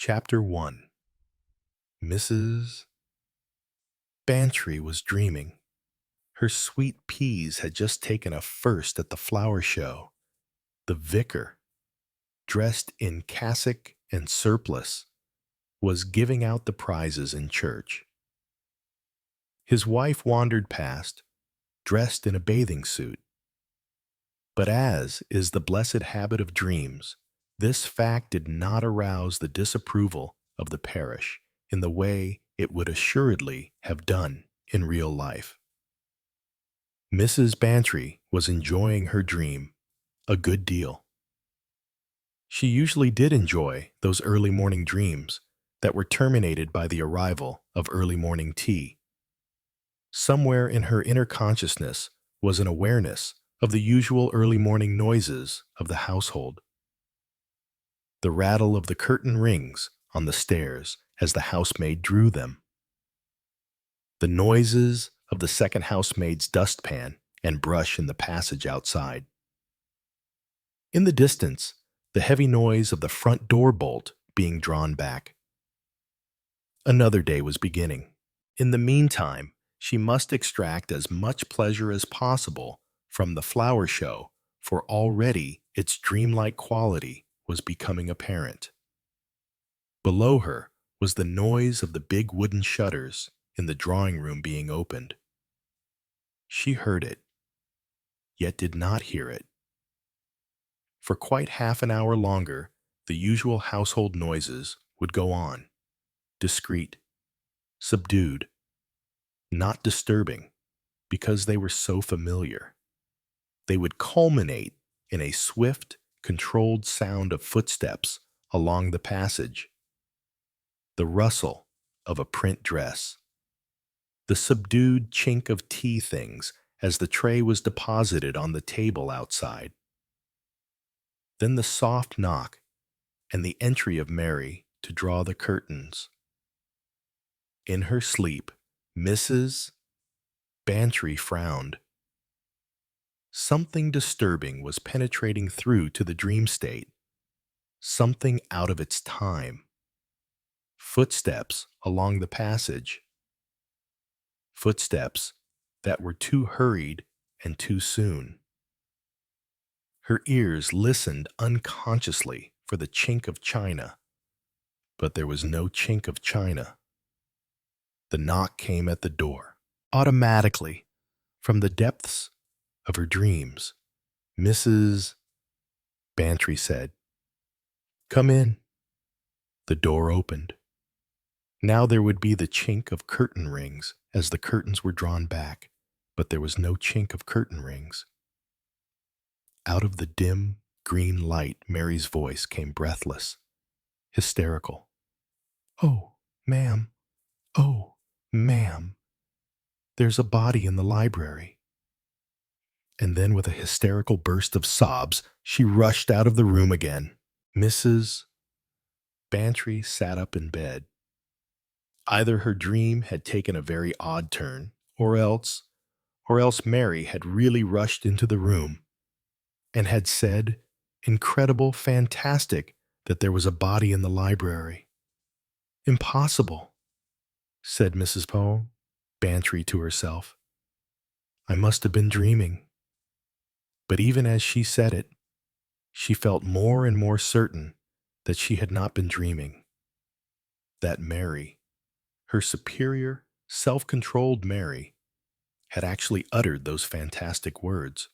Chapter 1. Mrs. Bantry was dreaming. Her sweet peas had just taken a first at the flower show. The vicar, dressed in cassock and surplice, was giving out the prizes in church. His wife wandered past, dressed in a bathing suit. But as is the blessed habit of dreams, this fact did not arouse the disapproval of the parish in the way it would assuredly have done in real life. Mrs. Bantry was enjoying her dream a good deal. She usually did enjoy those early morning dreams that were terminated by the arrival of early morning tea. Somewhere in her inner consciousness was an awareness of the usual early morning noises of the household. The rattle of the curtain rings on the stairs as the housemaid drew them. The noises of the second housemaid's dustpan and brush in the passage outside. In the distance, the heavy noise of the front door bolt being drawn back. Another day was beginning. In the meantime, she must extract as much pleasure as possible from the flower show, for already its dreamlike quality was becoming apparent. Below her was the noise of the big wooden shutters in the drawing room being opened. She heard it, yet did not hear it. For quite half an hour longer, the usual household noises would go on, discreet, subdued, not disturbing, because they were so familiar. They would culminate in a swift, controlled sound of footsteps along the passage, the rustle of a print dress, the subdued chink of tea things as the tray was deposited on the table outside. Then the soft knock and the entry of Mary to draw the curtains. In her sleep, Mrs. Bantry frowned. Something disturbing was penetrating through to the dream state, something out of its time. Footsteps along the passage. Footsteps that were too hurried and too soon. Her ears listened unconsciously for the chink of china, but there was no chink of china. The knock came at the door. Automatically, from the depths of her dreams, Mrs. Bantry said, "Come in." The door opened. Now there would be the chink of curtain rings as the curtains were drawn back, but there was no chink of curtain rings. Out of the dim, green light, Mary's voice came breathless, hysterical. "Oh, ma'am. Oh, ma'am. There's a body in the library." And then with a hysterical burst of sobs, she rushed out of the room again. Mrs. Bantry sat up in bed. Either her dream had taken a very odd turn, or else Mary had really rushed into the room and had said, incredible, fantastic, that there was a body in the library. "Impossible," said Mrs. Bantry to herself. "I must have been dreaming." But even as she said it, she felt more and more certain that she had not been dreaming, that Mary, her superior, self-controlled Mary, had actually uttered those fantastic words.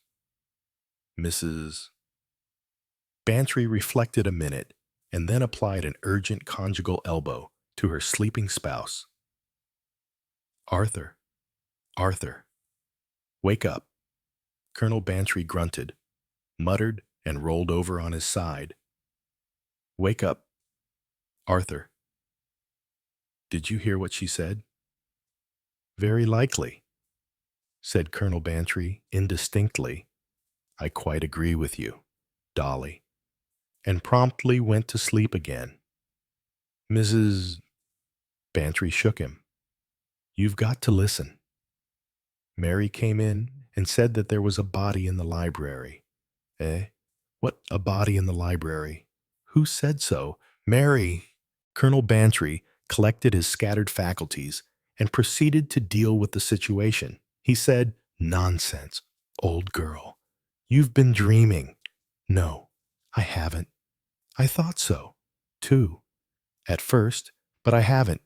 Mrs. Bantry reflected a minute and then applied an urgent conjugal elbow to her sleeping spouse. "Arthur, Arthur, wake up." Colonel Bantry grunted, muttered, and rolled over on his side. "Wake up, Arthur." "Did you hear what she said?" "Very likely," said Colonel Bantry indistinctly. "I quite agree with you, Dolly," and promptly went to sleep again. Mrs. Bantry shook him. "You've got to listen. Mary came in and said that there was a body in the library." "Eh? What, a body in the library? Who said so?" "Mary," Colonel Bantry collected his scattered faculties and proceeded to deal with the situation. He said, "Nonsense, old girl. You've been dreaming." "No, I haven't. I thought so, too, at first, but I haven't.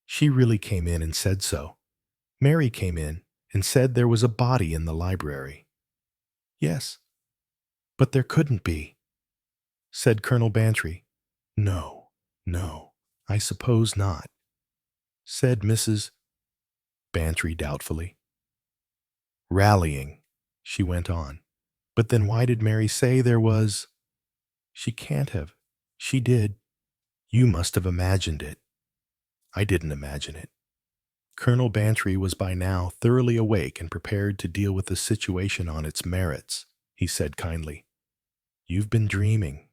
She really came in and said so. Mary came in and said there was a body in the library." "Yes, but there couldn't be," said Colonel Bantry. "No, no, I suppose not," said Mrs. Bantry doubtfully. "Rallying," she went on. "But then why did Mary say there was—" "She can't have. She did. You must have imagined it." "I didn't imagine it." Colonel Bantry was by now thoroughly awake and prepared to deal with the situation on its merits. He said kindly, "You've been dreaming,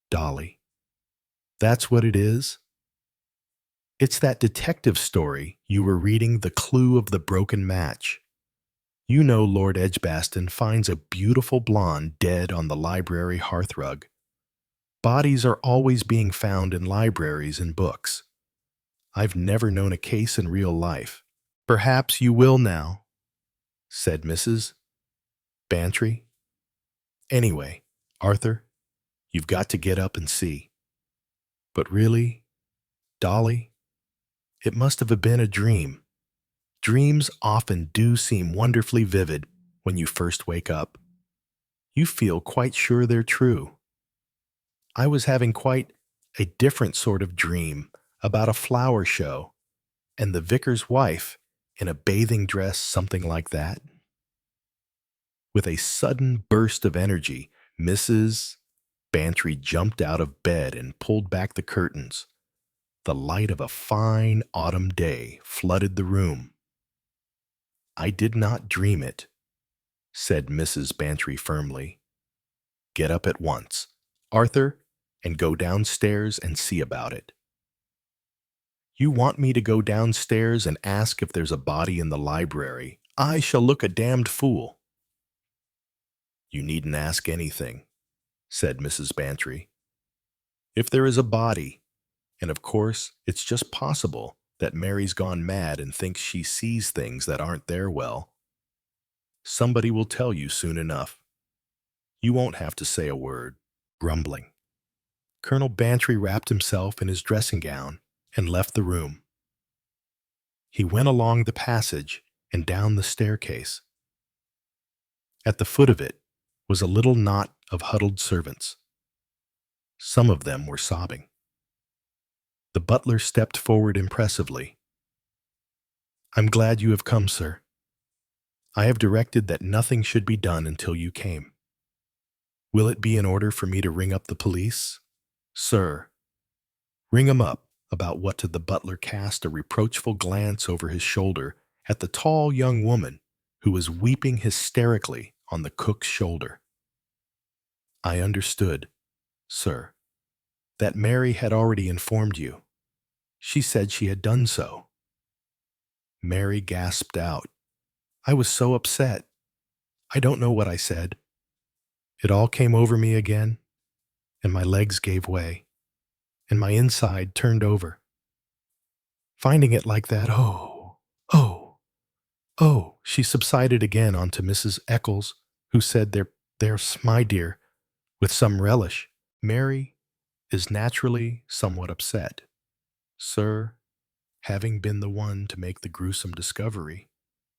Dolly. That's what it is? It's that detective story you were reading, The Clue of the Broken Match. You know Lord Edgbaston finds a beautiful blonde dead on the library hearthrug. Bodies are always being found in libraries and books. I've never known a case in real life. Perhaps you will now," said Mrs. Bantry. "Anyway, Arthur, you've got to get up and see. But really, Dolly, it must have been a dream. Dreams often do seem wonderfully vivid when you first wake up. You feel quite sure they're true. I was having quite a different sort of dream about a flower show and the vicar's wife in a bathing dress, something like that." With a sudden burst of energy, Mrs. Bantry jumped out of bed and pulled back the curtains. The light of a fine autumn day flooded the room. "I did not dream it," said Mrs. Bantry firmly. "Get up at once, Arthur, and go downstairs and see about it." "You want me to go downstairs and ask if there's a body in the library? I shall look a damned fool." "You needn't ask anything," said Mrs. Bantry. "If there is a body, and of course it's just possible that Mary's gone mad and thinks she sees things that aren't there, well, somebody will tell you soon enough. You won't have to say a word." Grumbling, Colonel Bantry wrapped himself in his dressing gown and left the room. He went along the passage and down the staircase. At the foot of it was a little knot of huddled servants. Some of them were sobbing. The butler stepped forward impressively. "I'm glad you have come, sir. I have directed that nothing should be done until you came. Will it be in order for me to ring up the police?" "Sir, ring 'em up about what?" The butler cast a reproachful glance over his shoulder at the tall young woman who was weeping hysterically on the cook's shoulder. "I understood, sir, that Mary had already informed you. She said she had done so." Mary gasped out, "I was so upset. I don't know what I said. It all came over me again, and my legs gave way, and my inside turned over. Finding it like that, oh, oh, oh." She subsided again onto Mrs. Eccles, who said, There's my dear," with some relish. "Mary is naturally somewhat upset, sir, having been the one to make the gruesome discovery,"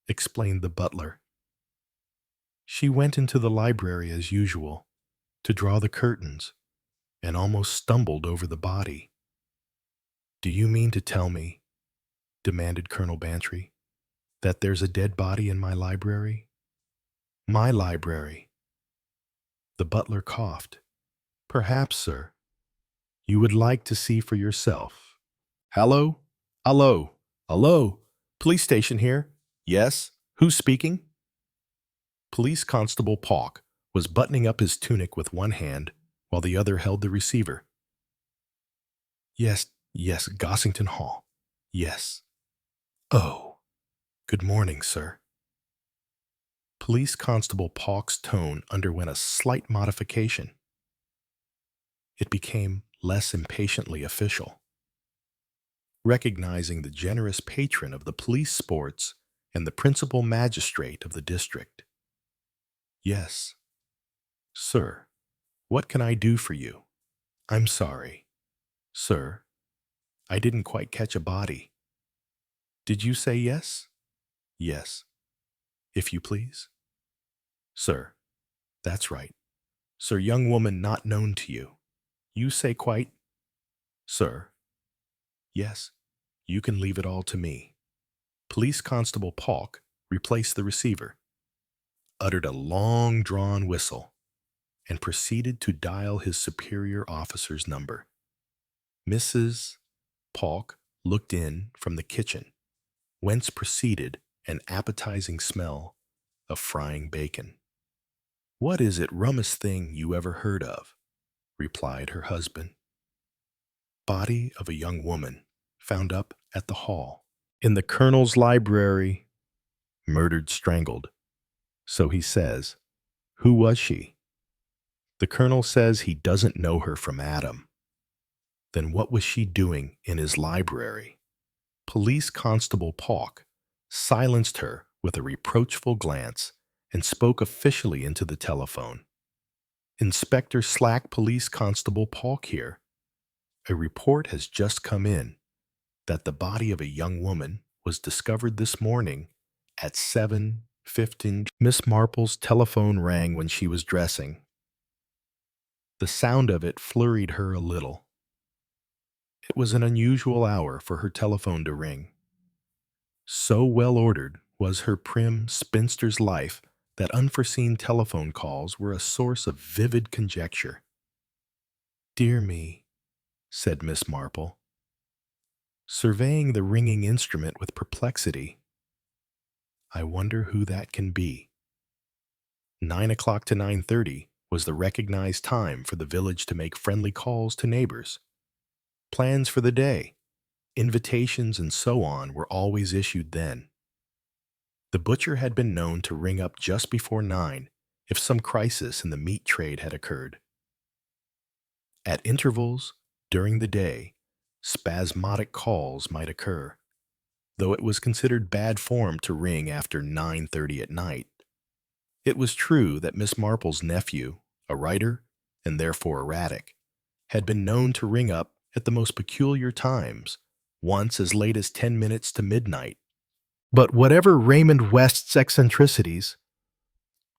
explained the butler. "She went into the library as usual to draw the curtains and almost stumbled over the body." "Do you mean to tell me," demanded Colonel Bantry, "that there's a dead body in my library?" "My library." The butler coughed. "Perhaps, sir, you would like to see for yourself." "Hallo? Hallo? Hallo? Police station here? Yes? Who's speaking?" Police Constable Pauk was buttoning up his tunic with one hand while the other held the receiver. "Yes, yes, Gossington Hall. Yes. Oh, good morning, sir." Police Constable Pauk's tone underwent a slight modification. It became less impatiently official, recognizing the generous patron of the police sports and the principal magistrate of the district. Yes, sir. What can I do for you? I'm sorry, sir. I didn't quite catch a body. Did you say yes? Yes. If you please. Sir. That's right. Sir, young woman not known to you. You say quite. Sir. Yes. You can leave it all to me. Police Constable Polk replaced the receiver, uttered a long-drawn whistle, and proceeded to dial his superior officer's number. Mrs. Polk looked in from the kitchen, whence proceeded an appetizing smell of frying bacon. What is it rummest thing you ever heard of? Replied her husband. Body of a young woman found up at the hall. In the colonel's library, murdered, strangled. So he says. Who was she? The colonel says he doesn't know her from Adam. Then what was she doing in his library? Police Constable Polk silenced her with a reproachful glance and spoke officially into the telephone. Inspector Slack, Police Constable Polk here. A report has just come in that the body of a young woman was discovered this morning at 7:15. Miss Marple's telephone rang when she was dressing. The sound of it flurried her a little. It was an unusual hour for her telephone to ring. So well ordered was her prim spinster's life that unforeseen telephone calls were a source of vivid conjecture. Dear me, said Miss Marple, surveying the ringing instrument with perplexity. I wonder who that can be. 9 o'clock to 9:30 was the recognized time for the village to make friendly calls to neighbors. Plans for the day, invitations, and so on were always issued then. The butcher had been known to ring up just before 9 if some crisis in the meat trade had occurred. At intervals, during the day, spasmodic calls might occur, though it was considered bad form to ring after 9:30 at night. It was true that Miss Marple's nephew, a writer, and therefore erratic, had been known to ring up at the most peculiar times, once as late as 10 minutes to midnight. But whatever Raymond West's eccentricities,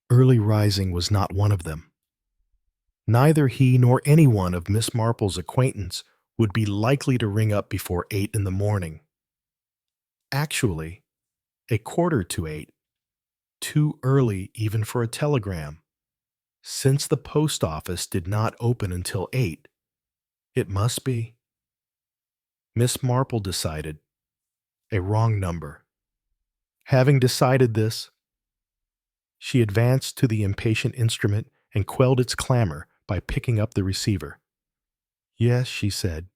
early rising was not one of them. Neither he nor anyone of Miss Marple's acquaintance would be likely to ring up before 8 in the morning. Actually, a quarter to 8, too early even for a telegram. Since the post office did not open until 8, it must be. Miss Marple decided a wrong number. Having decided this, she advanced to the impatient instrument and quelled its clamor by picking up the receiver. Yes, she said.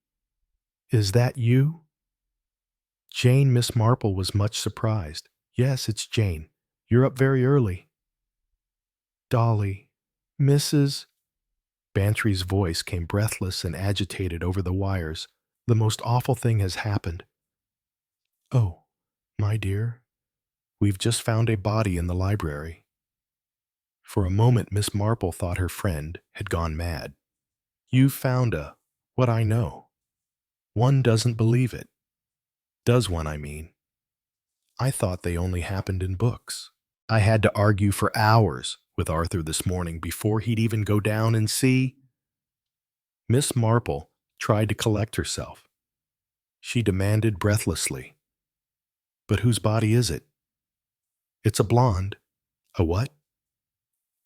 Is that you? Jane. Miss Marple was much surprised. Yes, it's Jane. You're up very early. Dolly. Mrs. Bantry's voice came breathless and agitated over the wires. The most awful thing has happened. Oh, my dear, we've just found a body in the library. For a moment, Miss Marple thought her friend had gone mad. You've found what I know. One doesn't believe it. Does one, I mean? I thought they only happened in books. I had to argue for hours with Arthur this morning before he'd even go down and see. Miss Marple tried to collect herself. She demanded breathlessly, But whose body is it? It's a blonde. A what?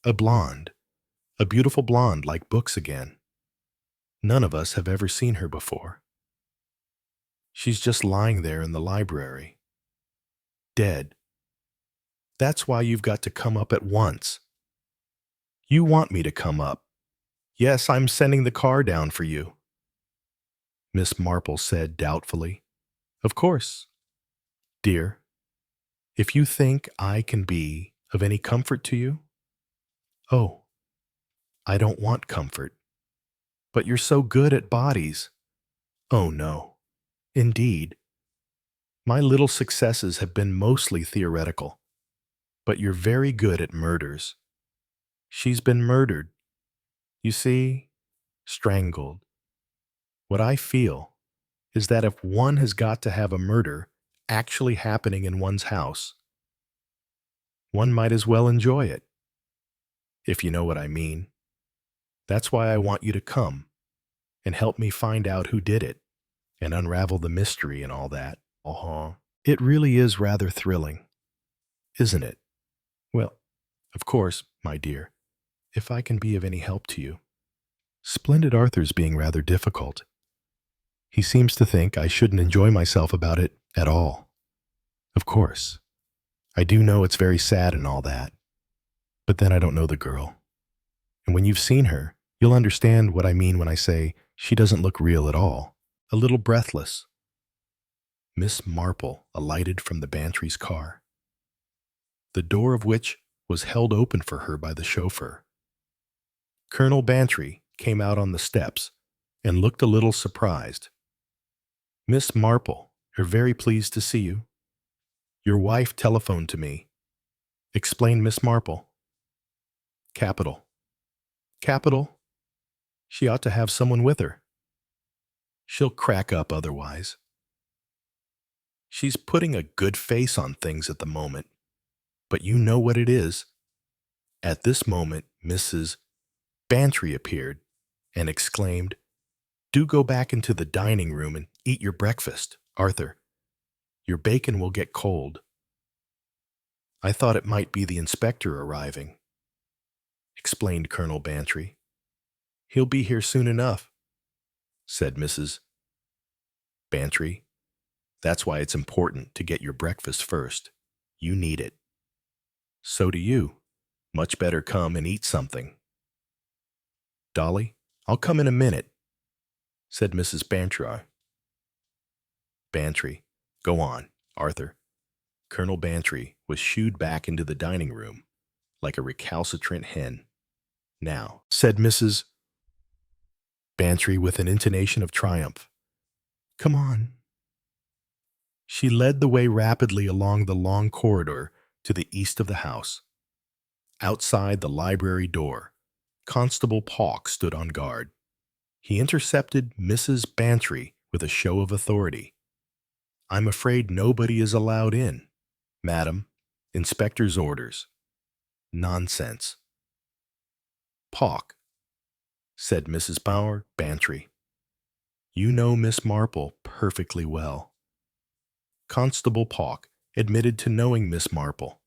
A blonde. A beautiful blonde like books again. None of us have ever seen her before. She's just lying there in the library. Dead. That's why you've got to come up at once. You want me to come up. Yes, I'm sending the car down for you. Miss Marple said doubtfully. Of course. Dear, if you think I can be of any comfort to you. Oh, I don't want comfort. But you're so good at bodies. Oh no. Indeed. My little successes have been mostly theoretical. But you're very good at murders. She's been murdered. You see, strangled. What I feel is that if one has got to have a murder actually happening in one's house, one might as well enjoy it, if you know what I mean. That's why I want you to come and help me find out who did it and unravel the mystery and all that. Uh-huh. It really is rather thrilling, isn't it? Well, of course, my dear, if I can be of any help to you. Splendid Arthur's being rather difficult. He seems to think I shouldn't enjoy myself about it at all. Of course, I do know it's very sad and all that, but then I don't know the girl. And when you've seen her, you'll understand what I mean when I say she doesn't look real at all. A little breathless. Miss Marple alighted from the Bantry's car, the door of which was held open for her by the chauffeur. Colonel Bantry came out on the steps and looked a little surprised. Miss Marple, we're very pleased to see you. Your wife telephoned to me, explained Miss Marple. Capital. Capital? She ought to have someone with her. She'll crack up otherwise. She's putting a good face on things at the moment, but you know what it is. At this moment, Mrs. Bantry appeared and exclaimed, "Do go back into the dining room and eat your breakfast, Arthur. Your bacon will get cold." I thought it might be the inspector arriving, explained Colonel Bantry. He'll be here soon enough, said Mrs. Bantry. That's why it's important to get your breakfast first. You need it. So do you. Much better come and eat something. Dolly, I'll come in a minute, said Mrs. Bantry. Bantry, go on, Arthur. Colonel Bantry was shooed back into the dining room like a recalcitrant hen. Now, said Mrs. Bantry with an intonation of triumph, come on. She led the way rapidly along the long corridor to the east of the house. Outside the library door, Constable Pauk stood on guard. He intercepted Mrs. Bantry with a show of authority. I'm afraid nobody is allowed in, madam. Inspector's orders. Nonsense. Pauk, said Mrs. Bantry. You know Miss Marple perfectly well. Constable Pauk admitted to knowing Miss Marple.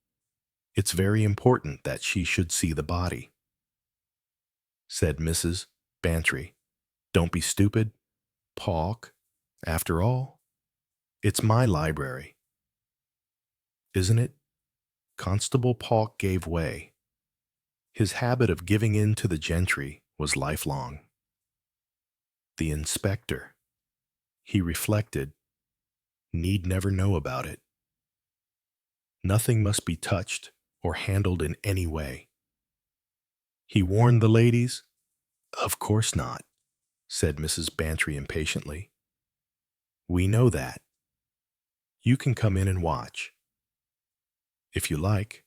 It's very important that she should see the body, said Mrs. Bantry. Don't be stupid, Pauk. After all, it's my library. Isn't it? Constable Pauk gave way. His habit of giving in to the gentry was lifelong. The inspector, he reflected, need never know about it. Nothing must be touched or handled in any way. He warned the ladies? Of course not, said Mrs. Bantry impatiently. We know that. You can come in and watch. If you like.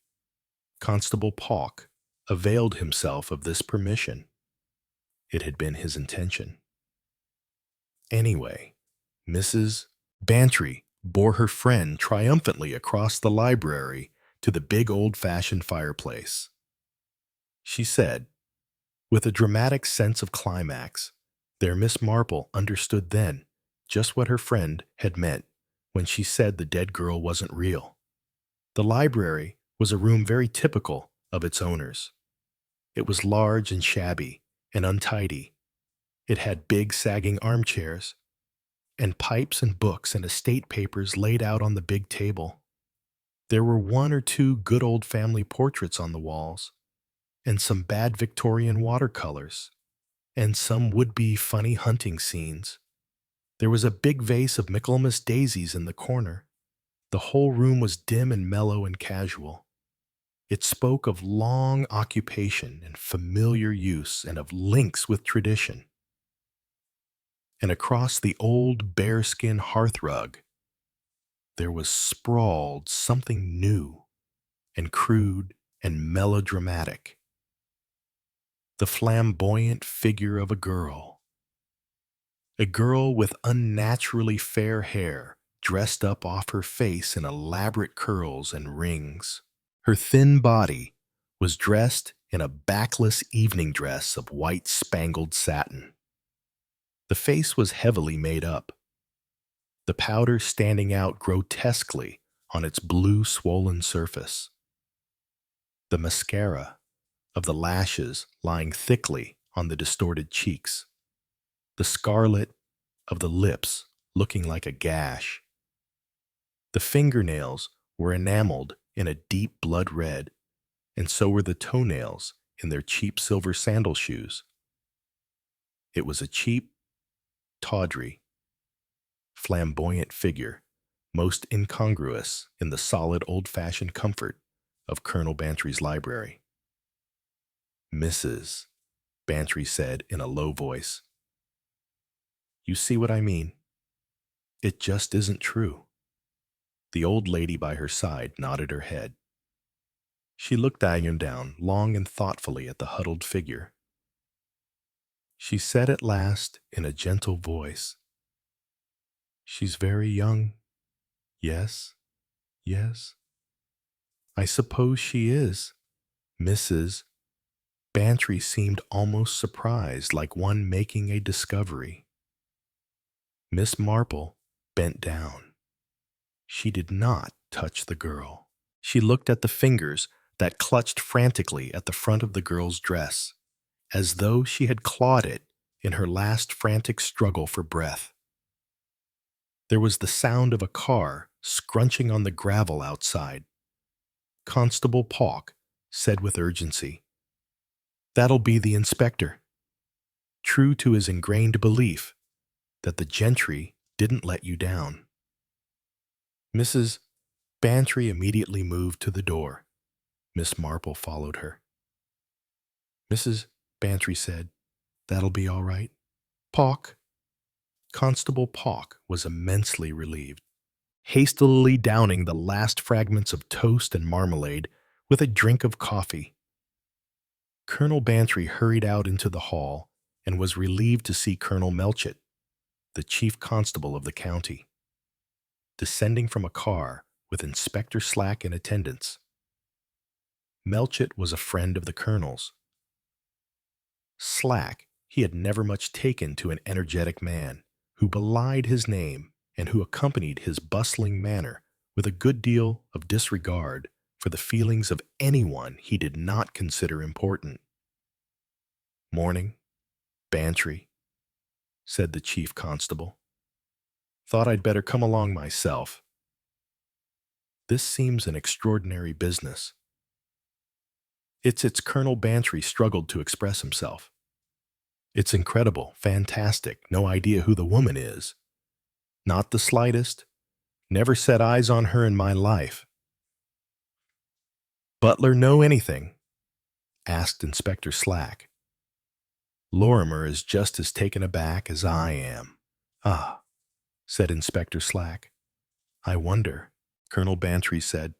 Constable Pauk availed himself of this permission. It had been his intention. Anyway, Mrs. Bantry bore her friend triumphantly across the library to the big old-fashioned fireplace. She said, with a dramatic sense of climax, their Miss Marple understood then just what her friend had meant when she said the dead girl wasn't real. The library was a room very typical of its owners. It was large and shabby and untidy. It had big sagging armchairs and pipes and books and estate papers laid out on the big table. There were one or two good old family portraits on the walls, and some bad Victorian watercolors, and some would-be funny hunting scenes. There was a big vase of Michaelmas daisies in the corner. The whole room was dim and mellow and casual. It spoke of long occupation and familiar use and of links with tradition. and across the old bearskin hearthrug, there was sprawled something new and crude and melodramatic. The flamboyant figure of a girl with unnaturally fair hair dressed up off her face in elaborate curls and rings. Her thin body was dressed in a backless evening dress of white spangled satin. The face was heavily made up, the powder standing out grotesquely on its blue swollen surface. The mascara of the lashes lying thickly on the distorted cheeks. The scarlet of the lips looking like a gash. The fingernails were enameled in a deep blood red, and so were the toenails in their cheap silver sandal shoes. It was a cheap, tawdry, flamboyant figure, most incongruous in the solid old-fashioned comfort of Colonel Bantry's library. "Mrs." Bantry said in a low voice. "You see what I mean? It just isn't true." The old lady by her side nodded her head. She looked down long and thoughtfully at the huddled figure. She said at last in a gentle voice, "She's very young. Yes, yes. I suppose she is." Mrs. Bantry seemed almost surprised, like one making a discovery. Miss Marple bent down. She did not touch the girl. She looked at the fingers that clutched frantically at the front of the girl's dress, as though she had clawed it in her last frantic struggle for breath. There was the sound of a car scrunching on the gravel outside. Constable Pauk said with urgency, "That'll be the inspector." True to his ingrained belief that the gentry didn't let you down. Mrs. Bantry immediately moved to the door. Miss Marple followed her. Mrs. Bantry said, "That'll be all right." "Pauk." Constable Pauk was immensely relieved, hastily downing the last fragments of toast and marmalade with a drink of coffee. Colonel Bantry hurried out into the hall and was relieved to see Colonel Melchett, the chief constable of the county, descending from a car with Inspector Slack in attendance. Melchett was a friend of the colonel's. Slack he had never much taken to an energetic man who belied his name and who accompanied his bustling manner with a good deal of disregard for the feelings of anyone he did not consider important. "Morning, Bantry," said the chief constable. "Thought I'd better come along myself. This seems an extraordinary business." It's Colonel Bantry struggled to express himself. "It's incredible, fantastic, no idea who the woman is. Not the slightest. Never set eyes on her in my life." "Butler know anything?" asked Inspector Slack. "Lorimer is just as taken aback as I am." "Ah," said Inspector Slack. "I wonder," Colonel Bantry said.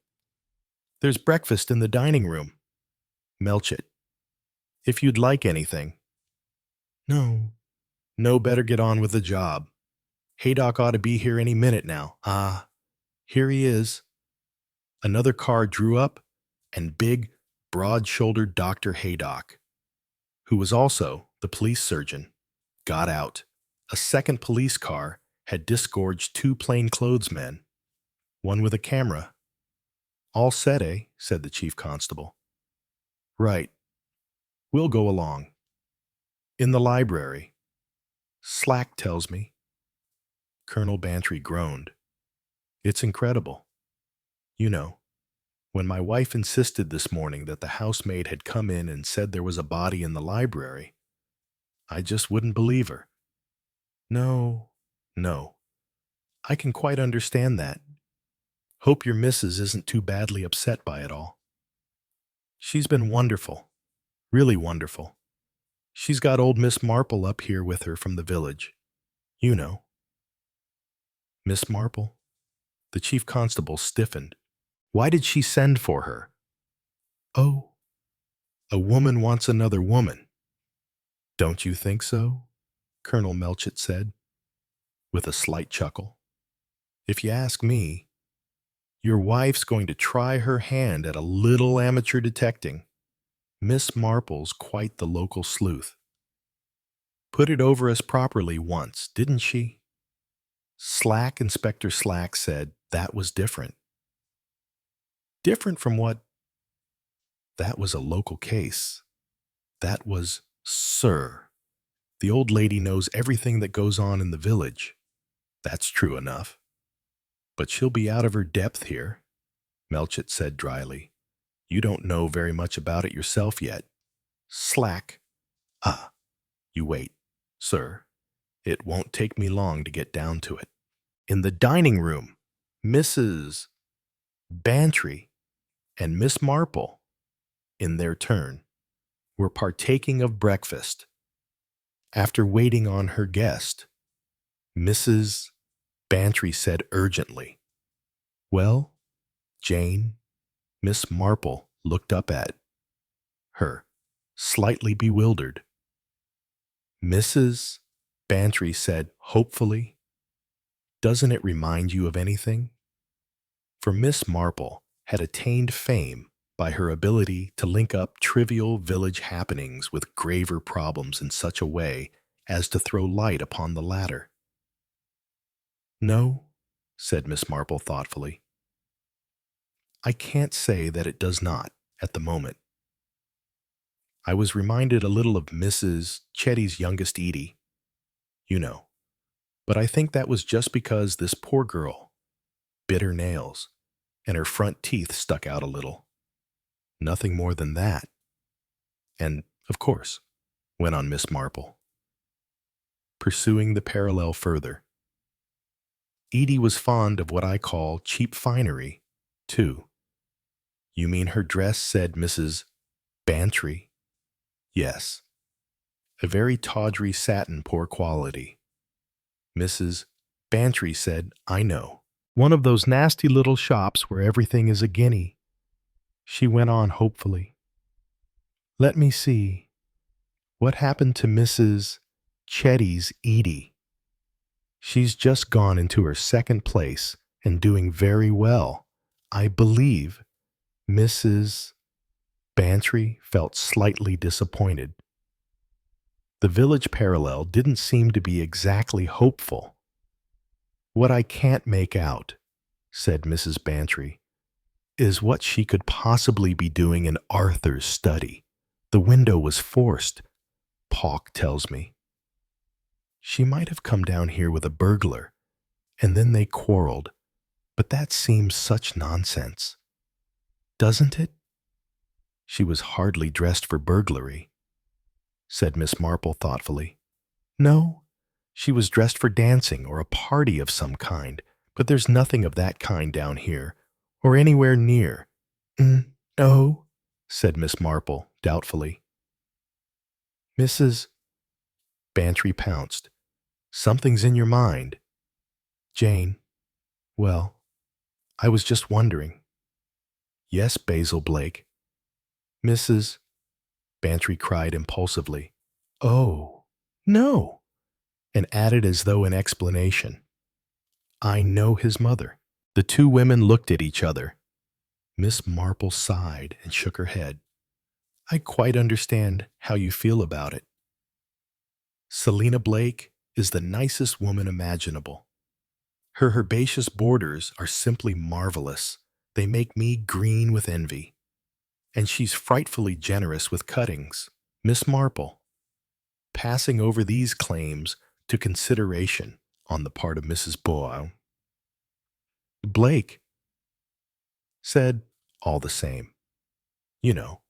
"There's breakfast in the dining room." Melchett, "If you'd like anything." "No. No, better get on with the job. Haydock ought to be here any minute now." "Ah, here he is." Another car drew up, and big, broad-shouldered Dr. Haydock, who was also the police surgeon, got out. A second police car had disgorged two plainclothesmen, one with a camera. "All set, eh?" said the chief constable. "Right. We'll go along. In the library. Slack tells me." Colonel Bantry groaned. "It's incredible. You know, when my wife insisted this morning that the housemaid had come in and said there was a body in the library, I just wouldn't believe her." No. I can quite understand that. Hope your missus isn't too badly upset by it all." "She's been wonderful. Really wonderful. She's got old Miss Marple up here with her from the village. You know, Miss Marple. The chief constable stiffened. Why did she send for her? Oh, a woman wants another woman. Don't you think so? Colonel Melchett said, with a slight chuckle. If you ask me, your wife's going to try her hand at a little amateur detecting. Miss Marple's quite the local sleuth. Put it over us properly once, didn't she? Inspector Slack said that was different. Different from what? That was a local case. That was Sir. The old lady knows everything that goes on in the village. That's true enough. But she'll be out of her depth here, Melchett said dryly. You don't know very much about it yourself yet. Slack. Ah, you wait, sir. It won't take me long to get down to it. In the dining room, Mrs. Bantry and Miss Marple, in their turn, were partaking of breakfast. After waiting on her guest, Mrs. Bantry said urgently, Well, Jane, Miss Marple looked up at her, slightly bewildered. Mrs. Bantry said hopefully, Doesn't it remind you of anything? For Miss Marple had attained fame by her ability to link up trivial village happenings with graver problems in such a way as to throw light upon the latter. No, said Miss Marple thoughtfully. I can't say that it does not, at the moment. I was reminded a little of Mrs. Chetty's youngest Edie, you know, but I think that was just because this poor girl bit her nails and her front teeth stuck out a little. Nothing more than that. And, of course, went on Miss Marple, pursuing the parallel further, Edie was fond of what I call cheap finery, too. You mean her dress, said Mrs. Bantry? Yes. A very tawdry satin, poor quality. Mrs. Bantry said, I know. One of those nasty little shops where everything is a guinea. She went on hopefully. Let me see. What happened to Mrs. Chetty's Edie? She's just gone into her second place and doing very well. I believe Mrs. Bantry felt slightly disappointed. The village parallel didn't seem to be exactly hopeful. What I can't make out, said Mrs. Bantry, is what she could possibly be doing in Arthur's study. The window was forced, Pauk tells me. She might have come down here with a burglar, and then they quarreled, but that seems such nonsense. Doesn't it? She was hardly dressed for burglary, said Miss Marple thoughtfully. No, she was dressed for dancing or a party of some kind, but there's nothing of that kind down here, or anywhere near. No, said Miss Marple doubtfully. Mrs. Bantry pounced. Something's in your mind. Jane, well, I was just wondering. Yes, Basil Blake. Mrs. Bantry cried impulsively. Oh, no, and added as though in explanation. I know his mother. The two women looked at each other. Miss Marple sighed and shook her head. I quite understand how you feel about it. Selina Blake is the nicest woman imaginable. Her herbaceous borders are simply marvelous. They make me green with envy. And she's frightfully generous with cuttings. Miss Marple, passing over these claims to consideration on the part of Mrs. Boyle, Blake said, all the same, you know,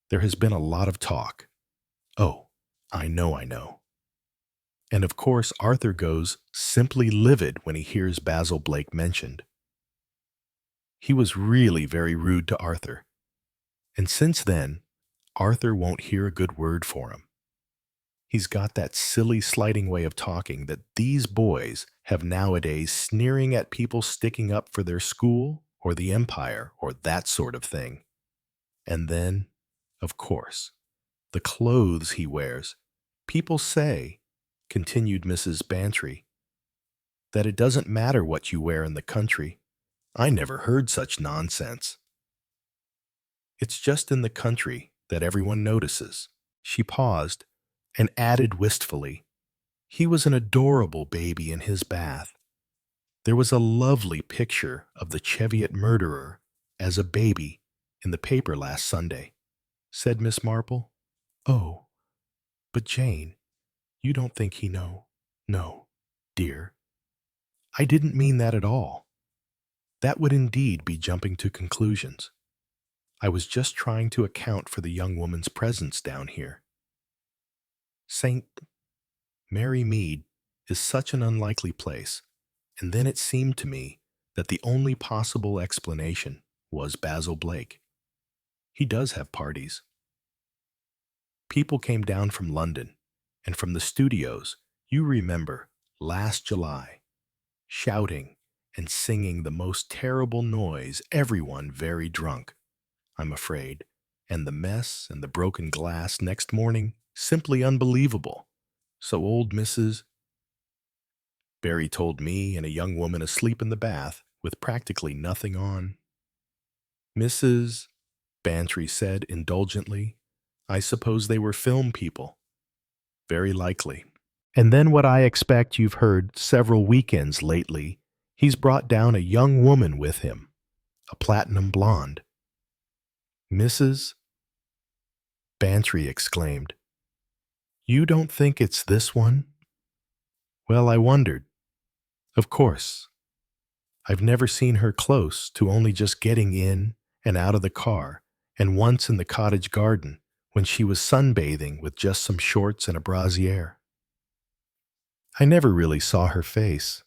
there has been a lot of talk. Oh, I know. And of course Arthur goes simply livid when he hears Basil Blake mentioned. He was really very rude to Arthur, and since then, Arthur won't hear a good word for him. He's got that silly sliding way of talking that these boys have nowadays, sneering at people sticking up for their school or the empire or that sort of thing. And then, of course, the clothes he wears. People say, continued Mrs. Bantry, that it doesn't matter what you wear in the country. I never heard such nonsense. It's just in the country that everyone notices. She paused and added wistfully, he was an adorable baby in his bath. There was a lovely picture of the Cheviot murderer as a baby in the paper last Sunday, said Miss Marple. Oh, but Jane, you don't think he know? No, dear. I didn't mean that at all. That would indeed be jumping to conclusions. I was just trying to account for the young woman's presence down here. St. Mary Mead is such an unlikely place, and then it seemed to me that the only possible explanation was Basil Blake. He does have parties. People came down from London and from the studios, you remember, last July, shouting and singing the most terrible noise, everyone very drunk, I'm afraid, and the mess and the broken glass next morning, simply unbelievable. So old Mrs. Barry told me and a young woman asleep in the bath with practically nothing on. Mrs. Bantry said indulgently, I suppose they were film people. Very likely. And then what I expect you've heard several weekends lately, he's brought down a young woman with him, a platinum blonde. Mrs. Bantry exclaimed, You don't think it's this one? Well, I wondered. Of course. I've never seen her close to only just getting in and out of the car, and once in the cottage garden when she was sunbathing with just some shorts and a brassiere. I never really saw her face.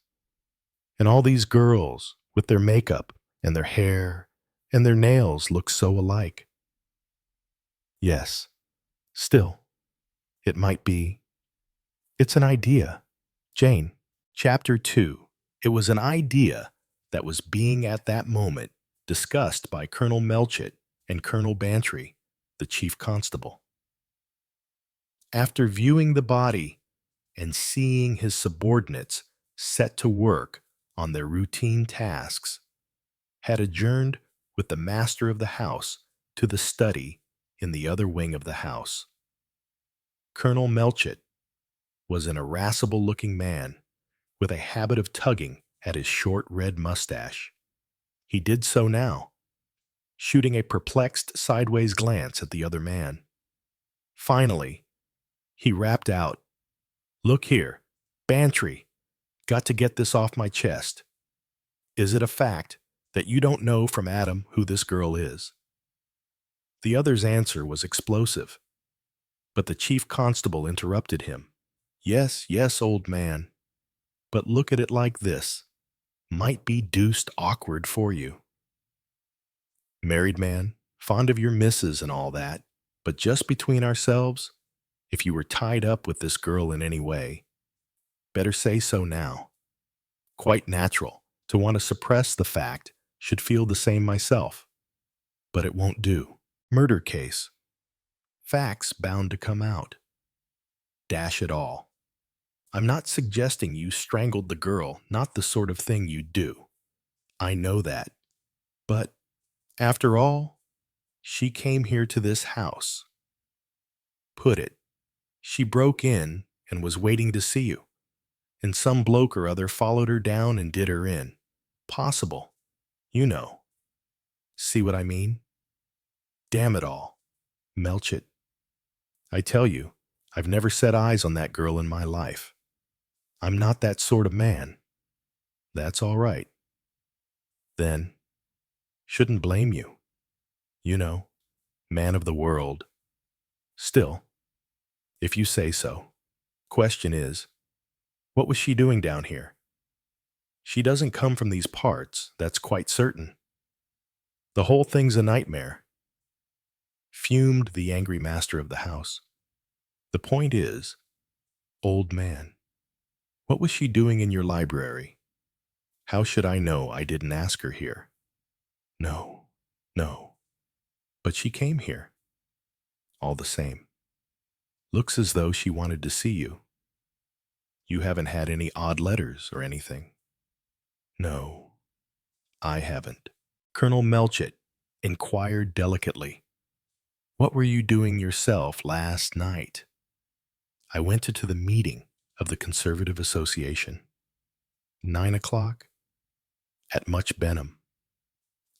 And all these girls with their makeup and their hair and their nails look so alike. Yes, still, it might be. It's an idea. Jane, Chapter 2. It was an idea that was being at that moment discussed by Colonel Melchett and Colonel Bantry, the chief constable. After viewing the body and seeing his subordinates set to work on their routine tasks, had adjourned with the master of the house to the study in the other wing of the house. Colonel Melchett was an irascible-looking man with a habit of tugging at his short red mustache. He did so now, shooting a perplexed sideways glance at the other man. Finally, he rapped out, Look here, Bantry, got to get this off my chest. Is it a fact that you don't know from Adam who this girl is? The other's answer was explosive, but the chief constable interrupted him. Yes, yes, old man, but look at it like this. Might be deuced awkward for you. Married man, fond of your missus and all that, but just between ourselves, if you were tied up with this girl in any way, better say so now. Quite natural to want to suppress the fact, should feel the same myself. But it won't do. Murder case. Facts bound to come out. Dash it all. I'm not suggesting you strangled the girl, not the sort of thing you'd do. I know that. But, after all, she came here to this house. Put it, she broke in and was waiting to see you, and some bloke or other followed her down and did her in. Possible. You know. See what I mean? Damn it all. Melchett. I tell you, I've never set eyes on that girl in my life. I'm not that sort of man. That's all right. Then, shouldn't blame you. You know, man of the world. Still, if you say so. Question is, what was she doing down here? She doesn't come from these parts, that's quite certain. The whole thing's a nightmare. Fumed the angry master of the house. The point is, Old man. What was she doing in your library? How should I know I didn't ask her here? No, no. But she came here. All the same. Looks as though she wanted to see you. You haven't had any odd letters or anything. No, I haven't. Colonel Melchett inquired delicately. What were you doing yourself last night? I went to the meeting of the Conservative Association. 9 o'clock at Much Benham.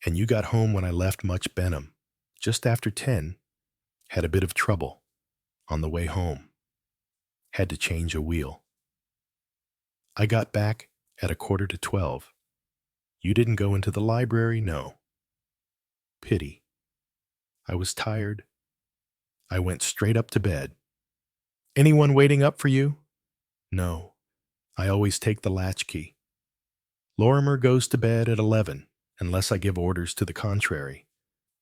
And you got home when I left Much Benham, just after 10, had a bit of trouble on the way home. Had to change a wheel. I got back at 11:45. You didn't go into the library? No. Pity. I was tired. I went straight up to bed. Anyone waiting up for you? No. I always take the latchkey. Lorimer goes to bed at 11, unless I give orders to the contrary.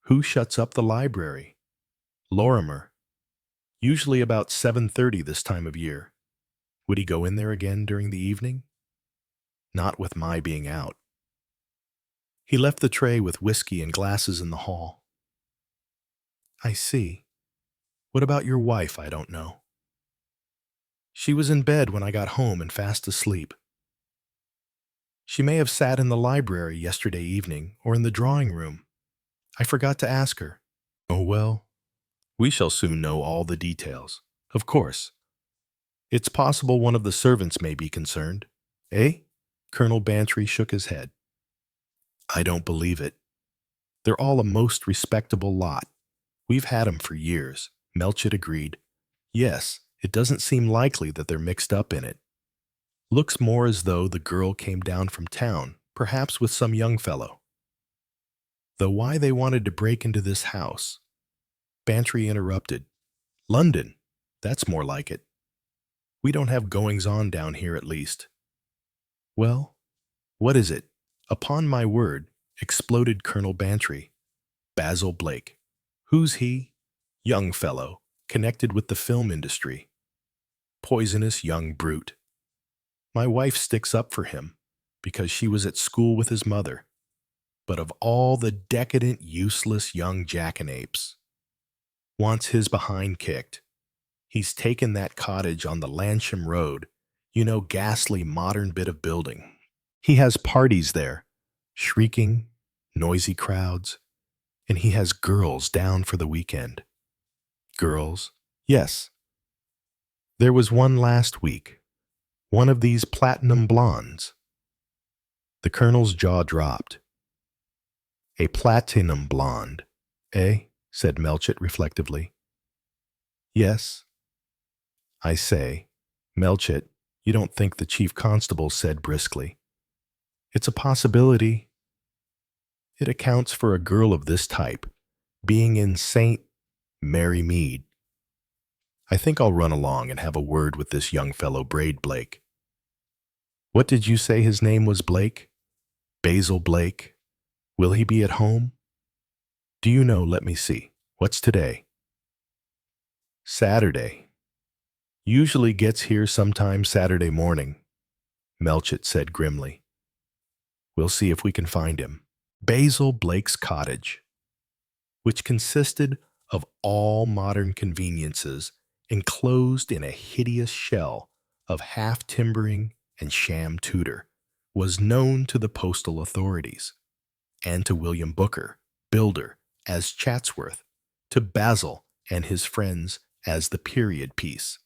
Who shuts up the library? Lorimer. Usually about 7:30 this time of year. Would he go in there again during the evening? Not with my being out. He left the tray with whiskey and glasses in the hall. I see. What about your wife? I don't know. She was in bed when I got home and fast asleep. She may have sat in the library yesterday evening or in the drawing room. I forgot to ask her. Oh well, we shall soon know all the details. Of course. It's possible one of the servants may be concerned. Eh? Colonel Bantry shook his head. I don't believe it. They're all a most respectable lot. We've had 'em for years. Melchett agreed. Yes, it doesn't seem likely that they're mixed up in it. Looks more as though the girl came down from town, perhaps with some young fellow. Though why they wanted to break into this house. Bantry interrupted. London, that's more like it. We don't have goings-on down here at least. Well, what is it? Upon my word, exploded Colonel Bantry. Basil Blake. Who's he? Young fellow, connected with the film industry. Poisonous young brute. My wife sticks up for him because she was at school with his mother. But of all the decadent, useless young jackanapes, wants his behind kicked. He's taken that cottage on the Lansham Road, ghastly modern bit of building. He has parties there, shrieking, noisy crowds, and he has girls down for the weekend. Girls? Yes. There was one last week, one of these platinum blondes. The colonel's jaw dropped. A platinum blonde, eh? Said Melchett reflectively. Yes. I say, Melchett, you don't think the chief constable said briskly. It's a possibility. It accounts for a girl of this type being in St. Mary Mead. I think I'll run along and have a word with this young fellow Braid Blake. What did you say his name was, Blake? Basil Blake. Will he be at home? Do you know, let me see, what's today? Saturday. Usually gets here sometime Saturday morning, Melchett said grimly. We'll see if we can find him. Basil Blake's cottage, which consisted of all modern conveniences enclosed in a hideous shell of half-timbering and sham Tudor, was known to the postal authorities, and to William Booker, builder, as Chatsworth, to Basil and his friends as the period piece,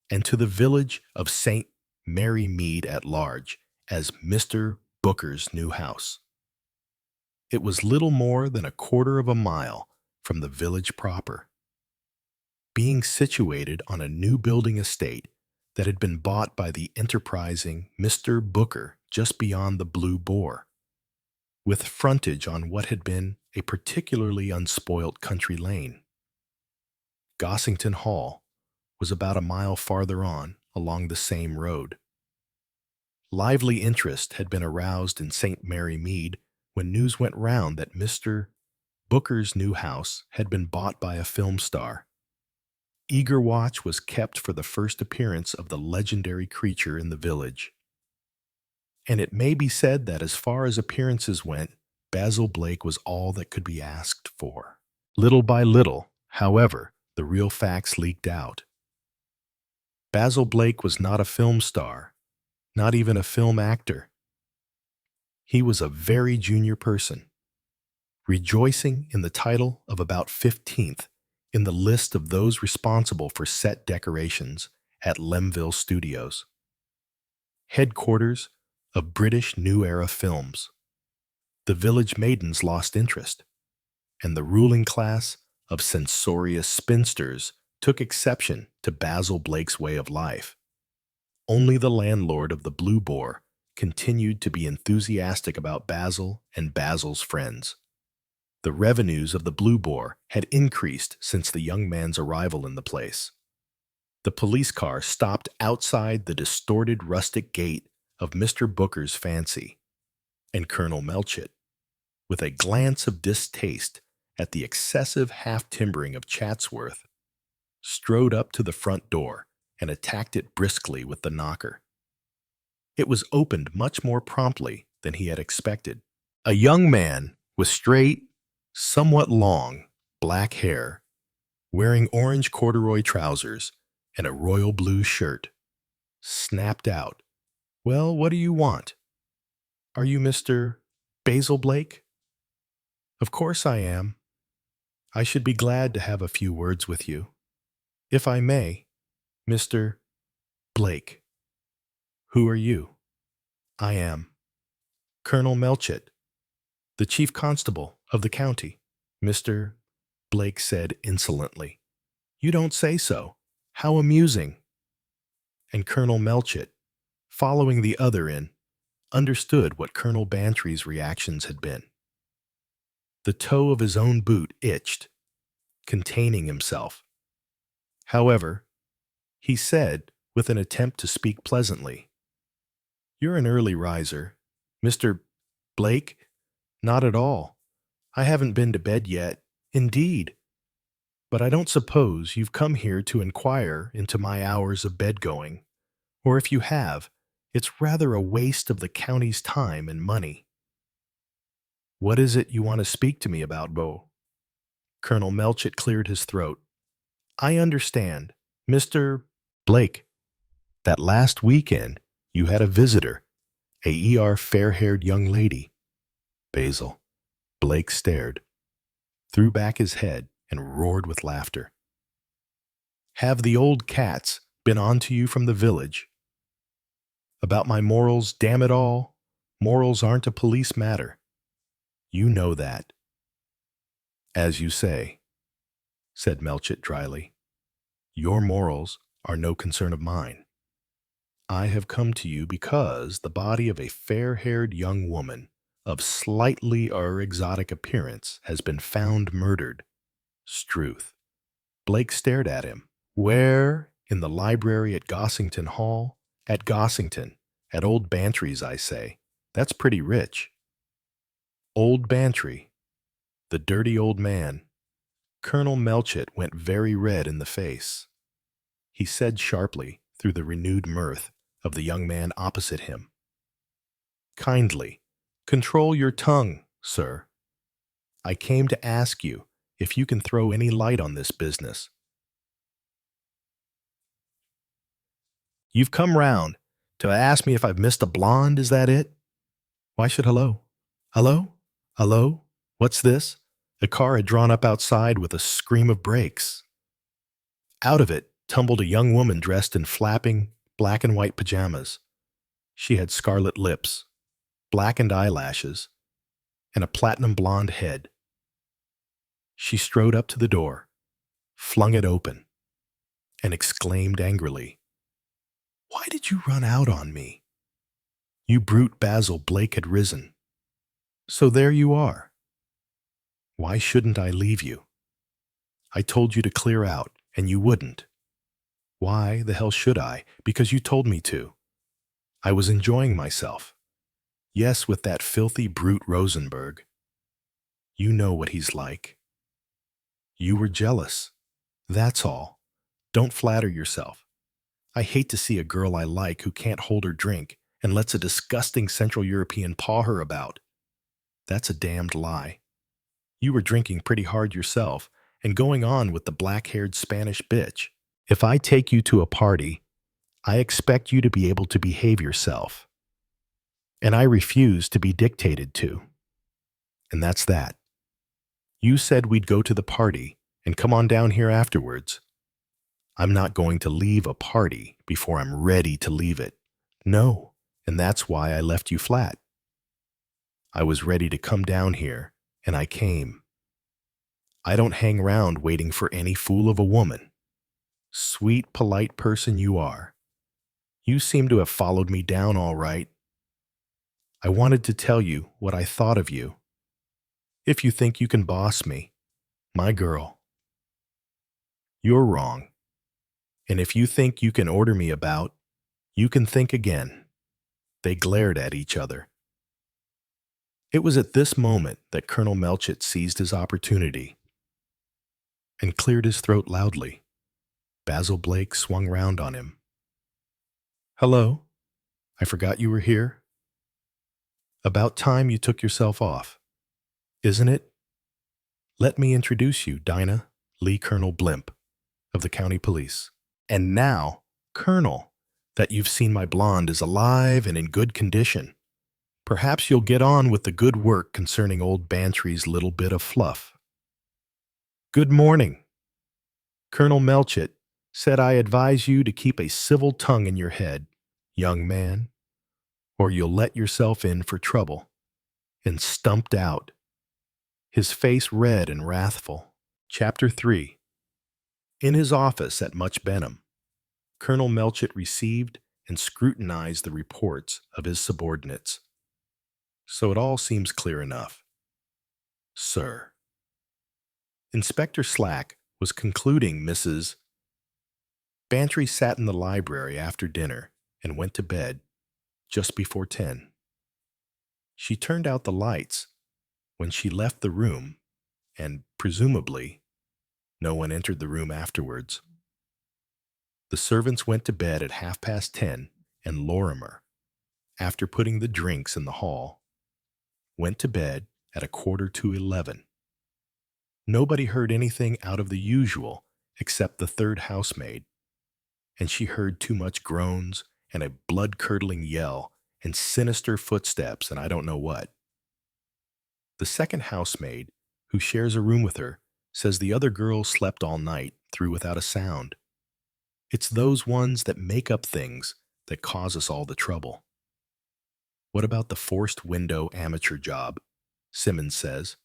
and to the village of St. Mary Mead at large as Mr. Booker's new house. It was little more than 1/4 of a mile from the village proper, being situated on a new building estate that had been bought by the enterprising Mr. Booker just beyond the Blue Boar, with frontage on what had been a particularly unspoilt country lane. Gossington Hall was about a mile farther on along the same road. Lively interest had been aroused in St. Mary Mead when news went round that Mr. Booker's new house had been bought by a film star. eager watch was kept for the first appearance of the legendary creature in the village. And it may be said that as far as appearances went, Basil Blake was all that could be asked for. Little by little, however, the real facts leaked out. Basil Blake was not a film star, not even a film actor. He was a very junior person, rejoicing in the title of about 15th in the list of those responsible for set decorations at Lemville Studios, headquarters of British New Era Films. The village maidens lost interest, and the ruling class of censorious spinsters took exception to Basil Blake's way of life. Only the landlord of the Blue Boar continued to be enthusiastic about Basil and Basil's friends. The revenues of the Blue Boar had increased since the young man's arrival in the place. The police car stopped outside the distorted rustic gate of Mr. Booker's fancy, and Colonel Melchett, with a glance of distaste at the excessive half-timbering of Chatsworth, strode up to the front door and attacked it briskly with the knocker. It was opened much more promptly than he had expected. A young man with straight, somewhat long, black hair, wearing orange corduroy trousers and a royal blue shirt, snapped out, "Well, what do you want? Are you Mr. Basil Blake?" "Of course I am. I should be glad to have a few words with you. If I may, Mr. Blake." "Who are you?" "I am Colonel Melchett, the chief constable of the county," Mr. Blake said insolently. "You don't say so. How amusing." And Colonel Melchett, following the other in, understood what Colonel Bantry's reactions had been. The toe of his own boot itched, containing himself. However, he said, with an attempt to speak pleasantly, "You're an early riser, Mr. Blake." "Not at all. I haven't been to bed yet, indeed. But I don't suppose you've come here to inquire into my hours of bed-going, or if you have, it's rather a waste of the county's time and money." "What is it you want to speak to me about, Beau?" Colonel Melchett cleared his throat. "I understand, Mr. Blake, that last weekend you had a visitor, a fair-haired young lady." Basil Blake stared, threw back his head, and roared with laughter. "Have the old cats been on to you from the village? About my morals, damn it all, morals aren't a police matter. You know that." "As you say," said Melchett dryly, "your morals are no concern of mine. I have come to you because the body of a fair-haired young woman of slightly exotic appearance has been found murdered." Struth. Blake stared at him. "Where? In the library at Gossington Hall?" "At Gossington. At old Bantry's, I say. That's pretty rich." Old Bantry, the dirty old man. Colonel Melchett went very red in the face. He said sharply, through the renewed mirth of the young man opposite him, "Kindly, control your tongue, sir. I came to ask you if you can throw any light on this business." "You've come round to ask me if I've missed a blonde, is that it? Why should hello? Hello? Hello? What's this?" A car had drawn up outside with a scream of brakes. Out of it tumbled a young woman dressed in flapping black and white pajamas. She had scarlet lips, blackened eyelashes, and a platinum blonde head. She strode up to the door, flung it open, and exclaimed angrily, "Why did you run out on me?" You brute Basil Blake had risen. "So there you are. Why shouldn't I leave you? I told you to clear out, and you wouldn't. Why the hell should I? Because you told me to. I was enjoying myself. Yes, with that filthy brute Rosenberg. You know what he's like. You were jealous. That's all. Don't flatter yourself. I hate to see a girl I like who can't hold her drink and lets a disgusting Central European paw her about. That's a damned lie. You were drinking pretty hard yourself and going on with the black-haired Spanish bitch. If I take you to a party, I expect you to be able to behave yourself. And I refuse to be dictated to. And that's that. You said we'd go to the party and come on down here afterwards. I'm not going to leave a party before I'm ready to leave it. No, and that's why I left you flat. I was ready to come down here, and I came. I don't hang around waiting for any fool of a woman. Sweet, polite person you are. You seem to have followed me down all right. I wanted to tell you what I thought of you. If you think you can boss me, my girl, you're wrong. And if you think you can order me about, you can think again. They glared at each other. It was at this moment that Colonel Melchett seized his opportunity and cleared his throat loudly. Basil Blake swung round on him. Hello, I forgot you were here. About time you took yourself off, isn't it? Let me introduce you, Dinah Lee Colonel Blimp of the County Police. And now, Colonel, that you've seen my blonde is alive and in good condition, perhaps you'll get on with the good work concerning old Bantry's little bit of fluff. Good morning. Colonel Melchett said I advise you to keep a civil tongue in your head, young man, or you'll let yourself in for trouble. And stumped out, his face red and wrathful. Chapter 3. In his office at Much Benham, Colonel Melchett received and scrutinized the reports of his subordinates. So it all seems clear enough. Sir. Inspector Slack was concluding Mrs. Bantry sat in the library after dinner and went to bed just before 10. She turned out the lights when she left the room, and presumably, no one entered the room afterwards. The servants went to bed at 10:30, and Lorimer, after putting the drinks in the hall, went to bed at 11:15. Nobody heard anything out of the usual except the third housemaid, and she heard too much groans and a blood-curdling yell and sinister footsteps and I don't know what. The second housemaid, who shares a room with her, says the other girls slept all night through without a sound. It's those ones that make up things that cause us all the trouble. What about the forced window amateur job? Simmons says,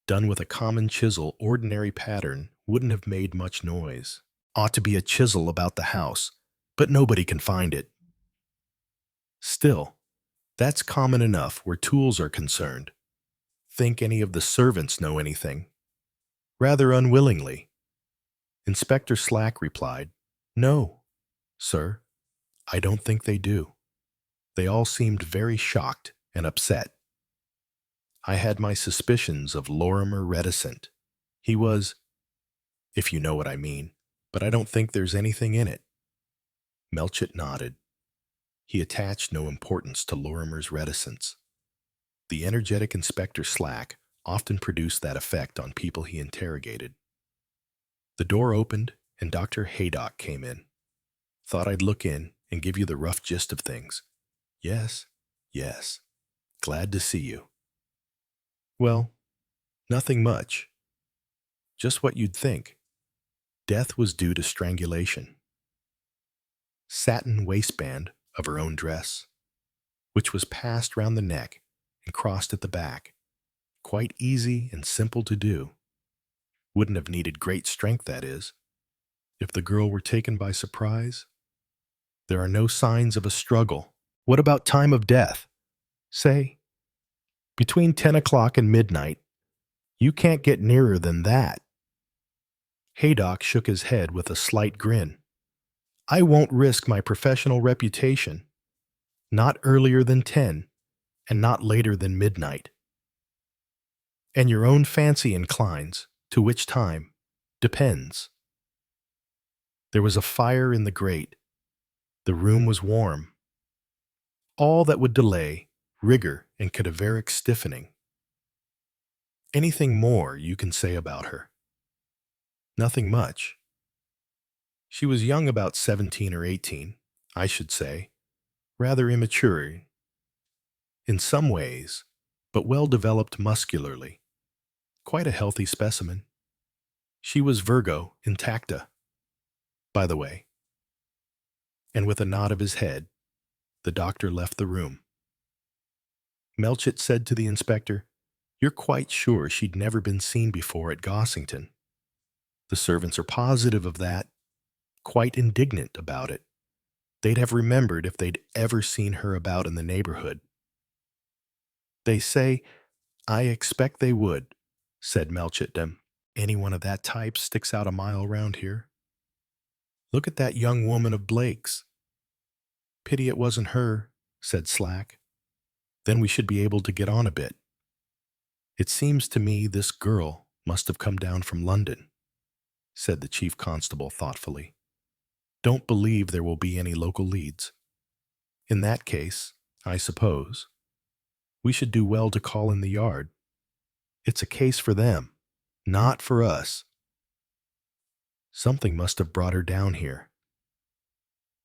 done with a common chisel, ordinary pattern wouldn't have made much noise. Ought to be a chisel about the house, but nobody can find it. Still, that's common enough where tools are concerned. Think any of the servants know anything? Rather unwillingly. Inspector Slack replied, No, sir, I don't think they do. They all seemed very shocked and upset. I had my suspicions of Lorimer reticent. He was, if you know what I mean, but I don't think there's anything in it. Melchett nodded. He attached no importance to Lorimer's reticence. The energetic Inspector Slack often produced that effect on people he interrogated. The door opened, and Dr. Haydock came in. Thought I'd look in and give you the rough gist of things. Yes, yes. Glad to see you. Well, nothing much. Just what you'd think. Death was due to strangulation. Satin waistband of her own dress, which was passed round the neck and crossed at the back. Quite easy and simple to do. Wouldn't have needed great strength, that is. If the girl were taken by surprise, there are no signs of a struggle. What about time of death? Say, between 10 o'clock and midnight. You can't get nearer than that. Haydock shook his head with a slight grin. I won't risk my professional reputation. Not earlier than 10, and not later than midnight. And your own fancy inclines, to which time, depends. There was a fire in the grate. The room was warm. All that would delay, rigor, and cadaveric stiffening. Anything more you can say about her? Nothing much. She was young, about 17 or 18, I should say, rather immature in some ways, but well developed muscularly. Quite a healthy specimen. She was Virgo intacta, by the way. And with a nod of his head, the doctor left the room. Melchett said to the inspector, "You're quite sure she'd never been seen before at Gossington?" The servants are positive of that, quite indignant about it. They'd have remembered if they'd ever seen her about in the neighborhood. They say, "I expect they would," said Melchett. "Anyone of that type sticks out a mile round here. Look at that young woman of Blake's." "Pity it wasn't her," said Slack. "Then we should be able to get on a bit." "It seems to me this girl must have come down from London," said the chief constable thoughtfully. "Don't believe there will be any local leads. In that case, I suppose, we should do well to call in the yard. It's a case for them, not for us. Something must have brought her down here."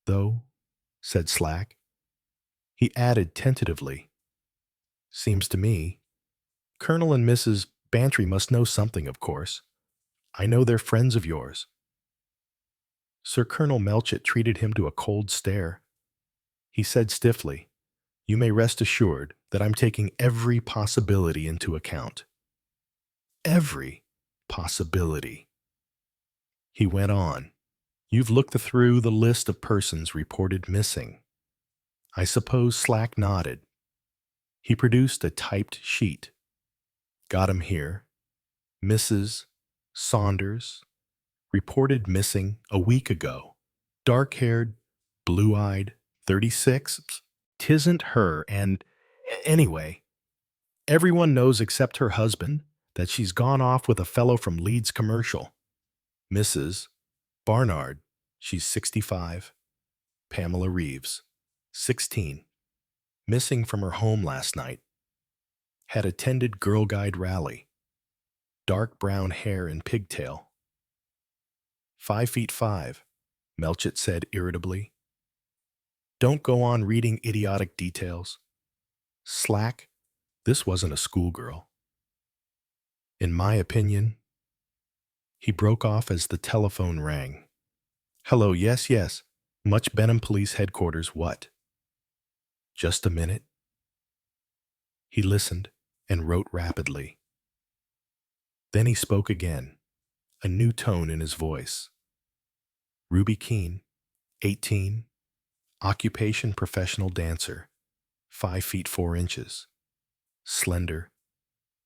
"Though," said Slack. He added tentatively, "Seems to me, Colonel and Mrs. Bantry must know something, of course. I know they're friends of yours." Sir Colonel Melchett treated him to a cold stare. He said stiffly, "You may rest assured that I'm taking every possibility into account." Every possibility. He went on, "You've looked through the list of persons reported missing." I suppose Slack nodded. He produced a typed sheet. "Got 'em here. Mrs. Saunders, reported missing a week ago. Dark-haired, blue-eyed, 36. Tisn't her, and anyway, everyone knows except her husband that she's gone off with a fellow from Leeds Commercial. Mrs. Barnard, she's 65. Pamela Reeves, 16. Missing from her home last night. Had attended Girl Guide rally. Dark brown hair and pigtail. 5'5", Melchett said irritably. "Don't go on reading idiotic details. Slack, this wasn't a schoolgirl. In my opinion." He broke off as the telephone rang. "Hello, yes. Much Benham Police Headquarters, what?" "Just a minute." He listened and wrote rapidly. Then he spoke again, a new tone in his voice. "Ruby Keene, 18, occupation professional dancer, 5 feet 4 inches, slender,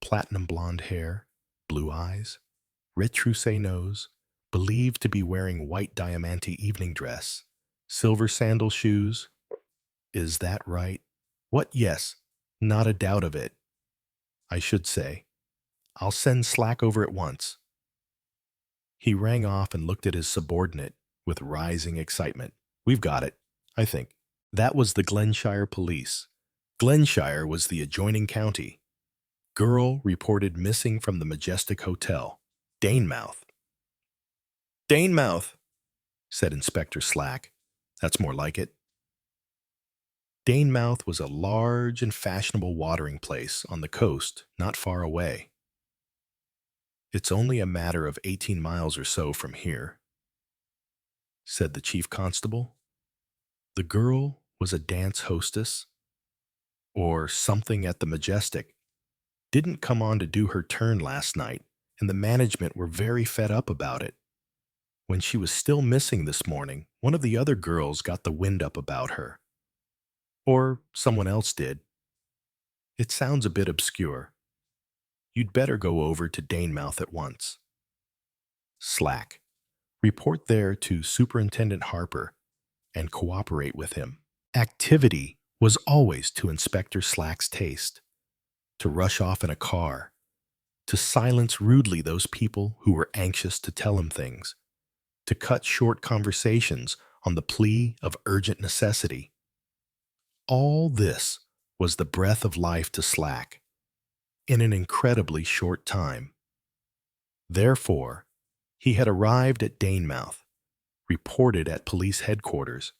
platinum blonde hair, blue eyes, retroussé nose, believed to be wearing white diamante evening dress, silver sandal shoes." "Is that right?" "What, yes, not a doubt of it. I should say. I'll send Slack over at once." He rang off and looked at his subordinate with rising excitement. "We've got it, I think." That was the Glenshire police. Glenshire was the adjoining county. Girl reported missing from the Majestic Hotel, Danemouth. "Danemouth," said Inspector Slack. "That's more like it." Danemouth was a large and fashionable watering place on the coast not far away. "It's only a matter of 18 miles or so from here," said the chief constable. "The girl was a dance hostess or something at the Majestic. Didn't come on to do her turn last night, and the management were very fed up about it. When she was still missing this morning, one of the other girls got the wind up about her. Or someone else did. It sounds a bit obscure. You'd better go over to Danemouth at once." Slack. Report there to Superintendent Harper and cooperate with him. Activity was always to Inspector Slack's taste. To rush off in a car. To silence rudely those people who were anxious to tell him things. to cut short conversations on the plea of urgent necessity. All this was the breath of life to Slack in an incredibly short time. Therefore, he had arrived at Danemouth, reported at police headquarters,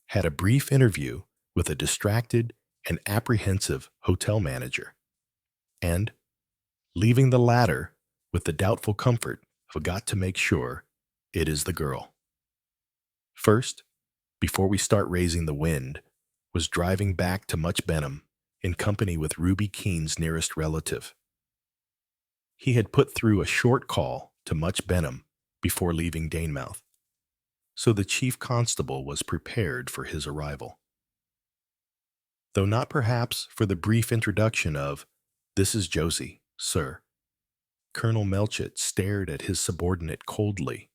had a brief interview with a distracted and apprehensive hotel manager, and, leaving the latter with the doubtful comfort of got to make sure it is the girl. First, before we start raising the wind, was driving back to Much Benham in company with Ruby Keene's nearest relative. He had put through a short call to Much Benham before leaving Danemouth, so the chief constable was prepared for his arrival. Though not perhaps for the brief introduction of, "This is Josie, sir." Colonel Melchett stared at his subordinate coldly.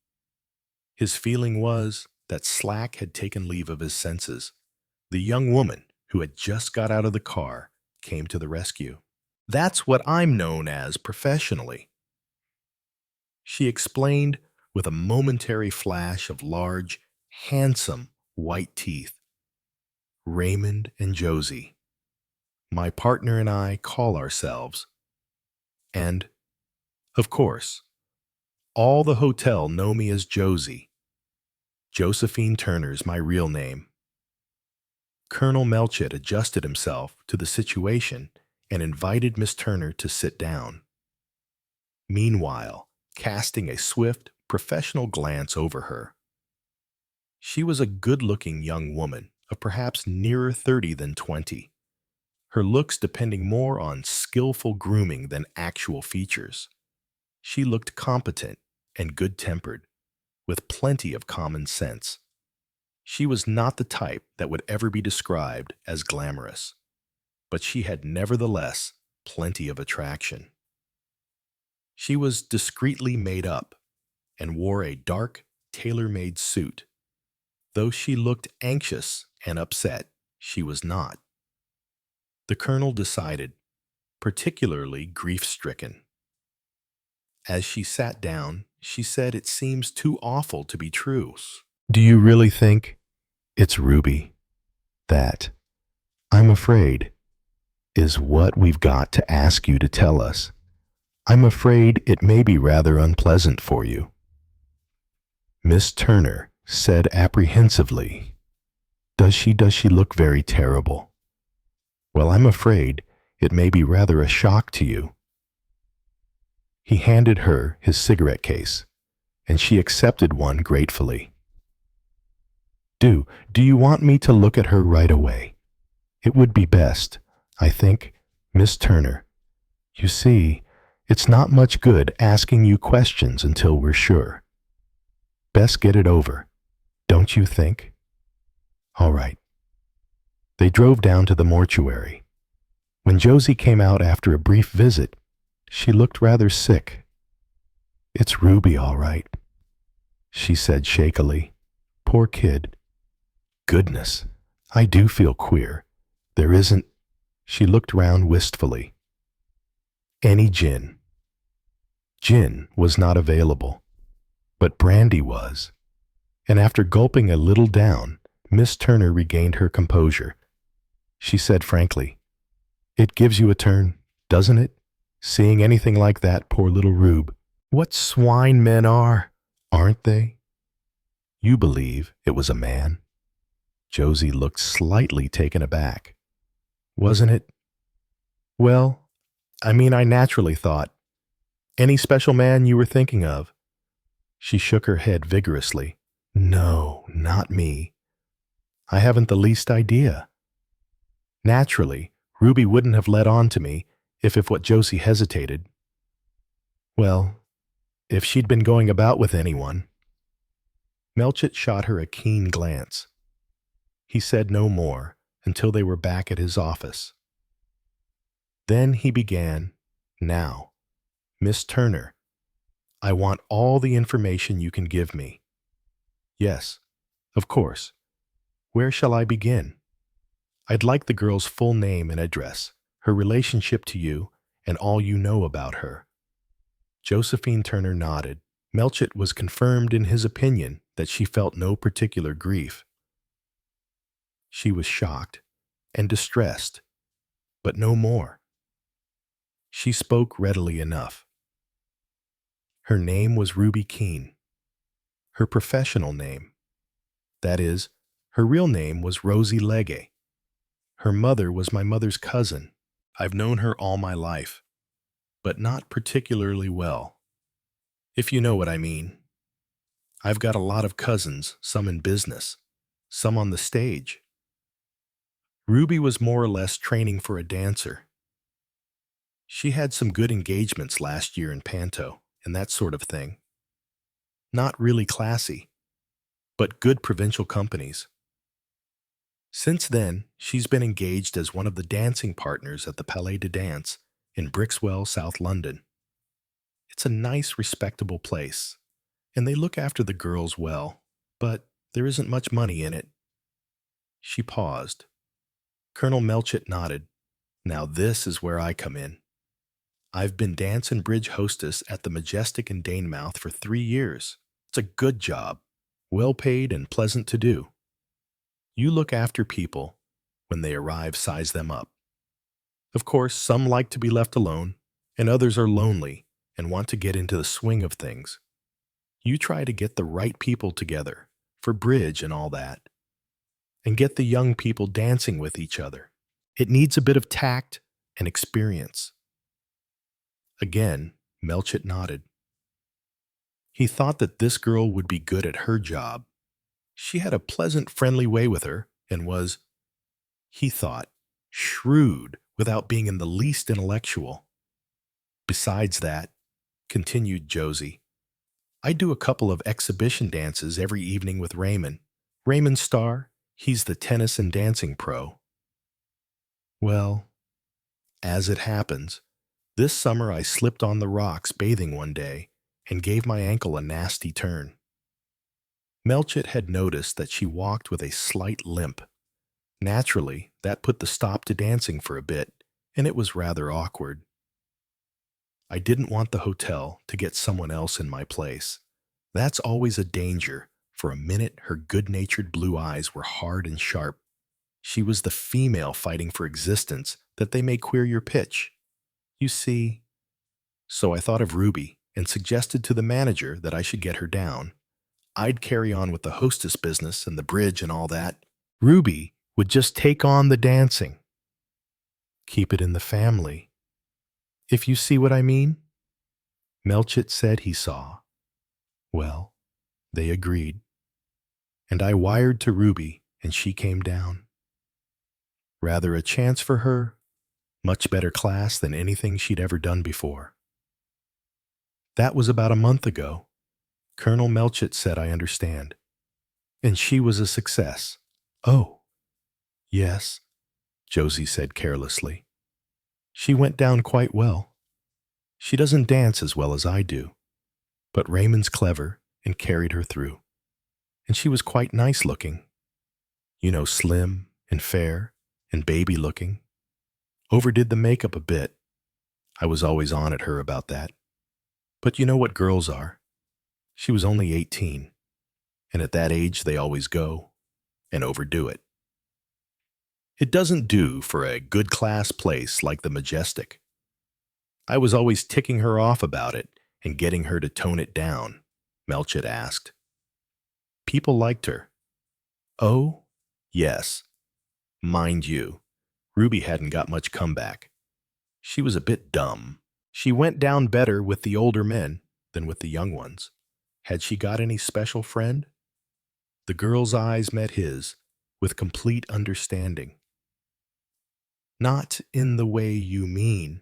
His feeling was that Slack had taken leave of his senses. The young woman who had just got out of the car came to the rescue. "That's what I'm known as professionally," she explained with a momentary flash of large, handsome white teeth. "Raymond and Josie. My partner and I call ourselves. And, of course, all the hotel know me as Josie. Josephine Turner's my real name." Colonel Melchett adjusted himself to the situation and invited Miss Turner to sit down. Meanwhile, casting a swift, professional glance over her. She was a good-looking young woman of perhaps nearer 30 than 20, her looks depending more on skillful grooming than actual features. She looked competent and good-tempered, with plenty of common sense. She was not the type that would ever be described as glamorous, but she had nevertheless plenty of attraction. She was discreetly made up and wore a dark, tailor-made suit. Though she looked anxious and upset, she was not. The colonel decided, particularly grief-stricken. As she sat down, she said, "It seems too awful to be true." "Do you really think it's Ruby? That, I'm afraid, is what we've got to ask you to tell us. I'm afraid it may be rather unpleasant for you." Miss Turner said apprehensively, Does she look very terrible? Well, I'm afraid it may be rather a shock to you." He handed her his cigarette case, and she accepted one gratefully. Do you want me to look at her right away? It would be best, I think, Miss Turner. You see, it's not much good asking you questions until we're sure. Best get it over, don't you think? All right. They drove down to the mortuary. When Josie came out after a brief visit, she looked rather sick. "It's Ruby, all right," she said shakily. "Poor kid. Goodness, I do feel queer. There isn't," she looked round wistfully, "any gin." Gin was not available, but brandy was, and after gulping a little down, Miss Turner regained her composure. She said frankly, "It gives you a turn, doesn't it? Seeing anything like that poor little Rube. What swine men are, aren't they? You believe it was a man?" Josie looked slightly taken aback. "Wasn't it? Well, I naturally thought. Any special man you were thinking of?" She shook her head vigorously. "No, not me. I haven't the least idea. Naturally, Ruby wouldn't have let on to me if what Josie hesitated. Well, if she'd been going about with anyone." Melchett shot her a keen glance. He said no more until they were back at his office. Then he began, "Now, Miss Turner, I want all the information you can give me." "Yes, of course. Where shall I begin?" "I'd like the girl's full name and address, her relationship to you, and all you know about her." Josephine Turner nodded, Melchett was confirmed in his opinion that she felt no particular grief. She was shocked and distressed, but no more. She spoke readily enough. Her name was Ruby Keene. Her professional name, that is, her real name was Rosie Legge. Her mother was my mother's cousin. I've known her all my life, but not particularly well, if you know what I mean. I've got a lot of cousins, some in business, some on the stage. Ruby was more or less training for a dancer. She had some good engagements last year in Panto and that sort of thing. Not really classy, but good provincial companies. Since then, she's been engaged as one of the dancing partners at the Palais de Dance in Brixwell, South London. It's a nice, respectable place, and they look after the girls well, but there isn't much money in it. She paused. Colonel Melchett nodded. Now this is where I come in. I've been dance and bridge hostess at the Majestic in Danemouth for 3 years. It's a good job, well paid and pleasant to do. You look after people. When they arrive, size them up. Of course, some like to be left alone, and others are lonely and want to get into the swing of things. You try to get the right people together for bridge and all that, and get the young people dancing with each other. It needs a bit of tact and experience. Again, Melchett nodded. He thought that this girl would be good at her job. She had a pleasant, friendly way with her and was, he thought, shrewd without being in the least intellectual. Besides that, continued Josie, I do a couple of exhibition dances every evening with Raymond. Raymond Starr, he's the tennis and dancing pro. Well, as it happens, this summer I slipped on the rocks bathing one day and gave my ankle a nasty turn. Melchett had noticed that she walked with a slight limp. Naturally, that put the stop to dancing for a bit, and it was rather awkward. I didn't want the hotel to get someone else in my place. That's always a danger. For a minute, her good-natured blue eyes were hard and sharp. She was the female fighting for existence that they may queer your pitch. You see, so I thought of Ruby and suggested to the manager that I should get her down. I'd carry on with the hostess business and the bridge and all that. Ruby would just take on the dancing. Keep it in the family. If you see what I mean? Melchett said he saw. Well, they agreed. And I wired to Ruby, and she came down. Rather a chance for her. Much better class than anything she'd ever done before. That was about a month ago. Colonel Melchett said, I understand. And she was a success. Oh, yes, Josie said carelessly. She went down quite well. She doesn't dance as well as I do, but Raymond's clever and carried her through. And she was quite nice looking. You know, slim and fair and baby looking. Overdid the makeup a bit. I was always on at her about that. But you know what girls are. She was only 18, and at that age they always go and overdo it. It doesn't do for a good-class place like the Majestic. I was always ticking her off about it and getting her to tone it down, Melchett asked. People liked her. Oh, yes. Mind you, Ruby hadn't got much comeback. She was a bit dumb. She went down better with the older men than with the young ones. Had she got any special friend? The girl's eyes met his with complete understanding. Not in the way you mean.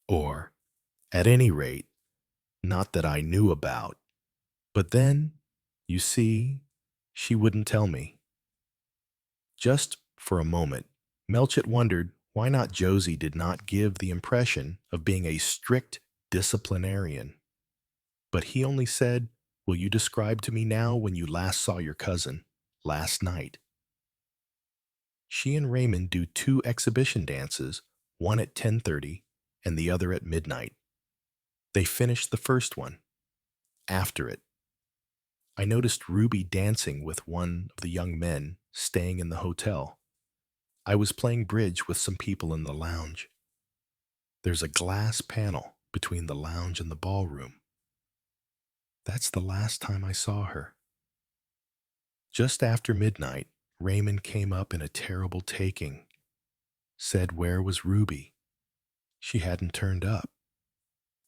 Or, at any rate, not that I knew about. But then, you see, she wouldn't tell me. Just for a moment, Melchett wondered why not Josie did not give the impression of being a strict disciplinarian. But he only said, will you describe to me now when you last saw your cousin, last night? She and Raymond do 2 exhibition dances, one at 10:30 and the other at midnight. They finished the first one. after it. I noticed Ruby dancing with one of the young men staying in the hotel. I was playing bridge with some people in the lounge. There's a glass panel between the lounge and the ballroom. That's the last time I saw her. Just after midnight, Raymond came up in a terrible taking. Said where was Ruby? She hadn't turned up.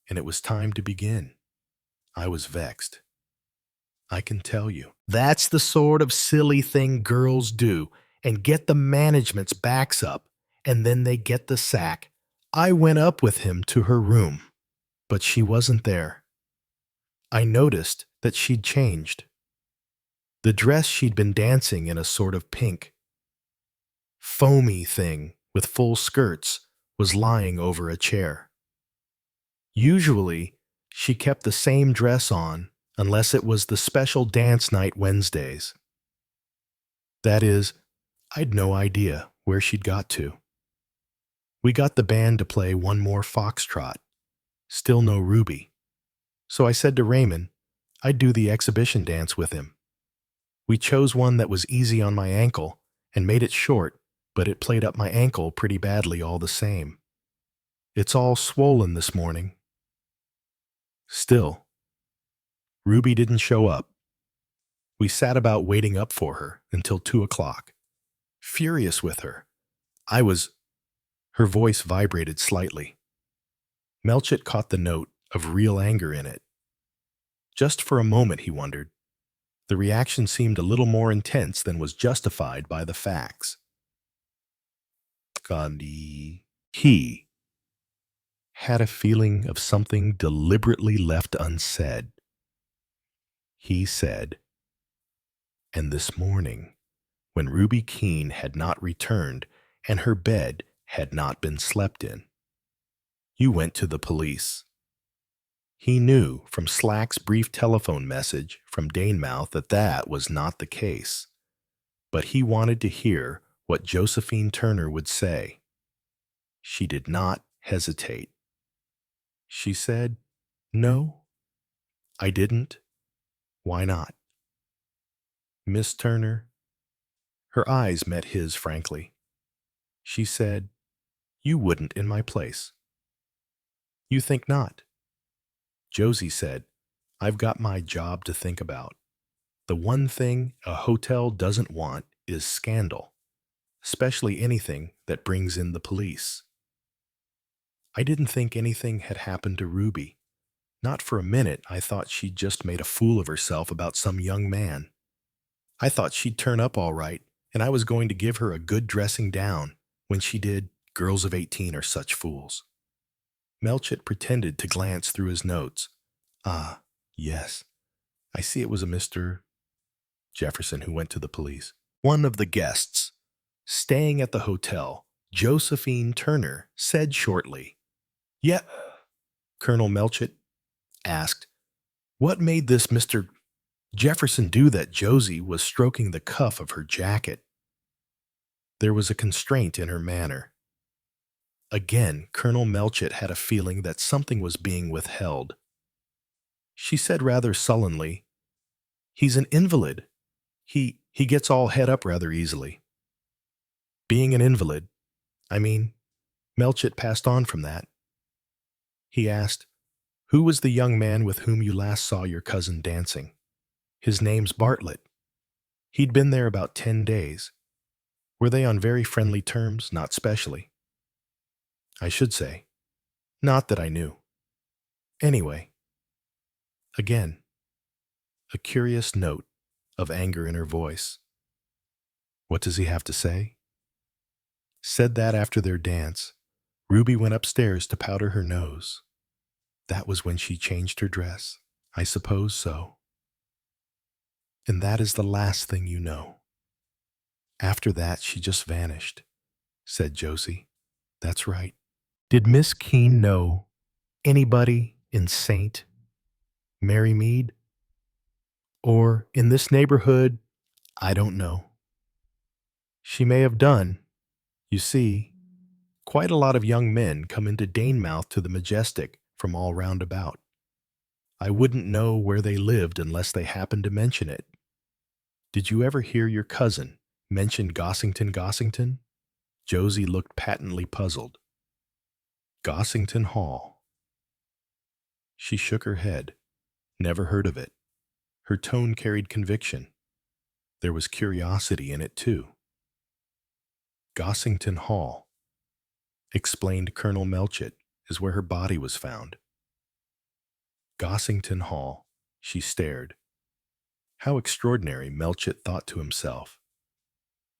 And it was time to begin. I was vexed. I can tell you. That's the sort of silly thing girls do and get the management's backs up, and then they get the sack. I went up with him to her room, but she wasn't there. I noticed that she'd changed. The dress she'd been dancing in, a sort of pink, foamy thing with full skirts, was lying over a chair. Usually, she kept the same dress on unless it was the special dance night Wednesdays. That is, I'd no idea where she'd got to. We got the band to play one more foxtrot. Still no Ruby. So I said to Raymond I'd do the exhibition dance with him. We chose one that was easy on my ankle and made it short, but it played up my ankle pretty badly all the same. It's all swollen this morning. Still, Ruby didn't show up. We sat about waiting up for her until 2 o'clock. Furious with her. Her voice vibrated slightly. Melchett caught the note of real anger in it. Just for a moment, he wondered. The reaction seemed a little more intense than was justified by the facts. Gandhi. He had a feeling of something deliberately left unsaid. He said, and this morning, when Ruby Keene had not returned and her bed had not been slept in, you went to the police. He knew from Slack's brief telephone message from Danemouth that that was not the case, but he wanted to hear what Josephine Turner would say. She did not hesitate. She said, "No, I didn't. Why not?" Miss Turner. Her eyes met his frankly. She said, "You wouldn't in my place." "You think not?" Josie said, "I've got my job to think about. The one thing a hotel doesn't want is scandal, especially anything that brings in the police." I didn't think anything had happened to Ruby. Not for a minute. I thought she'd just made a fool of herself about some young man. I thought she'd turn up all right, and I was going to give her a good dressing down. When she did, girls of 18 are such fools. Melchett pretended to glance through his notes. "Ah, yes. I see it was a Mr. Jefferson who went to the police. One of the guests, staying at the hotel, Josephine Turner, said shortly. "Yeah." Colonel Melchett asked, "What made this Mr. Jefferson do that?" Josie was stroking the cuff of her jacket. There was a constraint in her manner. Again, Colonel Melchett had a feeling that something was being withheld. She said rather sullenly, "He's an invalid. He gets all het up rather easily." Being an invalid, Melchett passed on from that. He asked, "Who was the young man with whom you last saw your cousin dancing?" "His name's Bartlett. He'd been there about 10 days. Were they on very friendly terms?" "Not specially." "I should say. Not that I knew. Anyway." Again, a curious note of anger in her voice. "What does he have to say?" Said that after their dance, Ruby went upstairs to powder her nose. That was when she changed her dress. I suppose so. And that is the last thing you know. After that, she just vanished, said Josie. That's right. Did Miss Keene know anybody in St. Mary Mead? Or in this neighborhood? I don't know. She may have done. You see, quite a lot of young men come into Danemouth to the Majestic from all round about. I wouldn't know where they lived unless they happened to mention it. Did you ever hear your cousin mention Gossington? Josie looked patently puzzled. Gossington Hall. She shook her head. Never heard of it. Her tone carried conviction. There was curiosity in it, too. Gossington Hall, explained Colonel Melchett, is where her body was found. Gossington Hall, she stared. How extraordinary, Melchett thought to himself.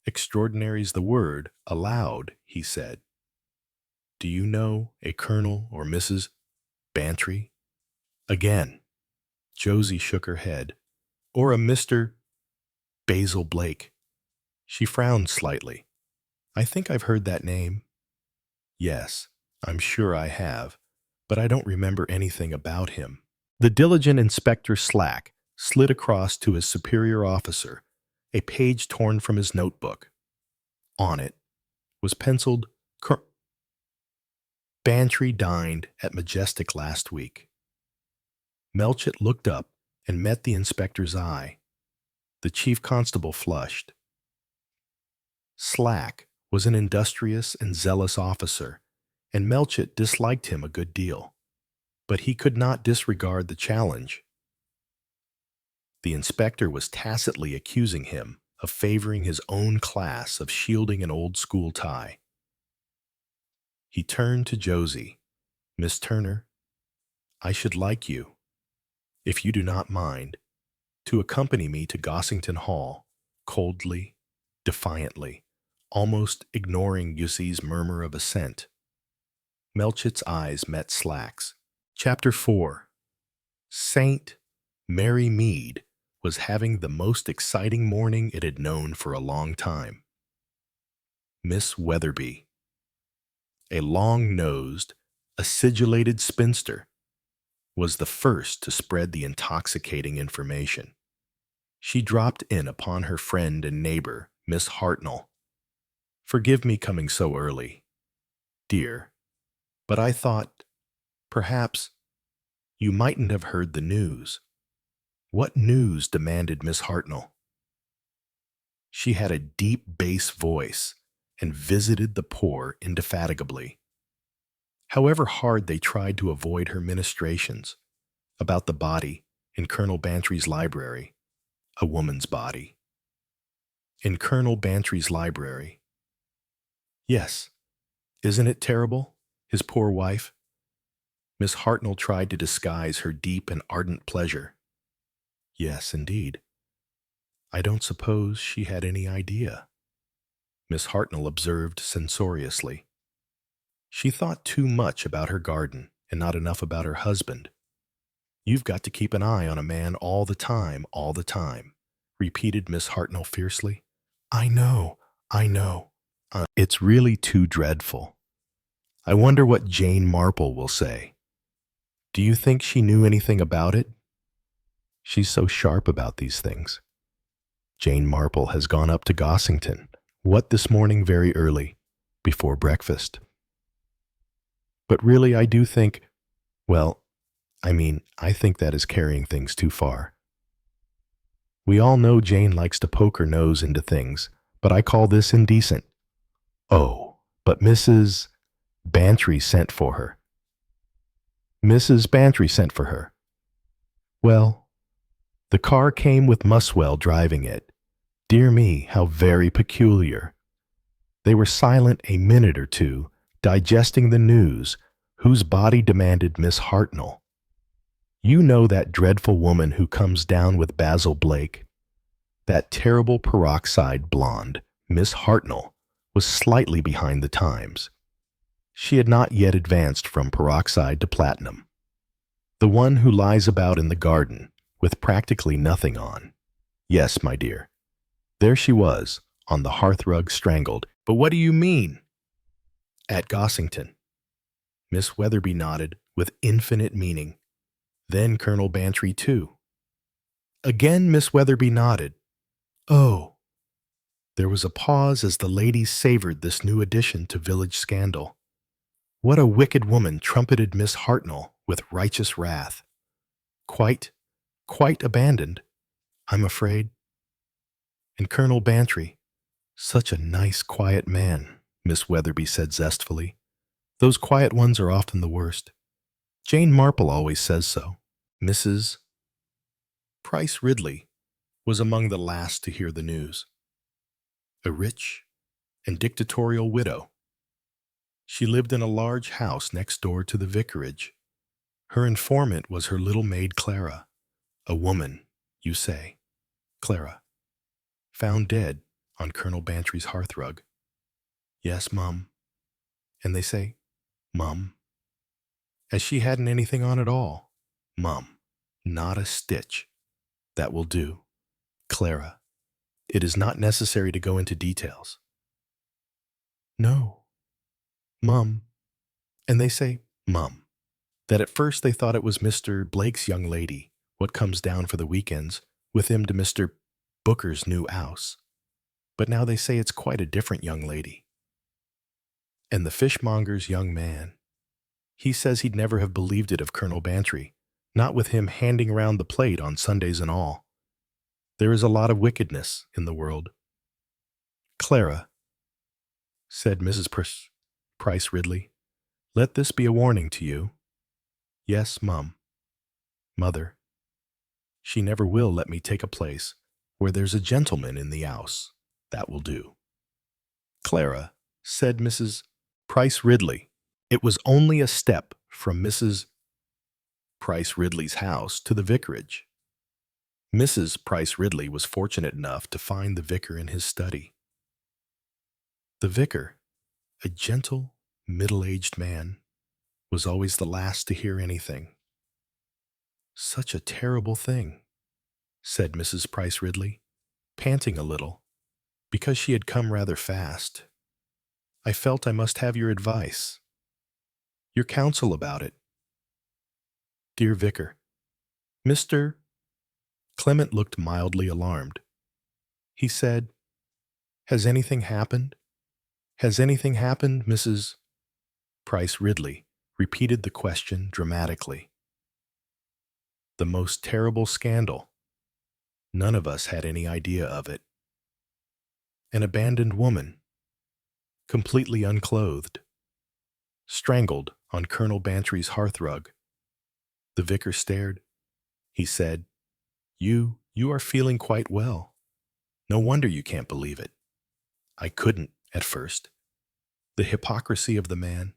Extraordinary's the word, aloud, he said. Do you know a Colonel or Mrs. Bantry? Again, Josie shook her head. Or a Mr. Basil Blake. She frowned slightly. I think I've heard that name. Yes, I'm sure I have, but I don't remember anything about him. The diligent Inspector Slack slid across to his superior officer, a page torn from his notebook. On it was penciled, Bantry dined at Majestic last week. Melchett looked up and met the inspector's eye. The chief constable flushed. Slack was an industrious and zealous officer, and Melchett disliked him a good deal. But he could not disregard the challenge. The inspector was tacitly accusing him of favoring his own class, of shielding an old-school tie. He turned to Josie. Miss Turner, I should like you, if you do not mind, to accompany me to Gossington Hall, coldly, defiantly, almost ignoring Yussie's murmur of assent. Melchett's eyes met Slack's. Chapter 4. Saint Mary Mead was having the most exciting morning it had known for a long time. Miss Weatherby, a long-nosed, acidulated spinster, was the first to spread the intoxicating information. She dropped in upon her friend and neighbor, Miss Hartnell. Forgive me coming so early, dear, but I thought, perhaps, you mightn't have heard the news. What news? Demanded Miss Hartnell. She had a deep bass voice and visited the poor indefatigably. However hard they tried to avoid her ministrations about the body in Colonel Bantry's library, a woman's body. In Colonel Bantry's library. Yes, isn't it terrible? His poor wife. Miss Hartnell tried to disguise her deep and ardent pleasure. Yes, indeed. I don't suppose she had any idea, Miss Hartnell observed censoriously. She thought too much about her garden and not enough about her husband. You've got to keep an eye on a man all the time, repeated Miss Hartnell fiercely. I know. It's really too dreadful. I wonder what Jane Marple will say. Do you think she knew anything about it? She's so sharp about these things. Jane Marple has gone up to Gossington. What, this morning very early, before breakfast? But really, I do think, I think that is carrying things too far. We all know Jane likes to poke her nose into things, but I call this indecent. Oh, but Mrs. Bantry sent for her. Mrs. Bantry sent for her. Well, the car came with Muswell driving it. Dear me, how very peculiar. They were silent a minute or two, digesting the news, whose body demanded Miss Hartnell. You know that dreadful woman who comes down with Basil Blake? That terrible peroxide blonde, Miss Hartnell, was slightly behind the times. She had not yet advanced from peroxide to platinum. The one who lies about in the garden, with practically nothing on. Yes, my dear. There she was, on the hearthrug strangled. But what do you mean? At Gossington. Miss Weatherby nodded with infinite meaning. Then Colonel Bantry, too. Again Miss Weatherby nodded. Oh. There was a pause as the ladies savored this new addition to village scandal. What a wicked woman, trumpeted Miss Hartnell with righteous wrath. Quite, quite abandoned, I'm afraid. And Colonel Bantry, such a nice, quiet man, Miss Weatherby said zestfully. Those quiet ones are often the worst. Jane Marple always says so. Mrs. Price Ridley was among the last to hear the news. A rich and dictatorial widow. She lived in a large house next door to the vicarage. Her informant was her little maid Clara. A woman, you say, Clara, found dead on Colonel Bantry's hearthrug. Yes, Mum. And they say, Mum, as she hadn't anything on at all. Mum, not a stitch. That will do. Clara, it is not necessary to go into details. No. Mum. And they say, Mum, that at first they thought it was Mr. Blake's young lady, what comes down for the weekends, with him to Mr. Booker's new house. But now they say it's quite a different young lady. And the fishmonger's young man, he says he'd never have believed it of Colonel Bantry, not with him handing round the plate on Sundays and all. There is a lot of wickedness in the world. Clara, said Mrs. Price Ridley, let this be a warning to you. Yes, Mum. Mother, she never will let me take a place where there's a gentleman in the house. That will do. Clara, said Mrs. Price Ridley, it was only a step from Mrs. Price Ridley's house to the vicarage. Mrs. Price Ridley was fortunate enough to find the vicar in his study. The vicar, a gentle, middle-aged man, was always the last to hear anything. Such a terrible thing, said Mrs. Price Ridley, panting a little, because she had come rather fast. I felt I must have your advice, your counsel about it. Dear Vicar, Mr. Clement looked mildly alarmed. He said, Has anything happened? Has anything happened, Mrs. Price Ridley repeated the question dramatically. The most terrible scandal. None of us had any idea of it. An abandoned woman, completely unclothed, strangled on Colonel Bantry's hearthrug. The vicar stared. He said, You are feeling quite well. No wonder you can't believe it. I couldn't, at first. The hypocrisy of the man,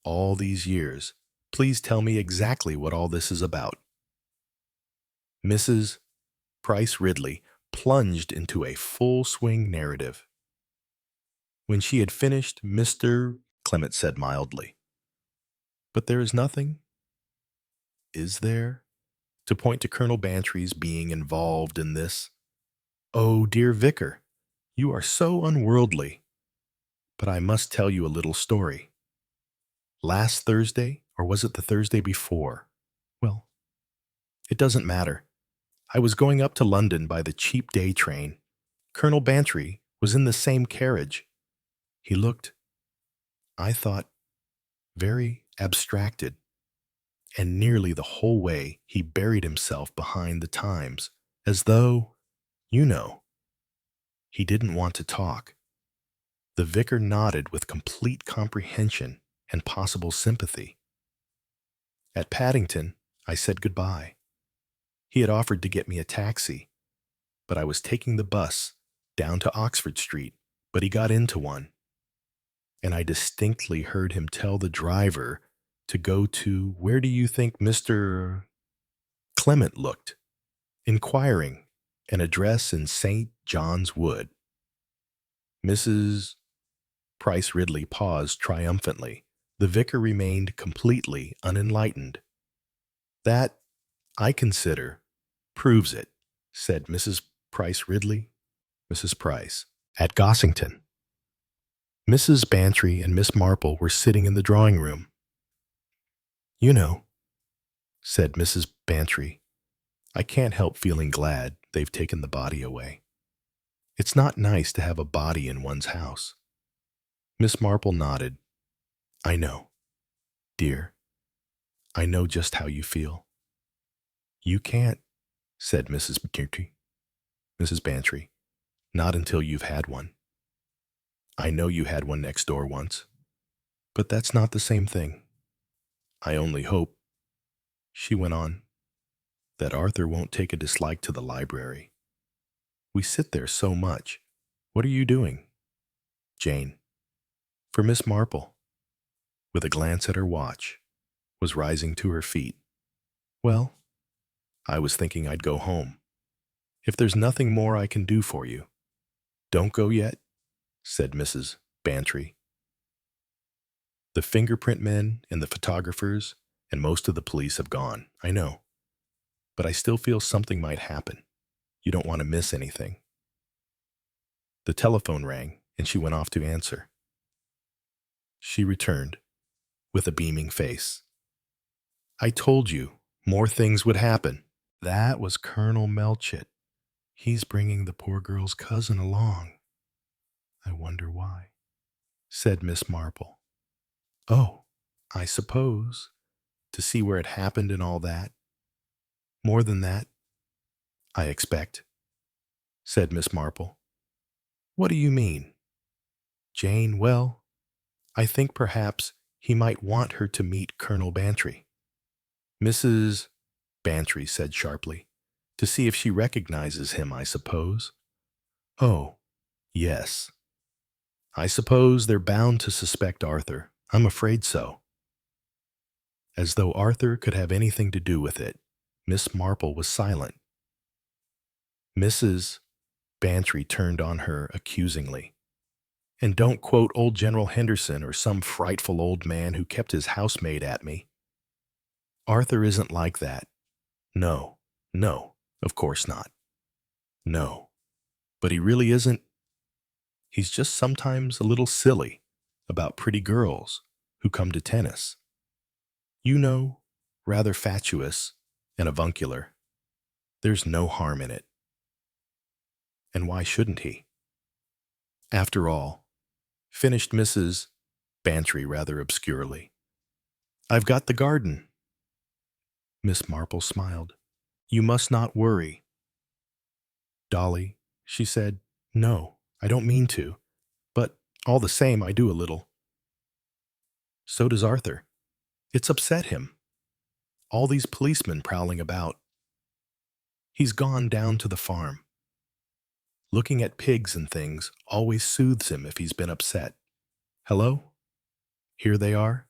all these years. Please tell me exactly what all this is about. Mrs. Price Ridley plunged into a full-swing narrative. When she had finished, Mr. Clement said mildly, But there is nothing, is there, to point to Colonel Bantry's being involved in this? Oh, dear vicar, you are so unworldly. But I must tell you a little story. Last Thursday, or was it the Thursday before? Well, it doesn't matter. I was going up to London by the cheap day train. Colonel Bantry was in the same carriage. He looked, I thought, very abstracted, and nearly the whole way he buried himself behind the Times, as though, you know, he didn't want to talk. The vicar nodded with complete comprehension and possible sympathy. At Paddington, I said goodbye. He had offered to get me a taxi, but I was taking the bus down to Oxford Street, but he got into one. And I distinctly heard him tell the driver to go to, where do you think Mr. Clement looked, inquiring an address in St. John's Wood. Mrs. Price Ridley paused triumphantly. The vicar remained completely unenlightened. That, I consider, proves it, said Mrs. Price Ridley. Mrs. Price, at Gossington. Mrs. Bantry and Miss Marple were sitting in the drawing room. You know, said Mrs. Bantry, I can't help feeling glad they've taken the body away. It's not nice to have a body in one's house. Miss Marple nodded. I know, dear. I know just how you feel. You can't, said Mrs. Bantry. Not until you've had one. I know you had one next door once, but that's not the same thing. I only hope, she went on, that Arthur won't take a dislike to the library. We sit there so much. What are you doing? Jane, for Miss Marple, with a glance at her watch, was rising to her feet. Well, I was thinking I'd go home. If there's nothing more I can do for you. Don't go yet, said Mrs. Bantry. The fingerprint men and the photographers and most of the police have gone, I know. But I still feel something might happen. You don't want to miss anything. The telephone rang, and she went off to answer. She returned, with a beaming face. I told you, more things would happen. That was Colonel Melchett. He's bringing the poor girl's cousin along. I wonder why, said Miss Marple. Oh, I suppose, to see where it happened and all that. More than that, I expect, said Miss Marple. What do you mean? Jane, well, I think perhaps he might want her to meet Colonel Bantry. Mrs. Bantry said sharply, to see if she recognizes him, I suppose. Oh, yes. I suppose they're bound to suspect Arthur. I'm afraid so. As though Arthur could have anything to do with it, Miss Marple was silent. Mrs. Bantry turned on her accusingly. And don't quote old General Henderson or some frightful old man who kept his housemaid at me. Arthur isn't like that. No, of course not. No, but he really isn't. He's just sometimes a little silly about pretty girls who come to tennis. You know, rather fatuous and avuncular. There's no harm in it. And why shouldn't he? After all, finished Mrs. Bantry rather obscurely, I've got the garden. Miss Marple smiled. You must not worry. Dolly, she said, no, I don't mean to, but all the same I do a little. So does Arthur. It's upset him. All these policemen prowling about. He's gone down to the farm. Looking at pigs and things always soothes him if he's been upset. Hello? Here they are.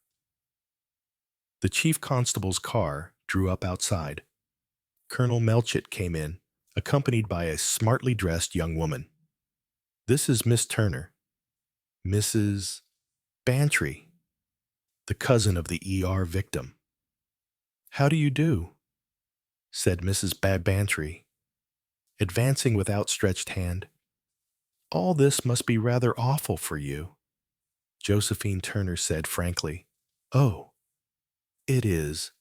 The chief constable's car drew up outside. Colonel Melchett came in, accompanied by a smartly dressed young woman. This is Miss Turner, Mrs. Bantry, the cousin of the ER victim. How do you do? Said Mrs. Bantry, advancing with outstretched hand. All this must be rather awful for you. Josephine Turner said frankly, Oh, it is.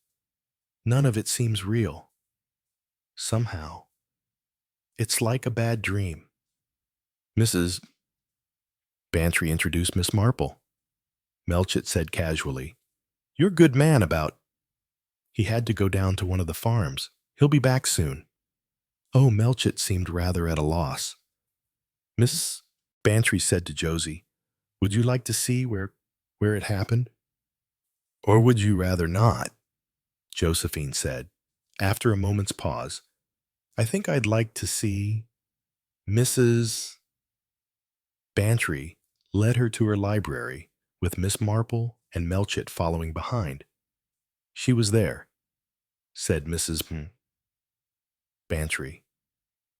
None of it seems real. Somehow, it's like a bad dream. Mrs. Bantry introduced Miss Marple. Melchett said casually, You're a good man about. He had to go down to one of the farms. He'll be back soon. Oh, Melchett seemed rather at a loss. Miss Bantry said to Josie, Would you like to see where it happened? Or would you rather not? Josephine said, after a moment's pause. I think I'd like to see. Mrs. Bantry led her to her library, with Miss Marple and Melchett following behind. She was there, said Mrs. Bantry,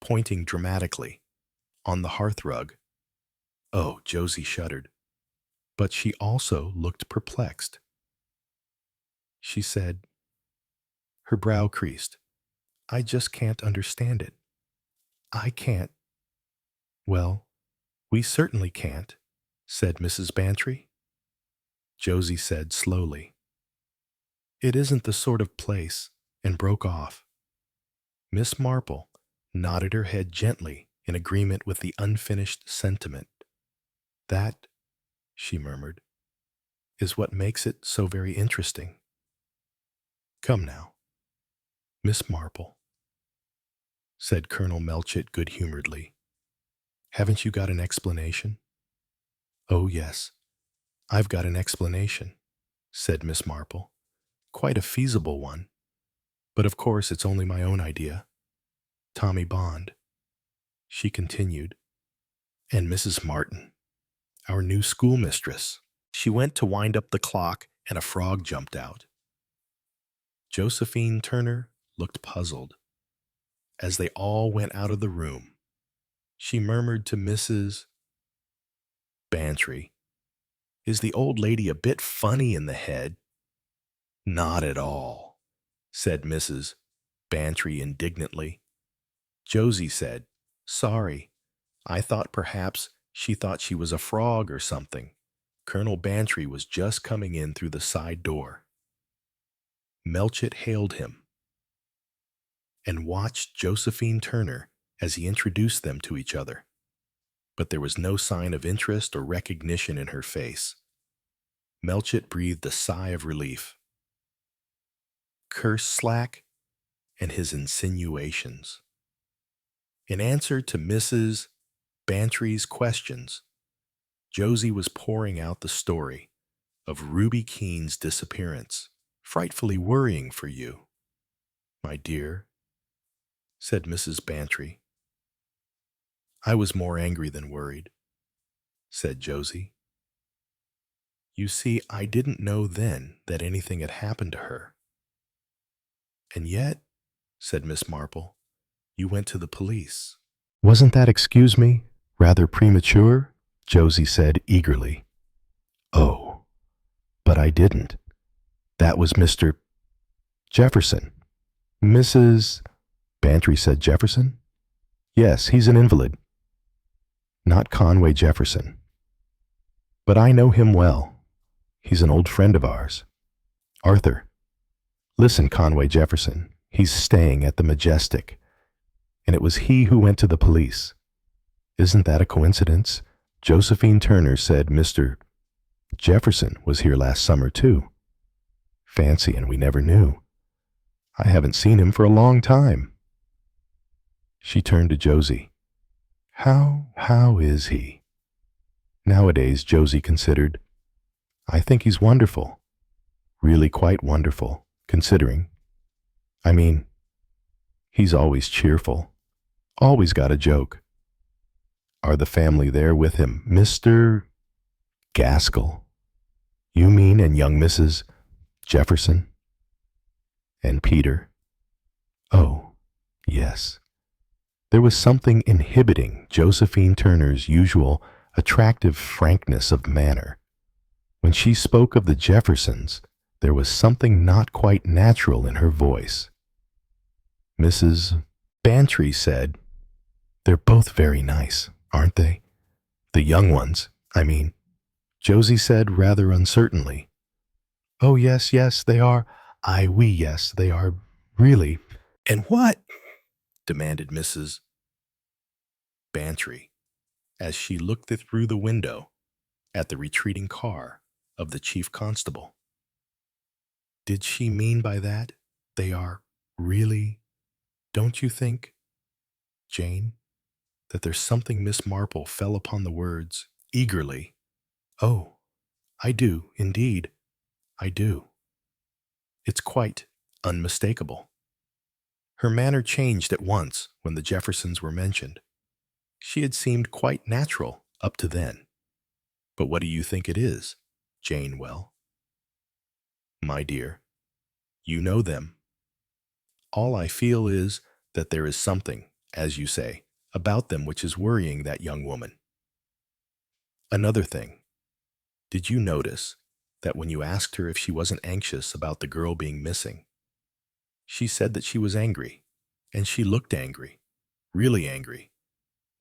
pointing dramatically, on the hearthrug. Oh, Josie shuddered. But she also looked perplexed. She said, her brow creased, I just can't understand it. I can't. Well, we certainly can't, said Mrs. Bantry. Josie said slowly, It isn't the sort of place, and broke off. Miss Marple nodded her head gently in agreement with the unfinished sentiment. That, she murmured, is what makes it so very interesting. Come now. Miss Marple, said Colonel Melchett good-humoredly, haven't you got an explanation? Oh, yes, I've got an explanation, said Miss Marple. Quite a feasible one. But of course it's only my own idea. Tommy Bond, she continued, and Mrs. Martin, our new schoolmistress. She went to wind up the clock, and a frog jumped out. Josephine Turner looked puzzled. As they all went out of the room, she murmured to Mrs. Bantry, "Is the old lady a bit funny in the head?" "Not at all," said Mrs. Bantry indignantly. Josie said, "Sorry, I thought perhaps she thought she was a frog or something." Colonel Bantry was just coming in through the side door. Melchett hailed him and watched Josephine Turner as he introduced them to each other. But there was no sign of interest or recognition in her face. Melchett breathed a sigh of relief. Curse Slack and his insinuations. In answer to Mrs. Bantry's questions, Josie was pouring out the story of Ruby Keene's disappearance, frightfully worrying for you. "My dear," said Mrs. Bantry. "I was more angry than worried," said Josie. "You see, I didn't know then that anything had happened to her." "And yet," said Miss Marple, "you went to the police." "Wasn't that, excuse me, rather premature?" Josie said eagerly. "Oh, but I didn't. That was Mr. Jefferson." Mrs. Bantry said, "Jefferson?" "Yes, he's an invalid." "Not Conway Jefferson." "But I know him well. He's an old friend of ours. Arthur. Listen, Conway Jefferson, he's staying at the Majestic, and it was he who went to the police. Isn't that a coincidence? Josephine Turner said Mr. Jefferson was here last summer, too. Fancy, and we never knew. I haven't seen him for a long time." She turned to Josie. How is he?" "Nowadays," Josie considered, "I think he's wonderful. Really quite wonderful, considering. I mean, he's always cheerful. Always got a joke." "Are the family there with him?" "Mr. Gaskell, you mean, and young Mrs. Jefferson? And Peter?" "Oh, yes." There was something inhibiting Josephine Turner's usual attractive frankness of manner. When she spoke of the Jeffersons, there was something not quite natural in her voice. Mrs. Bantry said, "They're both very nice, aren't they? The young ones, I mean." Josie said rather uncertainly, "Oh, yes, they are. Yes, they are, really." "And what?" demanded Mrs. Bantry, as she looked through the window at the retreating car of the chief constable. "Did she mean by that, they are really, don't you think, Jane, that there's something?" Miss Marple fell upon the words eagerly. "Oh, I do, indeed, I do. It's quite unmistakable." Her manner changed at once when the Jeffersons were mentioned. She had seemed quite natural up to then. "But what do you think it is, Jane Well?" "My dear, you know them. All I feel is that there is something, as you say, about them which is worrying that young woman. Another thing, did you notice that when you asked her if she wasn't anxious about the girl being missing, she said that she was angry, and she looked angry, really angry?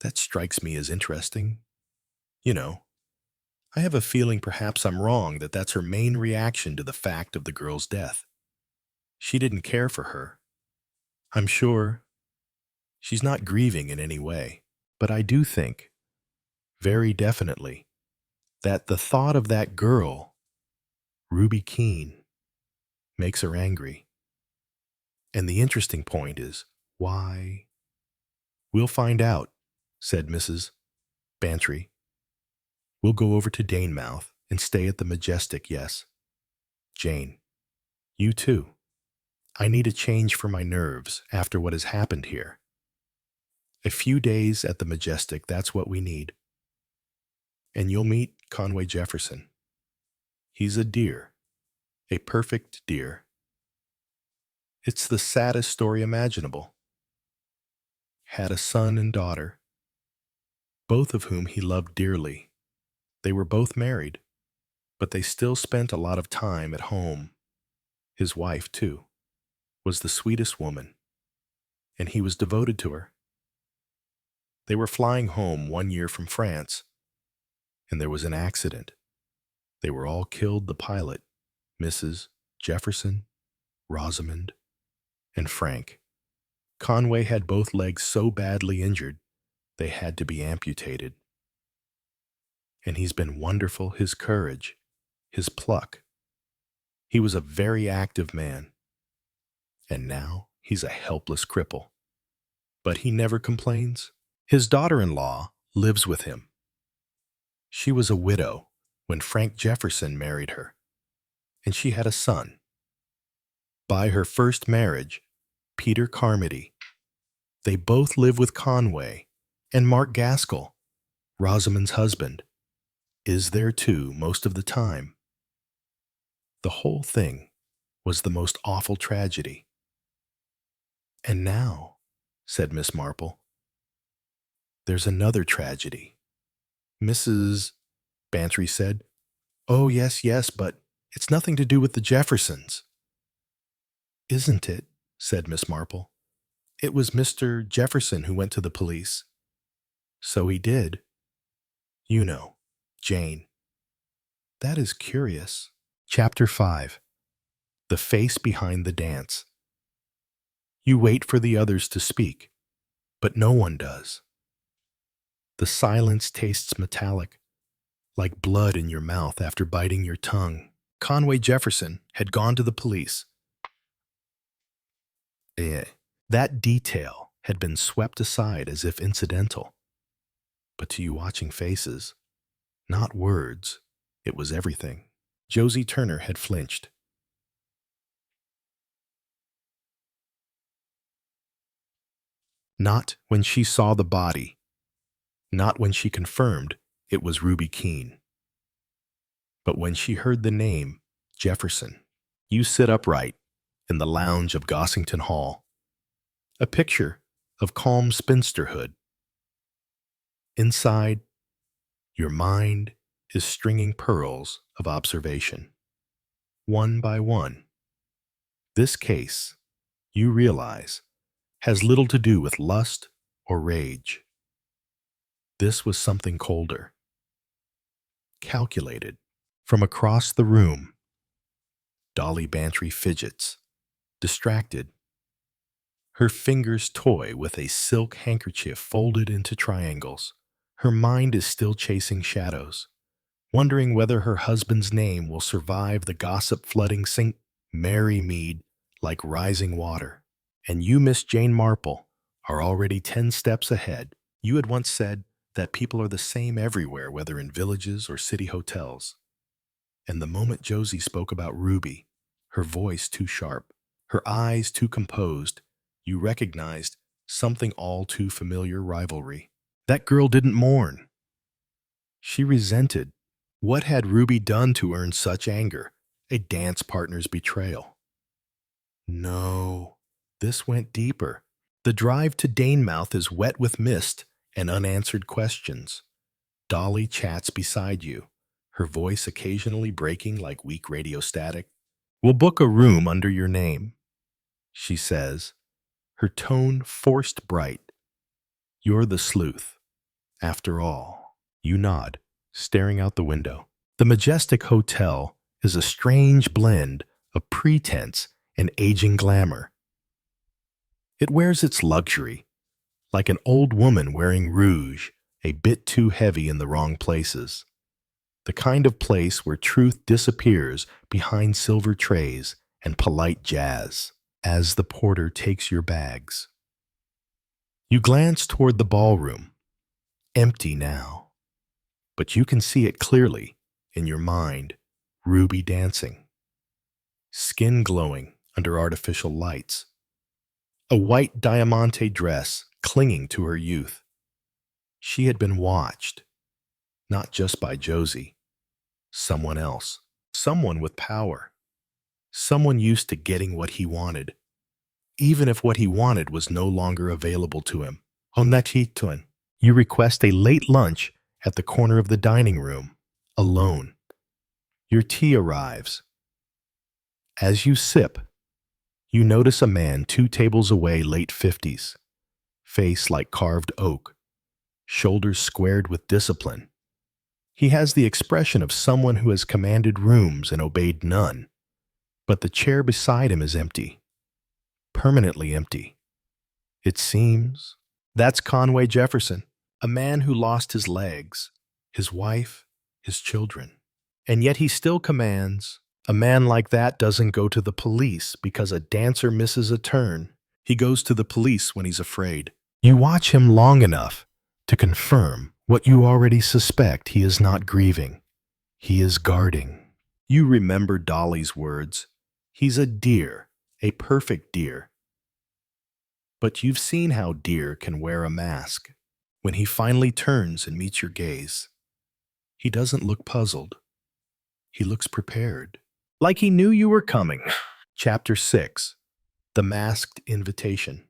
That strikes me as interesting. You know, I have a feeling perhaps I'm wrong that that's her main reaction to the fact of the girl's death. She didn't care for her. I'm sure she's not grieving in any way, but I do think, very definitely, that the thought of that girl, Ruby Keene, makes her angry. And the interesting point is, why? We'll find out, said Mrs. Bantry. We'll go over to Danemouth and stay at the Majestic, yes. Jane, you too. I need a change for my nerves after what has happened here. A few days at the Majestic, that's what we need. And you'll meet Conway Jefferson. He's a dear, a perfect dear. It's the saddest story imaginable. Had a son and daughter, both of whom he loved dearly. They were both married, but they still spent a lot of time at home. His wife, too, was the sweetest woman, and he was devoted to her. They were flying home one year from France, and there was an accident. They were all killed, the pilot, Mrs. Jefferson, Rosamond, and Frank. Conway had both legs so badly injured, they had to be amputated. And he's been wonderful, his courage, his pluck. He was a very active man. And now he's a helpless cripple. But he never complains. His daughter-in-law lives with him. She was a widow when Frank Jefferson married her, and she had a son. By her first marriage, Peter Carmody, they both live with Conway, and Mark Gaskell, Rosamond's husband, is there too most of the time. The whole thing was the most awful tragedy. And now, said Miss Marple, there's another tragedy. Mrs. Bantry said, "Oh, yes, yes, but it's nothing to do with the Jeffersons." "Isn't it?" said Miss Marple. "It was Mr. Jefferson who went to the police." "So he did. You know, Jane." "That is curious." Chapter 5. The Face Behind the Dance. You wait for the others to speak, but no one does. The silence tastes metallic, like blood in your mouth after biting your tongue. Conway Jefferson had gone to the police. That detail had been swept aside as if incidental. But to you watching faces, not words, it was everything. Josie Turner had flinched. Not when she saw the body. Not when she confirmed it was Ruby Keene. But when she heard the name, Jefferson. You sit upright in the lounge of Gossington Hall. A picture of calm spinsterhood. Inside, your mind is stringing pearls of observation. One by one. This case, you realize, has little to do with lust or rage. This was something colder. Calculated. From across the room, Dolly Bantry fidgets, distracted. Her fingers toy with a silk handkerchief folded into triangles. Her mind is still chasing shadows, wondering whether her husband's name will survive the gossip flooding St. Mary Mead like rising water. And you, Miss Jane Marple, are already 10 steps ahead. You had once said that people are the same everywhere, whether in villages or city hotels. And the moment Josie spoke about Ruby, her voice too sharp, her eyes too composed, you recognized something all too familiar: rivalry. That girl didn't mourn. She resented. What had Ruby done to earn such anger? A dance partner's betrayal. No, this went deeper. The drive to Danemouth is wet with mist and unanswered questions. Dolly chats beside you, her voice occasionally breaking like weak radio static. "We'll book a room under your name," she says, her tone forced bright. "You're the sleuth, after all." You nod, staring out the window. The Majestic Hotel is a strange blend of pretense and aging glamour. It wears its luxury, like an old woman wearing rouge, a bit too heavy in the wrong places. The kind of place where truth disappears behind silver trays and polite jazz. as the porter takes your bags. You glance toward the ballroom, empty now, but you can see it clearly in your mind, Ruby dancing, skin glowing under artificial lights, a white diamante dress clinging to her youth. She had been watched, not just by Josie, someone else, someone with power, someone used to getting what he wanted, even if what he wanted was no longer available to him. Honachitun, you request a late lunch at the corner of the dining room, alone. Your tea arrives. As you sip, you notice a man 2 tables away, late 50s, face like carved oak, shoulders squared with discipline. He has the expression of someone who has commanded rooms and obeyed none, but the chair beside him is empty, permanently empty. It seems that's Conway Jefferson, a man who lost his legs, his wife, his children. And yet he still commands. A man like that doesn't go to the police because a dancer misses a turn. He goes to the police when he's afraid. You watch him long enough to confirm what you already suspect. He is not grieving. He is guarding. You remember Dolly's words. He's a deer, a perfect deer. But you've seen how deer can wear a mask. When he finally turns and meets your gaze, he doesn't look puzzled. He looks prepared, like he knew you were coming. Chapter 6. The Masked Invitation.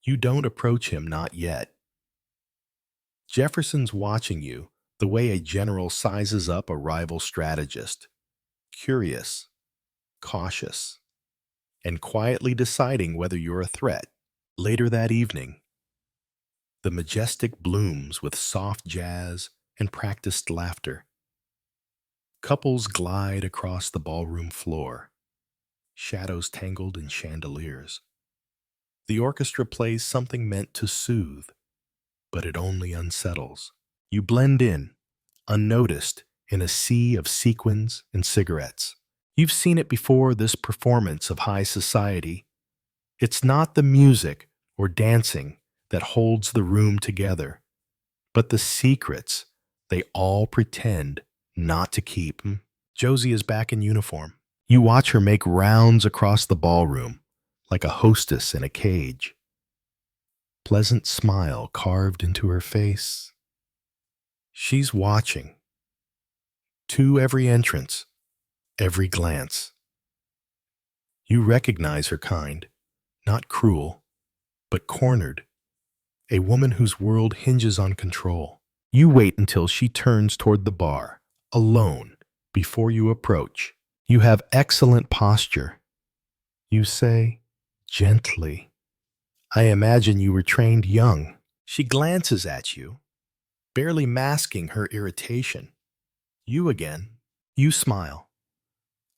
You don't approach him, not yet. Jefferson's watching you the way a general sizes up a rival strategist, curious, cautious, and quietly deciding whether you're a threat. Later that evening, the majestic blooms with soft jazz and practiced laughter. Couples glide across the ballroom floor, shadows tangled in chandeliers. The orchestra plays something meant to soothe, but it only unsettles. You blend in, unnoticed, in a sea of sequins and cigarettes. You've seen it before, this performance of high society. It's not the music or dancing that holds the room together, but the secrets they all pretend not to keep. Josie is back in uniform. You watch her make rounds across the ballroom, like a hostess in a cage. Pleasant smile carved into her face. She's watching. To every entrance, every glance. You recognize her kind, not cruel, but cornered. A woman whose world hinges on control. You wait until she turns toward the bar, alone, before you approach. You have excellent posture. You say, gently, I imagine you were trained young. She glances at you, barely masking her irritation. You again. You smile.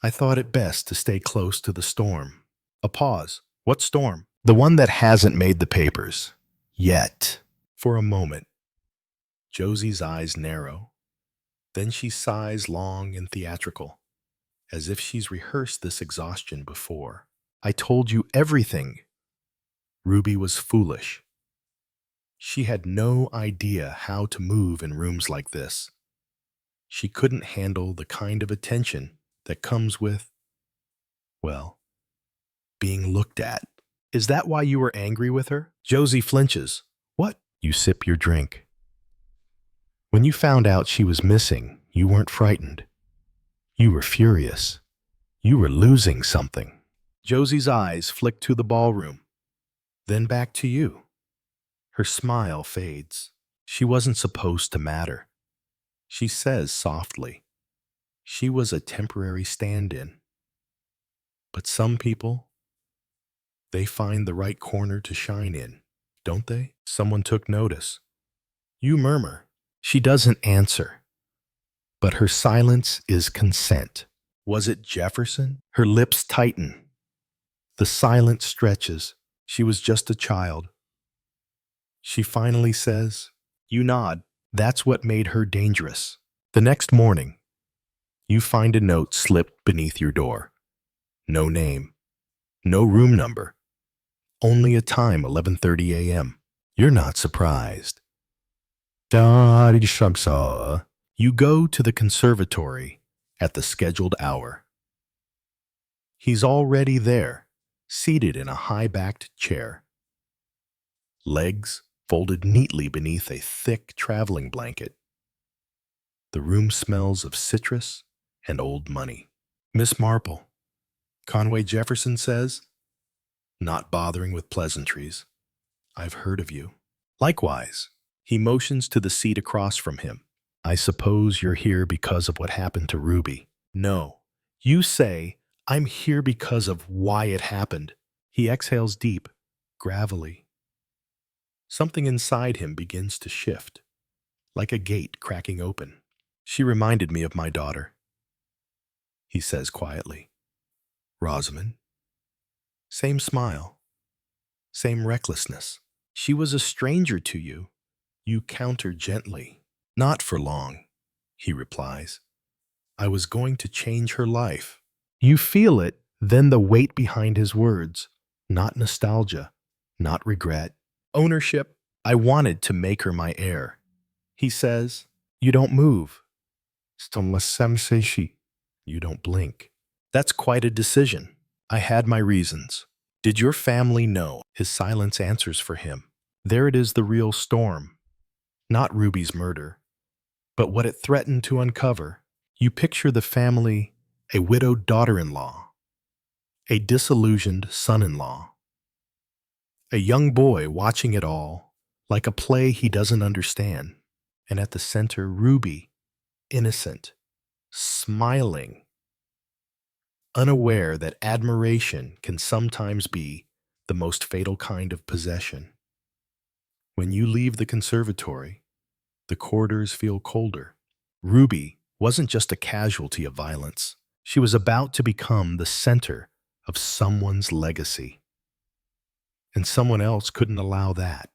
I thought it best to stay close to the storm. A pause. What storm? The one that hasn't made the papers. Yet. For a moment. Josie's eyes narrow. Then she sighs long and theatrical, as if she's rehearsed this exhaustion before. I told you everything. Ruby was foolish. She had no idea how to move in rooms like this. She couldn't handle the kind of attention that comes with, well, being looked at. Is that why you were angry with her? Josie flinches. What? You sip your drink. When you found out she was missing, you weren't frightened. You were furious. You were losing something. Josie's eyes flick to the ballroom, then back to you. Her smile fades. She wasn't supposed to matter. She says softly, she was a temporary stand-in. But some people, they find the right corner to shine in, don't they? Someone took notice. You murmur. She doesn't answer, but her silence is consent. Was it Jefferson? Her lips tighten. The silence stretches. She was just a child. She finally says, you nod. That's what made her dangerous. The next morning, you find a note slipped beneath your door. No name, No room number. Only a time, 11:30 a.m. You're not surprised. You go to the conservatory at the scheduled hour. He's already there, seated in a high-backed chair. Legs folded neatly beneath a thick traveling blanket. The room smells of citrus and old money. Miss Marple, Conway Jefferson says, not bothering with pleasantries. I've heard of you. Likewise, he motions to the seat across from him. I suppose you're here because of what happened to Ruby. No. You say, I'm here because of why it happened. He exhales deep, gravelly. Something inside him begins to shift, like a gate cracking open. She reminded me of my daughter, he says quietly. Rosamond. Same smile, same recklessness. She was a stranger to you. You counter gently. Not for long, he replies. I was going to change her life. You feel it, then the weight behind his words. Not nostalgia, not regret. Ownership. I wanted to make her my heir. He says, you don't move. You don't blink. That's quite a decision. I had my reasons. Did your family know? His silence answers for him. There it is, the real storm. Not Ruby's murder, but what it threatened to uncover. You picture the family, a widowed daughter-in-law, a disillusioned son-in-law, a young boy watching it all, like a play he doesn't understand. And at the center, Ruby, innocent, smiling, unaware that admiration can sometimes be the most fatal kind of possession. When you leave the conservatory, the corridors feel colder. Ruby wasn't just a casualty of violence. She was about to become the center of someone's legacy. And someone else couldn't allow that.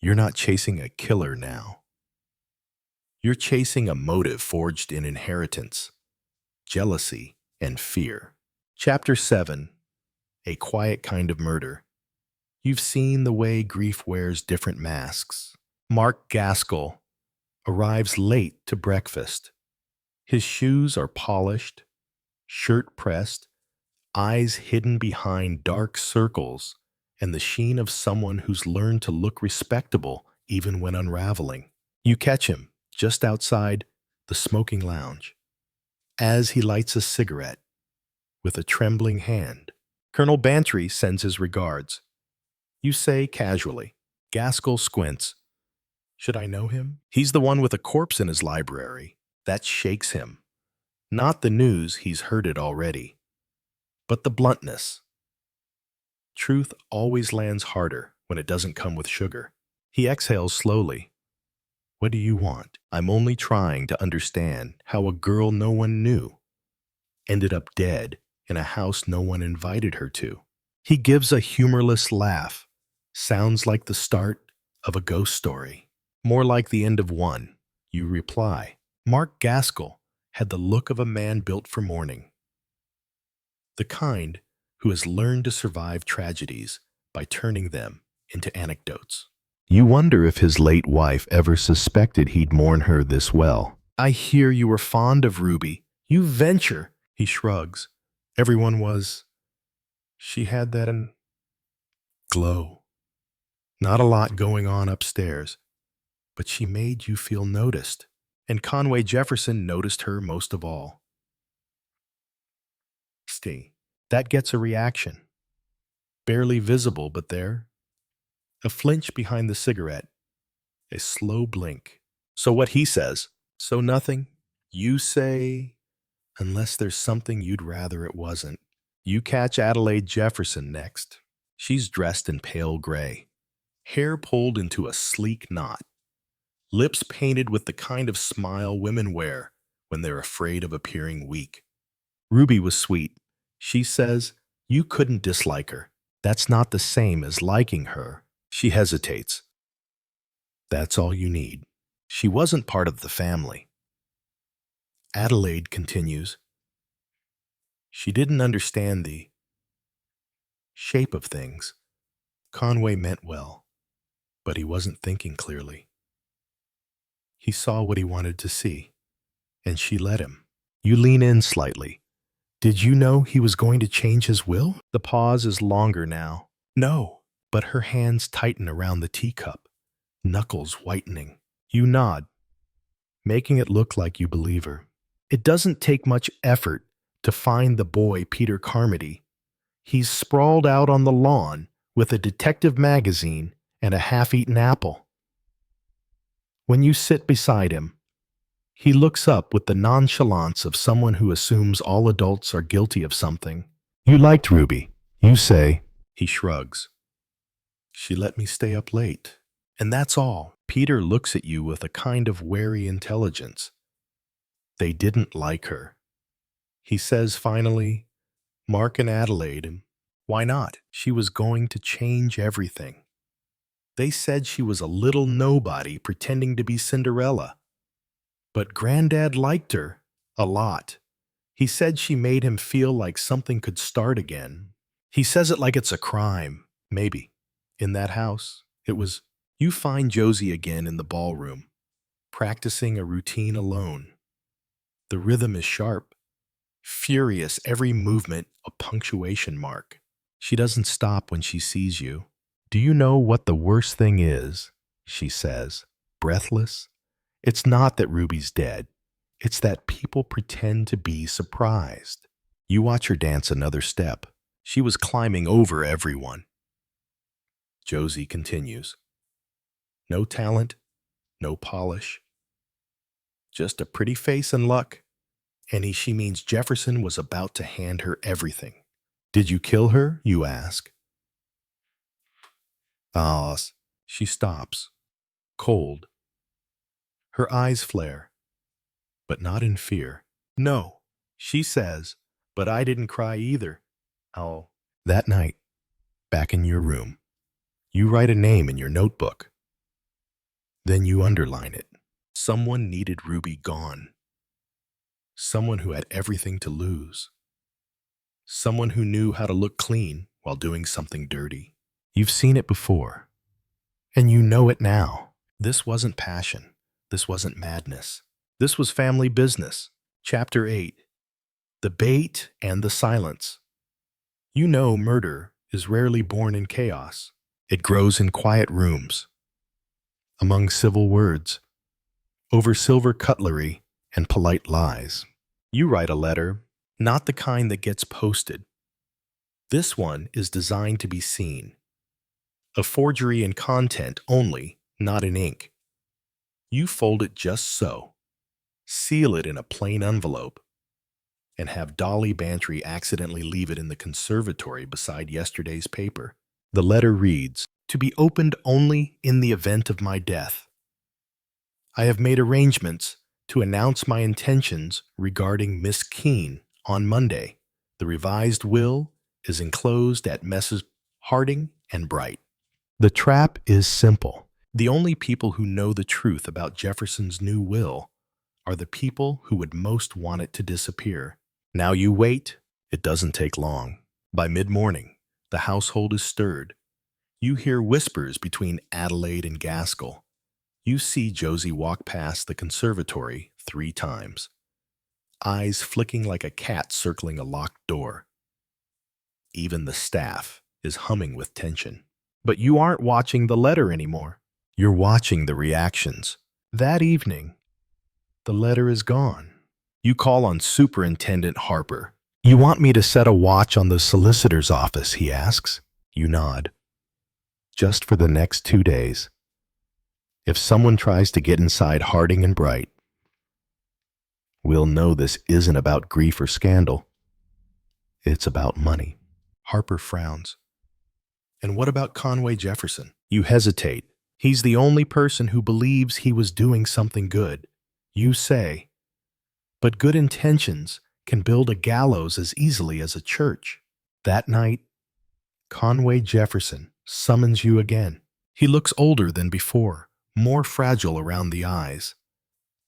You're not chasing a killer now. You're chasing a motive forged in inheritance, jealousy, and fear. Chapter 7. A Quiet Kind of Murder. You've seen the way grief wears different masks. Mark Gaskell arrives late to breakfast. His shoes are polished, shirt pressed, eyes hidden behind dark circles, and the sheen of someone who's learned to look respectable even when unraveling. You catch him just outside the smoking lounge as he lights a cigarette with a trembling hand. Colonel Bantry sends his regards. You say casually. Gaskell squints. Should I know him? He's the one with a corpse in his library. That shakes him. Not the news, he's heard it already, but the bluntness. Truth always lands harder when it doesn't come with sugar. He exhales slowly. What do you want? I'm only trying to understand how a girl no one knew ended up dead in a house no one invited her to. He gives a humorless laugh. Sounds like the start of a ghost story. More like the end of one. You reply. Mark Gaskell had the look of a man built for mourning. The kind who has learned to survive tragedies by turning them into anecdotes. You wonder if his late wife ever suspected he'd mourn her this well. I hear you were fond of Ruby. You venture. He shrugs. Everyone was. She had that glow. Not a lot going on upstairs, but she made you feel noticed. And Conway Jefferson noticed her most of all. That gets a reaction. Barely visible, but there. A flinch behind the cigarette. A slow blink. So what he says. So nothing. You say, unless there's something you'd rather it wasn't. You catch Adelaide Jefferson next. She's dressed in pale gray. Hair pulled into a sleek knot. Lips painted with the kind of smile women wear when they're afraid of appearing weak. Ruby was sweet. She says, you couldn't dislike her. That's not the same as liking her. She hesitates. That's all you need. She wasn't part of the family. Adelaide continues. She didn't understand shape of things. Conway meant well, but he wasn't thinking clearly. He saw what he wanted to see, and she let him. You lean in slightly. Did you know he was going to change his will? The pause is longer now. No, but her hands tighten around the teacup, knuckles whitening. You nod, making it look like you believe her. It doesn't take much effort to find the boy Peter Carmody. He's sprawled out on the lawn with a detective magazine and a half-eaten apple. When you sit beside him, he looks up with the nonchalance of someone who assumes all adults are guilty of something. You liked Ruby, you say. He shrugs. She let me stay up late, and that's all. Peter looks at you with a kind of wary intelligence. They didn't like her. He says finally, Mark and Adelaide, why not? She was going to change everything. They said she was a little nobody pretending to be Cinderella. But Granddad liked her a lot. He said she made him feel like something could start again. He says it like it's a crime. Maybe. In that house, it was. You find Josie again in the ballroom, practicing a routine alone. The rhythm is sharp, furious, every movement a punctuation mark. She doesn't stop when she sees you. Do you know what the worst thing is? She says, breathless. It's not that Ruby's dead. It's that people pretend to be surprised. You watch her dance another step. She was climbing over everyone. Josie continues. No talent, no polish. Just a pretty face and luck. And she means Jefferson was about to hand her everything. Did you kill her? You ask. Ah, she stops, cold. Her eyes flare, but not in fear. No, she says, but I didn't cry either. Oh. That night, back in your room, you write a name in your notebook. Then you underline it. Someone needed Ruby gone. Someone who had everything to lose. Someone who knew how to look clean while doing something dirty. You've seen it before, and you know it now. This wasn't passion. This wasn't madness. This was family business. Chapter 8. The Bait and the Silence. You know murder is rarely born in chaos. It grows in quiet rooms, among civil words, over silver cutlery and polite lies. You write a letter, not the kind that gets posted. This one is designed to be seen. A forgery in content only, not in ink. You fold it just so, seal it in a plain envelope, and have Dolly Bantry accidentally leave it in the conservatory beside yesterday's paper. The letter reads, to be opened only in the event of my death. I have made arrangements to announce my intentions regarding Miss Keene on Monday. The revised will is enclosed at Messrs. Harding and Bright. The trap is simple. The only people who know the truth about Jefferson's new will are the people who would most want it to disappear. Now you wait. It doesn't take long. By mid-morning, the household is stirred. You hear whispers between Adelaide and Gaskell. You see Josie walk past the conservatory 3 times, eyes flicking like a cat circling a locked door. Even the staff is humming with tension. But you aren't watching the letter anymore. You're watching the reactions. That evening, the letter is gone. You call on Superintendent Harper. You want me to set a watch on the solicitor's office, he asks. You nod. Just for the next 2 days. If someone tries to get inside Harding and Bright, we'll know this isn't about grief or scandal. It's about money. Harper frowns. And what about Conway Jefferson? You hesitate. He's the only person who believes he was doing something good. You say, but good intentions can build a gallows as easily as a church. That night, Conway Jefferson summons you again. He looks older than before, more fragile around the eyes,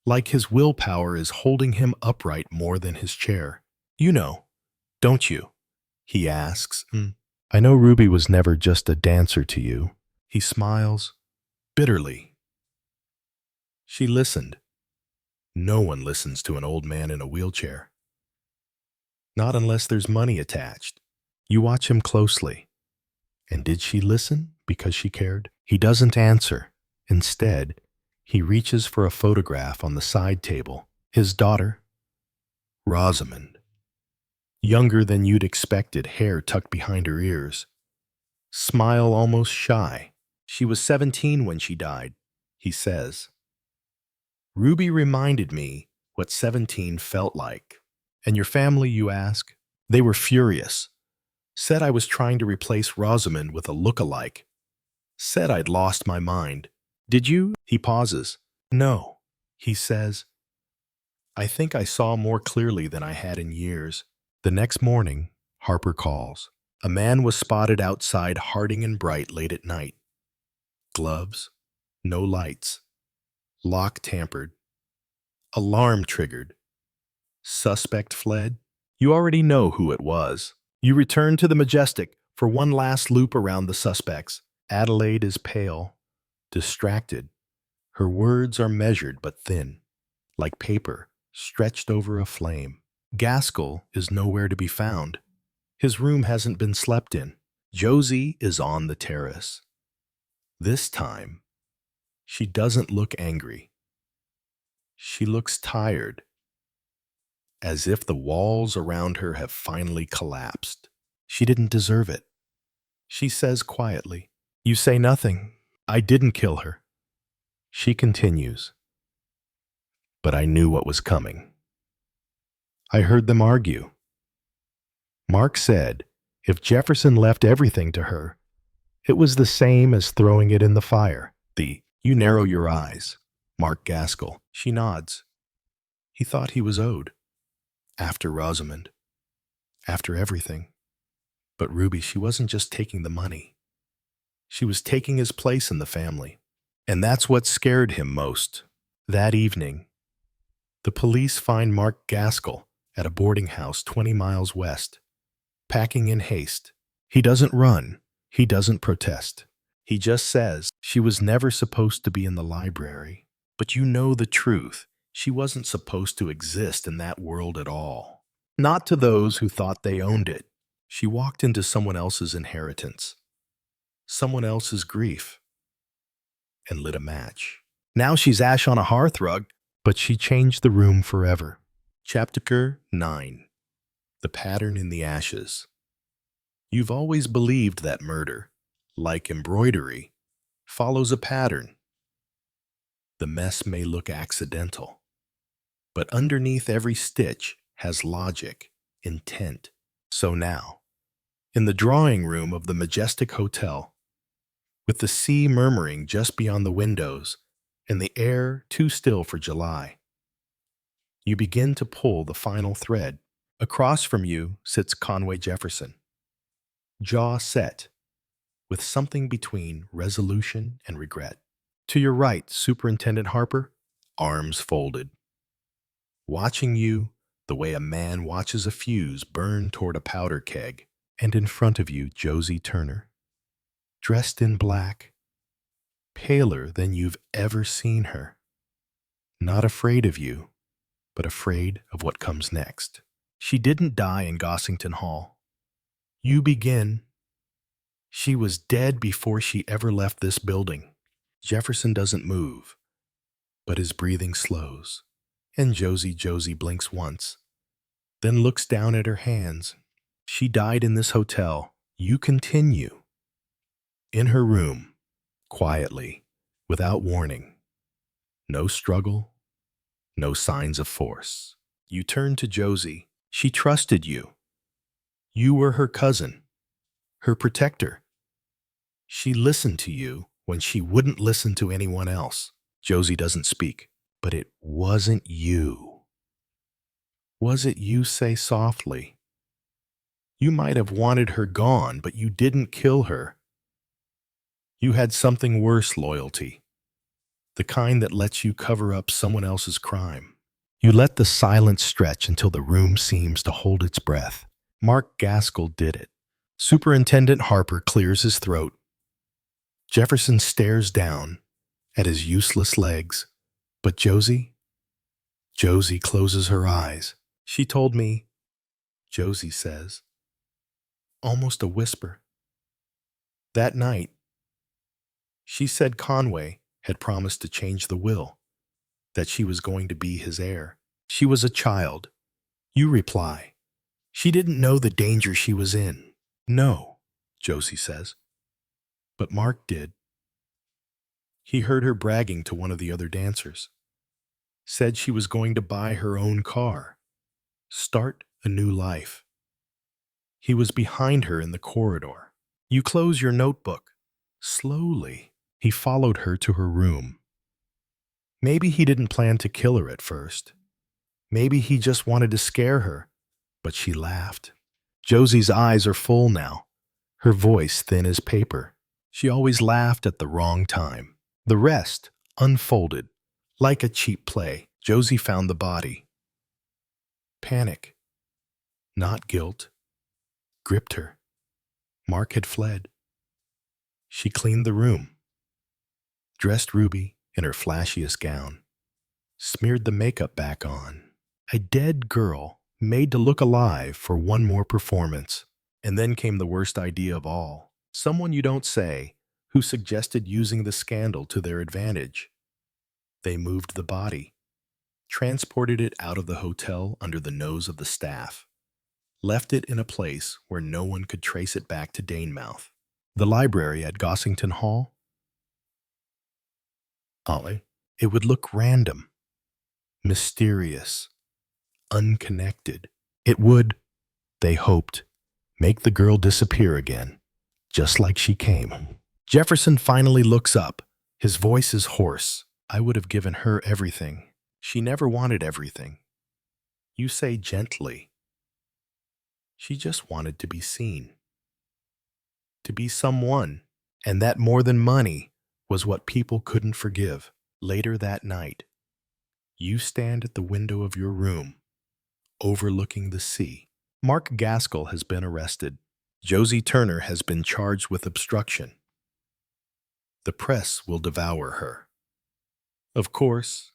like his willpower is holding him upright more than his chair. You know, don't you? He asks. I know Ruby was never just a dancer to you. He smiles bitterly. She listened. No one listens to an old man in a wheelchair. Not unless there's money attached. You watch him closely. And did she listen because she cared? He doesn't answer. Instead, he reaches for a photograph on the side table. His daughter, Rosamond. Younger than you'd expected, hair tucked behind her ears. Smile almost shy. She was 17 when she died, he says. Ruby reminded me what 17 felt like. And your family, you ask? They were furious. Said I was trying to replace Rosamond with a look-alike. Said I'd lost my mind. Did you? He pauses. No, he says. I think I saw more clearly than I had in years. The next morning, Harper calls. A man was spotted outside Harding and Bright late at night. Gloves, no lights. Lock tampered. Alarm triggered. Suspect fled. You already know who it was. You return to the Majestic for one last loop around the suspects. Adelaide is pale, distracted. Her words are measured but thin, like paper stretched over a flame. Gaskell is nowhere to be found. His room hasn't been slept in. Josie is on the terrace. This time, she doesn't look angry. She looks tired, as if the walls around her have finally collapsed. She didn't deserve it. She says quietly, "You say nothing. I didn't kill her." She continues, "But I knew what was coming. I heard them argue. Mark said if Jefferson left everything to her, it was the same as throwing it in the fire. You narrow your eyes, Mark Gaskell." She nods. He thought he was owed. After Rosamond. After everything. But Ruby, she wasn't just taking the money. She was taking his place in the family. And that's what scared him most. That evening, the police find Mark Gaskell at a boarding house 20 miles west, packing in haste. He doesn't run. He doesn't protest. He just says, "She was never supposed to be in the library. But you know the truth. She wasn't supposed to exist in that world at all. Not to those who thought they owned it. She walked into someone else's inheritance, someone else's grief, and lit a match. Now she's ash on a hearthrug, but she changed the room forever." Chapter 9. The Pattern in the Ashes. You've always believed that murder, like embroidery, follows a pattern. The mess may look accidental, but underneath every stitch has logic, intent. So now, in the drawing room of the Majestic Hotel, with the sea murmuring just beyond the windows and the air too still for July, you begin to pull the final thread. Across from you sits Conway Jefferson, jaw set, with something between resolution and regret. To your right, Superintendent Harper, arms folded, watching you the way a man watches a fuse burn toward a powder keg. And in front of you, Josie Turner, dressed in black, paler than you've ever seen her. Not afraid of you, but afraid of what comes next. She didn't die in Gossington Hall. You begin. She was dead before she ever left this building. Jefferson doesn't move, but his breathing slows. And Josie blinks once, then looks down at her hands. She died in this hotel. You continue. In her room, quietly, without warning. No struggle, no signs of force. You turn to Josie. She trusted you. You were her cousin, her protector. She listened to you when she wouldn't listen to anyone else. Josie doesn't speak. But it wasn't you. Was it you? Say softly. You might have wanted her gone, but you didn't kill her. You had something worse, loyalty. The kind that lets you cover up someone else's crime. You let the silence stretch until the room seems to hold its breath. Mark Gaskell did it. Superintendent Harper clears his throat. Jefferson stares down at his useless legs. But Josie closes her eyes. She told me, Josie says, almost a whisper. That night, she said Conway had promised to change the will, that she was going to be his heir. She was a child. You reply. She didn't know the danger she was in. No, Josie says. But Mark did. He heard her bragging to one of the other dancers. Said she was going to buy her own car. Start a new life. He was behind her in the corridor. You close your notebook. Slowly, he followed her to her room. Maybe he didn't plan to kill her at first. Maybe he just wanted to scare her, but she laughed. Josie's eyes are full now, her voice thin as paper. She always laughed at the wrong time. The rest unfolded, like a cheap play. Josie found the body. Panic, not guilt, gripped her. Mark had fled. She cleaned the room, dressed Ruby in her flashiest gown, smeared the makeup back on. A dead girl made to look alive for one more performance. And then came the worst idea of all. Someone you don't say, who suggested using the scandal to their advantage. They moved the body, transported it out of the hotel under the nose of the staff, left it in a place where no one could trace it back to Danemouth. The library at Gossington Hall? Ollie, it would look random, mysterious, unconnected. It would, they hoped, make the girl disappear again, just like she came. Jefferson finally looks up. His voice is hoarse. I would have given her everything. She never wanted everything. You say gently. She just wanted to be seen. To be someone. And that more than money was what people couldn't forgive. Later that night, you stand at the window of your room, overlooking the sea. Mark Gaskell has been arrested. Josie Turner has been charged with obstruction. The press will devour her. Of course,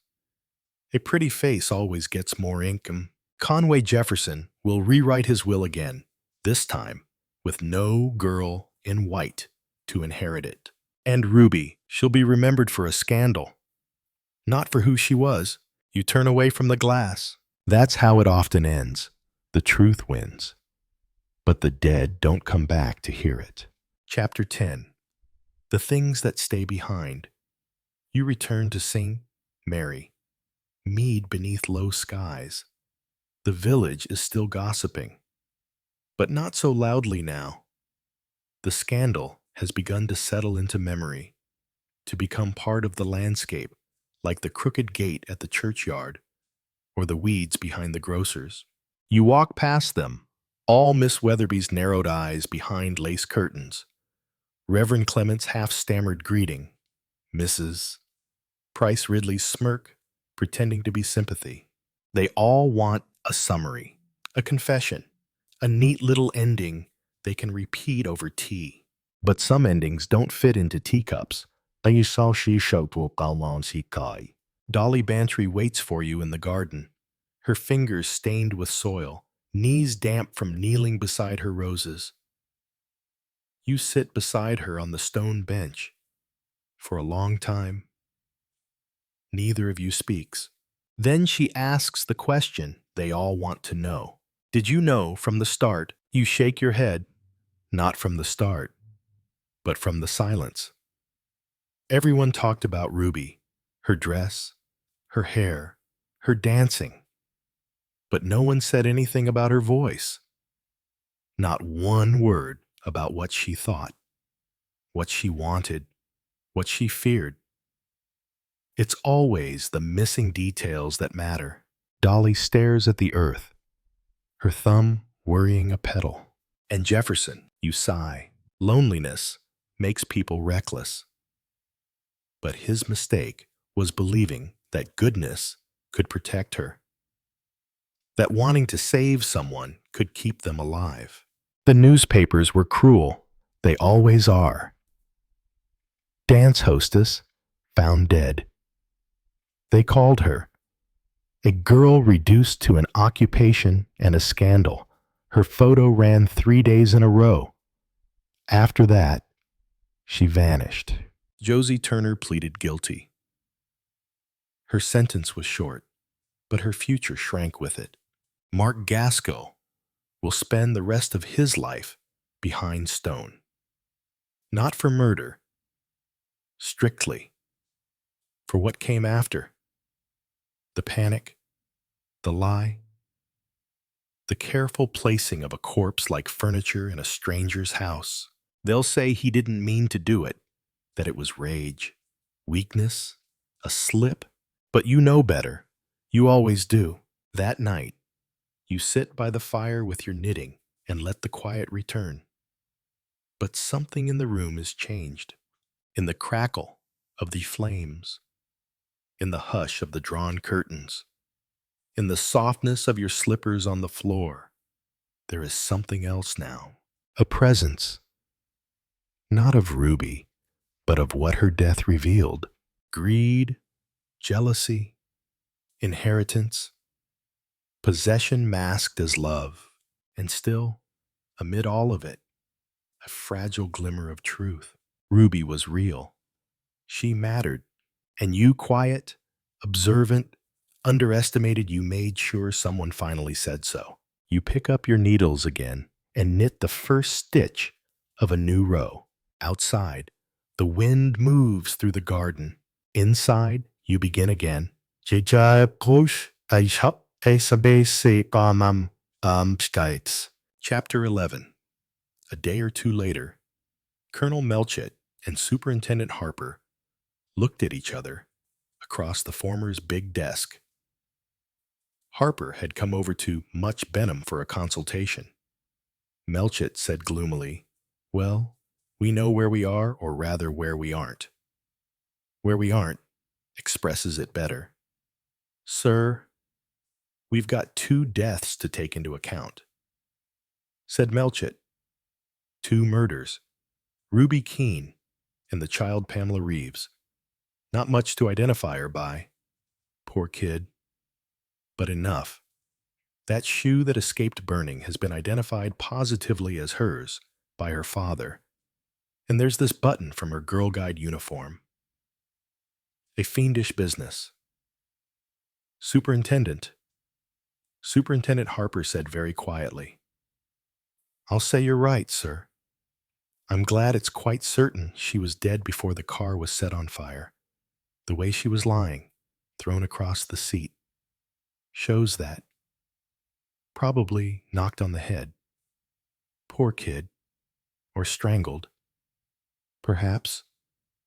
a pretty face always gets more ink. Conway Jefferson will rewrite his will again, this time with no girl in white to inherit it. And Ruby, she'll be remembered for a scandal, not for who she was. You turn away from the glass. That's how it often ends. The truth wins. But the dead don't come back to hear it. Chapter 10. The things that stay behind. You return to sing, merry, mead beneath low skies. The village is still gossiping, but not so loudly now. The scandal has begun to settle into memory, to become part of the landscape, like the crooked gate at the churchyard or the weeds behind the grocer's. You walk past them, all Miss Weatherby's narrowed eyes behind lace curtains, Reverend Clement's half-stammered greeting, Mrs. Price Ridley's smirk, pretending to be sympathy. They all want a summary, a confession, a neat little ending they can repeat over tea. But some endings don't fit into teacups. Dolly Bantry waits for you in the garden, her fingers stained with soil, knees damp from kneeling beside her roses. You sit beside her on the stone bench. For a long time, neither of you speaks. Then she asks the question they all want to know. Did you know from the start? You shake your head, not from the start, but from the silence. Everyone talked about Ruby, her dress, her hair, her dancing. But no one said anything about her voice. Not one word about what she thought, what she wanted, what she feared. It's always the missing details that matter. Dolly stares at the earth, her thumb worrying a petal. And Jefferson, you sigh. Loneliness makes people reckless. But his mistake was believing that goodness could protect her, that wanting to save someone could keep them alive. The newspapers were cruel. They always are. Dance hostess found dead. They called her a girl reduced to an occupation and a scandal. Her photo ran 3 days in a row. After that, she vanished. Josie Turner pleaded guilty. Her sentence was short, but her future shrank with it. Mark Gaskell will spend the rest of his life behind stone. Not for murder, strictly for what came after. The panic, the lie, the careful placing of a corpse like furniture in a stranger's house. They'll say he didn't mean to do it, that it was rage, weakness, a slip. But you know better. You always do. That night, you sit by the fire with your knitting and let the quiet return. But something in the room is changed. In the crackle of the flames, in the hush of the drawn curtains, in the softness of your slippers on the floor, there is something else now. A presence, not of Ruby, but of what her death revealed. Greed, jealousy, inheritance, possession masked as love, and still, amid all of it, a fragile glimmer of truth. Ruby was real. She mattered. And you, quiet, observant, underestimated, you made sure someone finally said so. You pick up your needles again and knit the first stitch of a new row. Outside, the wind moves through the garden. Inside, you begin again. Chapter 11. A day or two later, Colonel Melchett and Superintendent Harper looked at each other across the former's big desk. Harper had come over to Much Benham for a consultation. Melchett said gloomily, "Well, we know where we are, or rather where we aren't. Where we aren't expresses it better. Sir, we've got 2 deaths to take into account." Said Melchett, "2 murders, Ruby Keene and the child Pamela Reeves. Not much to identify her by. Poor kid. But enough. That shoe that escaped burning has been identified positively as hers by her father. And there's this button from her Girl Guide uniform. A fiendish business. Superintendent Harper said very quietly, "I'll say you're right, sir. I'm glad it's quite certain she was dead before the car was set on fire. The way she was lying, thrown across the seat, shows that. Probably knocked on the head. Poor kid. Or strangled. Perhaps,"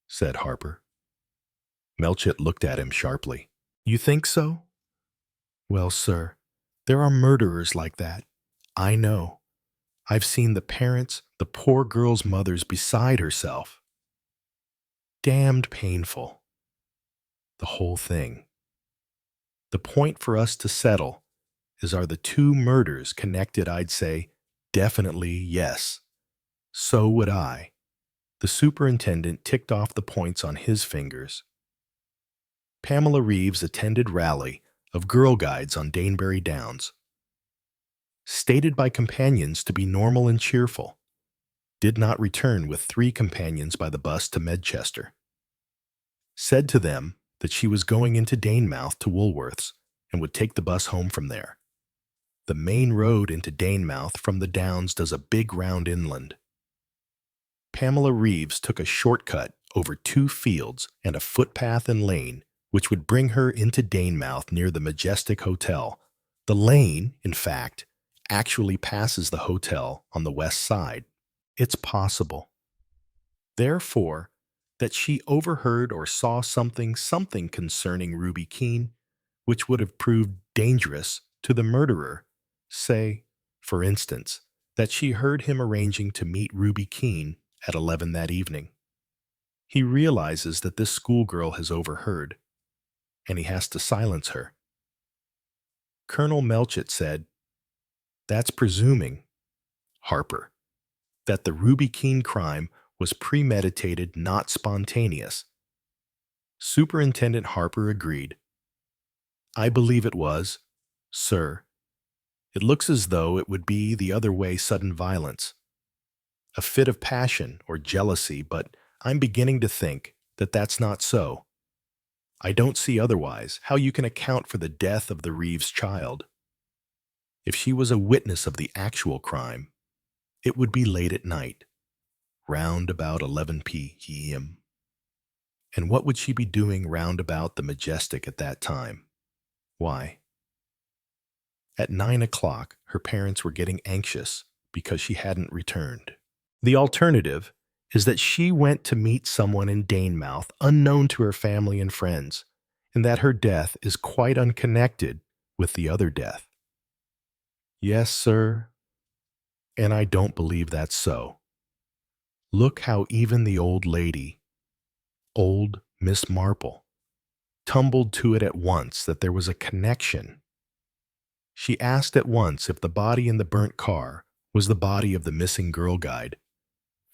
said Harper. Melchett looked at him sharply. "You think so?" "Well, sir, there are murderers like that. I know. I've seen the parents, the poor girl's mothers beside herself. Damned painful. The whole thing. The point for us to settle is, are the 2 murders connected? I'd say, definitely yes. So would I." The superintendent ticked off the points on his fingers. Pamela Reeves attended rally of Girl Guides on Danebury Downs. Stated by companions to be normal and cheerful. Did not return with 3 companions by the bus to Medchester. Said to them that she was going into Danemouth to Woolworth's and would take the bus home from there. The main road into Danemouth from the Downs does a big round inland. Pamela Reeves took a shortcut over 2 fields and a footpath and lane, which would bring her into Danemouth near the Majestic Hotel. The lane, in fact, actually passes the hotel on the west side. It's possible, therefore, that she overheard or saw something concerning Ruby Keene, which would have proved dangerous to the murderer. Say, for instance, that she heard him arranging to meet Ruby Keene at 11 that evening. He realizes that this schoolgirl has overheard, and he has to silence her. Colonel Melchett said, "That's presuming." Harper, that the Ruby Keene crime was premeditated, not spontaneous. Superintendent Harper agreed. I believe it was, sir. It looks as though it would be the other way, sudden violence, a fit of passion or jealousy, but I'm beginning to think that that's not so. I don't see otherwise how you can account for the death of the Reeves child. If she was a witness of the actual crime, it would be late at night, round about 11 p.m. And what would she be doing round about the Majestic at that time? Why? At 9 o'clock, her parents were getting anxious because she hadn't returned. The alternative is that she went to meet someone in Danemouth unknown to her family and friends, and that her death is quite unconnected with the other death. Yes, sir, and I don't believe that's so. Look how even the old lady, old Miss Marple, tumbled to it at once that there was a connection. She asked at once if the body in the burnt car was the body of the missing girl guide.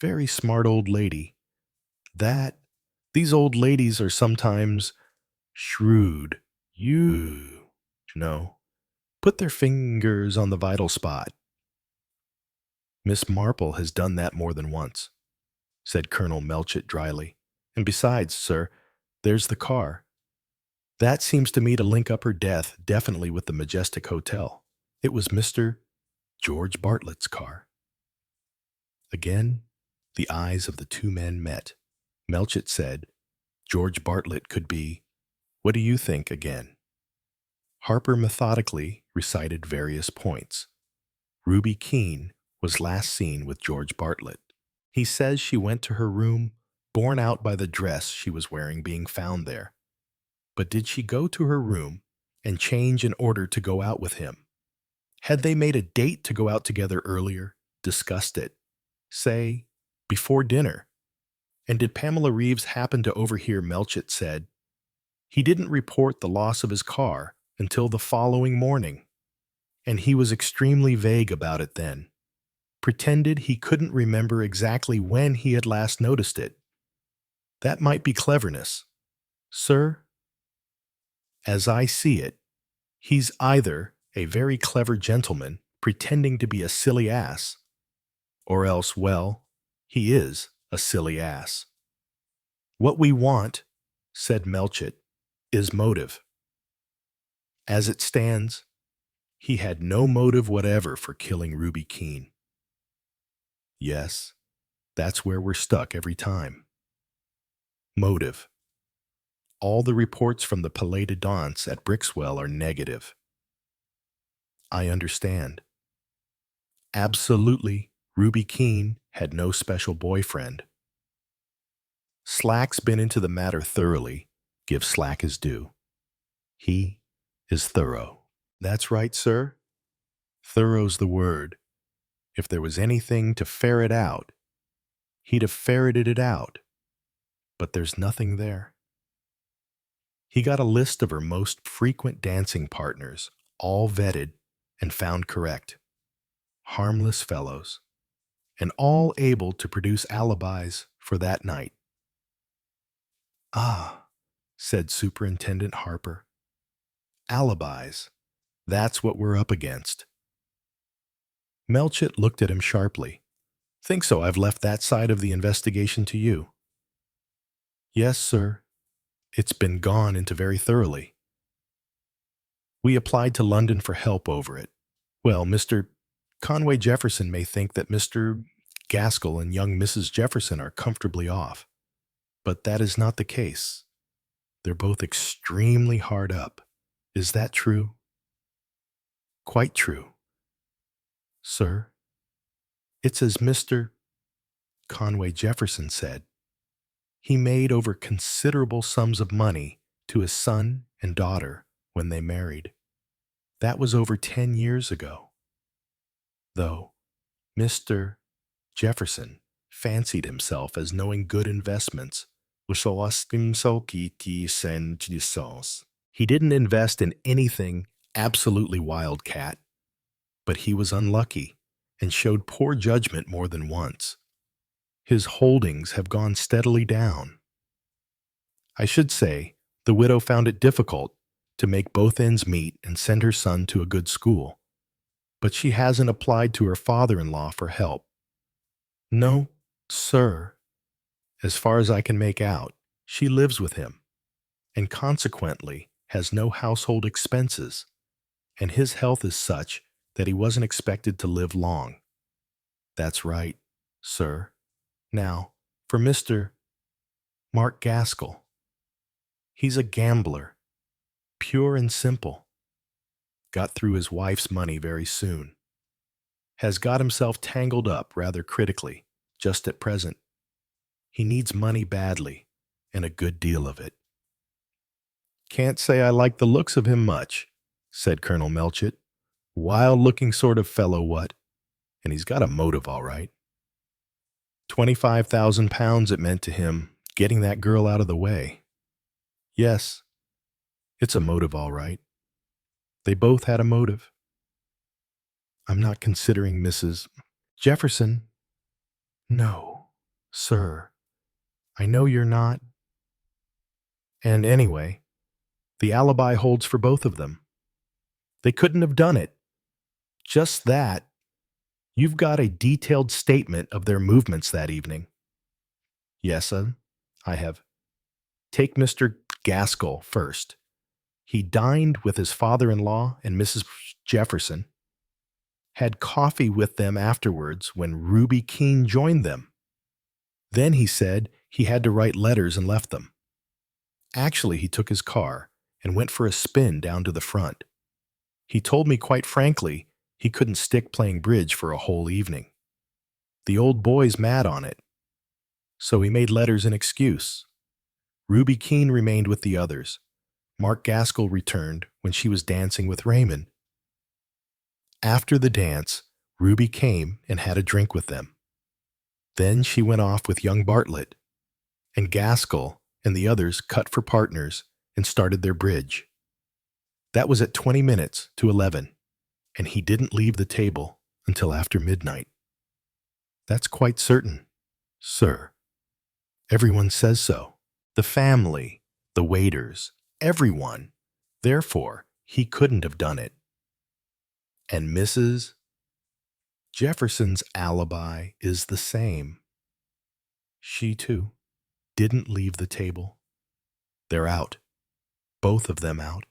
Very smart old lady. These old ladies are sometimes shrewd. You know, put their fingers on the vital spot. Miss Marple has done that more than once, said Colonel Melchett dryly. And besides, sir, there's the car. That seems to me to link up her death definitely with the Majestic Hotel. It was Mr. George Bartlett's car. Again, the eyes of the two men met. Melchett said, George Bartlett could be, what do you think again? Harper methodically recited various points. Ruby Keene was last seen with George Bartlett. He says she went to her room, borne out by the dress she was wearing being found there. But did she go to her room and change in order to go out with him? Had they made a date to go out together earlier, discussed it, say, before dinner? And did Pamela Reeves happen to overhear Melchett said, he didn't report the loss of his car until the following morning, and he was extremely vague about it then, pretended he couldn't remember exactly when he had last noticed it. That might be cleverness. Sir, as I see it, he's either a very clever gentleman pretending to be a silly ass, or else, well, he is a silly ass. What we want, said Melchett, is motive. As it stands, he had no motive whatever for killing Ruby Keene. Yes, that's where we're stuck every time. Motive. All the reports from the Palais de Danse at Brixwell are negative. I understand. Absolutely, Ruby Keene had no special boyfriend. Slack's been into the matter thoroughly. Give Slack his due. He is thorough. That's right, sir. Thorough's the word. If there was anything to ferret out, he'd have ferreted it out. But there's nothing there. He got a list of her most frequent dancing partners, all vetted and found correct. Harmless fellows, and all able to produce alibis for that night. Ah, said Superintendent Harper. Alibis. That's what we're up against. Melchett looked at him sharply. Think so I've left that side of the investigation to you. Yes, sir. It's been gone into very thoroughly. We applied to London for help over it. Well, Mr. Conway Jefferson may think that Mr. Gaskell and young Mrs. Jefferson are comfortably off, but that is not the case. They're both extremely hard up. Is that true? Quite true. Sir, it's as Mr. Conway Jefferson said. He made over considerable sums of money to his son and daughter when they married. That was over 10 years ago. Though Mr. Jefferson fancied himself as knowing good investments. He didn't invest in anything absolutely wildcat, but he was unlucky, and showed poor judgment more than once. His holdings have gone steadily down. I should say, the widow found it difficult to make both ends meet and send her son to a good school, but she hasn't applied to her father-in-law for help. No, sir. As far as I can make out, she lives with him, and consequently has no household expenses, and his health is such that he wasn't expected to live long. That's right, sir. Now, for Mr. Mark Gaskell. He's a gambler, pure and simple. Got through his wife's money very soon. Has got himself tangled up rather critically, just at present. He needs money badly, and a good deal of it. Can't say I like the looks of him much, said Colonel Melchett. Wild-looking sort of fellow, what? And he's got a motive, all right. 25,000 pounds it meant to him, getting that girl out of the way. Yes, it's a motive, all right. They both had a motive. I'm not considering Mrs. Jefferson. No, sir. I know you're not. And anyway, the alibi holds for both of them. They couldn't have done it. Just that. You've got a detailed statement of their movements that evening. Yes, I have. Take Mr. Gaskell first. He dined with his father-in-law and Mrs. Jefferson, had coffee with them afterwards when Ruby Keene joined them. Then he said he had to write letters and left them. Actually, he took his car and went for a spin down to the front. He told me quite frankly he couldn't stick playing bridge for a whole evening. The old boy's mad on it. So he made letters an excuse. Ruby Keene remained with the others. Mark Gaskell returned when she was dancing with Raymond. After the dance, Ruby came and had a drink with them. Then she went off with young Bartlett, and Gaskell and the others cut for partners and started their bridge. That was at 20 minutes to 11, and he didn't leave the table until after midnight. That's quite certain, sir. Everyone says so. The family, the waiters, everyone. Therefore, he couldn't have done it. And Mrs. Jefferson's alibi is the same. She, too, didn't leave the table. They're out. Both of them out.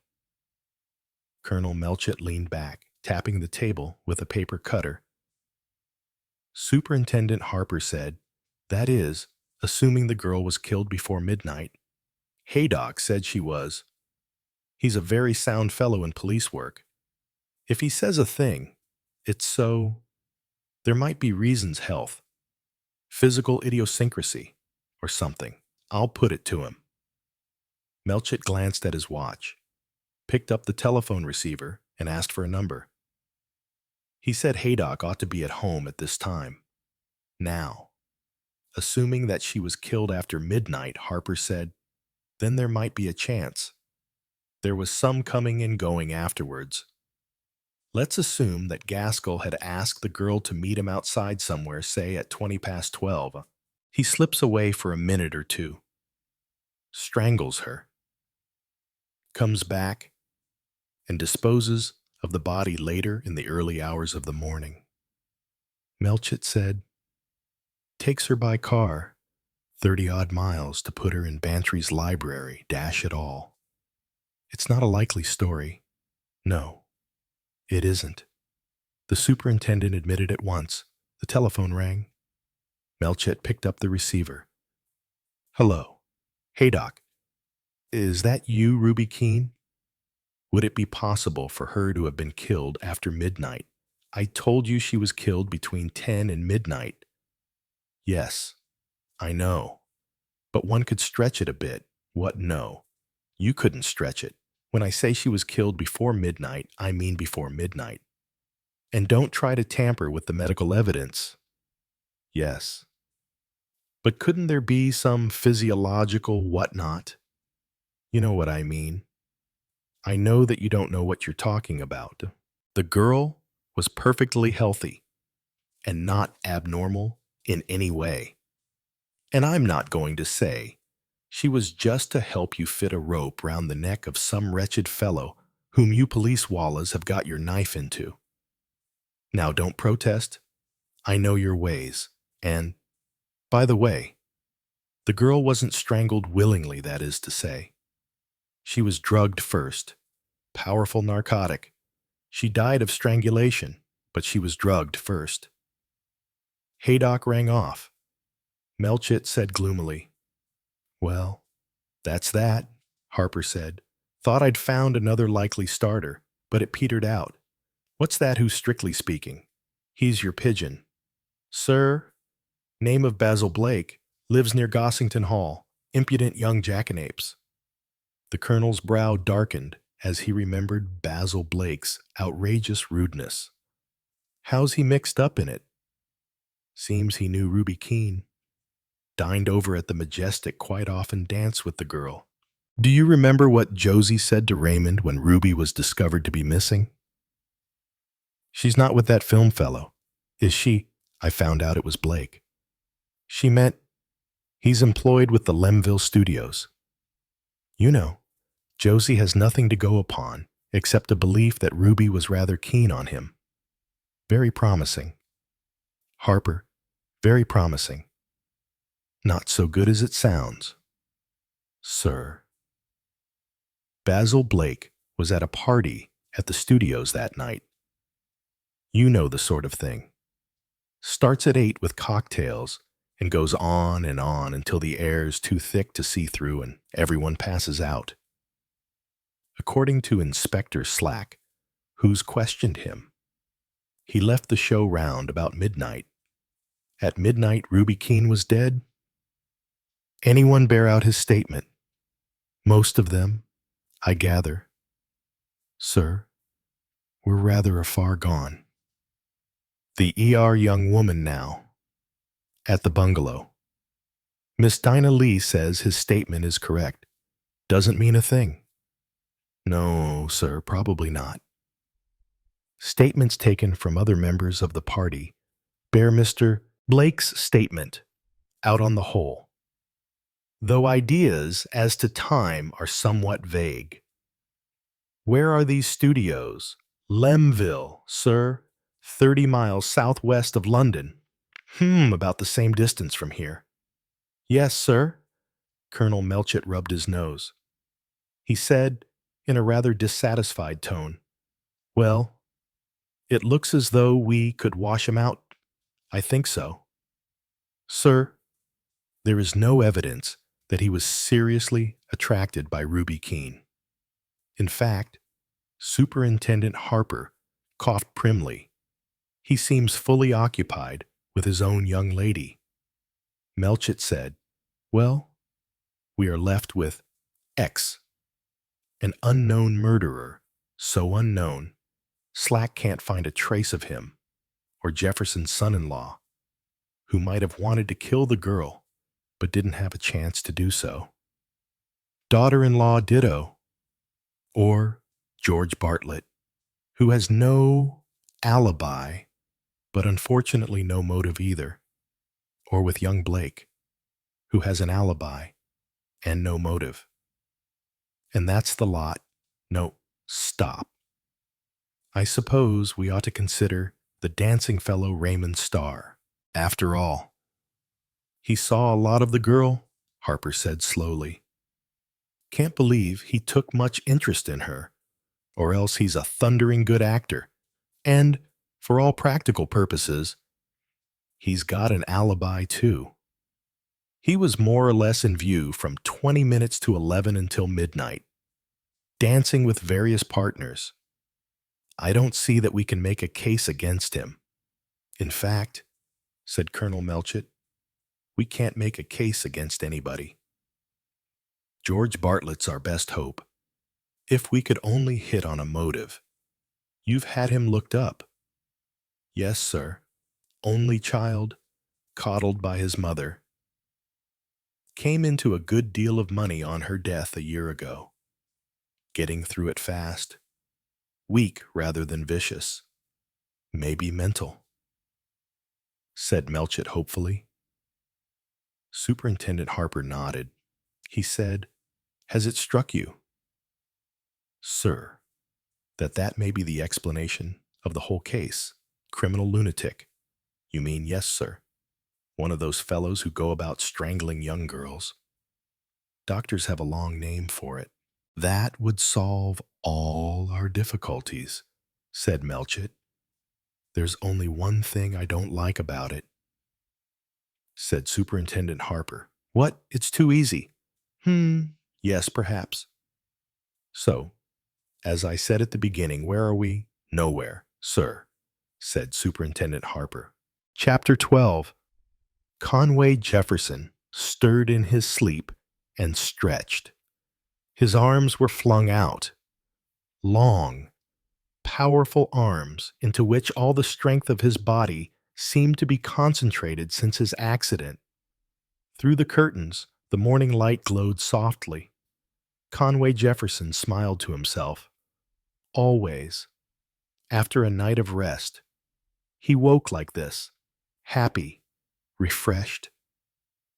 Colonel Melchett leaned back, tapping the table with a paper cutter. Superintendent Harper said, that is, assuming the girl was killed before midnight. Haydock said she was. He's a very sound fellow in police work. If he says a thing, it's so. There might be reasons, health, physical idiosyncrasy, or something. I'll put it to him. Melchett glanced at his watch, picked up the telephone receiver, and asked for a number. He said Haydock ought to be at home at this time. Now, assuming that she was killed after midnight, Harper said, then there might be a chance. There was some coming and going afterwards. Let's assume that Gaskell had asked the girl to meet him outside somewhere, say at 12:20. He slips away for a minute or two, strangles her, comes back, and disposes of the body later in the early hours of the morning. Melchett said, takes her by car, 30-odd miles to put her in Bantry's library, dash it all. It's not a likely story. No. It isn't. The superintendent admitted at once. The telephone rang. Melchett picked up the receiver. Hello. Haydock. Is that you, Ruby Keene? Would it be possible for her to have been killed after midnight? I told you she was killed between 10 and midnight. Yes, I know. But one could stretch it a bit. What, no? You couldn't stretch it. When I say she was killed before midnight, I mean before midnight. And don't try to tamper with the medical evidence. Yes. But couldn't there be some physiological whatnot? You know what I mean. I know that you don't know what you're talking about. The girl was perfectly healthy. and not abnormal in any way. And I'm not going to say she was just to help you fit a rope round the neck of some wretched fellow whom you police wallahs have got your knife into. Now don't protest. I know your ways. And, by the way, the girl wasn't strangled willingly, that is to say. She was drugged first. Powerful narcotic. She died of strangulation, but she was drugged first. Haydock rang off. Melchett said gloomily, "Well, that's that," Harper said. "Thought I'd found another likely starter, but it petered out. What's that who's strictly speaking? He's your pigeon." "Sir, name of Basil Blake, lives near Gossington Hall, impudent young jackanapes." The colonel's brow darkened as he remembered Basil Blake's outrageous rudeness. How's he mixed up in it? Seems he knew Ruby Keene. Dined over at the Majestic quite often, danced with the girl. Do you remember what Josie said to Raymond when Ruby was discovered to be missing? "She's not with that film fellow, is she?" I found out it was Blake. She meant he's employed with the Lemville Studios. You know, Josie has nothing to go upon except a belief that Ruby was rather keen on him. Very promising. Harper, very promising. Not so good as it sounds. Sir. Basil Blake was at a party at the studios that night. You know the sort of thing. Starts at 8 with cocktails and goes on until the air's too thick to see through and everyone passes out. According to Inspector Slack, who's questioned him, he left the show round about midnight. At midnight, Ruby Keene was dead. Anyone bear out his statement? Most of them, I gather. Sir, we're rather far gone. The ER young woman now, at the bungalow. Miss Dinah Lee says his statement is correct. Doesn't mean a thing. No, sir, probably not. Statements taken from other members of the party bear Mr. Blake's statement out on the whole, though ideas as to time are somewhat vague. Where are these studios? Lemville, sir, 30 miles southwest of London. About the same distance from here. Yes, sir. Colonel Melchett rubbed his nose. He said, in a rather dissatisfied tone, "Well, it looks as though we could wash him out. I think so." Sir, there is no evidence that he was seriously attracted by Ruby Keene. In fact, Superintendent Harper coughed primly. He seems fully occupied with his own young lady. Melchett said, "Well, we are left with X, an unknown murderer, so unknown, Slack can't find a trace of him, or Jefferson's son-in-law, who might have wanted to kill the girl, but didn't have a chance to do so. Daughter-in-law ditto, or George Bartlett, who has no alibi, but unfortunately no motive either, or with young Blake, who has an alibi and no motive. And that's the lot. No, stop. I suppose we ought to consider the dancing fellow Raymond Starr. After all, he saw a lot of the girl, Harper said slowly. Can't believe he took much interest in her, or else he's a thundering good actor. And, for all practical purposes, he's got an alibi too. He was more or less in view from 20 minutes to 11 until midnight, dancing with various partners. I don't see that we can make a case against him. In fact, said Colonel Melchett, we can't make a case against anybody. George Bartlett's our best hope. If we could only hit on a motive. You've had him looked up. Yes, sir. Only child, coddled by his mother. Came into a good deal of money on her death a year ago. Getting through it fast. Weak rather than vicious. Maybe mental. said Melchett hopefully. Superintendent Harper nodded. He said, "Has it struck you, sir, that may be the explanation of the whole case? Criminal lunatic. You mean, yes, sir. One of those fellows who go about strangling young girls. Doctors have a long name for it." "That would solve all our difficulties," said Melchett. "There's only one thing I don't like about it," said Superintendent Harper. "What? It's too easy." Yes, perhaps. So, as I said at the beginning, where are we? Nowhere, sir, said Superintendent Harper. Chapter 12. Conway Jefferson stirred in his sleep and stretched. His arms were flung out. Long, powerful arms into which all the strength of his body seemed to be concentrated since his accident. Through the curtains, the morning light glowed softly. Conway Jefferson smiled to himself. Always, after a night of rest, he woke like this, happy, refreshed,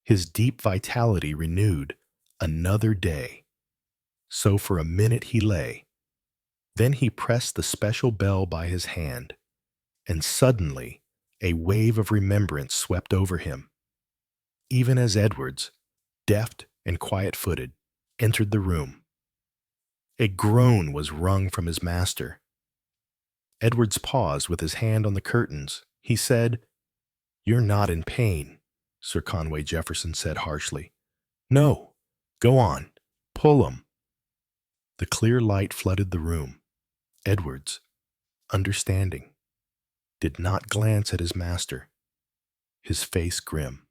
his deep vitality renewed. Another day. So for a minute he lay. Then he pressed the special bell by his hand, and suddenly a wave of remembrance swept over him. Even as Edwards, deft and quiet-footed, entered the room, a groan was wrung from his master. Edwards paused with his hand on the curtains. He said, "You're not in pain," Sir Conway Jefferson said harshly. "No. Go on. Pull 'em." The clear light flooded the room. Edwards, understanding, did not glance at his master, his face grim.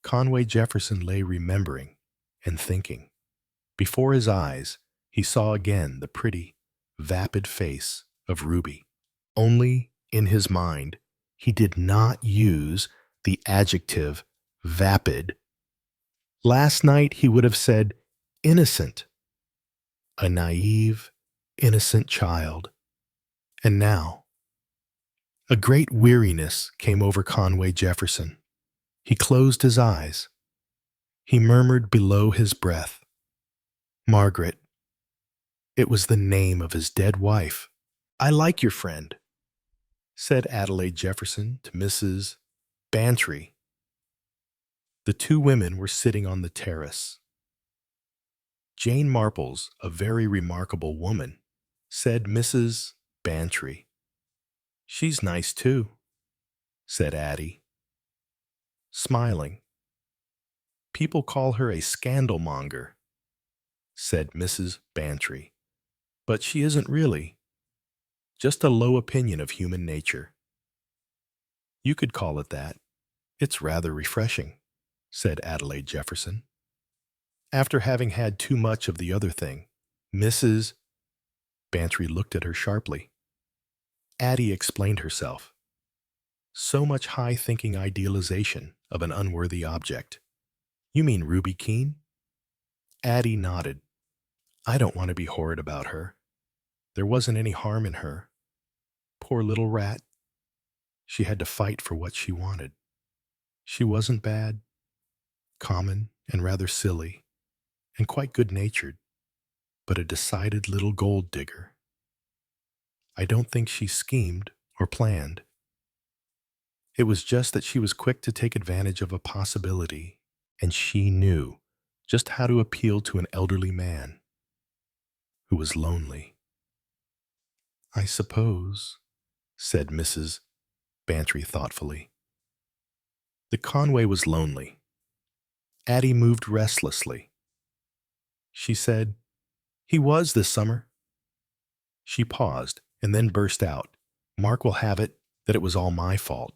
Conway Jefferson lay remembering and thinking. Before his eyes, he saw again the pretty, vapid face of Ruby. Only in his mind, he did not use the adjective vapid. Last night he would have said innocent, a naive, innocent child. And now, a great weariness came over Conway Jefferson. He closed his eyes. He murmured below his breath, "Margaret." It was the name of his dead wife. "I like your friend," said Adelaide Jefferson to Mrs. Bantry. The two women were sitting on the terrace. "Jane Marple's a very remarkable woman," said Mrs. Bantry. "She's nice, too," said Addie, smiling. "People call her a scandalmonger," said Mrs. Bantry. "But she isn't really. Just a low opinion of human nature." "You could call it that. It's rather refreshing," said Adelaide Jefferson. After having had too much of the other thing, Mrs. Bantry looked at her sharply. Addie explained herself. So much high-thinking idealization of an unworthy object. "You mean Ruby Keene?" Addie nodded. "I don't want to be horrid about her. There wasn't any harm in her. Poor little rat. She had to fight for what she wanted. She wasn't bad, common and rather silly, and quite good-natured, but a decided little gold digger. I don't think she schemed or planned. It was just that she was quick to take advantage of a possibility, and she knew just how to appeal to an elderly man who was lonely." "I suppose," said Mrs. Bantry thoughtfully. The Conway was lonely. Addie moved restlessly. She said, "He was this summer." She paused and then burst out, "Mark will have it that it was all my fault.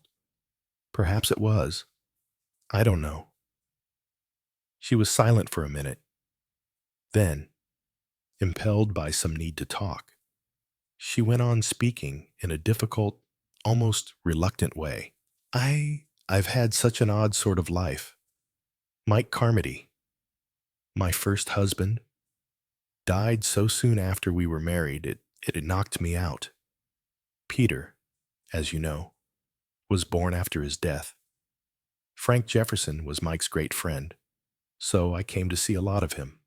Perhaps it was. I don't know." She was silent for a minute. Then, impelled by some need to talk, she went on speaking in a difficult, almost reluctant way. I've had such an odd sort of life. Mike Carmody, my first husband, died so soon after we were married it had knocked me out. Peter, as you know, was born after his death. Frank Jefferson was Mike's great friend, so I came to see a lot of him.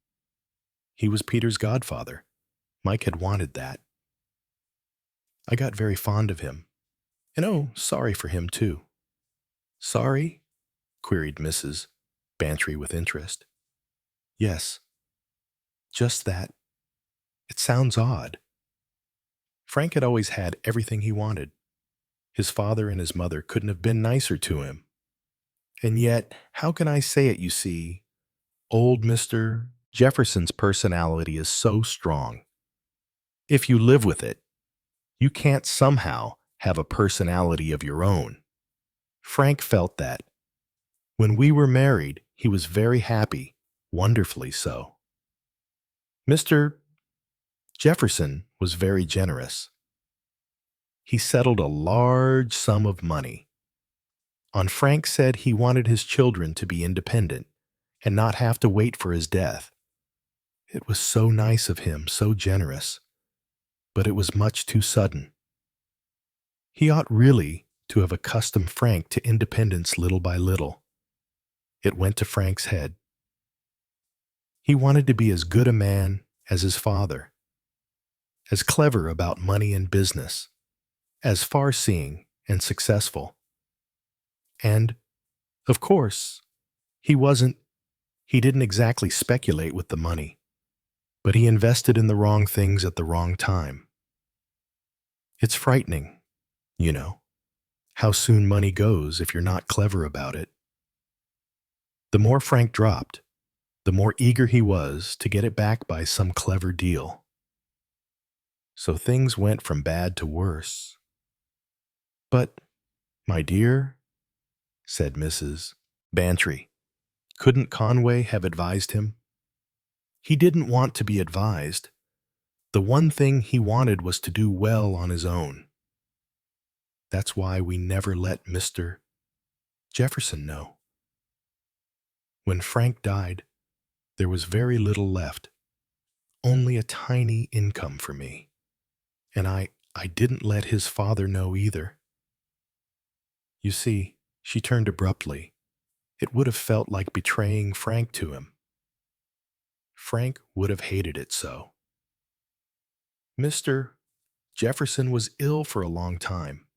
He was Peter's godfather. Mike had wanted that. I got very fond of him, and sorry for him too. Sorry? Queried Mrs. Bantry with interest. Yes, just that. It sounds odd. Frank had always had everything he wanted. His father and his mother couldn't have been nicer to him. And yet, how can I say it, you see? Old Mr. Jefferson's personality is so strong. If you live with it, you can't somehow have a personality of your own. Frank felt that. When we were married, he was very happy, wonderfully so. Mr. Jefferson was very generous. He settled a large sum of money. On Frank said he wanted his children to be independent and not have to wait for his death. It was so nice of him, so generous, but it was much too sudden. He ought really to have accustomed Frank to independence little by little. It went to Frank's head. He wanted to be as good a man as his father, as clever about money and business, as far-seeing and successful. And, of course, he didn't exactly speculate with the money, but he invested in the wrong things at the wrong time. It's frightening, how soon money goes if you're not clever about it. The more Frank dropped, the more eager he was to get it back by some clever deal. So things went from bad to worse. But, my dear, said Mrs. Bantry, couldn't Conway have advised him? He didn't want to be advised. The one thing he wanted was to do well on his own. That's why we never let Mr. Jefferson know. When Frank died, there was very little left, only a tiny income for me. And I didn't let his father know either. You see, she turned abruptly. It would have felt like betraying Frank to him. Frank would have hated it so. Mr. Jefferson was ill for a long time.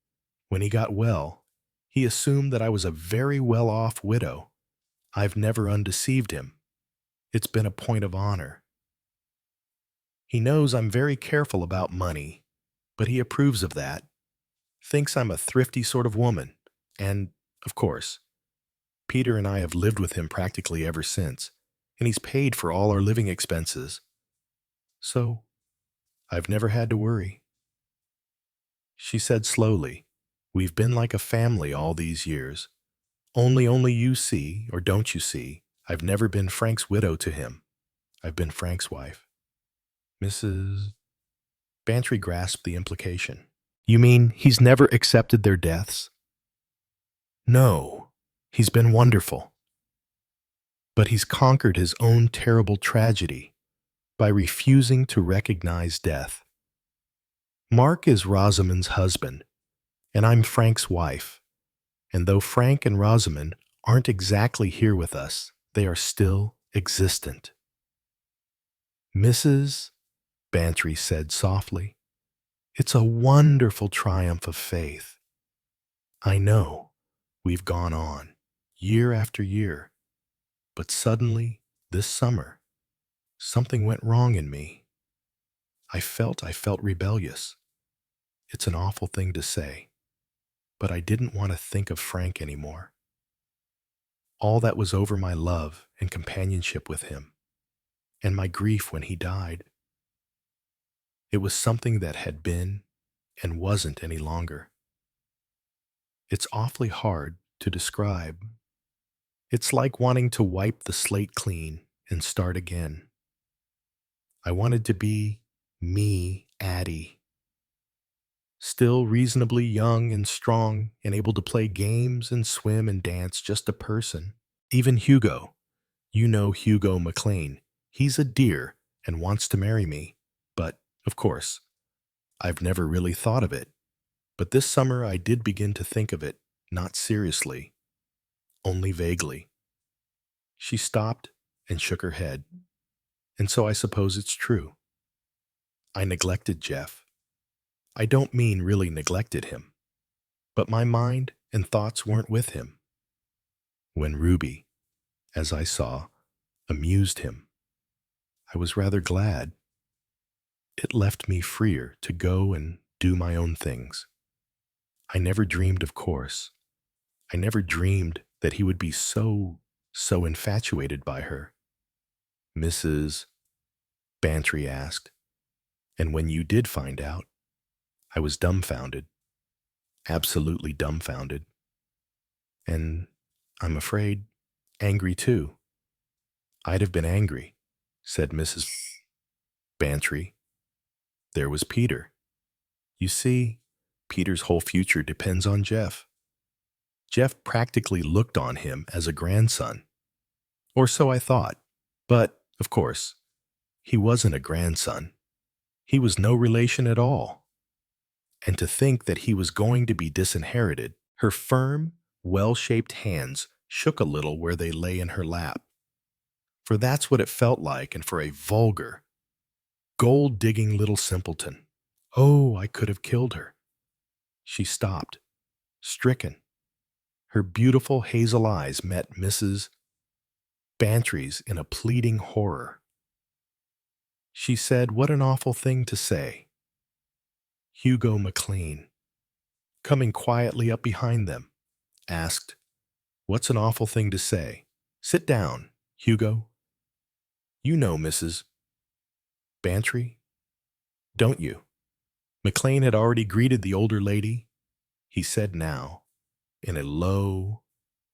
When he got well, he assumed that I was a very well-off widow. I've never undeceived him. It's been a point of honor. He knows I'm very careful about money, but he approves of that, thinks I'm a thrifty sort of woman, and, of course, Peter and I have lived with him practically ever since, and he's paid for all our living expenses. So, I've never had to worry. She said slowly, we've been like a family all these years. Only you see, or don't you see, I've never been Frank's widow to him. I've been Frank's wife. Mrs. Bantry grasped the implication. You mean he's never accepted their deaths? No, he's been wonderful. But he's conquered his own terrible tragedy by refusing to recognize death. Mark is Rosamond's husband, and I'm Frank's wife. And though Frank and Rosamond aren't exactly here with us, they are still existent. Mrs. Bantry said softly, it's a wonderful triumph of faith. I know we've gone on, year after year, but suddenly, this summer, something went wrong in me. I felt rebellious. It's an awful thing to say, but I didn't want to think of Frank anymore. All that was over my love and companionship with him, and my grief when he died. It was something that had been and wasn't any longer. It's awfully hard to describe. It's like wanting to wipe the slate clean and start again. I wanted to be me, Addie. Still reasonably young and strong and able to play games and swim and dance, just a person. Even Hugo. You know Hugo McLean. He's a dear and wants to marry me. But, of course, I've never really thought of it. But this summer I did begin to think of it, not seriously, only vaguely. She stopped and shook her head. And so I suppose it's true. I neglected Jeff. I don't mean really neglected him, but my mind and thoughts weren't with him. When Ruby, as I saw, amused him, I was rather glad. It left me freer to go and do my own things. I never dreamed, of course. I never dreamed that he would be so infatuated by her. Mrs. Bantry asked, and when you did find out, I was dumbfounded, absolutely dumbfounded. And I'm afraid angry too. I'd have been angry, said Mrs. Bantry. There was Peter. You see, Peter's whole future depends on Jeff. Jeff practically looked on him as a grandson. Or so I thought. But, of course, he wasn't a grandson. He was no relation at all. And to think that he was going to be disinherited, her firm, well-shaped hands shook a little where they lay in her lap. For that's what it felt like, and for a vulgar, gold-digging little simpleton. Oh, I could have killed her. She stopped, stricken. Her beautiful hazel eyes met Mrs. Bantry's in a pleading horror. She said, what an awful thing to say. Hugo McLean, coming quietly up behind them, asked, what's an awful thing to say? Sit down, Hugo. You know Mrs. Bantry, don't you? McLean had already greeted the older lady. He said now, in a low,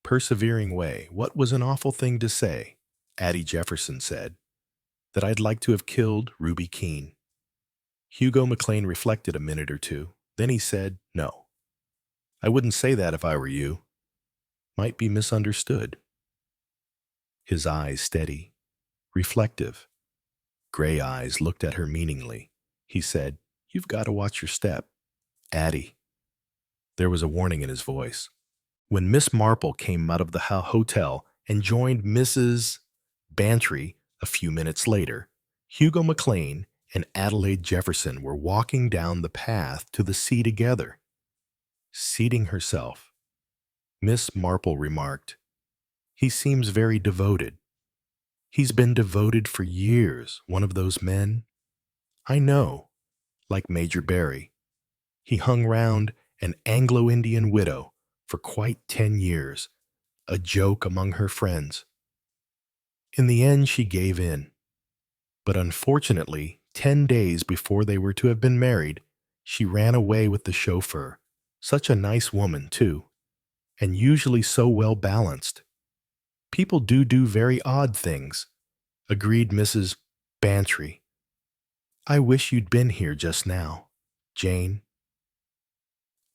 persevering way, what was an awful thing to say? Addie Jefferson said, that I'd like to have killed Ruby Keene. Hugo McLean reflected a minute or two. Then he said, no. I wouldn't say that if I were you. Might be misunderstood. His eyes steady, reflective. Gray eyes looked at her meaningly. He said, you've got to watch your step. Addie. There was a warning in his voice. When Miss Marple came out of the hotel and joined Mrs. Bantry a few minutes later, Hugo McLean and Adelaide Jefferson were walking down the path to the sea together. Seating herself, Miss Marple remarked, he seems very devoted. He's been devoted for years, one of those men. I know, like Major Barry. He hung round an Anglo-Indian widow for quite 10 years, a joke among her friends. In the end, she gave in. But unfortunately, 10 days before they were to have been married, she ran away with the chauffeur. Such a nice woman, too, and usually so well balanced. People do very odd things, agreed Mrs. Bantry. I wish you'd been here just now, Jane.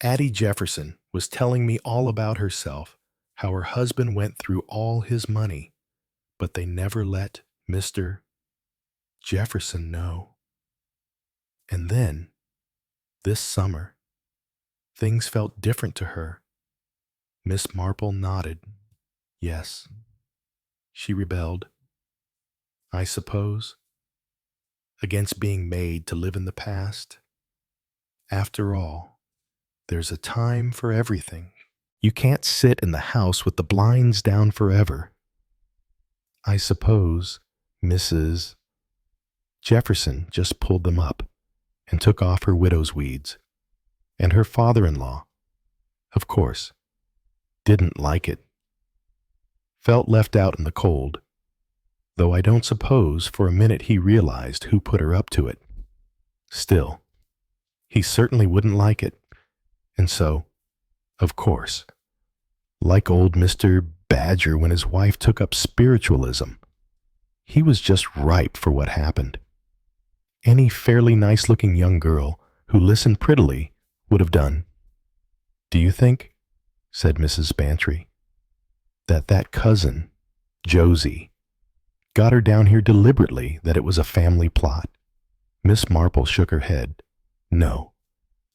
Addie Jefferson was telling me all about herself, how her husband went through all his money, but they never let Mr. Jefferson know. And then, this summer, things felt different to her. Miss Marple nodded. Yes. She rebelled, I suppose, against being made to live in the past. After all, there's a time for everything. You can't sit in the house with the blinds down forever. I suppose Mrs. Jefferson just pulled them up and took off her widow's weeds, and her father-in-law, of course, didn't like it. Felt left out in the cold, though I don't suppose for a minute he realized who put her up to it. Still, he certainly wouldn't like it, and so, of course, like old Mr. Badger when his wife took up spiritualism, he was just ripe for what happened. Any fairly nice-looking young girl who listened prettily would have done. Do you think, said Mrs. Bantry, that cousin, Josie, got her down here deliberately, that it was a family plot? Miss Marple shook her head. No,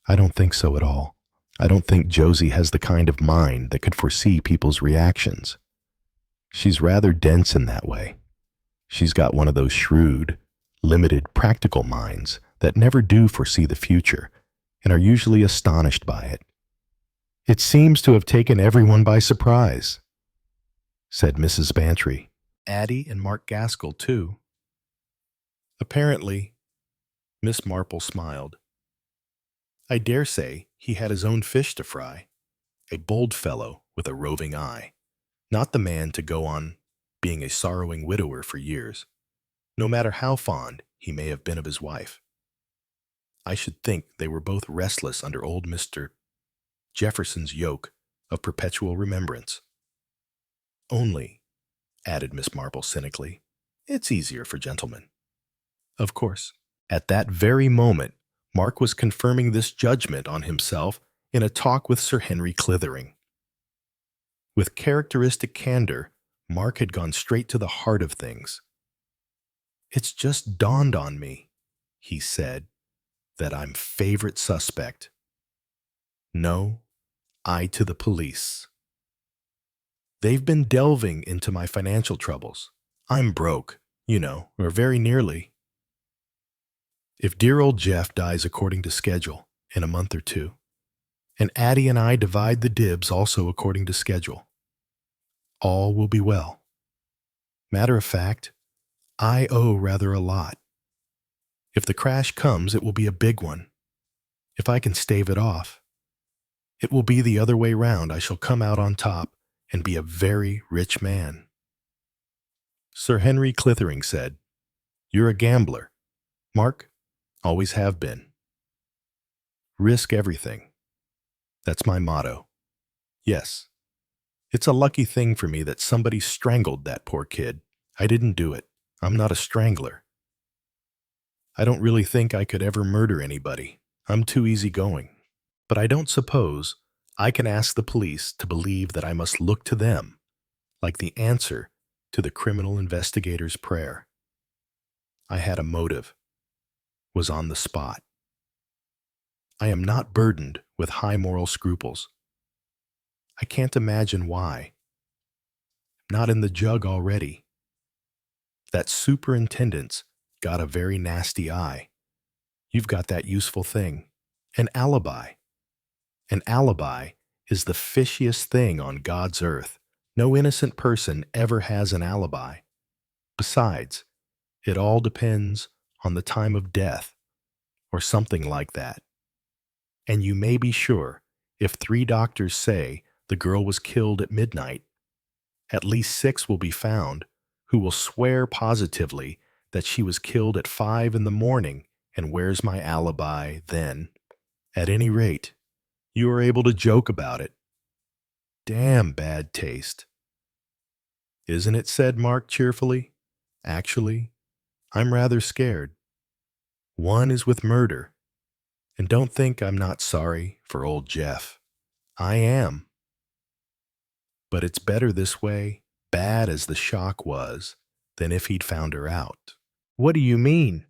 I don't think so at all. I don't think Josie has the kind of mind that could foresee people's reactions. She's rather dense in that way. She's got one of those shrewd, limited, practical minds that never do foresee the future and are usually astonished by it. It seems to have taken everyone by surprise, said Mrs. Bantry. Addie and Mark Gaskell, too. Apparently, Miss Marple smiled. I dare say he had his own fish to fry, a bold fellow with a roving eye, not the man to go on being a sorrowing widower for years, no matter how fond he may have been of his wife. I should think they were both restless under old Mr. Jefferson's yoke of perpetual remembrance. Only, added Miss Marple cynically, it's easier for gentlemen. Of course, at that very moment, Mark was confirming this judgment on himself in a talk with Sir Henry Clithering. With characteristic candor, Mark had gone straight to the heart of things. It's just dawned on me, he said, that I'm favorite suspect. No, I to the police. They've been delving into my financial troubles. I'm broke, or very nearly. If dear old Jeff dies according to schedule in a month or two, and Addie and I divide the dibs also according to schedule, all will be well. Matter of fact, I owe rather a lot. If the crash comes, it will be a big one. If I can stave it off, it will be the other way round. I shall come out on top and be a very rich man. Sir Henry Clithering said, You're a gambler. Mark, always have been. Risk everything. That's my motto. Yes, it's a lucky thing for me that somebody strangled that poor kid. I didn't do it. I'm not a strangler. I don't really think I could ever murder anybody. I'm too easygoing. But I don't suppose I can ask the police to believe that I must look to them like the answer to the criminal investigator's prayer. I had a motive, was on the spot. I am not burdened with high moral scruples. I can't imagine why. Not in the jug already. That superintendent's got a very nasty eye. You've got that useful thing, an alibi. An alibi is the fishiest thing on God's earth. No innocent person ever has an alibi. Besides, it all depends on the time of death, or something like that. And you may be sure, if 3 doctors say the girl was killed at midnight, at least 6 will be found who will swear positively that she was killed at 5 in the morning, and where's my alibi then? At any rate, you are able to joke about it. Damn bad taste. Isn't it? Said Mark cheerfully. Actually, I'm rather scared. One is with murder. And don't think I'm not sorry for old Jeff. I am. But it's better this way, bad as the shock was, than if he'd found her out. What do you mean?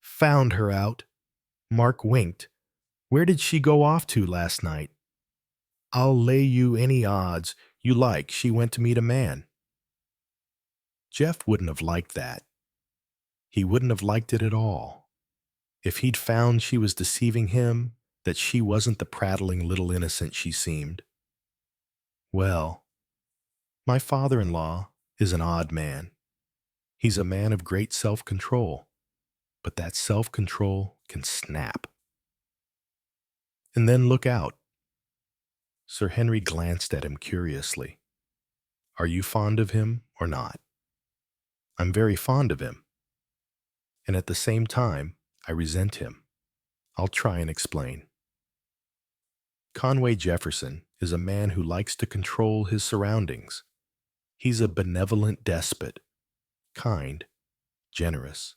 Found her out? Mark winked. Where did she go off to last night? I'll lay you any odds you like she went to meet a man. Jeff wouldn't have liked that. He wouldn't have liked it at all. If he'd found she was deceiving him, that she wasn't the prattling little innocent she seemed. Well, my father-in-law is an odd man. He's a man of great self-control, but that self-control can snap. And then look out. Sir Henry glanced at him curiously. Are you fond of him or not? I'm very fond of him. And at the same time, I resent him. I'll try and explain. Conway Jefferson is a man who likes to control his surroundings. He's a benevolent despot, kind, generous,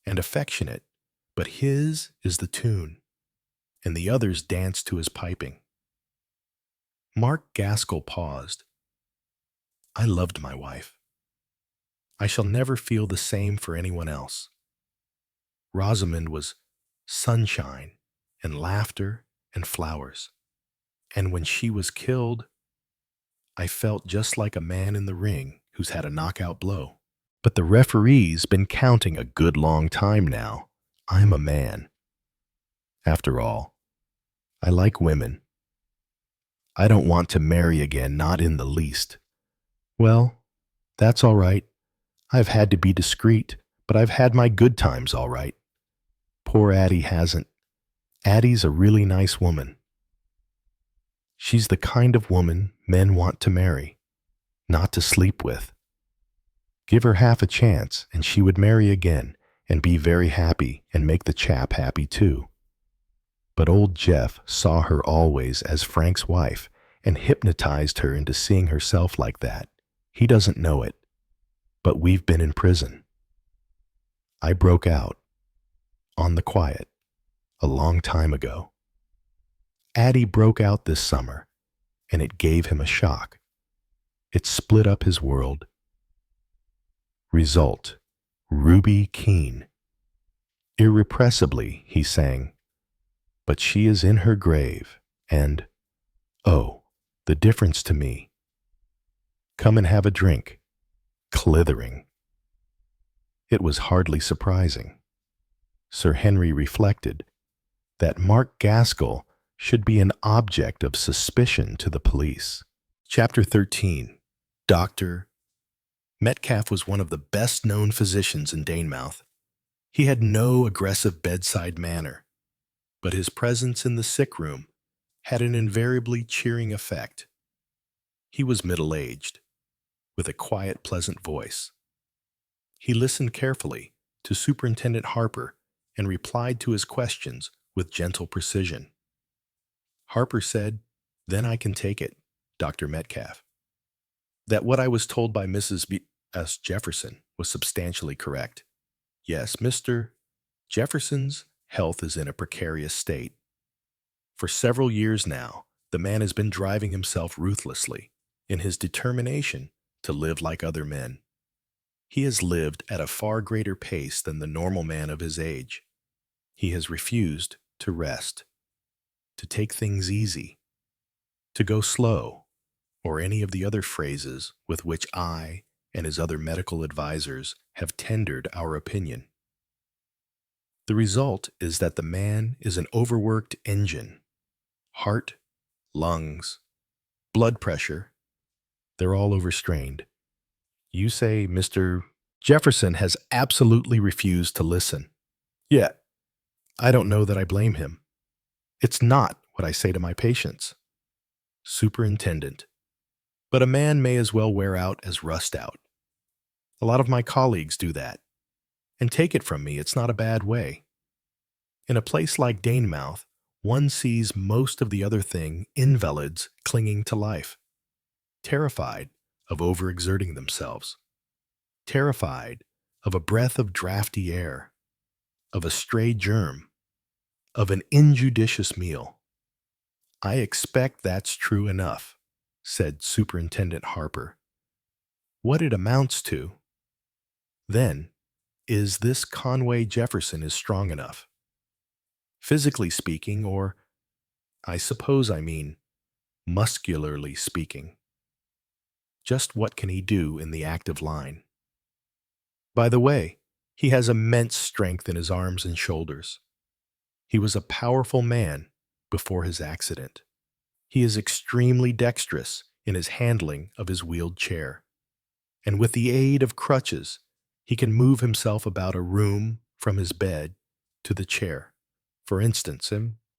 and affectionate, but his is the tune, and the others dance to his piping. Mark Gaskell paused. I loved my wife. I shall never feel the same for anyone else. Rosamond was sunshine and laughter and flowers. And when she was killed, I felt just like a man in the ring who's had a knockout blow. But the referee's been counting a good long time now. I'm a man. After all, I like women. I don't want to marry again, not in the least. Well, that's all right. I've had to be discreet, but I've had my good times all right. Poor Addie hasn't. Addie's a really nice woman. She's the kind of woman men want to marry, not to sleep with. Give her half a chance and she would marry again and be very happy and make the chap happy too. But old Jeff saw her always as Frank's wife and hypnotized her into seeing herself like that. He doesn't know it, but we've been in prison. I broke out, on the quiet, a long time ago. Addie broke out this summer, and it gave him a shock. It split up his world. Result, Ruby Keene. Irrepressibly, he sang, but she is in her grave, and, oh, the difference to me. Come and have a drink. Clithering. It was hardly surprising. Sir Henry reflected that Mark Gaskell should be an object of suspicion to the police. Chapter 13. Dr. Metcalf was one of the best-known physicians in Danemouth. He had no aggressive bedside manner, but his presence in the sick room had an invariably cheering effect. He was middle-aged, with a quiet, pleasant voice. He listened carefully to Superintendent Harper and replied to his questions with gentle precision. Harper said, "Then I can take it, Dr. Metcalf, that what I was told by Mrs. S. Jefferson was substantially correct. Yes, Mr. Jefferson's health is in a precarious state. For several years now, the man has been driving himself ruthlessly in his determination to live like other men. He has lived at a far greater pace than the normal man of his age. He has refused to rest, to take things easy, to go slow, or any of the other phrases with which I and his other medical advisors have tendered our opinion. The result is that the man is an overworked engine. Heart, lungs, blood pressure, they're all overstrained. You say Mr. Jefferson has absolutely refused to listen. Yet, I don't know that I blame him. It's not what I say to my patients. Superintendent. But a man may as well wear out as rust out. A lot of my colleagues do that. And take it from me, it's not a bad way. In a place like Danemouth, one sees most of the other thing invalids clinging to life, terrified of overexerting themselves, terrified of a breath of drafty air, of a stray germ, of an injudicious meal. I expect that's true enough, said Superintendent Harper. What it amounts to, then, is this Conway Jefferson is strong enough. Physically speaking, or I suppose I mean muscularly speaking. Just what can he do in the active line? By the way, he has immense strength in his arms and shoulders. He was a powerful man before his accident. He is extremely dexterous in his handling of his wheeled chair, and with the aid of crutches, he can move himself about a room from his bed to the chair. For instance,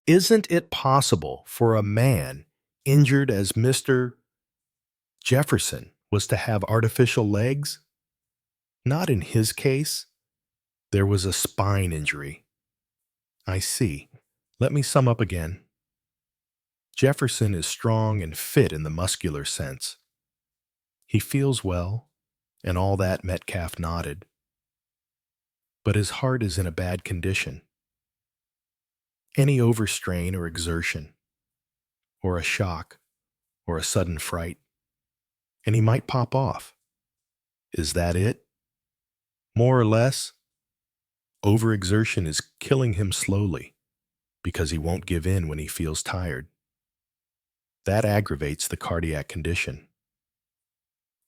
isn't it possible for a man injured as Mr. Jefferson was to have artificial legs? Not in his case. There was a spine injury. I see. Let me sum up again. Jefferson is strong and fit in the muscular sense. He feels well, and all that. Metcalf nodded. But his heart is in a bad condition. Any overstrain or exertion, or a shock, or a sudden fright, and he might pop off. Is that it? More or less, overexertion is killing him slowly. because he won't give in when he feels tired. That aggravates the cardiac condition.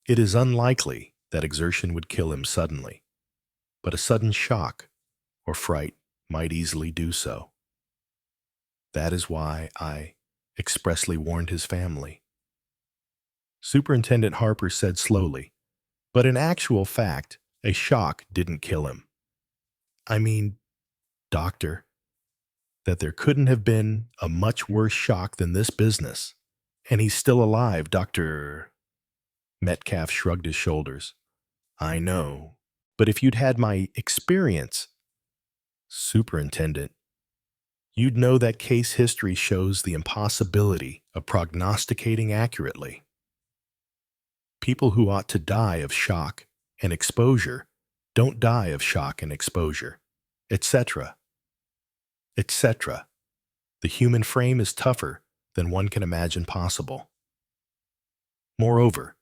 It is unlikely that exertion would kill him suddenly, but a sudden shock or fright might easily do so. That is why I expressly warned his family. Superintendent Harper said slowly, but in actual fact, a shock didn't kill him. I mean, doctor, that there couldn't have been a much worse shock than this business. And he's still alive, Dr. Metcalf shrugged his shoulders. I know, but if you'd had my experience, Superintendent, you'd know that case history shows the impossibility of prognosticating accurately. People who ought to die of shock and exposure don't die of shock and exposure, etc., etc. The human frame is tougher than one can imagine possible. Moreover,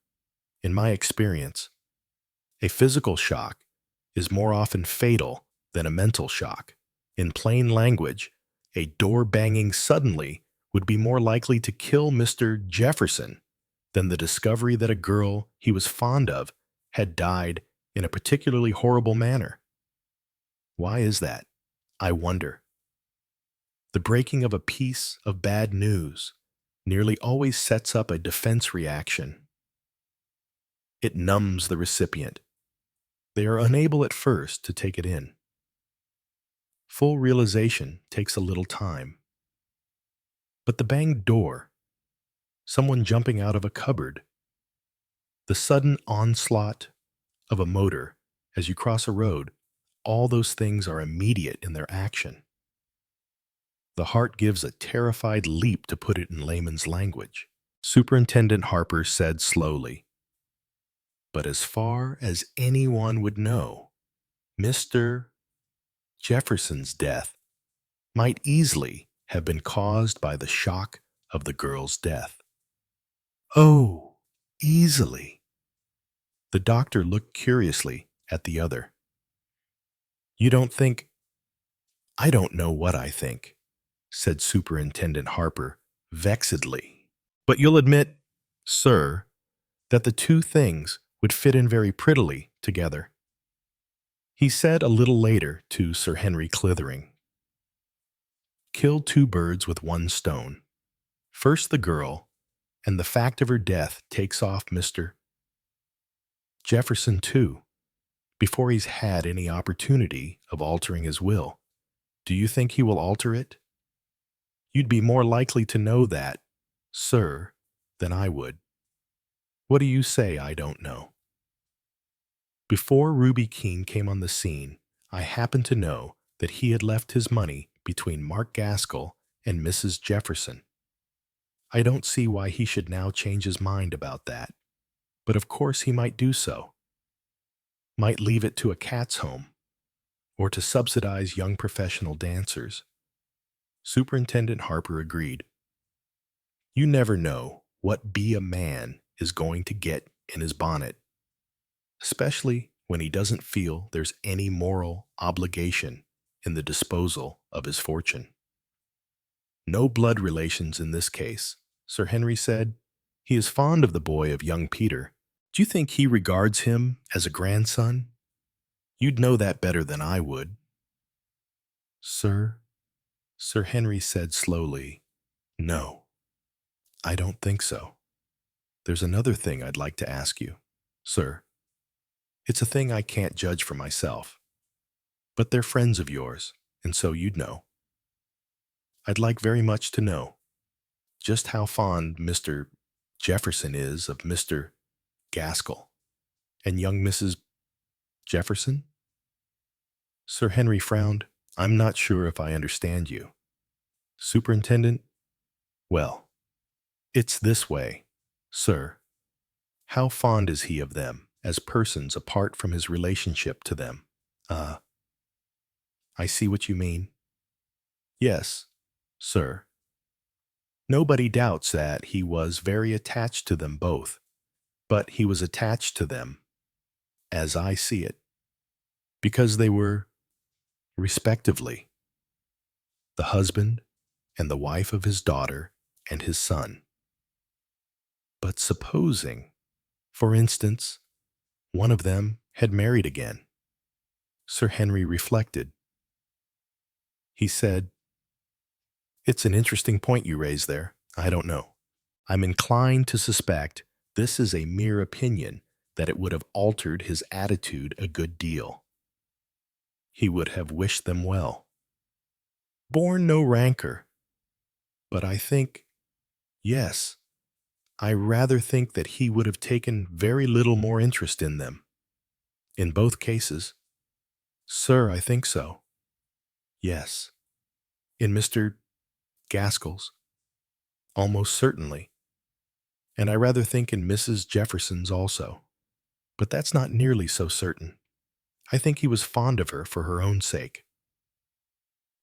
in my experience, a physical shock is more often fatal than a mental shock. In plain language, a door banging suddenly would be more likely to kill Mr. Jefferson than the discovery that a girl he was fond of had died in a particularly horrible manner. Why is that? I wonder. The breaking of a piece of bad news nearly always sets up a defense reaction. It numbs the recipient. They are unable at first to take it in. Full realization takes a little time. But the banged door, someone jumping out of a cupboard, the sudden onslaught of a motor as you cross a road, all those things are immediate in their action. The heart gives a terrified leap, to put it in layman's language. Superintendent Harper said slowly, but as far as anyone would know, Mr. Jefferson's death might easily have been caused by the shock of the girl's death. Oh, easily. The doctor looked curiously at the other. You don't think? I don't know what I think, said Superintendent Harper vexedly. But you'll admit, sir, that the two things would fit in very prettily together. He said a little later to Sir Henry Clithering, kill two birds with one stone. First the girl, and the fact of her death takes off Mr. Jefferson too, before he's had any opportunity of altering his will. Do you think he will alter it? You'd be more likely to know that, sir, than I would. What do you say? I don't know. Before Ruby Keene came on the scene, I happened to know that he had left his money between Mark Gaskell and Mrs. Jefferson. I don't see why he should now change his mind about that, but of course he might do so. Might leave it to a cat's home, or to subsidize young professional dancers. Superintendent Harper agreed. You never know what Be a Man is going to get in his bonnet, especially when he doesn't feel there's any moral obligation in the disposal of his fortune. No blood relations in this case, Sir Henry said. He is fond of the boy of young Peter. Do you think he regards him as a grandson? You'd know that better than I would. Sir Henry said slowly, no, I don't think so. There's another thing I'd like to ask you, sir. It's a thing I can't judge for myself, but they're friends of yours, and so you'd know. I'd like very much to know just how fond Mr. Jefferson is of Mr. Gaskell and young Mrs. Jefferson. Sir Henry frowned. I'm not sure if I understand you. Superintendent? Well, it's this way, sir. How fond is he of them as persons apart from his relationship to them? I see what you mean. Yes, sir. Nobody doubts that he was very attached to them both, but he was attached to them, as I see it, because they were, respectively, the husband and the wife of his daughter and his son. But supposing, for instance, one of them had married again. Sir Henry reflected. He said, "It's an interesting point you raise there. I don't know. I'm inclined to suspect this is a mere opinion that it would have altered his attitude a good deal. He would have wished them well. Borne no rancor. But I think, yes, I rather think that he would have taken very little more interest in them. In both cases. Sir, I think so. Yes. In Mr. Gaskell's? Almost certainly. And I rather think in Mrs. Jefferson's also. But that's not nearly so certain. I think he was fond of her for her own sake.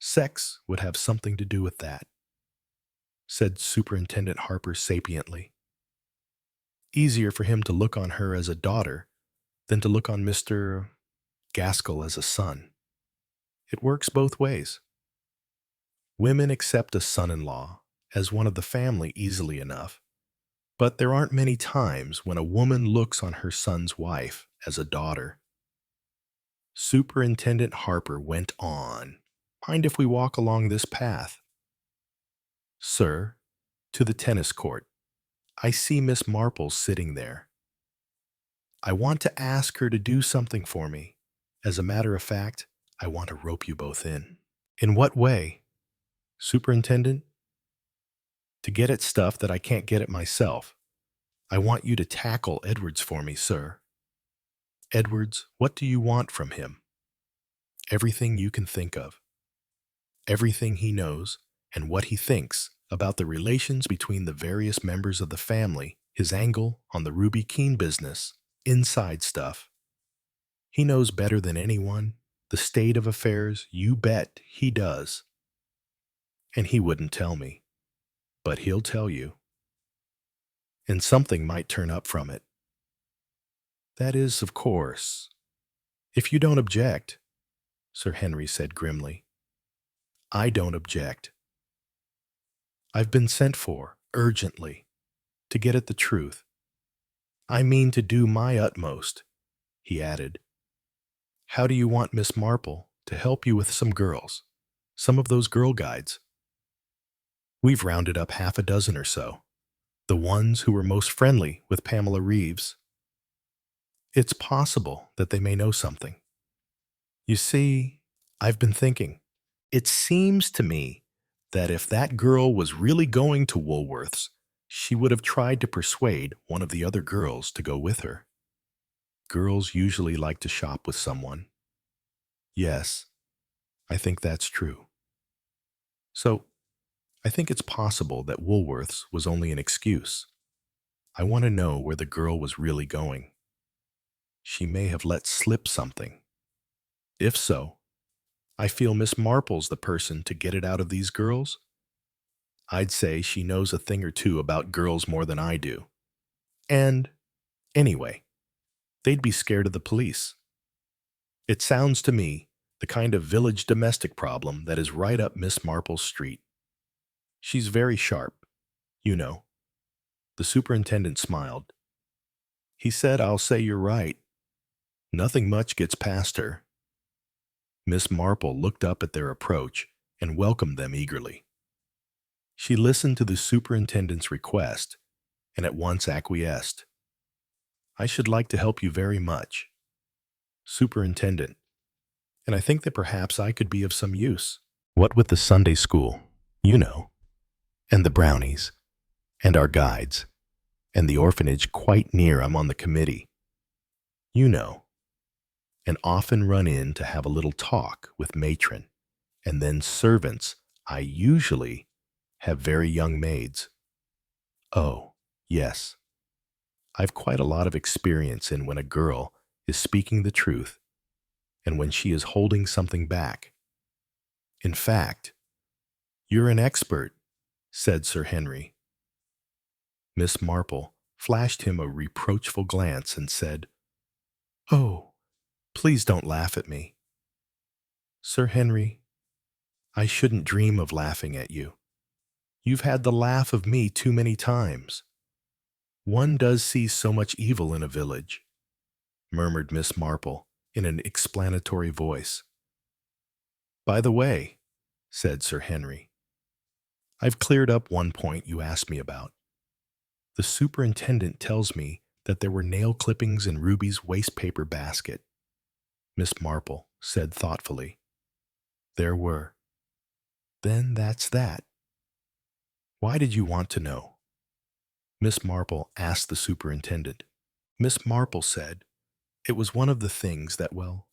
Sex would have something to do with that," said Superintendent Harper sapiently. "Easier for him to look on her as a daughter than to look on Mr. Gaskell as a son. It works both ways. Women accept a son-in-law as one of the family easily enough, but there aren't many times when a woman looks on her son's wife as a daughter." Superintendent Harper went on. "Mind if we walk along this path?" "Sir, to the tennis court. I see Miss Marple sitting there. I want to ask her to do something for me. As a matter of fact, I want to rope you both in." "In what way?" "Superintendent, to get at stuff that I can't get at myself. I want you to tackle Edwards for me, sir." "Edwards, what do you want from him?" "Everything you can think of. Everything he knows and what he thinks about the relations between the various members of the family, his angle on the Ruby Keene business, inside stuff. He knows better than anyone the state of affairs, you bet he does. And he wouldn't tell me, but he'll tell you. And something might turn up from it. That is, of course, if you don't object," Sir Henry said grimly. "I don't object. I've been sent for, urgently, to get at the truth. I mean to do my utmost," he added. "How do you want Miss Marple to help you with some girls? Some of those girl guides? We've rounded up half a dozen or so. The ones who were most friendly with Pamela Reeves. It's possible that they may know something. You see, I've been thinking. It seems to me that if that girl was really going to Woolworth's, she would have tried to persuade one of the other girls to go with her. Girls usually like to shop with someone. Yes, I think that's true. So, I think it's possible that Woolworth's was only an excuse. I want to know where the girl was really going. She may have let slip something. If so, I feel Miss Marple's the person to get it out of these girls. I'd say she knows a thing or two about girls more than I do. And, anyway, they'd be scared of the police. It sounds to me the kind of village domestic problem that is right up Miss Marple's street. She's very sharp, you know." The superintendent smiled. He said, "I'll say you're right. Nothing much gets past her." Miss Marple looked up at their approach and welcomed them eagerly. She listened to the superintendent's request and at once acquiesced. "I should like to help you very much, Superintendent, and I think that perhaps I could be of some use. What with the Sunday school, you know, and the brownies, and our guides, and the orphanage quite near I'm on the committee, you know, and often run in to have a little talk with matron, and then servants. I usually have very young maids. Oh, yes. I've quite a lot of experience in when a girl is speaking the truth and when she is holding something back. In fact, you're an expert," said Sir Henry. Miss Marple flashed him a reproachful glance and said, "Oh, please don't laugh at me. Sir Henry, I shouldn't dream of laughing at you. You've had the laugh of me too many times. One does see so much evil in a village, murmured Miss Marple in an explanatory voice. By the way, said Sir Henry, I've cleared up one point you asked me about. The superintendent tells me that there were nail clippings in Ruby's wastepaper basket. Miss Marple said thoughtfully. There were. Then that's that. Why did you want to know? Miss Marple asked the superintendent. Miss Marple said, it was one of the things that, well,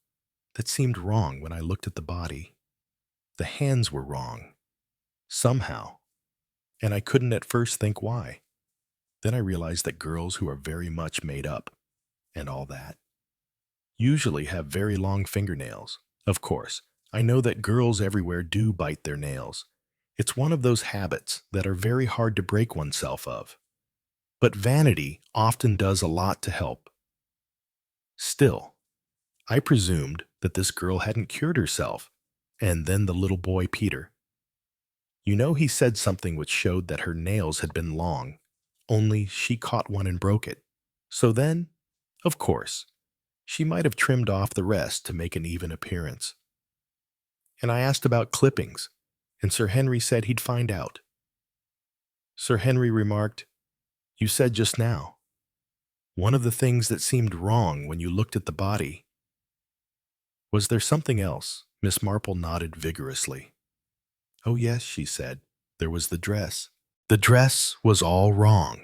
that seemed wrong when I looked at the body. The hands were wrong. Somehow. And I couldn't at first think why. Then I realized that girls who are very much made up, and all that, usually have very long fingernails. Of course, I know that girls everywhere do bite their nails. It's one of those habits that are very hard to break oneself of. But vanity often does a lot to help. Still, I presumed that this girl hadn't cured herself, and then the little boy Peter. You know, he said something which showed that her nails had been long, only she caught one and broke it. So then, of course, she might have trimmed off the rest to make an even appearance. And I asked about clippings, and Sir Henry said he'd find out. Sir Henry remarked, you said just now, one of the things that seemed wrong when you looked at the body. Was there something else? Miss Marple nodded vigorously. Oh yes, she said, there was the dress. The dress was all wrong.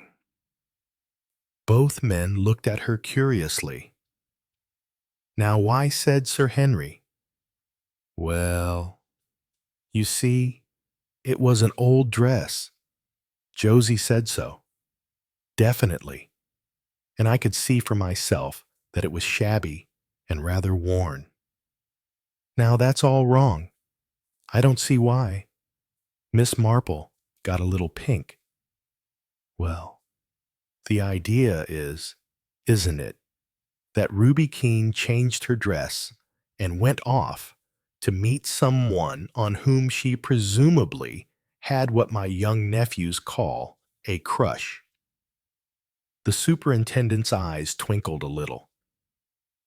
Both men looked at her curiously. Now why, said Sir Henry? Well, you see, it was an old dress. Josie said so. Definitely. And I could see for myself that it was shabby and rather worn. Now that's all wrong. I don't see why. Miss Marple got a little pink. Well, the idea is, isn't it, that Ruby Keene changed her dress and went off to meet someone on whom she presumably had what my young nephews call a crush. The superintendent's eyes twinkled a little.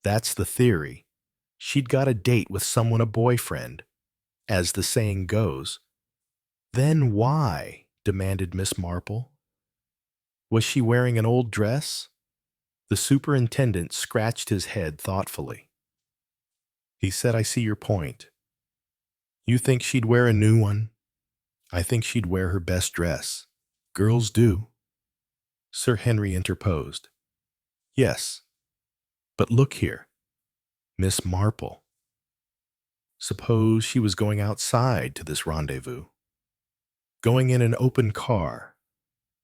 That's the theory. She'd got a date with someone, a boyfriend, as the saying goes. Then why? Demanded Miss Marple. Was she wearing an old dress? The superintendent scratched his head thoughtfully. He said, I see your point. You think she'd wear a new one? I think she'd wear her best dress. Girls do. Sir Henry interposed. Yes, but look here, Miss Marple. Suppose she was going outside to this rendezvous, going in an open car,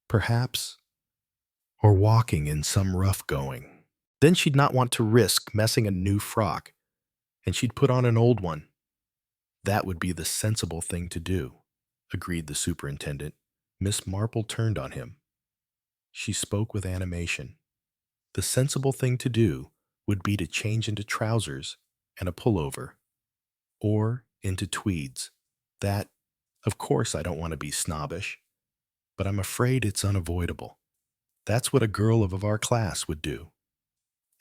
perhaps, or walking in some rough going. Then she'd not want to risk messing a new frock, and she'd put on an old one. That would be the sensible thing to do, agreed the superintendent. Miss Marple turned on him. She spoke with animation. The sensible thing to do would be to change into trousers and a pullover, or into tweeds. That, of course, I don't want to be snobbish, but I'm afraid it's unavoidable. That's what a girl of our class would do.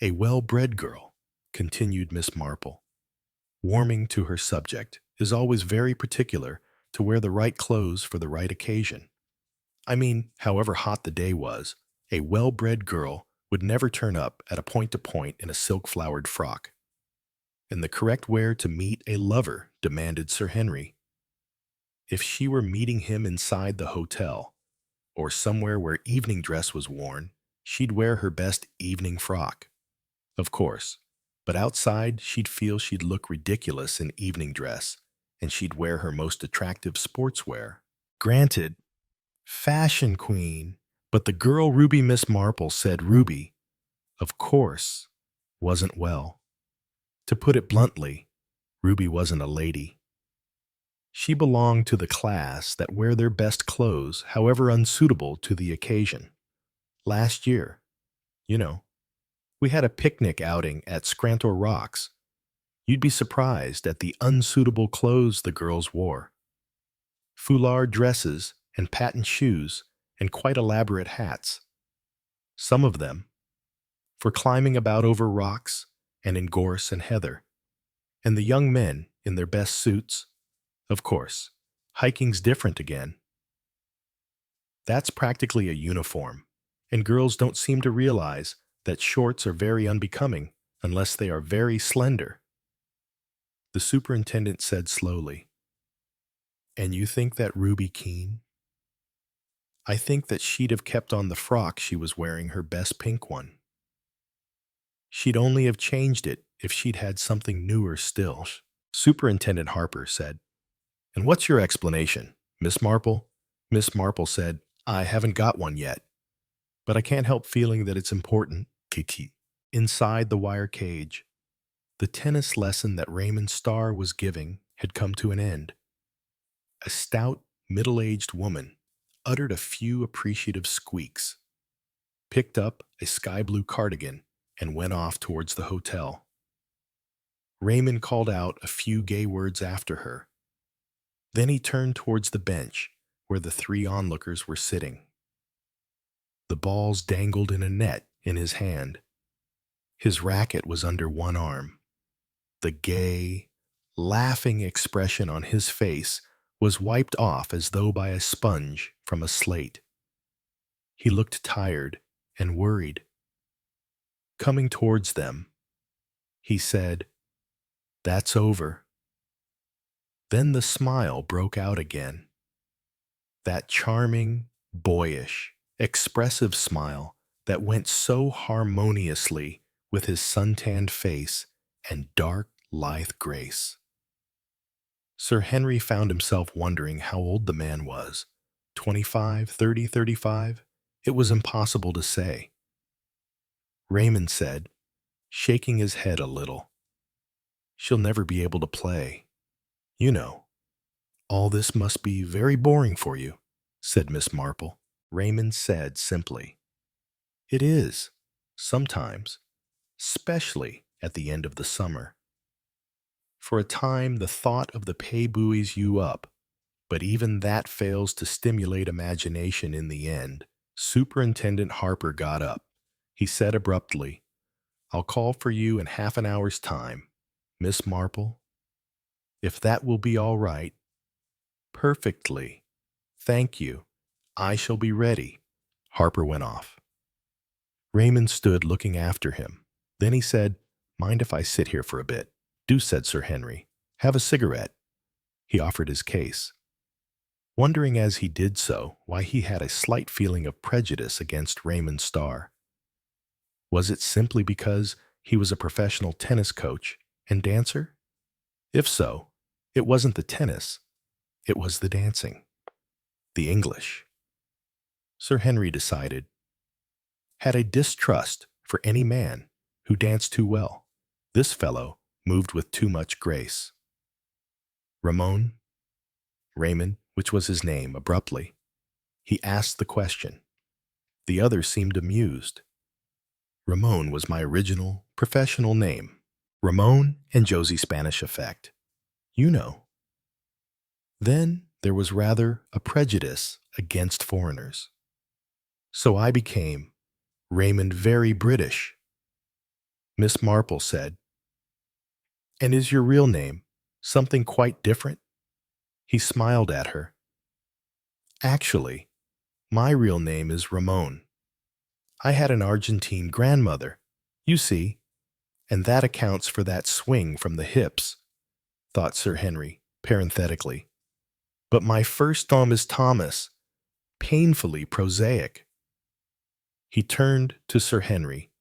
A well-bred girl, continued Miss Marple, warming to her subject, is always very particular to wear the right clothes for the right occasion. I mean, however hot the day was, a well-bred girl would never turn up at a point-to-point in a silk-flowered frock. And the correct wear to meet a lover, demanded Sir Henry. If she were meeting him inside the hotel, or somewhere where evening dress was worn, she'd wear her best evening frock. Of course, but outside she'd feel she'd look ridiculous in evening dress, and she'd wear her most attractive sportswear. Granted, fashion queen, but the girl Ruby Miss Marple said Ruby, of course, wasn't well. To put it bluntly, Ruby wasn't a lady. She belonged to the class that wear their best clothes, however unsuitable to the occasion. Last year, you know, we had a picnic outing at Scrantor Rocks. You'd be surprised at the unsuitable clothes the girls wore. foulard dresses and patent shoes and quite elaborate hats. Some of them for climbing about over rocks and in gorse and heather, and the young men in their best suits. Of course, hiking's different again. That's practically a uniform, and girls don't seem to realize that shorts are very unbecoming unless they are very slender. The superintendent said slowly, "And you think that Ruby Keene?" "I think that she'd have kept on the frock she was wearing, her best pink one. She'd only have changed it if she'd had something newer still." Superintendent Harper said, "And what's your explanation, Miss Marple?" Miss Marple said, "I haven't got one yet, but I can't help feeling that it's important." Kiki. Inside the wire cage, the tennis lesson that Raymond Starr was giving had come to an end. A stout, middle-aged woman uttered a few appreciative squeaks, picked up a sky-blue cardigan, and went off towards the hotel. Raymond called out a few gay words after her. Then he turned towards the bench where the three onlookers were sitting. The balls dangled in a net in his hand. His racket was under one arm. The gay, laughing expression on his face was wiped off as though by a sponge from a slate. He looked tired and worried. Coming towards them, he said, "That's over." Then the smile broke out again. That charming, boyish, expressive smile that went so harmoniously with his suntanned face and dark, lithe grace. Sir Henry found himself wondering how old the man was. 25, 30, 35? It was impossible to say. Raymond said, shaking his head a little, "She'll never be able to play. You know, all this must be very boring for you," said Miss Marple. Raymond said simply, "It is, sometimes, especially at the end of the summer. For a time, the thought of the pay buoys you up, but even that fails to stimulate imagination in the end." Superintendent Harper got up. He said abruptly, "I'll call for you in half an hour's time, Miss Marple. If that will be all right." "Perfectly. Thank you. I shall be ready." Harper went off. Raymond stood looking after him. Then he said, "Mind if I sit here for a bit?" "Do," said Sir Henry. "Have a cigarette." He offered his case, wondering as he did so why he had a slight feeling of prejudice against Raymond Starr. Was it simply because he was a professional tennis coach and dancer? If so, it wasn't the tennis, it was the dancing. The English, Sir Henry decided, had a distrust for any man who danced too well. This fellow moved with too much grace. "Ramon?" Raymond, which was his name, abruptly. He asked the question. The other seemed amused. "Ramon was my original, professional name. Ramon and Josie Spanish effect. You know." Then there was rather a prejudice against foreigners. So I became Raymond Very British. Miss Marple said, "And is your real name something quite different?" He smiled at her. "Actually, my real name is Ramon. I had an Argentine grandmother, you see, and that accounts for that swing from the hips," thought Sir Henry, parenthetically. "But my first name is Thomas, painfully prosaic." He turned to Sir Henry.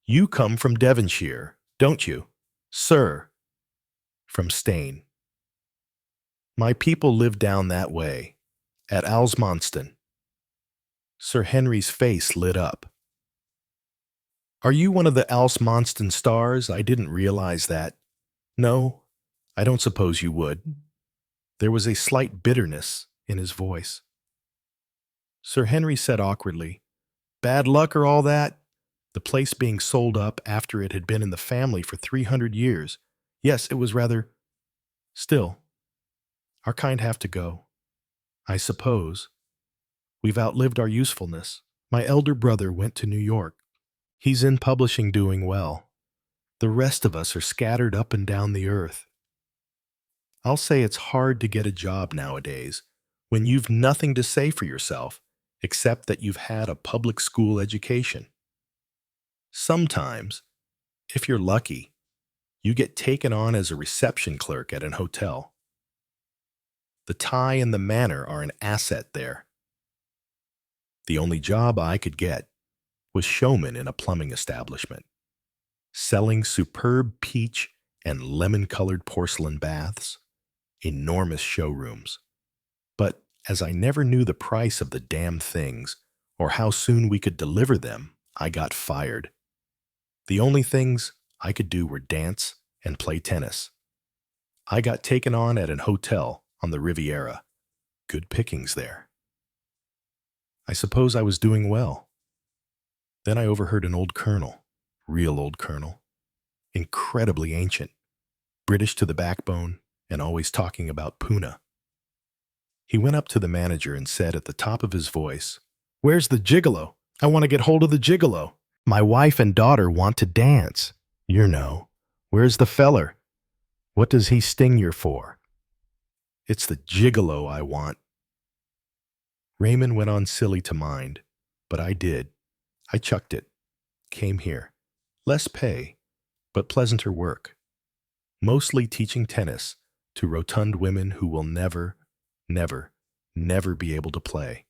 "You come from Devonshire, don't you?" "Sir." "From Stane." "My people live down that way, at Alsmonston." Sir Henry's face lit up. "Are you one of the Alsmonston stars? I didn't realize that." "No, I don't suppose you would." There was a slight bitterness in his voice. Sir Henry said awkwardly, "Bad luck or all that? The place being sold up after it had been in the family for 300 years. Yes, it was rather. Still, our kind have to go. I suppose. We've outlived our usefulness. My elder brother went to New York. He's in publishing doing well. The rest of us are scattered up and down the earth. I'll say it's hard to get a job nowadays when you've nothing to say for yourself except that you've had a public school education. Sometimes, if you're lucky, you get taken on as a reception clerk at an hotel. The tie and the manner are an asset there. The only job I could get was showman in a plumbing establishment, selling superb peach and lemon-colored porcelain baths, enormous showrooms. But as I never knew the price of the damn things or how soon we could deliver them, I got fired. The only things I could do were dance and play tennis. I got taken on at an hotel on the Riviera. Good pickings there. I suppose I was doing well. Then I overheard an old colonel, real old colonel, incredibly ancient, British to the backbone, and always talking about Puna. He went up to the manager and said at the top of his voice, "Where's the gigolo? I want to get hold of the gigolo. My wife and daughter want to dance. You know, where's the feller? What does he sting you for? It's the gigolo I want." Raymond went on silly to mind, but I did. I chucked it. Came here. Less pay, but pleasanter work. Mostly teaching tennis to rotund women who will never, never, never be able to play.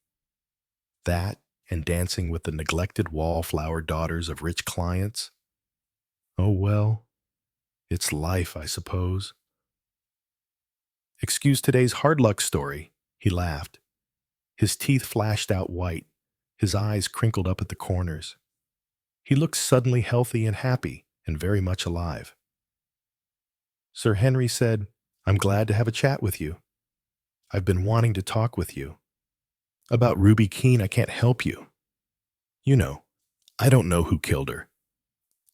That and dancing with the neglected wallflower daughters of rich clients. Oh well, it's life, I suppose. Excuse today's hard luck story, he laughed. His teeth flashed out white, his eyes crinkled up at the corners. He looked suddenly healthy and happy and very much alive. Sir Henry said, "I'm glad to have a chat with you. I've been wanting to talk with you. About Ruby Keene, I can't help you. You know, I don't know who killed her.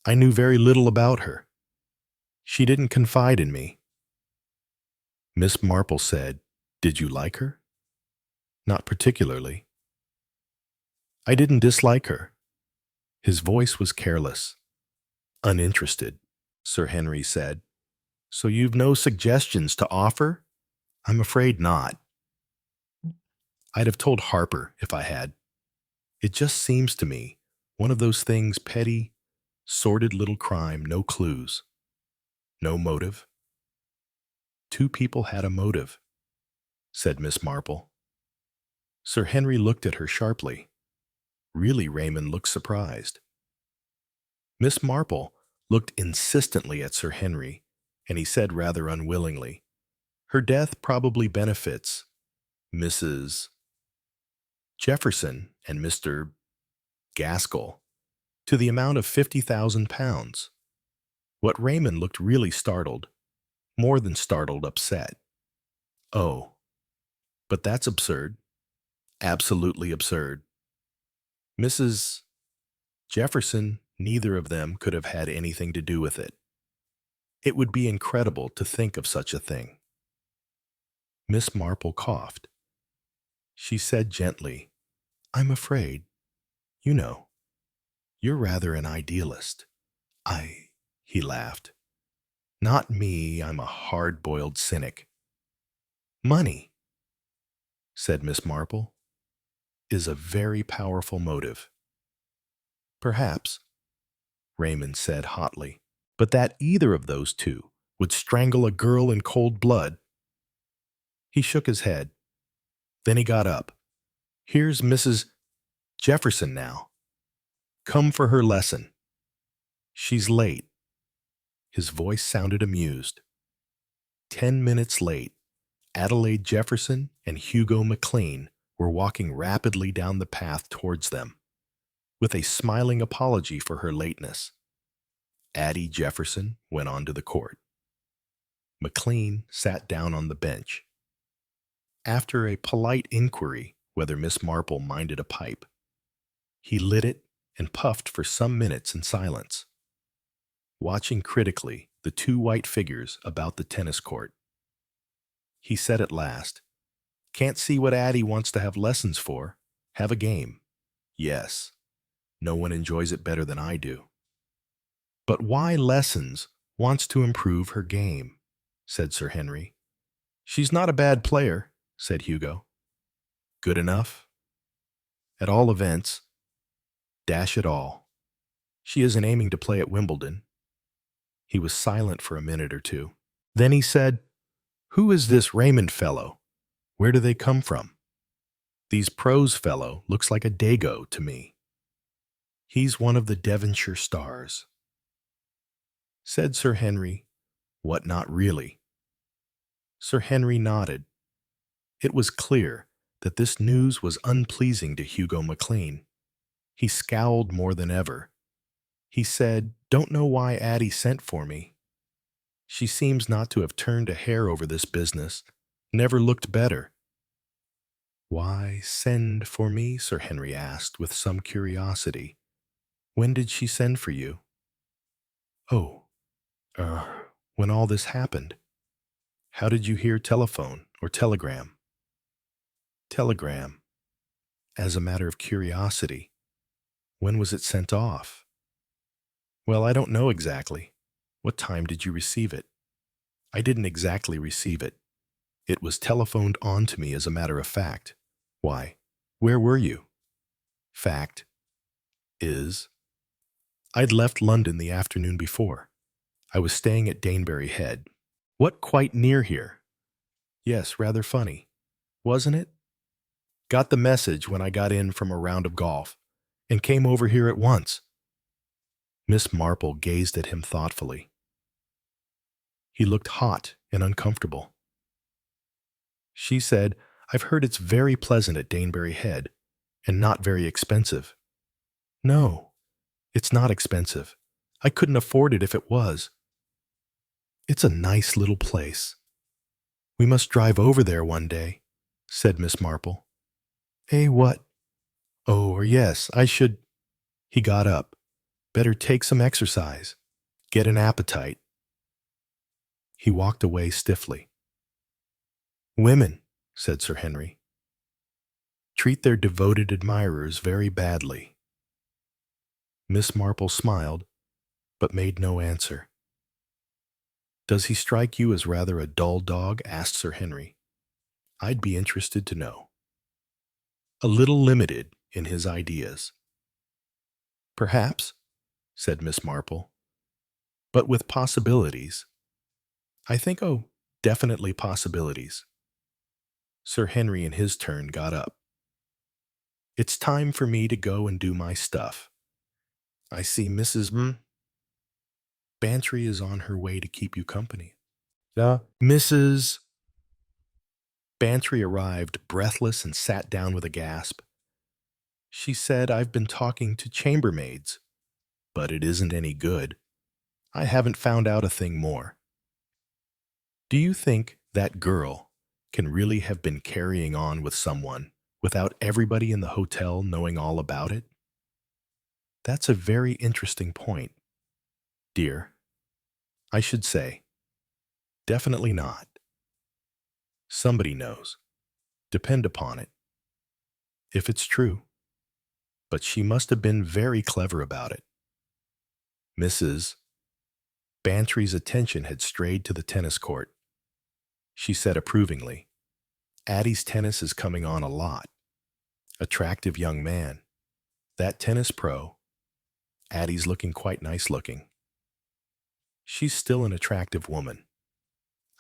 I knew very little about her. She didn't confide in me." Miss Marple said, "Did you like her?" "Not particularly." "I didn't dislike her." His voice was careless. "Uninterested," Sir Henry said. "So you've no suggestions to offer?" "I'm afraid not." I'd have told Harper if I had. It just seems to me one of those things, petty, sordid little crime, no clues, no motive. Two people had a motive, said Miss Marple. Sir Henry looked at her sharply. Really, Raymond looked surprised. Miss Marple looked insistently at Sir Henry, and he said rather unwillingly, "Her death probably benefits Mrs. Jefferson and Mr. Gaskell to the amount of £50,000. What Raymond looked really startled, more than startled, upset. "Oh, but that's absurd. Absolutely absurd. Mrs. Jefferson, neither of them could have had anything to do with it. It would be incredible to think of such a thing." Miss Marple coughed. She said gently, "I'm afraid, you know, you're rather an idealist." He laughed. "Not me, I'm a hard-boiled cynic." "Money," said Miss Marple, "is a very powerful motive." "Perhaps," Raymond said hotly, "but that either of those two would strangle a girl in cold blood." He shook his head. Then he got up. "Here's Mrs. Jefferson now. Come for her lesson. She's late." His voice sounded amused. 10 minutes late, Adelaide Jefferson and Hugo McLean were walking rapidly down the path towards them, with a smiling apology for her lateness. Addie Jefferson went on to the court. McLean sat down on the bench. After a polite inquiry whether Miss Marple minded a pipe, he lit it and puffed for some minutes in silence, watching critically the two white figures about the tennis court. He said at last, Can't see what Addie wants to have lessons for. Have a game. Yes, no one enjoys it better than I do. But why lessons wants to improve her game, said Sir Henry. She's not a bad player, said Hugo. Good enough? At all events, dash it all. She isn't aiming to play at Wimbledon. He was silent for a minute or two. Then he said, Who is this Raymond fellow? Where do they come from? These Prose fellow looks like a Dago to me. He's one of the Devonshire stars. Said Sir Henry, What not really? Sir Henry nodded. It was clear that this news was unpleasing to Hugo MacLean. He scowled more than ever. He said, Don't know why Addie sent for me. She seems not to have turned a hair over this business, never looked better. Why send for me? Sir Henry asked with some curiosity. When did she send for you? Oh, when all this happened. How did you hear telephone or telegram? Telegram. As a matter of curiosity. When was it sent off? Well, I don't know exactly. What time did you receive it? I didn't exactly receive it. It was telephoned on to me as a matter of fact. Why? Where were you? Fact is, I'd left London the afternoon before. I was staying at Danebury Head. What, quite near here? Yes, rather funny. Wasn't it? Got the message when I got in from a round of golf, and came over here at once. Miss Marple gazed at him thoughtfully. He looked hot and uncomfortable. She said, I've heard it's very pleasant at Danebury Head, and not very expensive. No, it's not expensive. I couldn't afford it if it was. It's a nice little place. We must drive over there one day, said Miss Marple. Eh, what? Oh, or yes, I should. He got up. Better take some exercise. Get an appetite. He walked away stiffly. Women, said Sir Henry, treat their devoted admirers very badly. Miss Marple smiled, but made no answer. Does he strike you as rather a dull dog? Asked Sir Henry. I'd be interested to know. A little limited in his ideas. Perhaps, said Miss Marple, but with possibilities. I think, definitely possibilities. Sir Henry in his turn got up. It's time for me to go and do my stuff. I see Mrs. Bantry is on her way to keep you company. Mrs. Bantry arrived breathless and sat down with a gasp. She said, I've been talking to chambermaids, but it isn't any good. I haven't found out a thing more. Do you think that girl can really have been carrying on with someone without everybody in the hotel knowing all about it? That's a very interesting point, dear. I should say, definitely not. Somebody knows. Depend upon it. If it's true. But she must have been very clever about it. Mrs. Bantry's attention had strayed to the tennis court. She said approvingly, Addie's tennis is coming on a lot. Attractive young man. That tennis pro. Addie's looking quite nice looking. She's still an attractive woman.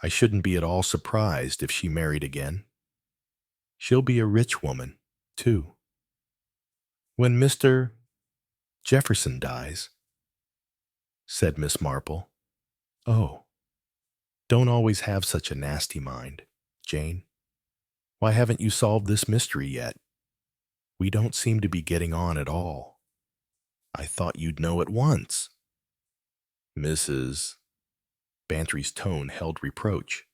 I shouldn't be at all surprised if she married again. She'll be a rich woman, too. When Mr. Jefferson dies, said Miss Marple. Oh, don't always have such a nasty mind, Jane. Why haven't you solved this mystery yet? We don't seem to be getting on at all. I thought you'd know at once. Mrs. Bantry's tone held reproach.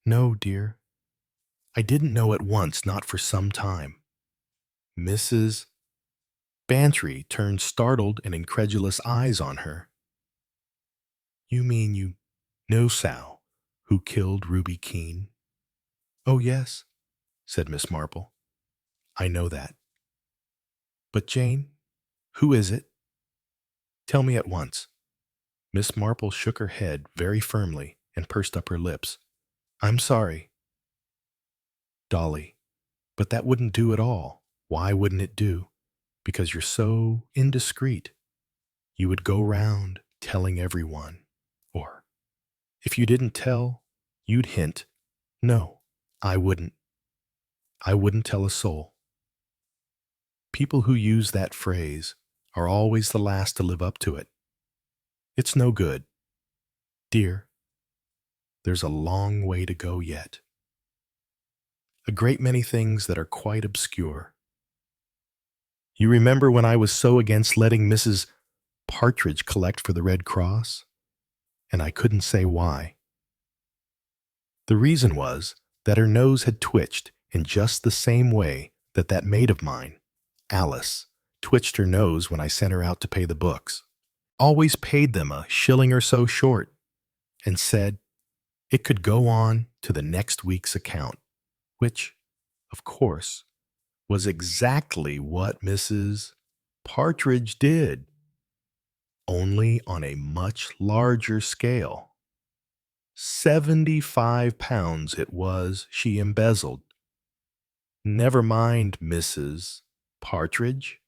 No, dear. I didn't know at once, not for some time. Mrs. Bantry turned startled and incredulous eyes on her. You mean you know Sal, who killed Ruby Keene? Oh, yes, said Miss Marple. "I know that. But Jane, who is it? Tell me at once." Miss Marple shook her head very firmly and pursed up her lips. "I'm sorry, Dolly, but that wouldn't do at all." "Why wouldn't it do?" "Because you're so indiscreet. You would go round telling everyone. Or, if you didn't tell, you'd hint. No, I wouldn't. I wouldn't tell a soul." People who use that phrase are always the last to live up to it. It's no good. Dear, there's a long way to go yet. A great many things that are quite obscure. You remember when I was so against letting Mrs. Partridge collect for the Red Cross? And I couldn't say why. The reason was that her nose had twitched in just the same way that that maid of mine, Alice, twitched her nose when I sent her out to pay the books. Always paid them a shilling or so short, and said it could go on to the next week's account, which, of course, was exactly what Mrs. Partridge did, only on a much larger scale. £75 it was she embezzled. "Never mind, Mrs. Partridge,"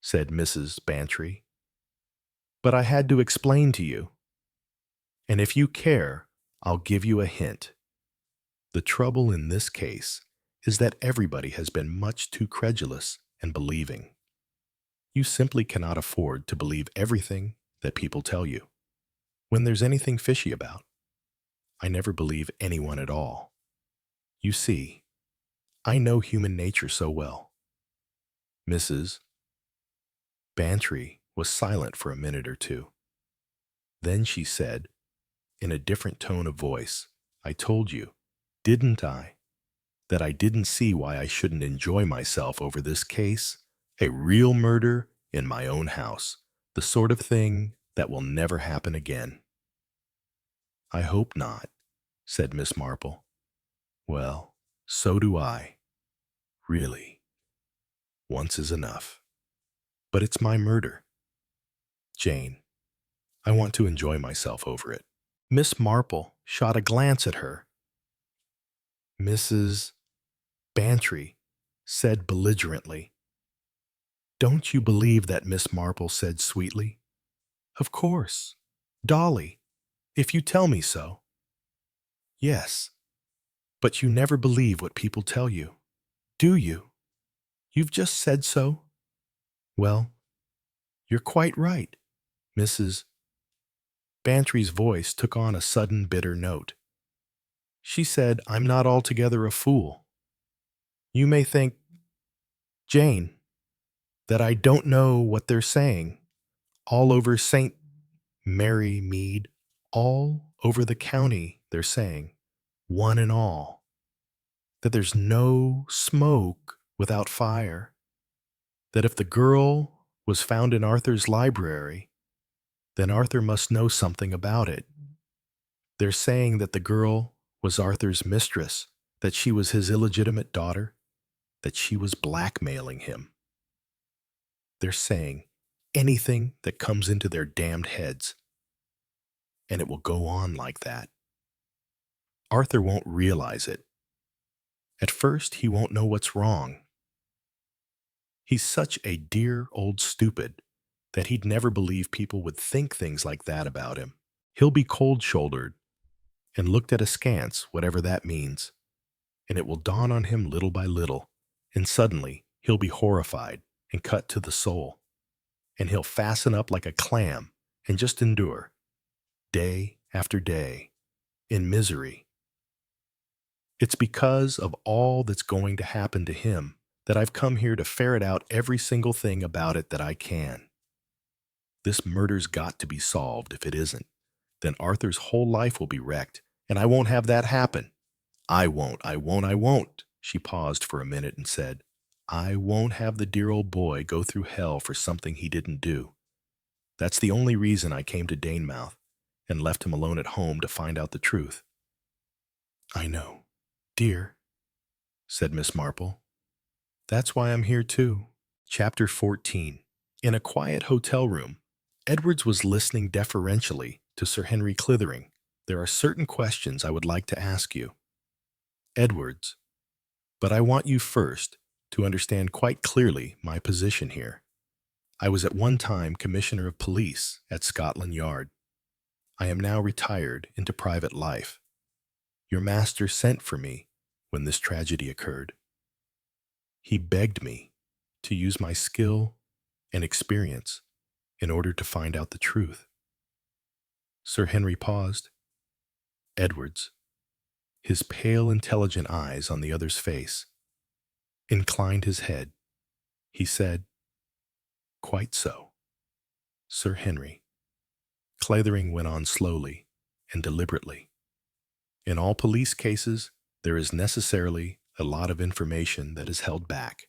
said Mrs. Bantry, "but I had to explain to you. And if you care, I'll give you a hint. The trouble in this case is that everybody has been much too credulous and believing. You simply cannot afford to believe everything that people tell you. When there's anything fishy about, I never believe anyone at all. You see, I know human nature so well." Mrs. Bantry was silent for a minute or two. Then she said, in a different tone of voice, "I told you, didn't I, that I didn't see why I shouldn't enjoy myself over this case? A real murder in my own house, the sort of thing that will never happen again." "I hope not," said Miss Marple. "Well, so do I. Really, once is enough. But it's my murder. Jane, I want to enjoy myself over it." Miss Marple shot a glance at her. Mrs. Bantry said belligerently, "Don't you believe that?" Miss Marple said sweetly. "Of course. Dolly, if you tell me so." "Yes, but you never believe what people tell you. Do you? You've just said so." "Well, you're quite right." Mrs. Bantry's voice took on a sudden bitter note. She said, "I'm not altogether a fool. You may think, Jane, that I don't know what they're saying. All over St. Mary Mead, all over the county, they're saying, one and all, that there's no smoke without fire, that if the girl was found in Arthur's library, then Arthur must know something about it. They're saying that the girl was Arthur's mistress, that she was his illegitimate daughter, that she was blackmailing him. They're saying anything that comes into their damned heads, and it will go on like that. Arthur won't realize it. At first, he won't know what's wrong. He's such a dear old stupid that he'd never believe people would think things like that about him. He'll be cold-shouldered and looked at askance, whatever that means, and it will dawn on him little by little, and suddenly he'll be horrified and cut to the soul, and he'll fasten up like a clam and just endure, day after day, in misery. It's because of all that's going to happen to him that I've come here to ferret out every single thing about it that I can. This murder's got to be solved. If it isn't, then Arthur's whole life will be wrecked, and I won't have that happen. I won't. She paused for a minute and said, I won't have the dear old boy go through hell for something he didn't do. That's the only reason I came to Danemouth and left him alone at home to find out the truth. I know. Dear, said Miss Marple. That's why I'm here too. Chapter 14. In a quiet hotel room, Edwards was listening deferentially to Sir Henry Clithering. There are certain questions I would like to ask you. Edwards, but I want you first to understand quite clearly my position here. I was at one time Commissioner of Police at Scotland Yard. I am now retired into private life. Your master sent for me when this tragedy occurred. He begged me to use my skill and experience in order to find out the truth. Sir Henry paused. Edwards, his pale, intelligent eyes on the other's face, inclined his head. He said, "Quite so, Sir Henry." Clithering went on slowly and deliberately. In all police cases, there is necessarily a lot of information that is held back.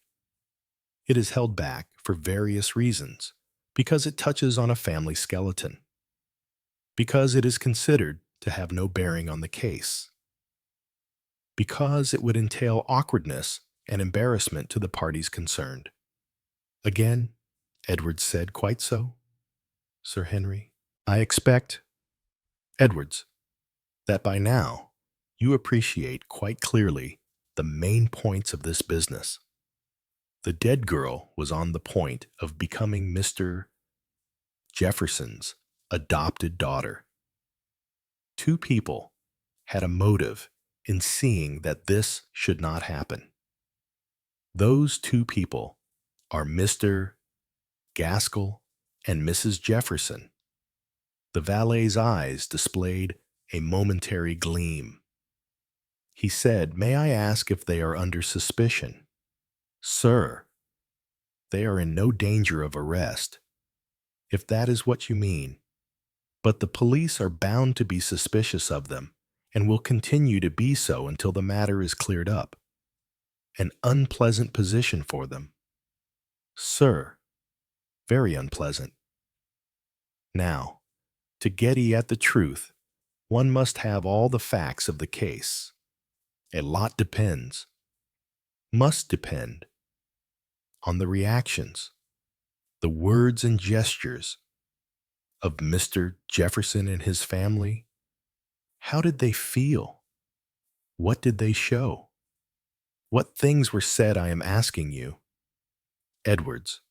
It is held back for various reasons, because it touches on a family skeleton, because it is considered to have no bearing on the case, because it would entail awkwardness and embarrassment to the parties concerned. Again, Edwards said, "Quite so, Sir Henry." I expect, Edwards, that by now you appreciate quite clearly the main points of this business. The dead girl was on the point of becoming Mr. Jefferson's adopted daughter. Two people had a motive in seeing that this should not happen. Those two people are Mr. Gaskell and Mrs. Jefferson. The valet's eyes displayed a momentary gleam. He said, "May I ask if they are under suspicion?" "Sir, they are in no danger of arrest, if that is what you mean. But the police are bound to be suspicious of them, and will continue to be so until the matter is cleared up. An unpleasant position for them. Sir, very unpleasant. Now, to get at the truth, one must have all the facts of the case. A lot depends, must depend, on the reactions, the words and gestures of Mr. Jefferson and his family. How did they feel? What did they show? What things were said, I am asking you, Edwards,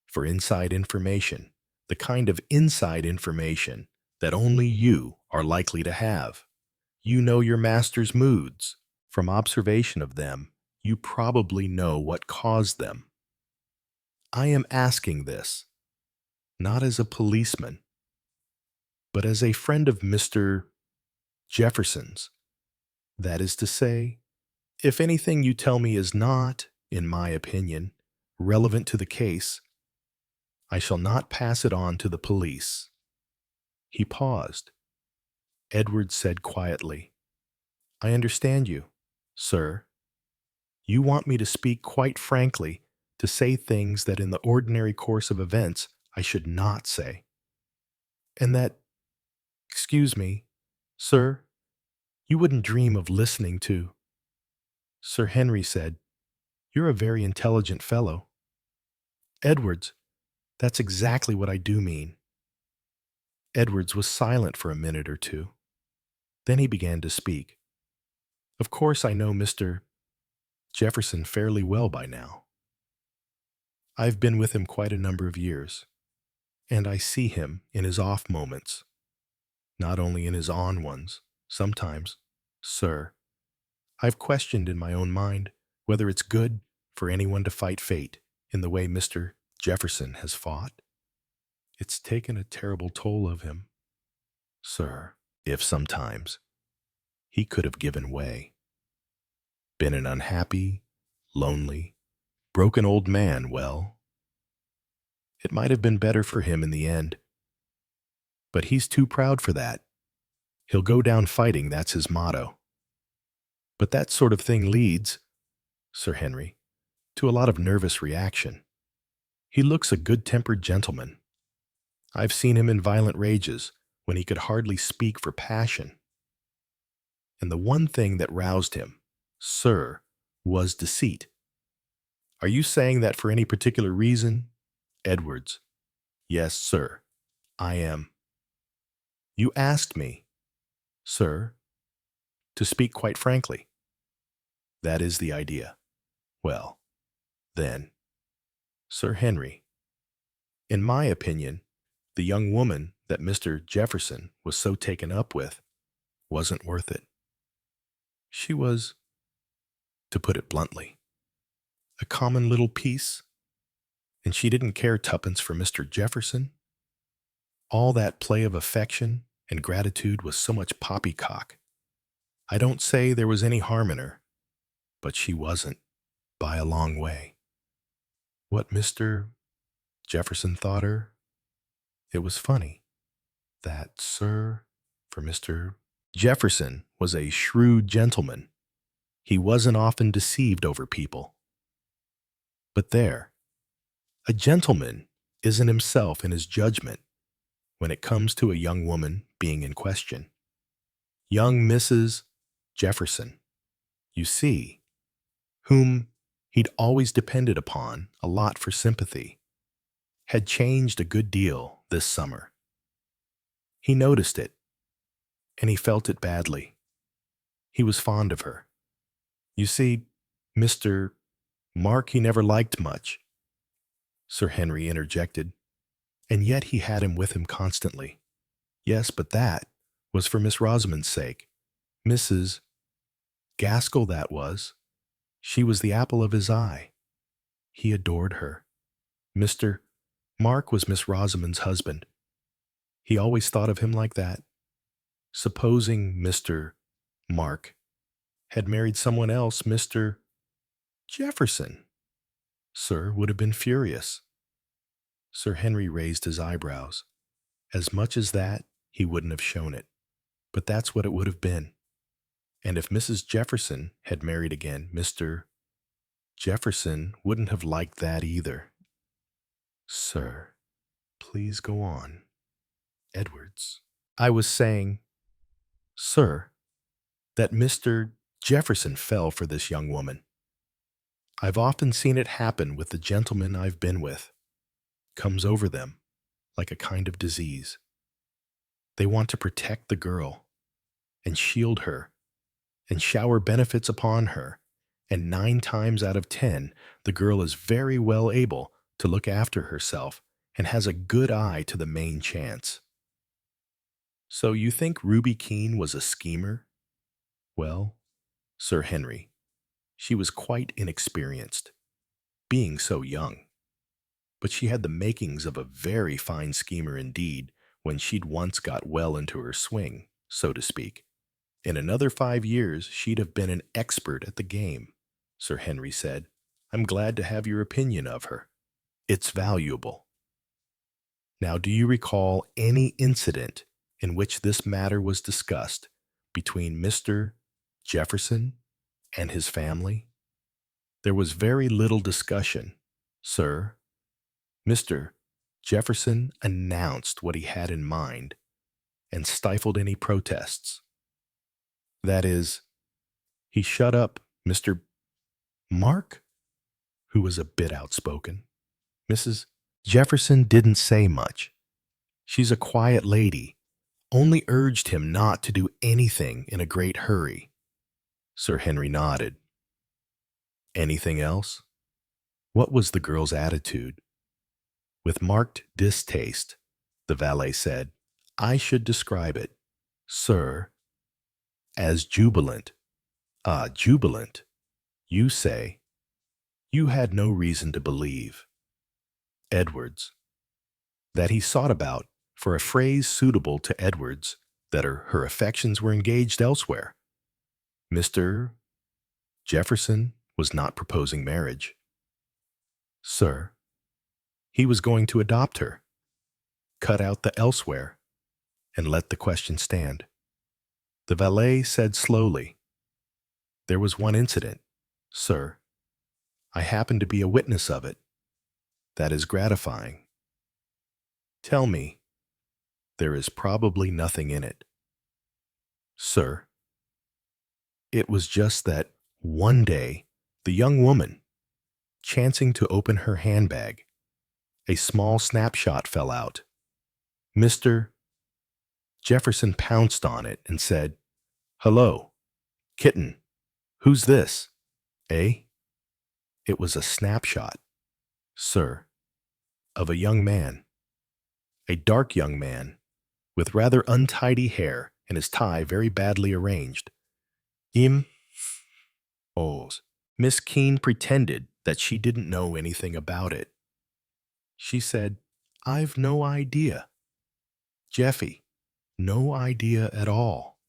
for inside information, the kind of inside information that only you are likely to have. You know your master's moods. From observation of them, you probably know what caused them. I am asking this, not as a policeman, but as a friend of Mr. Jefferson's. That is to say, if anything you tell me is not, in my opinion, relevant to the case, I shall not pass it on to the police." He paused. Edward said quietly, "I understand you, sir. You want me to speak quite frankly, to say things that in the ordinary course of events I should not say. And that, excuse me, sir, you wouldn't dream of listening to." Sir Henry said, "You're a very intelligent fellow." "Edwards, that's exactly what I do mean." Edwards was silent for a minute or two. Then he began to speak. "Of course I know Mr. Jefferson fairly well by now. I've been with him quite a number of years, and I see him in his off moments, not only in his on ones. Sometimes, sir, I've questioned in my own mind whether it's good for anyone to fight fate in the way Mr. Jefferson has fought. It's taken a terrible toll of him, sir, if sometimes he could have given way, been an unhappy, lonely, broken old man. Well, it might have been better for him in the end. But he's too proud for that. He'll go down fighting, that's his motto. But that sort of thing leads, Sir Henry, to a lot of nervous reaction. He looks a good-tempered gentleman. I've seen him in violent rages when he could hardly speak for passion. And the one thing that roused him, sir, was deceit. Are you saying that for any particular reason? Edwards. Yes, sir, I am. You asked me, sir, to speak quite frankly. That is the idea. Well, then, Sir Henry, in my opinion, the young woman that Mr. Jefferson was so taken up with wasn't worth it. She was, to put it bluntly, a common little piece, and she didn't care tuppence for Mr. Jefferson. All that play of affection and gratitude was so much poppycock. I don't say there was any harm in her, but she wasn't, by a long way. What Mr. Jefferson thought her, it was funny that Sir, for Mr. Jefferson was a shrewd gentleman. He wasn't often deceived over people. But there, a gentleman isn't himself in his judgment when it comes to a young woman being in question. Young Mrs. Jefferson, you see, whom he'd always depended upon a lot for sympathy, had changed a good deal this summer. He noticed it, and he felt it badly. He was fond of her. You see, Mr. Mark he never liked much, Sir Henry interjected, and yet he had him with him constantly. Yes, but that was for Miss Rosamond's sake. Mrs. Gaskell, that was. She was the apple of his eye. He adored her. Mr. Mark was Miss Rosamond's husband. He always thought of him like that. Supposing Mr. Mark had married someone else, Mr. Jefferson, sir, would have been furious. Sir Henry raised his eyebrows. As much as that, he wouldn't have shown it. But that's what it would have been. And if Mrs. Jefferson had married again, Mr. Jefferson wouldn't have liked that either. Sir, please go on. Edwards. I was saying, sir, that Mr. Jefferson fell for this young woman. I've often seen it happen with the gentlemen I've been with. Comes over them like a kind of disease. They want to protect the girl and shield her and shower benefits upon her, and 9 times out of 10, the girl is very well able to look after herself and has a good eye to the main chance. So you think Ruby Keene was a schemer? Well, Sir Henry, she was quite inexperienced, being so young. But she had the makings of a very fine schemer indeed when she'd once got well into her swing, so to speak. In another 5 years, she'd have been an expert at the game, Sir Henry said. I'm glad to have your opinion of her. It's valuable. Now, do you recall any incident in which this matter was discussed between Mr. Jefferson and his family? There was very little discussion, sir. Mr. Jefferson announced what he had in mind and stifled any protests. That is, he shut up Mr. Mark, who was a bit outspoken. Mrs. Jefferson didn't say much. She's a quiet lady, only urged him not to do anything in a great hurry. Sir Henry nodded. Anything else? What was the girl's attitude? With marked distaste, the valet said, I should describe it, sir, as jubilant. Ah, jubilant, you say. You had no reason to believe. Edwards. That he sought about, for a phrase suitable to Edwards, that her affections were engaged elsewhere. Mr. Jefferson was not proposing marriage. Sir, he was going to adopt her, cut out the elsewhere, and let the question stand. The valet said slowly, there was one incident, sir. I happened to be a witness of it. That is gratifying. Tell me, there is probably nothing in it. Sir, it was just that one day The young woman, chancing to open her handbag, a small snapshot fell out. Mr. Jefferson pounced on it and said, "Hello, kitten. Who's this?" Eh? It was a snapshot, sir, of a young man, a dark young man, with rather untidy hair and his tie very badly arranged. O's. Miss Keene pretended that she didn't know anything about it. She said, "I've no idea. Jeffy, no idea at all.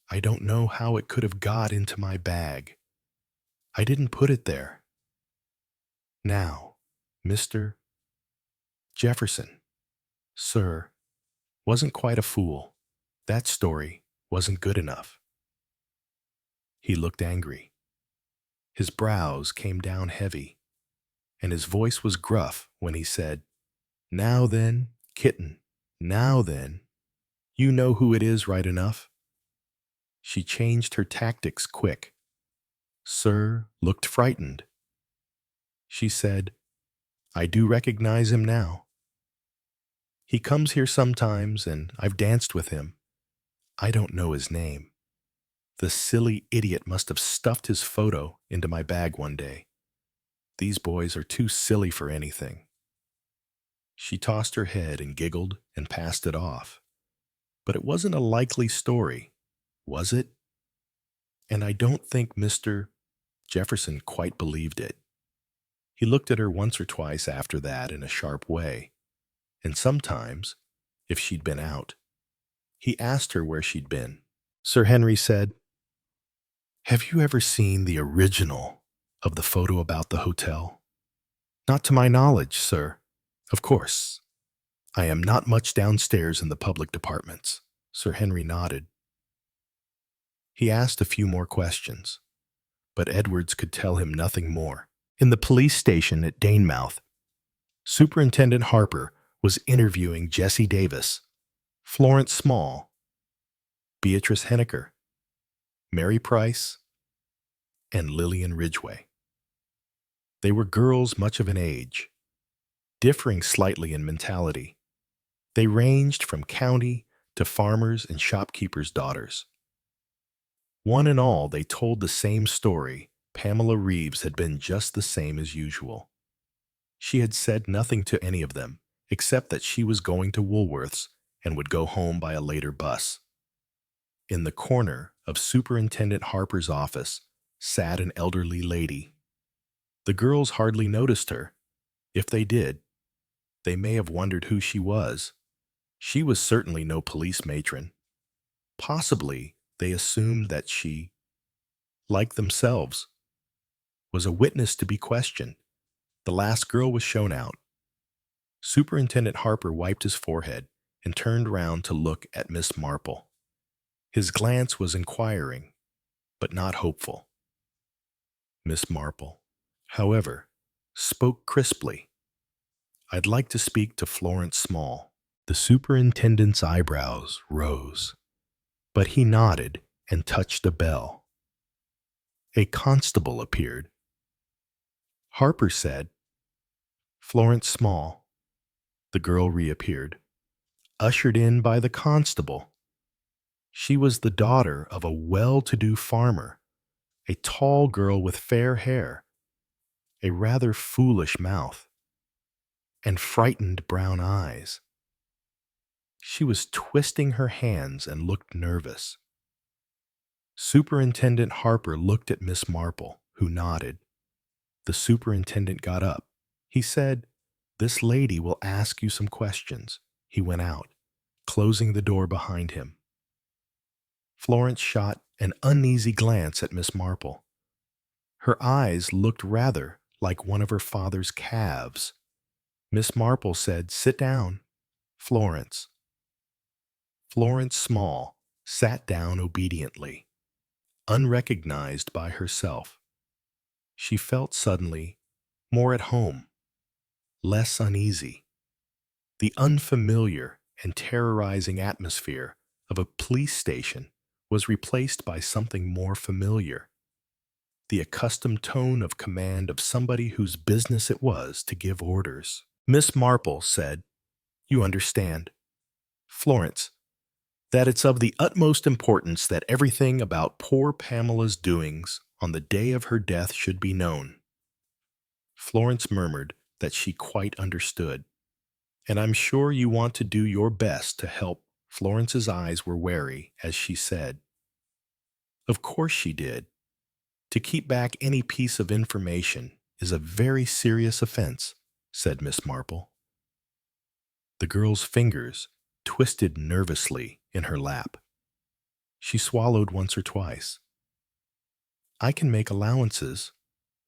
I don't know how it could have got into my bag. I didn't put it there." Now, Mr. Jefferson, sir, wasn't quite a fool. That story wasn't good enough. He looked angry. His brows came down heavy, and his voice was gruff when he said, "Now then, kitten, now then, you know who it is right enough." She changed her tactics quick. Sir looked frightened. She said, "I do recognize him now. He comes here sometimes, and I've danced with him. I don't know his name. The silly idiot must have stuffed his photo into my bag one day. These boys are too silly for anything." She tossed her head and giggled and passed it off. But it wasn't a likely story, was it? And I don't think Mr. Jefferson quite believed it. He looked at her once or twice after that in a sharp way, and sometimes, if she'd been out, he asked her where she'd been. Sir Henry said, "Have you ever seen the original of the photo about the hotel?" "Not to my knowledge, sir. Of course. I am not much downstairs in the public departments." Sir Henry nodded. He asked a few more questions, but Edwards could tell him nothing more. In the police station at Danemouth, Superintendent Harper was interviewing Jessie Davis, Florence Small, Beatrice Henniker, Mary Price, and Lillian Ridgway. They were girls much of an age, differing slightly in mentality. They ranged from county to farmers' and shopkeepers' daughters. One and all, they told the same story. Pamela Reeves had been just the same as usual. She had said nothing to any of them, except that she was going to Woolworth's and would go home by a later bus. In the corner of Superintendent Harper's office sat an elderly lady. The girls hardly noticed her. If they did, they may have wondered who she was. She was certainly no police matron. Possibly they assumed that she, like themselves, was a witness to be questioned. The last girl was shown out. Superintendent Harper wiped his forehead and turned round to look at Miss Marple. His glance was inquiring, but not hopeful. Miss Marple, however, spoke crisply. "I'd like to speak to Florence Small." The superintendent's eyebrows rose, but he nodded and touched a bell. A constable appeared. Harper said, "Florence Small." The girl reappeared, ushered in by the constable. She was the daughter of a well-to-do farmer, a tall girl with fair hair, a rather foolish mouth, and frightened brown eyes. She was twisting her hands and looked nervous. Superintendent Harper looked at Miss Marple, who nodded. The superintendent got up. He said, "This lady will ask you some questions." He went out, closing the door behind him. Florence shot an uneasy glance at Miss Marple. Her eyes looked rather like one of her father's calves. Miss Marple said, "Sit down, Florence." Florence Small sat down obediently, unrecognized by herself. She felt suddenly more at home, less uneasy. The unfamiliar and terrorizing atmosphere of a police station was replaced by something more familiar. the accustomed tone of command of somebody whose business it was to give orders. Miss Marple said, "You understand, Florence, that it's of the utmost importance that everything about poor Pamela's doings on the day of her death should be known." Florence murmured that she quite understood. "And I'm sure you want to do your best to help." Florence's eyes were wary as she said, "Of course she did. To keep back any piece of information is a very serious offense," said Miss Marple. The girl's fingers twisted nervously in her lap. She swallowed once or twice. "I can make allowances,"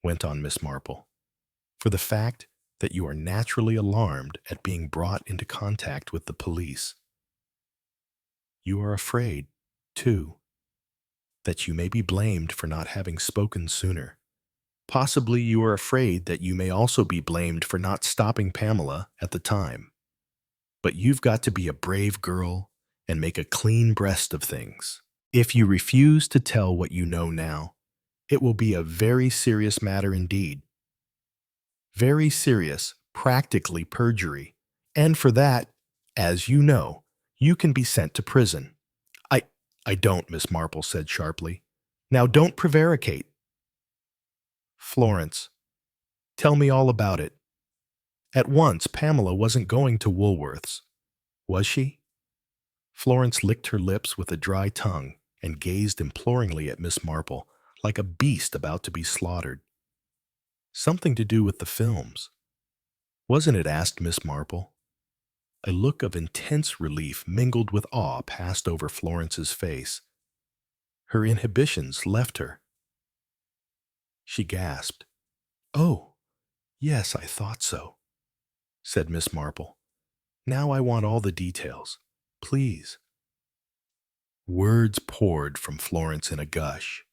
went on Miss Marple, "for the fact that you are naturally alarmed at being brought into contact with the police. You are afraid, too, that you may be blamed for not having spoken sooner. Possibly you are afraid that you may also be blamed for not stopping Pamela at the time. But you've got to be a brave girl and make a clean breast of things. If you refuse to tell what you know now, it will be a very serious matter indeed. Very serious, practically perjury. And for that, as you know, you can be sent to prison." I don't," Miss Marple said sharply. "Now don't prevaricate." "Florence, tell me all about it. At once, Pamela wasn't going to Woolworth's, was she?" Florence licked her lips with a dry tongue and gazed imploringly at Miss Marple, like a beast about to be slaughtered. "Something to do with the films, wasn't it?" asked Miss Marple. A look of intense relief mingled with awe passed over Florence's face. Her inhibitions left her. She gasped. "Oh, yes, I thought so," said Miss Marple. "Now I want all the details, please." Words poured from Florence in a gush.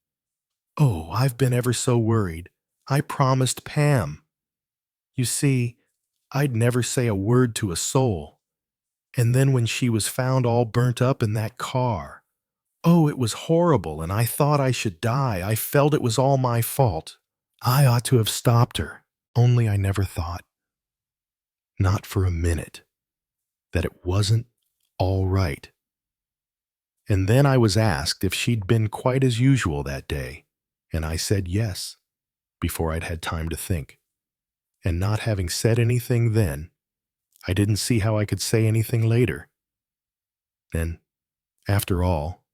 "Oh, I've been ever so worried. I promised Pam. You see, I'd never say a word to a soul. And then when she was found all burnt up in that car, oh, it was horrible, and I thought I should die. I felt it was all my fault. I ought to have stopped her, only I never thought, not for a minute, that it wasn't all right. And then I was asked if she'd been quite as usual that day, and I said yes, before I'd had time to think. And not having said anything then, I didn't see how I could say anything later. And, after all,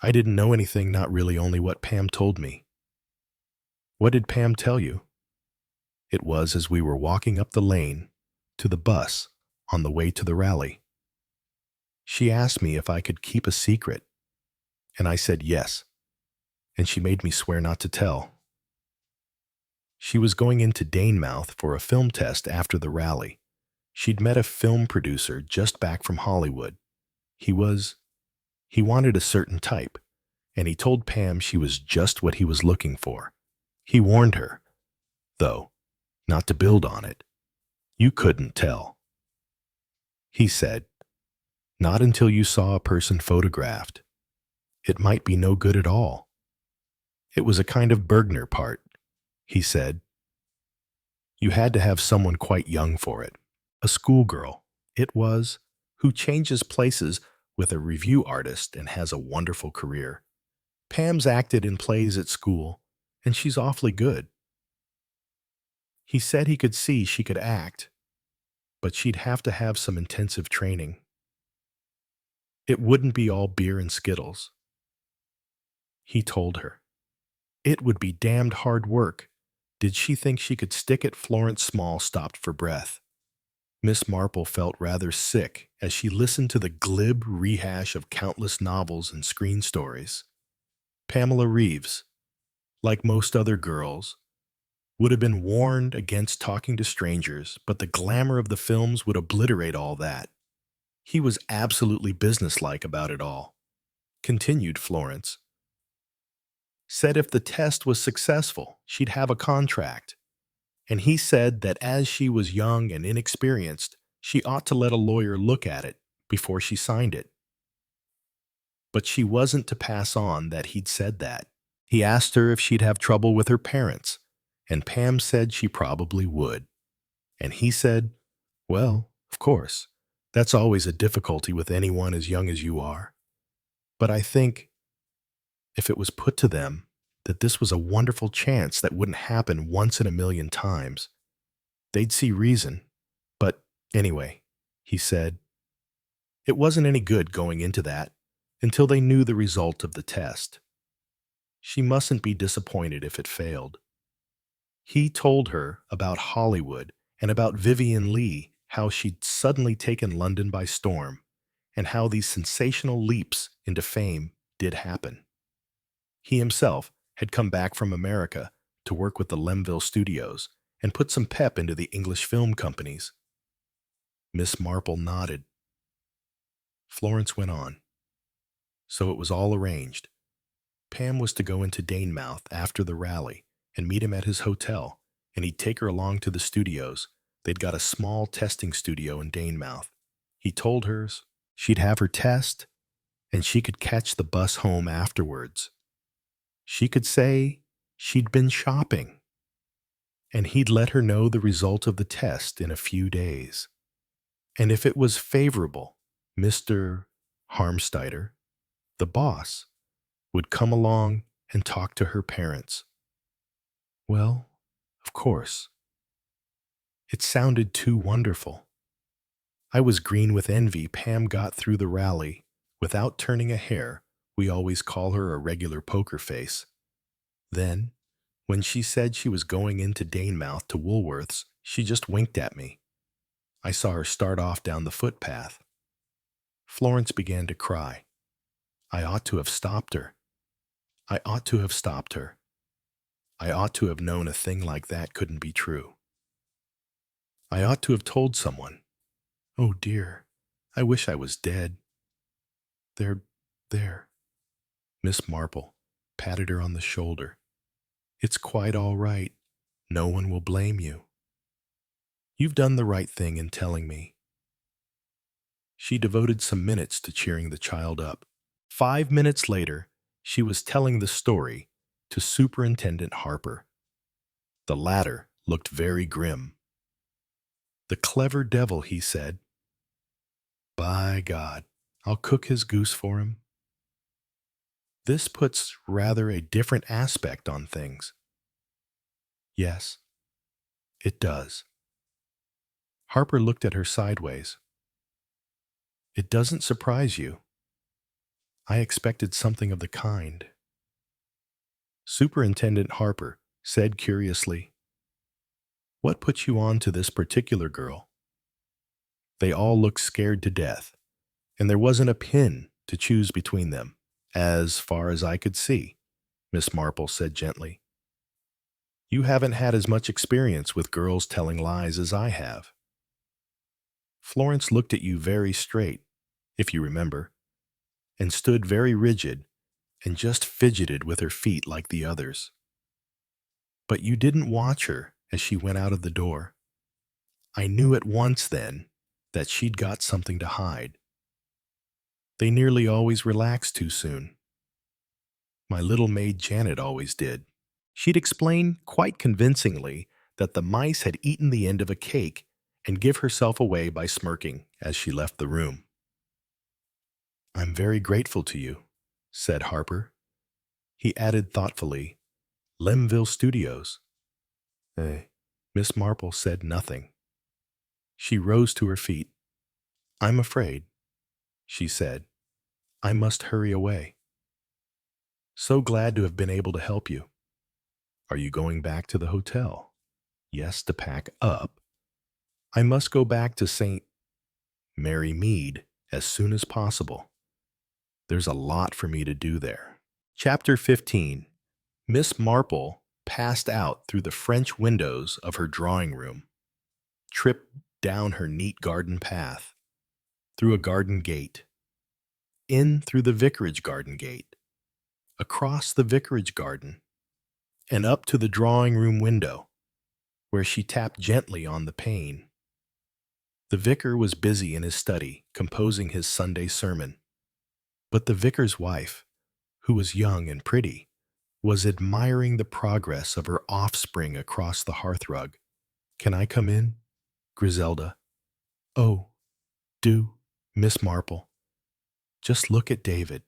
I didn't know anything, not really, only what Pam told me." "What did Pam tell you?" "It was as we were walking up the lane to the bus on the way to the rally. She asked me if I could keep a secret, and I said yes, and she made me swear not to tell. She was going into Danemouth for a film test after the rally. She'd met a film producer just back from Hollywood. He wanted a certain type, and he told Pam she was just what he was looking for. He warned her, though, not to build on it. You couldn't tell. He said, not until you saw a person photographed. It might be no good at all. It was a kind of Bergner part, he said. You had to have someone quite young for it. A schoolgirl, it was, who changes places with a review artist and has a wonderful career. Pam's acted in plays at school, and she's awfully good. He said he could see she could act, but she'd have to have some intensive training. It wouldn't be all beer and Skittles. He told her. It would be damned hard work. Did she think she could stick it? Florence Small stopped for breath. Miss Marple felt rather sick as she listened to the glib rehash of countless novels and screen stories. Pamela Reeves, like most other girls, would have been warned against talking to strangers, but the glamour of the films would obliterate all that. He was absolutely businesslike about it all, continued Florence. Said if the test was successful, she'd have a contract. And he said that as she was young and inexperienced, she ought to let a lawyer look at it before she signed it. But she wasn't to pass on that he'd said that. He asked her if she'd have trouble with her parents, and Pam said she probably would. And he said, well, of course, that's always a difficulty with anyone as young as you are. But I think, if it was put to them, that this was a wonderful chance that wouldn't happen once in a million times, they'd see reason. But anyway, he said, it wasn't any good going into that until they knew the result of the test. She mustn't be disappointed if it failed. He told her about Hollywood and about Vivian Leigh, how she'd suddenly taken London by storm, and how these sensational leaps into fame did happen. He himself had come back from America to work with the Lemville studios and put some pep into the English film companies. Miss Marple nodded. Florence went on. So it was all arranged. Pam was to go into Danemouth after the rally and meet him at his hotel, and he'd take her along to the studios. They'd got a small testing studio in Danemouth. He told her she'd have her test, and she could catch the bus home afterwards. She could say she'd been shopping, and he'd let her know the result of the test in a few days. And if it was favorable, Mr. Harmsteiner, the boss, would come along and talk to her parents. Well, of course. It sounded too wonderful. I was green with envy. Pam got through the rally without turning a hair. We always call her a regular poker face. Then, when she said she was going into Danemouth to Woolworth's, she just winked at me. I saw her start off down the footpath. Florence began to cry. I ought to have stopped her. I ought to have stopped her. I ought to have known a thing like that couldn't be true. I ought to have told someone. Oh dear, I wish I was dead. There. Miss Marple patted her on the shoulder. It's quite all right. No one will blame you. You've done the right thing in telling me. She devoted some minutes to cheering the child up. 5 minutes later, she was telling the story to Superintendent Harper. The latter looked very grim. The clever devil, he said. By God, I'll cook his goose for him. This puts rather a different aspect on things. Yes, it does. Harper looked at her sideways. It doesn't surprise you. I expected something of the kind. Superintendent Harper said curiously, What put you on to this particular girl? They all looked scared to death, and there wasn't a pin to choose between them, as far as I could see, Miss Marple said gently. You haven't had as much experience with girls telling lies as I have. Florence looked at you very straight, if you remember, and stood very rigid and just fidgeted with her feet like the others. But you didn't watch her as she went out of the door. I knew at once then that she'd got something to hide. They nearly always relax too soon. My little maid Janet always did. She'd explain quite convincingly that the mice had eaten the end of a cake and give herself away by smirking as she left the room. I'm very grateful to you, said Harper. He added thoughtfully, Lemville Studios. Miss Marple said nothing. She rose to her feet. I'm afraid, she said. I must hurry away. So glad to have been able to help you. Are you going back to the hotel? Yes, to pack up. I must go back to St. Mary Mead as soon as possible. There's a lot for me to do there. Chapter 15. Miss Marple passed out through the French windows of her drawing room, tripped down her neat garden path, through a garden gate, in through the vicarage garden gate, across the vicarage garden, and up to the drawing room window, where she tapped gently on the pane. The vicar was busy in his study, composing his Sunday sermon, but the vicar's wife, who was young and pretty, was admiring the progress of her offspring across the hearthrug. "Can I come in, Griselda?" "Oh, do, Miss Marple. Just look at David.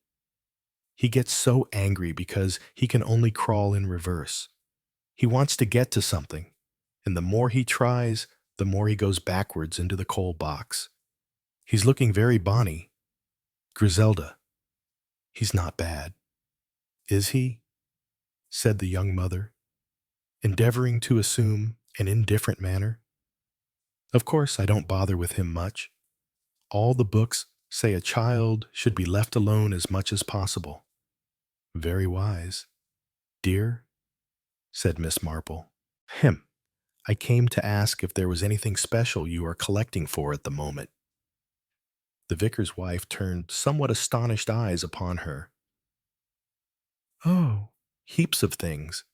He gets so angry because he can only crawl in reverse. He wants to get to something, and the more he tries, the more he goes backwards into the coal box. He's looking very bonny. Griselda, he's not bad." "Is he?" said the young mother, endeavoring to assume an indifferent manner. "Of course I don't bother with him much. All the books say a child should be left alone as much as possible." "Very wise, dear," said Miss Marple. "Hem, I came to ask if there was anything special you are collecting for at the moment." The vicar's wife turned somewhat astonished eyes upon her. "Oh, heaps of things,"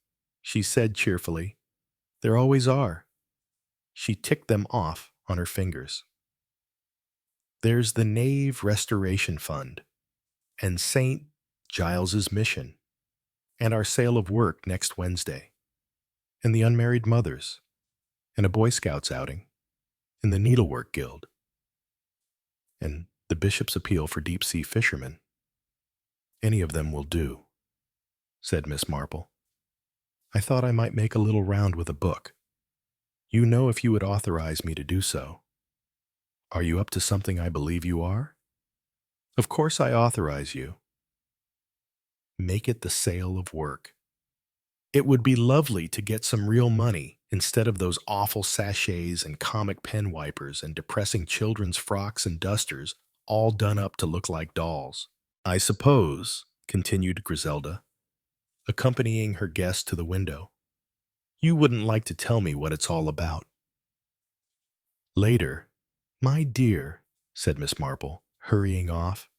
she said cheerfully. "There always are." She ticked them off on her fingers. "There's the Nave Restoration Fund, and St. Giles's Mission, and our sale of work next Wednesday, and the Unmarried Mothers, and a Boy Scouts outing, and the Needlework Guild, and the Bishop's Appeal for Deep-Sea Fishermen. Any of them will do," said Miss Marple. "I thought I might make a little round with a book. You know if you would authorize me to do so. Are you up to something I believe you are?" "Of course I authorize you." "Make it the sale of work. It would be lovely to get some real money instead of those awful sachets and comic pen wipers and depressing children's frocks and dusters all done up to look like dolls. I suppose," continued Griselda, accompanying her guest to the window, "you wouldn't like to tell me what it's all about." "Later, my dear," said Miss Marple, hurrying off.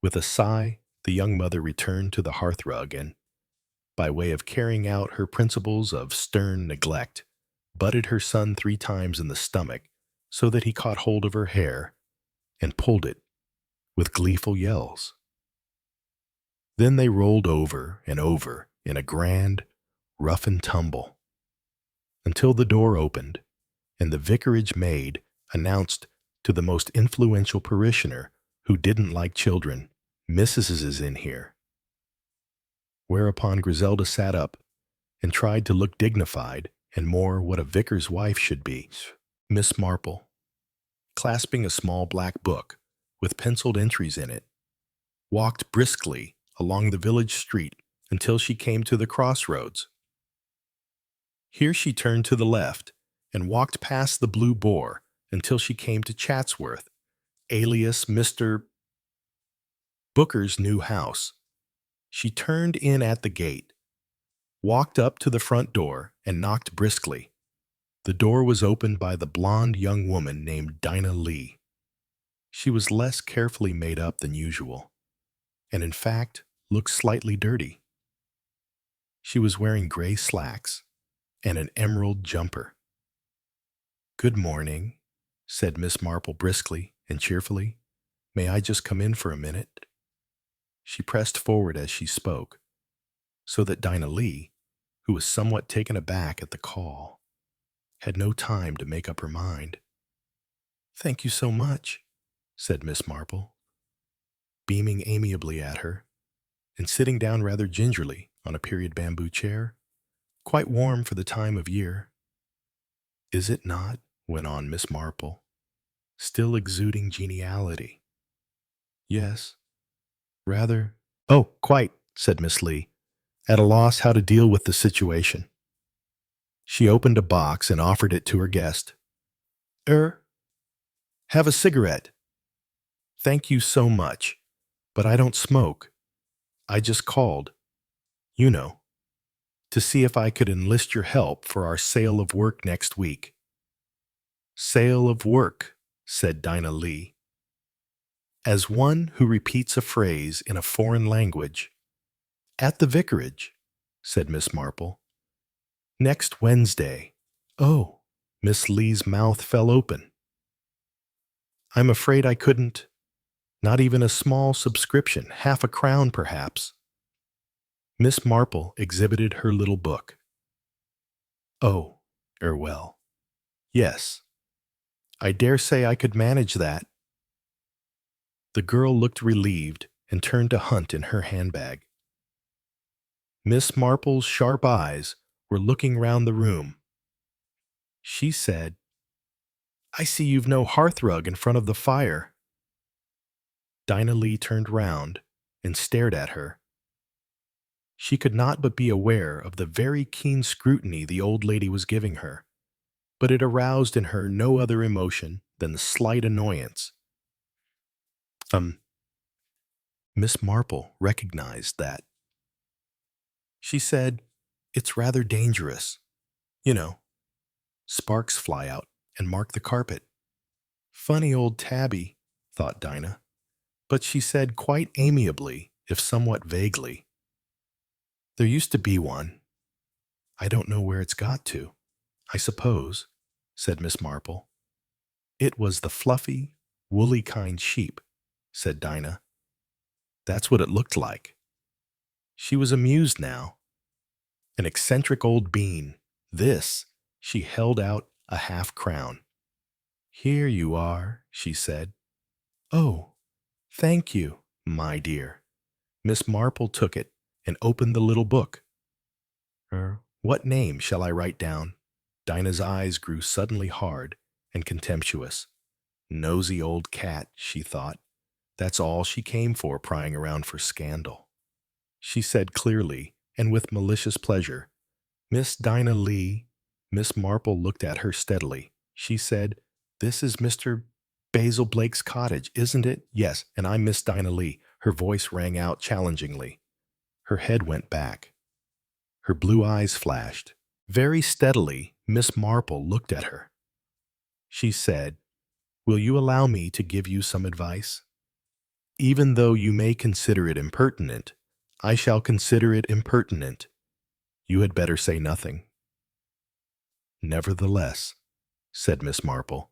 With a sigh, the young mother returned to the hearthrug and, by way of carrying out her principles of stern neglect, butted her son 3 times in the stomach so that he caught hold of her hair and pulled it with gleeful yells. Then they rolled over and over in a grand rough and tumble until the door opened and the vicarage maid announced to the most influential parishioner who didn't like children, "Mrs. is in here." Whereupon Griselda sat up and tried to look dignified and more what a vicar's wife should be. Miss Marple, clasping a small black book with penciled entries in it, walked briskly along the village street until she came to the crossroads. Here she turned to the left and walked past the Blue Boar until she came to Chatsworth, alias Mr. Booker's new house. She turned in at the gate, walked up to the front door, and knocked briskly. The door was opened by the blonde young woman named Dinah Lee. She was less carefully made up than usual, and in fact looked slightly dirty. She was wearing gray slacks and an emerald jumper. "Good morning," said Miss Marple briskly and cheerfully. "May I just come in for a minute?" She pressed forward as she spoke, so that Dinah Lee, who was somewhat taken aback at the call, had no time to make up her mind. "Thank you so much," said Miss Marple, beaming amiably at her, and sitting down rather gingerly on a period bamboo chair, quite warm for the time of year. "Is it not?" went on Miss Marple, still exuding geniality. "Yes, rather." "Oh, quite," said Miss Lee, at a loss how to deal with the situation. She opened a box and offered it to her guest. Have a cigarette." "Thank you so much, but I don't smoke. I just called, you know, to see if I could enlist your help for our sale of work next week." "Sale of work," said Dinah Lee. As one who repeats a phrase in a foreign language. "At the vicarage," said Miss Marple. "Next Wednesday." "Oh," Miss Lee's mouth fell open. "I'm afraid I couldn't. Not even a small subscription, half a crown perhaps." Miss Marple exhibited her little book. Oh, well, yes. I dare say I could manage that. The girl looked relieved and turned to hunt in her handbag. Miss Marple's sharp eyes were looking round the room. She said, I see you've no hearthrug in front of the fire. Dinah Lee turned round and stared at her. She could not but be aware of the very keen scrutiny the old lady was giving her, but it aroused in her no other emotion than slight annoyance. Miss Marple recognized that. She said, It's rather dangerous. You know, sparks fly out and mark the carpet. Funny old Tabby, thought Dinah, but she said quite amiably, if somewhat vaguely, There used to be one. I don't know where it's got to, I suppose, said Miss Marple. It was the fluffy, woolly kind sheep, said Dinah. That's what it looked like. She was amused now. An eccentric old bean. This, she held out a half-crown. Here you are, she said. Oh, thank you, my dear. Miss Marple took it and opened the little book. What name shall I write down? Dinah's eyes grew suddenly hard and contemptuous. Nosy old cat, she thought. That's all she came for, prying around for scandal. She said clearly, and with malicious pleasure, Miss Dinah Lee. Miss Marple looked at her steadily. She said, This is Mr. Basil Blake's cottage, isn't it? Yes, and I'm Miss Dinah Lee. Her voice rang out challengingly. Her head went back. Her blue eyes flashed. Very steadily, Miss Marple looked at her. She said, Will you allow me to give you some advice? Even though you may consider it impertinent, I shall consider it impertinent. You had better say nothing. Nevertheless, said Miss Marple,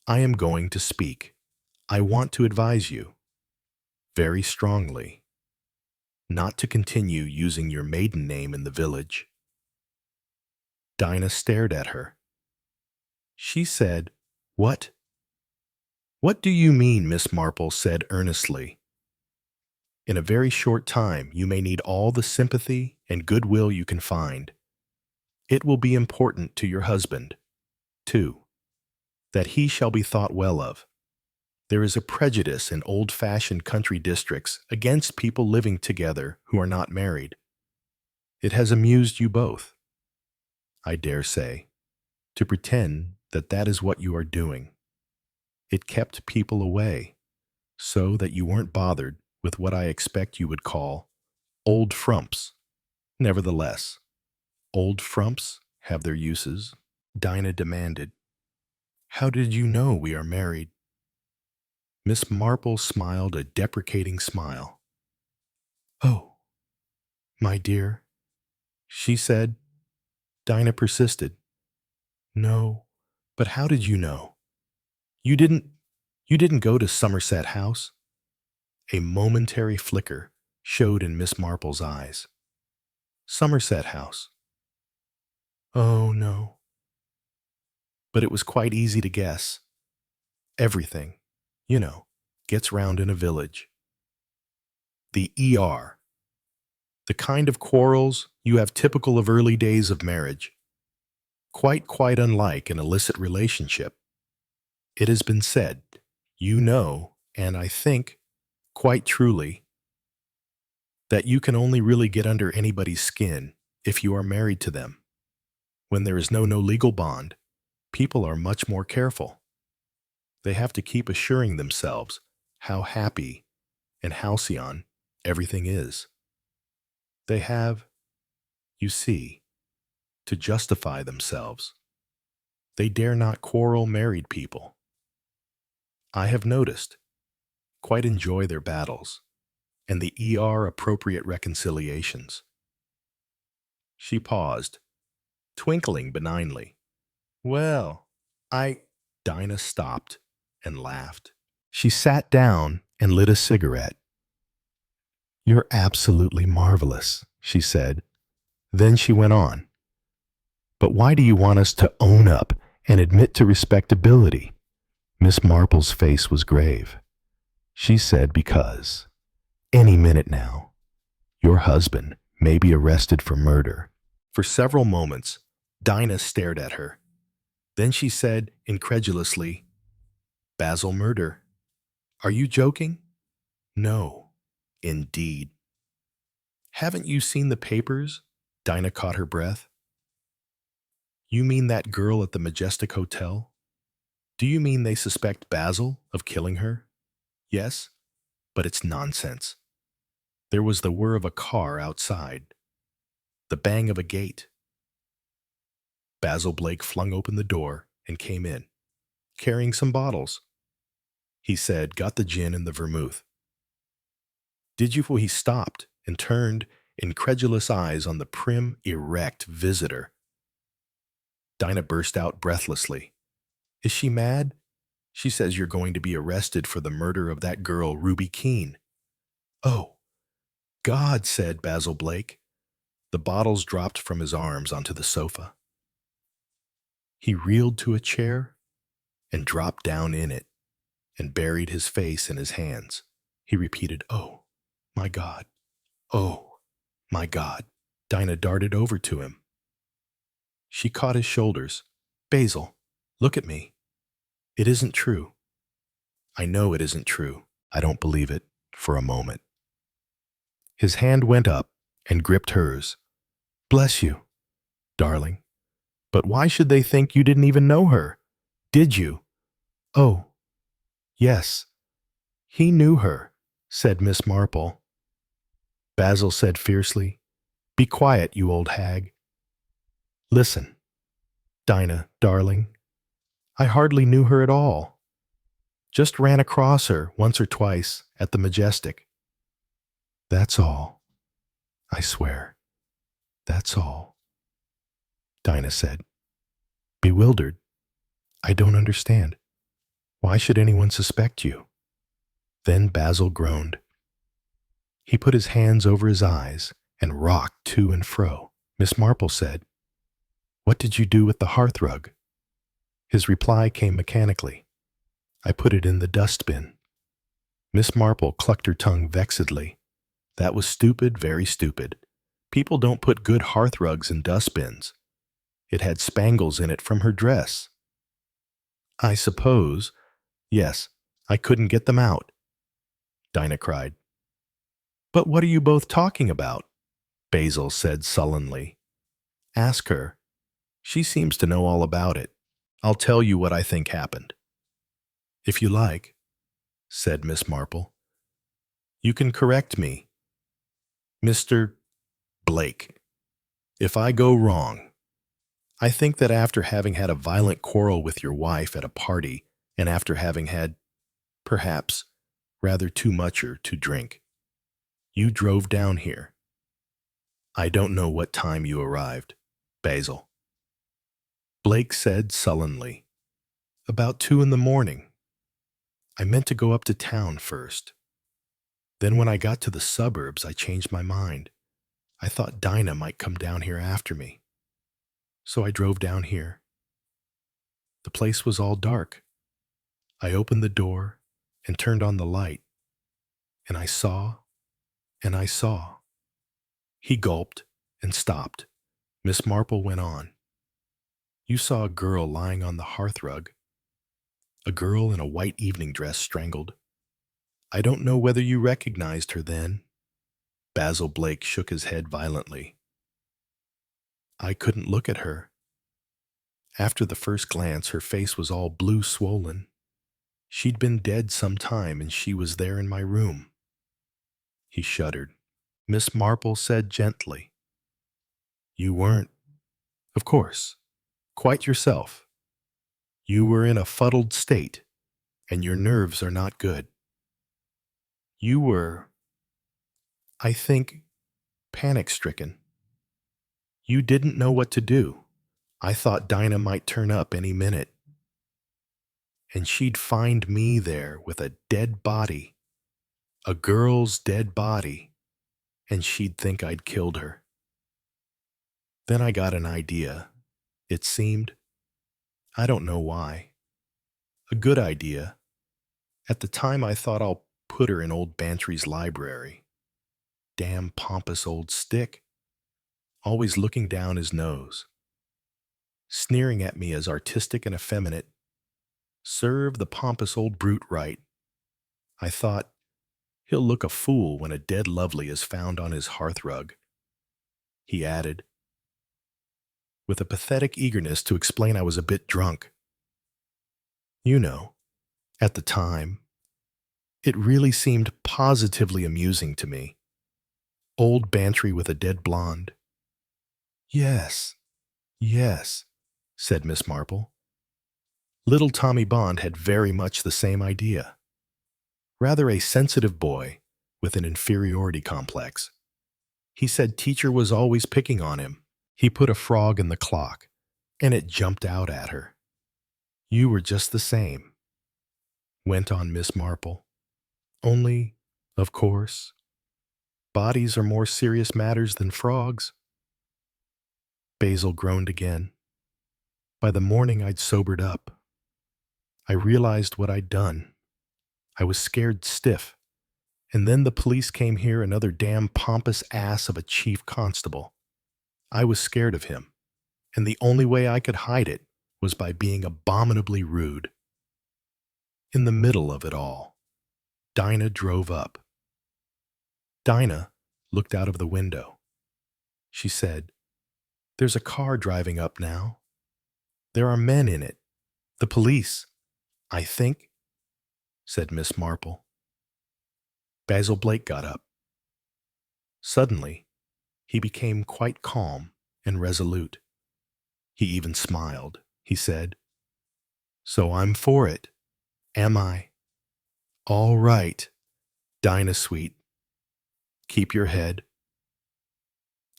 I am going to speak. I want to advise you, very strongly, not to continue using your maiden name in the village. Dinah stared at her. She said, What? What do you mean? Miss Marple said earnestly. In a very short time you may need all the sympathy and goodwill you can find. It will be important to your husband, too, that he shall be thought well of. There is a prejudice in old-fashioned country districts against people living together who are not married. It has amused you both, I dare say, to pretend that that is what you are doing. It kept people away, so that you weren't bothered with what I expect you would call old frumps. Nevertheless, old frumps have their uses, Dinah demanded. How did you know we are married? Miss Marple smiled a deprecating smile. Oh, my dear, she said. Dinah persisted. No, but how did you know? You didn't go to Somerset House? A momentary flicker showed in Miss Marple's eyes. Somerset House. Oh, no. But it was quite easy to guess. Everything, you know, gets round in a village. The ER. The kind of quarrels you have typical of early days of marriage. Quite unlike an illicit relationship. It has been said, you know, and I think, quite truly, that you can only really get under anybody's skin if you are married to them. When there is no legal bond, people are much more careful. They have to keep assuring themselves how happy and halcyon everything is. They have, you see, to justify themselves. They dare not quarrel married people. I have noticed, quite enjoy their battles, and the appropriate reconciliations. She paused, twinkling benignly. Well, Dinah stopped and laughed. She sat down and lit a cigarette. "You're absolutely marvelous," she said. Then she went on. "But why do you want us to own up and admit to respectability?" Miss Marple's face was grave. She said, "Because any minute now, your husband may be arrested for murder." For several moments, Dinah stared at her. Then she said incredulously, "Basil murder? Are you joking?" "No, indeed." "Haven't you seen the papers?" Dinah caught her breath. "You mean that girl at the Majestic Hotel? Do you mean they suspect Basil of killing her?" "Yes, but it's nonsense. There was the whir of a car outside, the bang of a gate." Basil Blake flung open the door and came in, carrying some bottles. He said, "Got the gin and the vermouth." "Did you?" He stopped and turned incredulous eyes on the prim, erect visitor. Dinah burst out breathlessly. "Is she mad? She says you're going to be arrested for the murder of that girl, Ruby Keene." "Oh, God," said Basil Blake. The bottles dropped from his arms onto the sofa. He reeled to a chair and dropped down in it and buried his face in his hands. He repeated, "Oh, my God. Oh, my God." Dinah darted over to him. She caught his shoulders. "Basil, look at me. It isn't true." "I know it isn't true. I don't believe it for a moment." His hand went up and gripped hers. "Bless you, darling. But why should they think you didn't even know her? Did you?" "Oh, yes. He knew her," said Miss Marple. Basil said fiercely, "Be quiet, you old hag. Listen, Dinah, darling. I hardly knew her at all. Just ran across her once or twice at the Majestic. That's all. I swear. That's all." Dinah said, bewildered. "I don't understand. Why should anyone suspect you?" Then Basil groaned. He put his hands over his eyes and rocked to and fro. Miss Marple said, "What did you do with the hearthrug?" His reply came mechanically. "I put it in the dustbin." Miss Marple clucked her tongue vexedly. That was stupid, very stupid. People don't put good hearthrugs in dustbins. It had spangles in it from her dress. "I suppose, yes, I couldn't get them out," Dinah cried. "But what are you both talking about?" Basil said sullenly. "Ask her. She seems to know all about it. I'll tell you what I think happened." "If you like," said Miss Marple. "You can correct me. Mr. Blake, if I go wrong. I think that after having had a violent quarrel with your wife at a party, and after having had, perhaps, rather too much to drink, you drove down here. I don't know what time you arrived, Basil." Blake said sullenly, "About 2 in the morning. I meant to go up to town first. Then when I got to the suburbs, I changed my mind. I thought Dinah might come down here after me. So I drove down here. The place was all dark. I opened the door and turned on the light, and I saw, and I saw." He gulped and stopped. Miss Marple went on. "You saw a girl lying on the hearthrug. A girl in a white evening dress strangled. I don't know whether you recognized her then." Basil Blake shook his head violently. "I couldn't look at her. After the first glance, her face was all blue swollen. She'd been dead some time, and she was there in my room." He shuddered. Miss Marple said gently, "You weren't, of course, quite yourself. You were in a fuddled state, and your nerves are not good. You were, I think, panic-stricken. You didn't know what to do. I thought Dinah might turn up any minute, and she'd find me there with a dead body, a girl's dead body. and she'd think I'd killed her. Then I got an idea. It seemed, I don't know why, a good idea. At the time I thought I'll put her in old Bantry's library. Damn pompous old stick, always looking down his nose, sneering at me as artistic and effeminate. Serve the pompous old brute right. I thought, he'll look a fool when a dead lovely is found on his hearthrug. He added, with a pathetic eagerness to explain I was a bit drunk. You know, at the time, it really seemed positively amusing to me. Old Bantry with a dead blonde. Yes, yes, said Miss Marple. Little Tommy Bond had very much the same idea. Rather a sensitive boy with an inferiority complex. He said teacher was always picking on him. He put a frog in the clock, and it jumped out at her. You were just the same, went on Miss Marple. Only, of course, bodies are more serious matters than frogs. Basil groaned again. By the morning I'd sobered up. I realized what I'd done. I was scared stiff. And then the police came here, another damn pompous ass of a chief constable. I was scared of him, and the only way I could hide it was by being abominably rude. In the middle of it all, Dinah drove up. Dinah looked out of the window. She said, "There's a car driving up now. There are men in it. The police, I think," said Miss Marple. Basil Blake got up. Suddenly, he became quite calm and resolute. He even smiled. He said, "So I'm for it, am I? All right, Dinah sweet. Keep your head.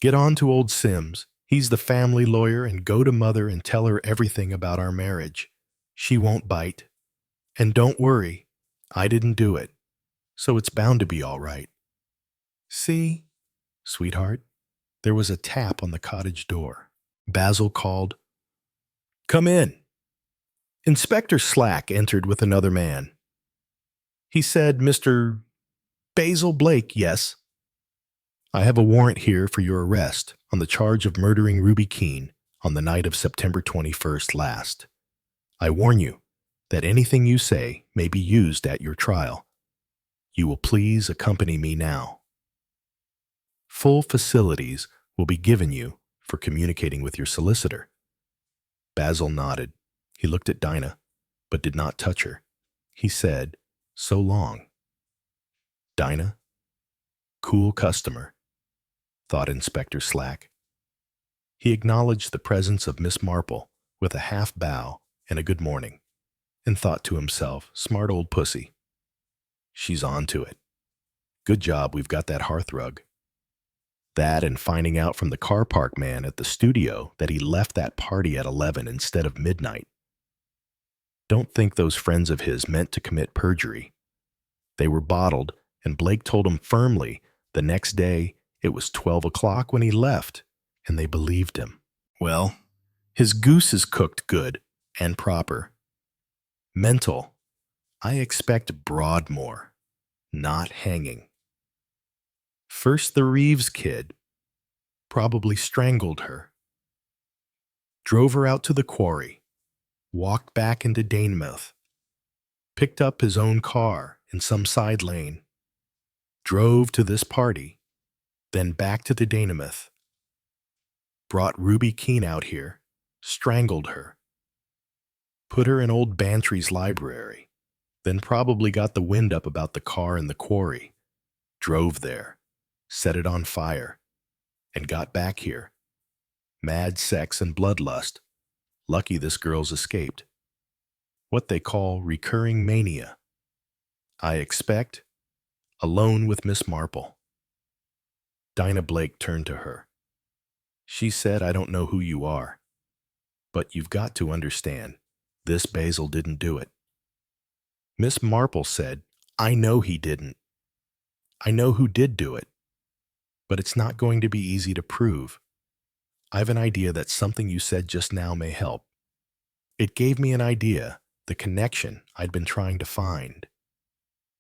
Get on to old Sims. He's the family lawyer, and go to Mother and tell her everything about our marriage. She won't bite. And don't worry, I didn't do it, so it's bound to be all right." See, sweetheart, there was a tap on the cottage door. Basil called, "Come in." Inspector Slack entered with another man. He said, "Mr. Basil Blake, yes. I have a warrant here for your arrest on the charge of murdering Ruby Keene on the night of September 21st last. I warn you that anything you say may be used at your trial. You will please accompany me now. Full facilities will be given you for communicating with your solicitor." Basil nodded. He looked at Dinah, but did not touch her. He said, "So long." Dinah? Cool customer, thought Inspector Slack. He acknowledged the presence of Miss Marple with a half bow and a good morning, and thought to himself, smart old pussy. She's on to it. Good job we've got that hearthrug. That and finding out from the car park man at the studio that he left that party at 11 instead of midnight. Don't think those friends of his meant to commit perjury. They were bottled, and Blake told him firmly the next day it was 12 o'clock when he left, and they believed him. Well, his goose is cooked good and proper. Mental. I expect Broadmoor, not hanging. First the Reeves kid, probably strangled her. Drove her out to the quarry, walked back into Danemouth, picked up his own car in some side lane, drove to this party, then back to the Danemouth, brought Ruby Keene out here, strangled her, put her in old Bantry's library, then probably got the wind up about the car in the quarry, drove there, set it on fire, and got back here. Mad sex and bloodlust. Lucky this girl's escaped. What they call recurring mania. I expect, alone with Miss Marple. Dinah Blake turned to her. She said, "I don't know who you are, but you've got to understand, this Basil didn't do it." Miss Marple said, "I know he didn't. I know who did do it. but it's not going to be easy to prove. I've an idea that something you said just now may help. It gave me an idea, the connection I'd been trying to find.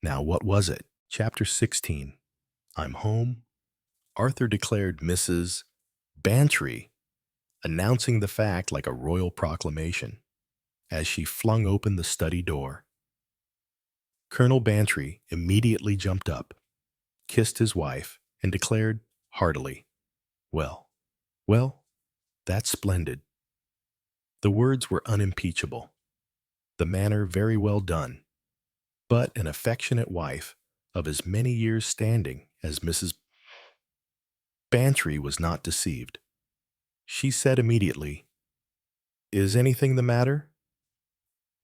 Now, what was it? Chapter 16. I'm home. Arthur declared Mrs. Bantry, announcing the fact like a royal proclamation, as she flung open the study door. Colonel Bantry immediately jumped up, kissed his wife, and declared heartily, "Well, well, that's splendid." The words were unimpeachable, the manner very well done, but an affectionate wife of as many years' standing as Mrs. Bantry was not deceived. She said immediately, "Is anything the matter?"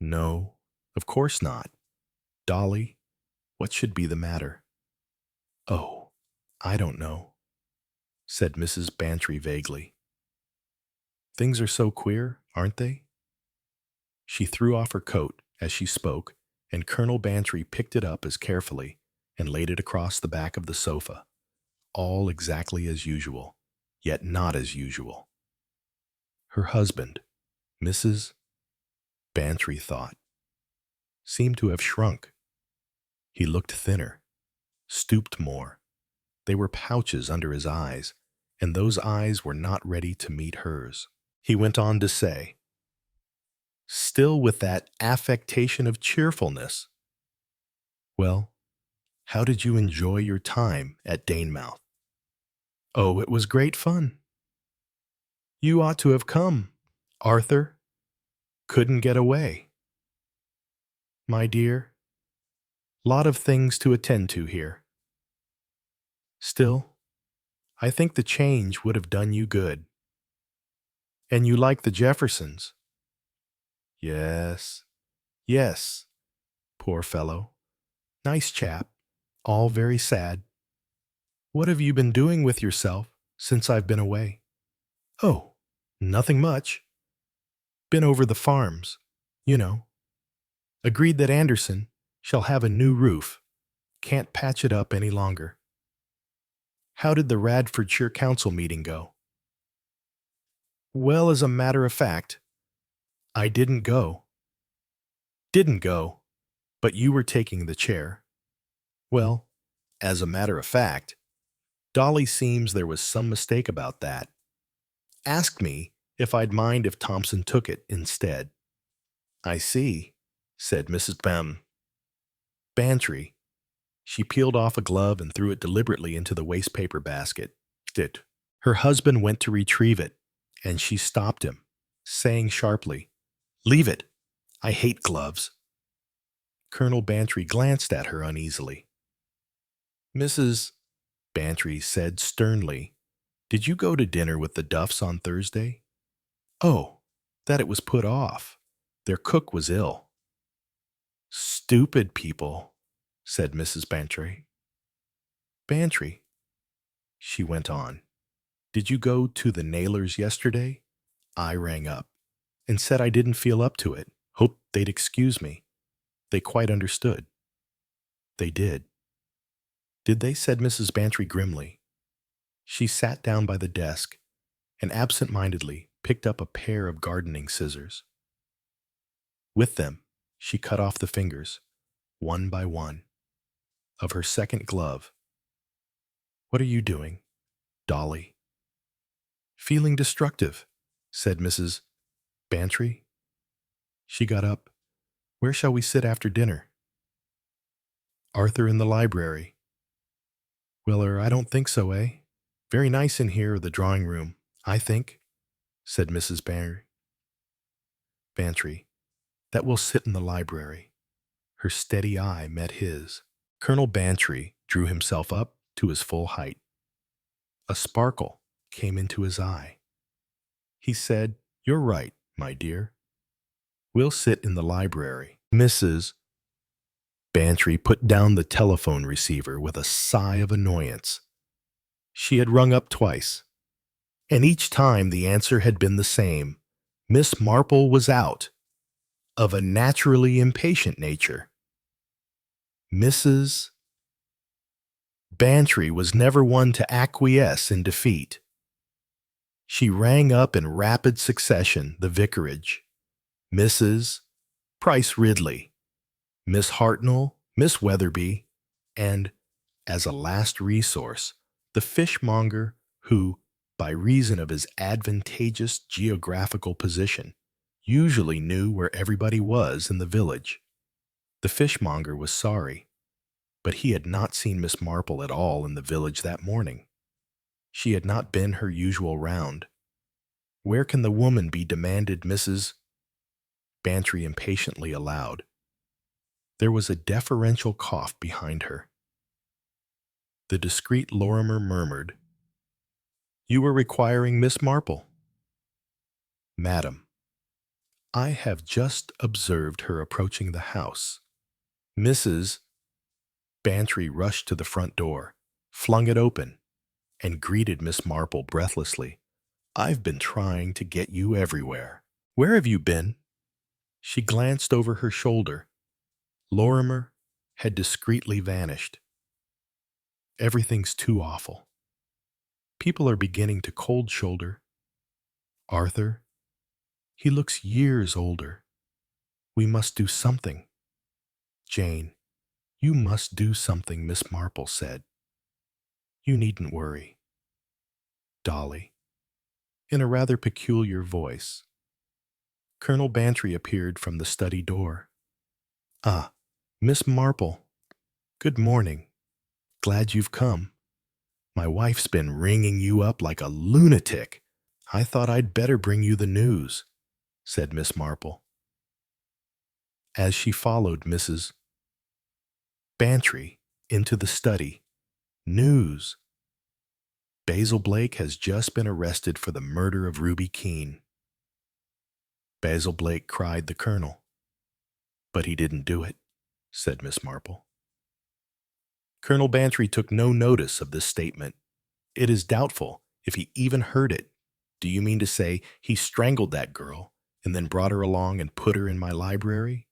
"No, of course not. Dolly, what should be the matter?" "Oh, I don't know," said Mrs. Bantry vaguely. "Things are so queer, aren't they?" She threw off her coat as she spoke, and Colonel Bantry picked it up as carefully and laid it across the back of the sofa, all exactly as usual, yet not as usual. Her husband, Mrs. Bantry thought, seemed to have shrunk. He looked thinner, stooped more. There were pouches under his eyes, and those eyes were not ready to meet hers. He went on to say, still with that affectation of cheerfulness, "Well, how did you enjoy your time at Danemouth?" "Oh, it was great fun." "You ought to have come, Arthur." "Couldn't get away." "My dear, lot of things to attend to here." "Still, I think the change would have done you good." "And you like the Jeffersons?" "Yes, yes. Poor fellow. Nice chap. All very sad." "What have you been doing with yourself since I've been away?" "Oh, nothing much. Been over the farms, you know. Agreed that Anderson shall have a new roof. Can't patch it up any longer." "How did the Radfordshire Council meeting go?" "Well, as a matter of fact, I didn't go." "Didn't go, but you were taking the chair." "Well, as a matter of fact, Dolly seems there was some mistake about that. Asked me if I'd mind if Thompson took it instead." "I see," said Mrs. Bantry. She peeled off a glove and threw it deliberately into the wastepaper basket. Her husband went to retrieve it, and she stopped him, saying sharply, "Leave it. I hate gloves." Colonel Bantry glanced at her uneasily. "Mrs. Bantry said sternly, 'Did you go to dinner with the Duffs on Thursday?' "Oh, that it was put off. Their cook was ill." "Stupid people," said Mrs. Bantry. "Bantry," she went on, "did you go to the Naylors yesterday?" I rang up and said I didn't feel up to it. Hoped they'd excuse me. They quite understood. They did. "Did they?" said Mrs. Bantry grimly. She sat down by the desk and absent-mindedly picked up a pair of gardening scissors. With them, she cut off the fingers, one by one, of her second glove. "What are you doing, Dolly?" "Feeling destructive," said Mrs. Bantry. She got up. "Where shall we sit after dinner?" "Arthur in the library." "Well, I don't think so, eh? Very nice in here, the drawing room, I think," said Mrs. Bantry. "That we'll sit in the library." Her steady eye met his. Colonel Bantry drew himself up to his full height. A sparkle came into his eye. He said, "You're right, my dear. We'll sit in the library." Mrs. Bantry put down the telephone receiver with a sigh of annoyance. She had rung up twice, and each time the answer had been the same. Miss Marple was out, of a naturally impatient nature. Mrs. Bantry was never one to acquiesce in defeat. She rang up in rapid succession the vicarage, Mrs. Price Ridley, Miss Hartnell, Miss Weatherby, and, as a last resource, the fishmonger who, by reason of his advantageous geographical position, usually knew where everybody was in the village. The fishmonger was sorry, but he had not seen Miss Marple at all in the village that morning. She had not been her usual round. "Where can the woman be?" demanded Mrs. Bantry impatiently aloud. There was a deferential cough behind her. The discreet Lorimer murmured, "You were requiring Miss Marple." "Madam, I have just observed her approaching the house." Mrs. Bantry rushed to the front door, flung it open, and greeted Miss Marple breathlessly. "I've been trying to get you everywhere. Where have you been?" She glanced over her shoulder. Lorimer had discreetly vanished. "Everything's too awful. People are beginning to cold shoulder. Arthur, he looks years older. We must do something." "Jane, you must do something," Miss Marple said. "You needn't worry." Dolly, in a rather peculiar voice. Colonel Bantry appeared from the study door. "Ah, Miss Marple. Good morning. Glad you've come. My wife's been ringing you up like a lunatic. I thought I'd better bring you the news," said Miss Marple, as she followed Mrs. Bantry into the study. "News. Basil Blake has just been arrested for the murder of Ruby Keene." "Basil Blake," cried the colonel. "But he didn't do it," said Miss Marple. Colonel Bantry took no notice of this statement. "It is doubtful if he even heard it. Do you mean to say he strangled that girl and then brought her along and put her in my library?"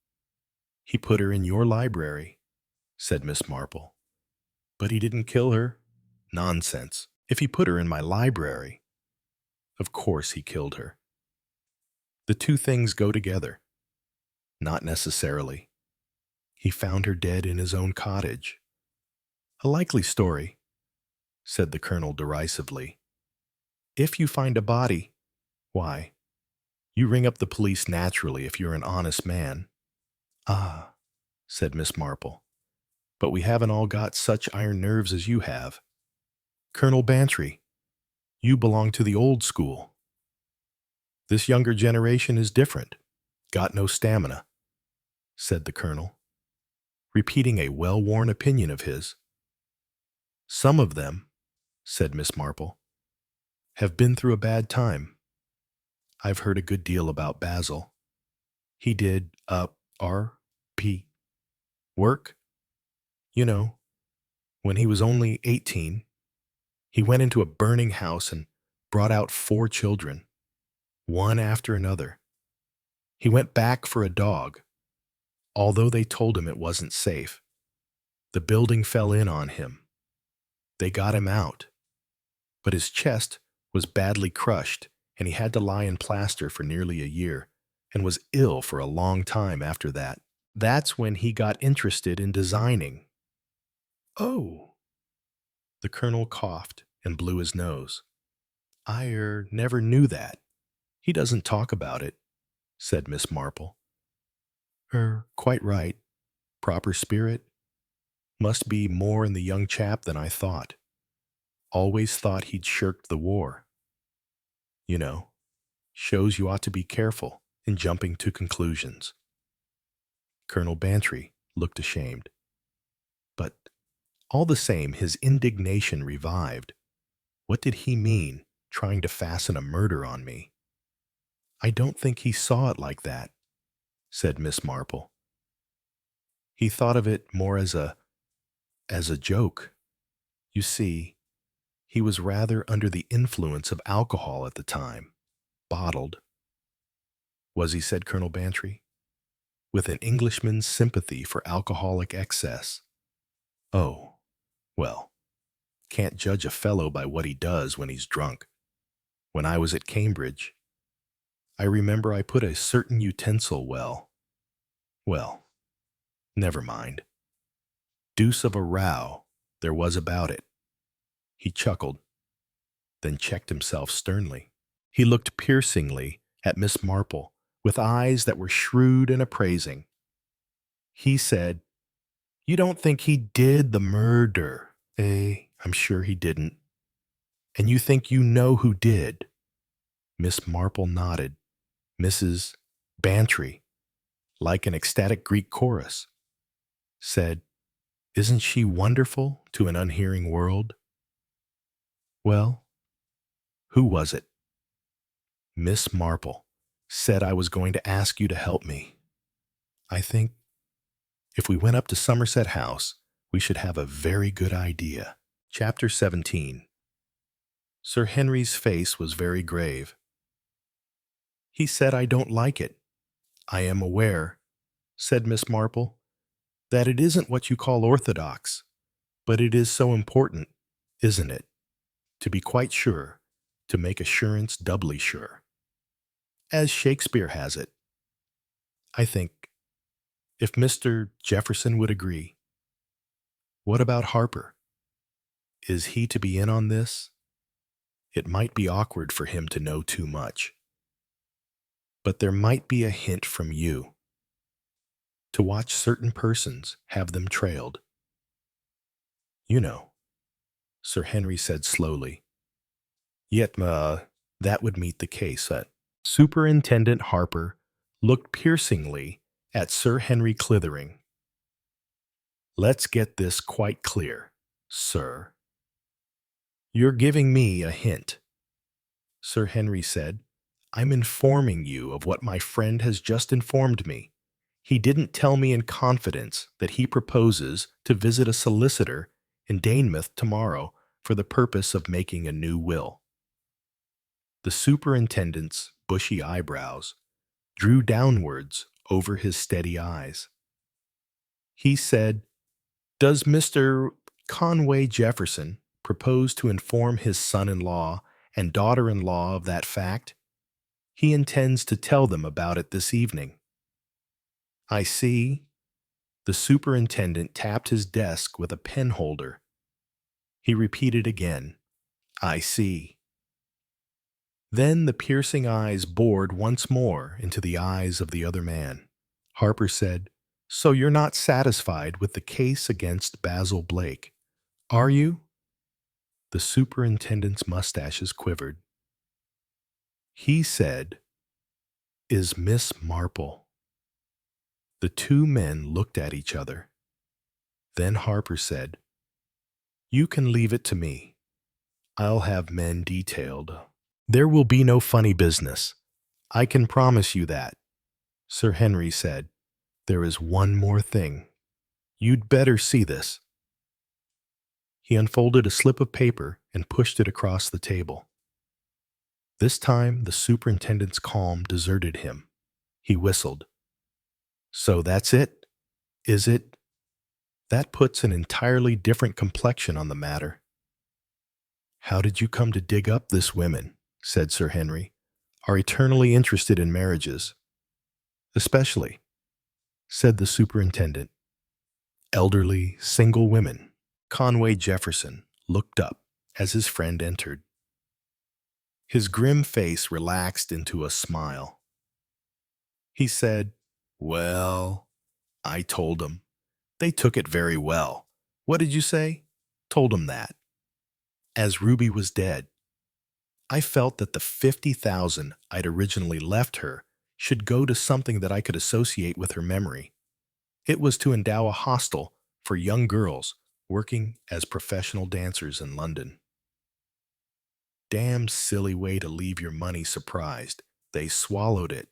"He put her in your library," said Miss Marple. "But he didn't kill her." "Nonsense. If he put her in my library, of course he killed her." "The two things go together." "Not necessarily. He found her dead in his own cottage." "A likely story," said the colonel derisively. "If you find a body, why, you ring up the police naturally if you're an honest man." "Ah," said Miss Marple, "but we haven't all got such iron nerves as you have. Colonel Bantry, you belong to the old school. This younger generation is different. Got no stamina," said the colonel, repeating a well-worn opinion of his. "Some of them," said Miss Marple, "have been through a bad time. I've heard a good deal about Basil. He did R.P. work. You know, when he was only 18, he went into a burning house and brought out 4 children, one after another. He went back for a dog, although they told him it wasn't safe. The building fell in on him. They got him out, but his chest was badly crushed, and he had to lie in plaster for nearly a year, and was ill for a long time after that. That's when he got interested in designing." "Oh!" The colonel coughed and blew his nose. "I never knew that. He doesn't talk about it," said Miss Marple. Quite right. Proper spirit. Must be more in the young chap than I thought. Always thought he'd shirked the war. You know, shows you ought to be careful in jumping to conclusions." Colonel Bantry looked ashamed. But all the same, his indignation revived. What did he mean, trying to fasten a murder on me? "I don't think he saw it like that," said Miss Marple. "He thought of it more as a joke. You see, he was rather under the influence of alcohol at the time. Bottled." "Was he?" said Colonel Bantry, with an Englishman's sympathy for alcoholic excess. "Oh, well, can't judge a fellow by what he does when he's drunk. When I was at Cambridge, I remember I put a certain utensil well, never mind. Deuce of a row there was about it. He chuckled, then checked himself sternly. He looked piercingly at Miss Marple with eyes that were shrewd and appraising. He said, "You don't think he did the murder, eh? I'm sure he didn't. And you think you know who did?" Miss Marple nodded. Mrs. Bantry, like an ecstatic Greek chorus, said, "Isn't she wonderful to an unhearing world?" "Well, who was it?" "Miss Marple said I was going to ask you to help me. I think if we went up to Somerset House, we should have a very good idea." Chapter 17. Sir Henry's face was very grave. "He said I don't like it. I am aware," said Miss Marple, "that it isn't what you call orthodox, but it is so important, isn't it, to be quite sure, to make assurance doubly sure. As Shakespeare has it. I think, if Mr. Jefferson would agree. What about Harper? Is he to be in on this? It might be awkward for him to know too much. But there might be a hint from you. To watch certain persons, have them trailed. You know," Sir Henry said slowly. "Yet, that would meet the case." Superintendent Harper looked piercingly at Sir Henry Clithering. "Let's get this quite clear, sir. You're giving me a hint," Sir Henry said. "I'm informing you of what my friend has just informed me. He didn't tell me in confidence that he proposes to visit a solicitor in Danemouth tomorrow for the purpose of making a new will." The superintendent's bushy eyebrows drew downwards over his steady eyes. He said, "Does Mr. Conway Jefferson propose to inform his son-in-law and daughter-in-law of that fact? He intends to tell them about it this evening." "I see." The superintendent tapped his desk with a penholder. He repeated again, "I see." Then the piercing eyes bored once more into the eyes of the other man. Harper said, "So you're not satisfied with the case against Basil Blake, are you?" The superintendent's mustaches quivered. He said, "Is Miss Marple?" The two men looked at each other. Then Harper said, "You can leave it to me. I'll have men detailed. There will be no funny business. I can promise you that." Sir Henry said, "There is one more thing. You'd better see this." He unfolded a slip of paper and pushed it across the table. This time the superintendent's calm deserted him. He whistled. "So that's it, is it? That puts an entirely different complexion on the matter." "How did you come to dig up this women?" said Sir Henry. "Are eternally interested in marriages." "Especially," said the superintendent, "elderly, single women." Conway Jefferson looked up as his friend entered. His grim face relaxed into a smile. He said, "Well, I told 'em. They took it very well. What did you say?" "Told 'em that. As Ruby was dead, I felt that the 50,000 I'd originally left her should go to something that I could associate with her memory. It was to endow a hostel for young girls working as professional dancers in London." "Damn silly way to leave your money surprised. They swallowed it."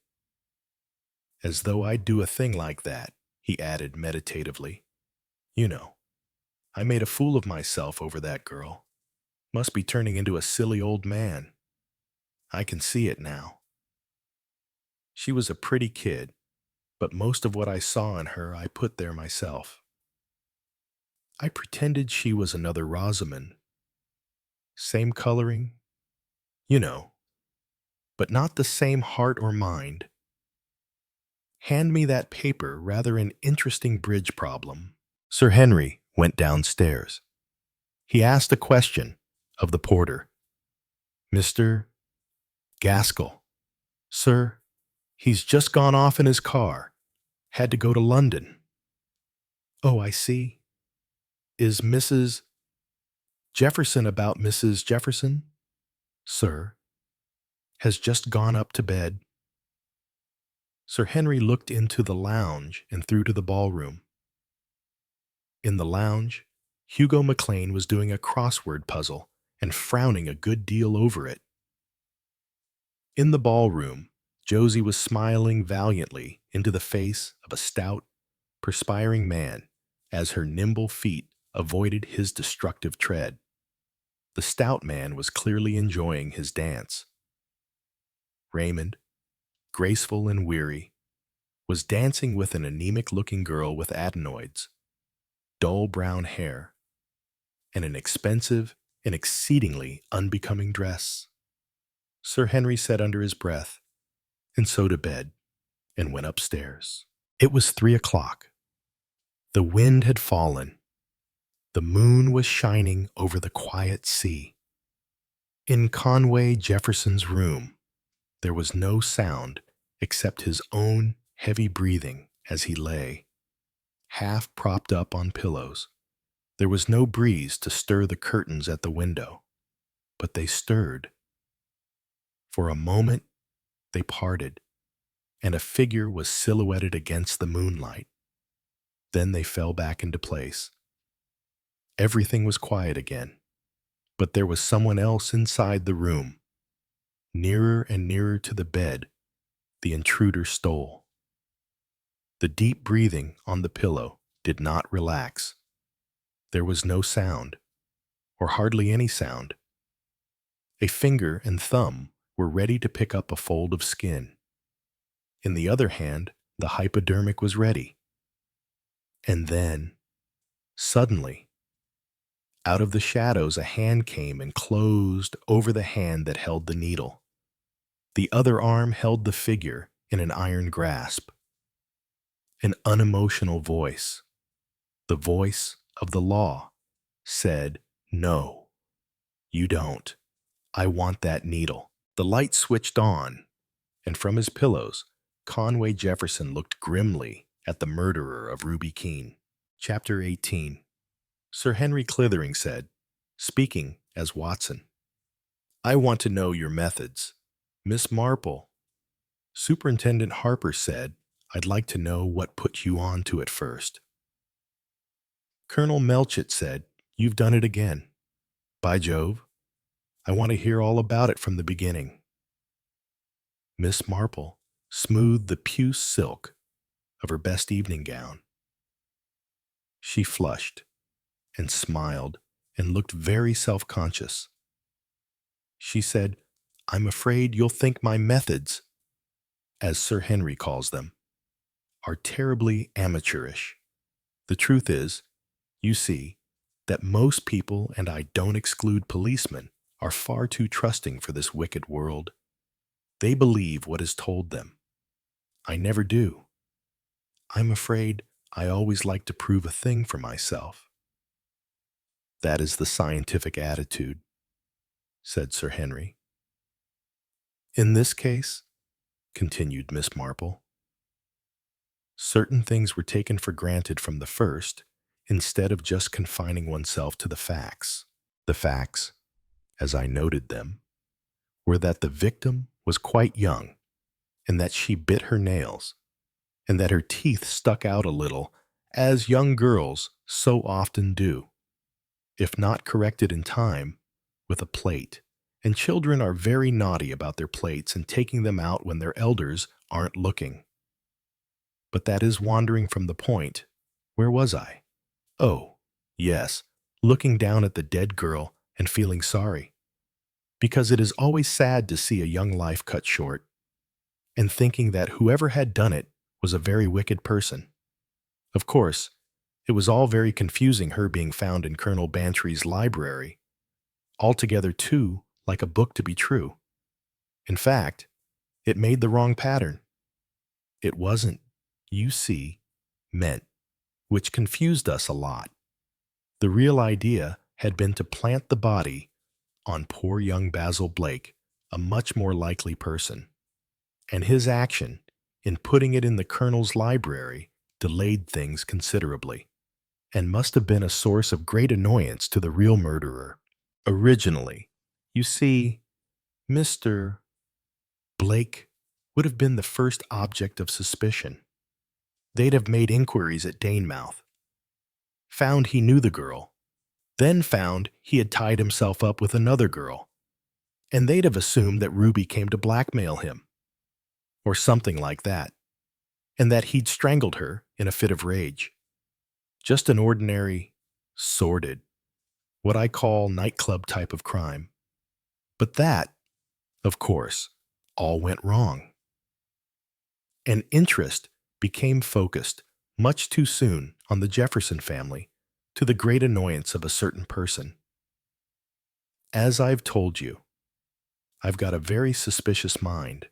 "As though I'd do a thing like that," he added meditatively. "You know, I made a fool of myself over that girl. Must be turning into a silly old man. I can see it now. She was a pretty kid, but most of what I saw in her I put there myself. I pretended she was another Rosamond, same coloring, you know, but not the same heart or mind. Hand me that paper, rather an interesting bridge problem. Sir Henry went downstairs. He asked a question of the porter. Mr. Gaskell. Sir, he's just gone off in his car. Had to go to London. Oh, I see. Is Mrs. Jefferson about Mrs. Jefferson? Sir, has just gone up to bed. Sir Henry looked into the lounge and through to the ballroom. In the lounge, Hugo McLean was doing a crossword puzzle and frowning a good deal over it. In the ballroom, Josie was smiling valiantly into the face of a stout, perspiring man as her nimble feet avoided his destructive tread. The stout man was clearly enjoying his dance. Raymond, graceful and weary, was dancing with an anemic-looking girl with adenoids, dull brown hair, and an expensive and exceedingly unbecoming dress. Sir Henry said under his breath, and so to bed, and went upstairs. It was 3 o'clock. The wind had fallen. The moon was shining over the quiet sea. In Conway Jefferson's room, there was no sound except his own heavy breathing as he lay, half propped up on pillows. There was no breeze to stir the curtains at the window, but they stirred. For a moment, they parted, and a figure was silhouetted against the moonlight. Then they fell back into place. Everything was quiet again, but there was someone else inside the room. Nearer and nearer to the bed, the intruder stole. The deep breathing on the pillow did not relax. There was no sound, or hardly any sound. A finger and thumb were ready to pick up a fold of skin. In the other hand, the hypodermic was ready. And then, suddenly, out of the shadows a hand came and closed over the hand that held the needle. The other arm held the figure in an iron grasp. An unemotional voice, the voice of the law, said, "No, you don't. I want that needle." The light switched on, and from his pillows, Conway Jefferson looked grimly at the murderer of Ruby Keene. Chapter 18. Sir Henry Clithering said, speaking as Watson, "I want to know your methods. Miss Marple." Superintendent Harper said, "I'd like to know what put you on to it first." Colonel Melchett said, "You've done it again. By Jove, I want to hear all about it from the beginning." Miss Marple smoothed the puce silk of her best evening gown. She flushed and smiled and looked very self-conscious. She said, "I'm afraid you'll think my methods, as Sir Henry calls them, are terribly amateurish. The truth is, you see, that most people, and I don't exclude policemen, are far too trusting for this wicked world. They believe what is told them. I never do. I'm afraid I always like to prove a thing for myself." "That is the scientific attitude," said Sir Henry. "In this case," continued Miss Marple, "certain things were taken for granted from the first, instead of just confining oneself to the facts. The facts, as I noted them, were that the victim was quite young, and that she bit her nails, and that her teeth stuck out a little, as young girls so often do, if not corrected in time, with a plate. And children are very naughty about their plates and taking them out when their elders aren't looking. But that is wandering from the point. Where was I? Oh, yes, looking down at the dead girl and feeling sorry, because it is always sad to see a young life cut short, and thinking that whoever had done it was a very wicked person. Of course, it was all very confusing, her being found in Colonel Bantry's library, altogether too like a book to be true. In fact, it made the wrong pattern. It wasn't, you see, meant, which confused us a lot. The real idea had been to plant the body on poor young Basil Blake, a much more likely person, and his action in putting it in the Colonel's library delayed things considerably, and must have been a source of great annoyance to the real murderer. Originally, you see, Mr. Blake would have been the first object of suspicion. They'd have made inquiries at Danemouth, found he knew the girl, then found he had tied himself up with another girl, and they'd have assumed that Ruby came to blackmail him, or something like that, and that he'd strangled her in a fit of rage. Just an ordinary, sordid, what I call nightclub type of crime. But that, of course, all went wrong. And interest became focused much too soon on the Jefferson family, to the great annoyance of a certain person. As I've told you, I've got a very suspicious mind.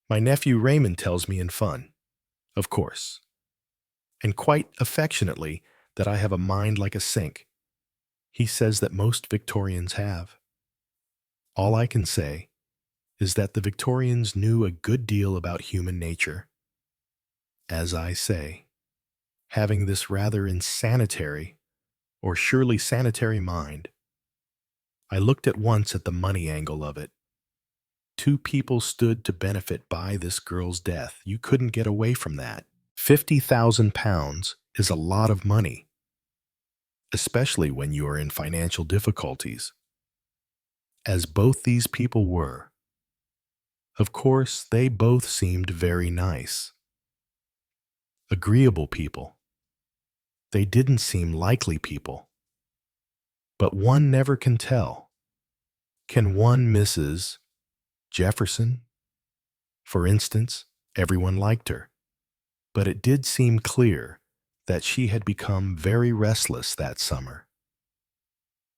My nephew Raymond tells me in fun, of course, and quite affectionately, that I have a mind like a sink. He says that most Victorians have. All I can say is that the Victorians knew a good deal about human nature. As I say, having this rather insanitary, or surely sanitary mind, I looked at once at the money angle of it. Two people stood to benefit by this girl's death. You couldn't get away from that. £50,000 is a lot of money, especially when you are in financial difficulties, as both these people were. Of course, they both seemed very nice, agreeable people. They didn't seem likely people. But one never can tell. Can one Mrs. Jefferson? For instance, everyone liked her, but it did seem clear that she had become very restless that summer,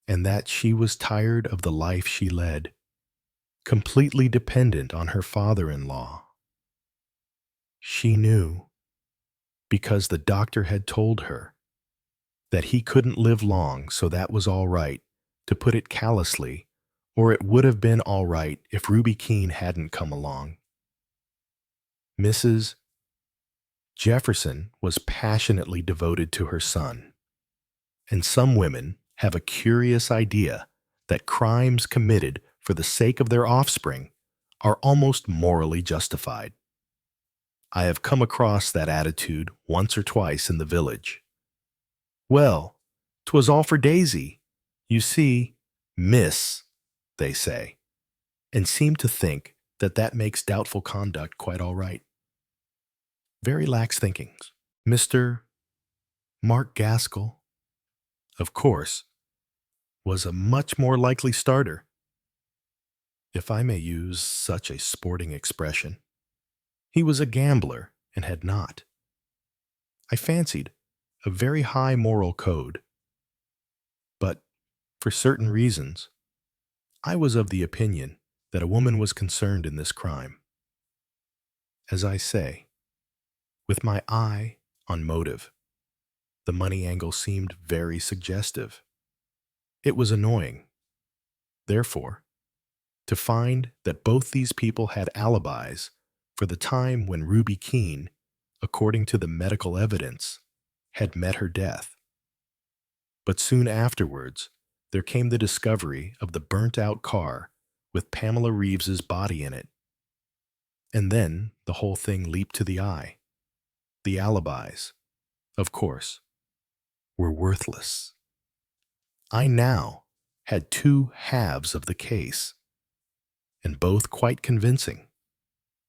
and that she was tired of the life she led, completely dependent on her father-in-law. She knew, because the doctor had told her, that he couldn't live long, so that was all right, to put it callously, or it would have been all right if Ruby Keene hadn't come along. Mrs. Jefferson was passionately devoted to her son, and some women have a curious idea that crimes committed for the sake of their offspring are almost morally justified. I have come across that attitude once or twice in the village. Well, 'twas all for Daisy. You see, miss, they say, and seem to think that that makes doubtful conduct quite all right. Very lax thinkings. Mr. Mark Gaskell, of course, was a much more likely starter, if I may use such a sporting expression. He was a gambler and had not, I fancied, a very high moral code. But, for certain reasons, I was of the opinion that a woman was concerned in this crime. As I say, with my eye on motive, the money angle seemed very suggestive. It was annoying, therefore, to find that both these people had alibis for the time when Ruby Keene, according to the medical evidence, had met her death. But soon afterwards, there came the discovery of the burnt-out car with Pamela Reeves's body in it. And then the whole thing leaped to the eye. The alibis, of course, were worthless. I now had two halves of the case, and both quite convincing,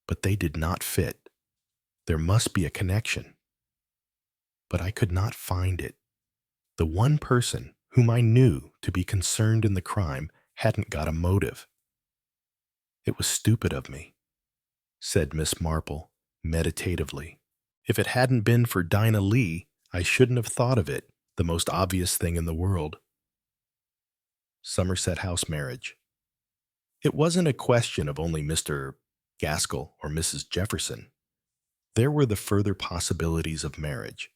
but they did not fit. There must be a connection. But I could not find it. The one person whom I knew to be concerned in the crime hadn't got a motive. It was stupid of me, said Miss Marple meditatively. If it hadn't been for Dinah Lee, I shouldn't have thought of it, the most obvious thing in the world. Somerset House marriage. It wasn't a question of only Mr. Gaskell or Mrs. Jefferson. There were the further possibilities of marriage.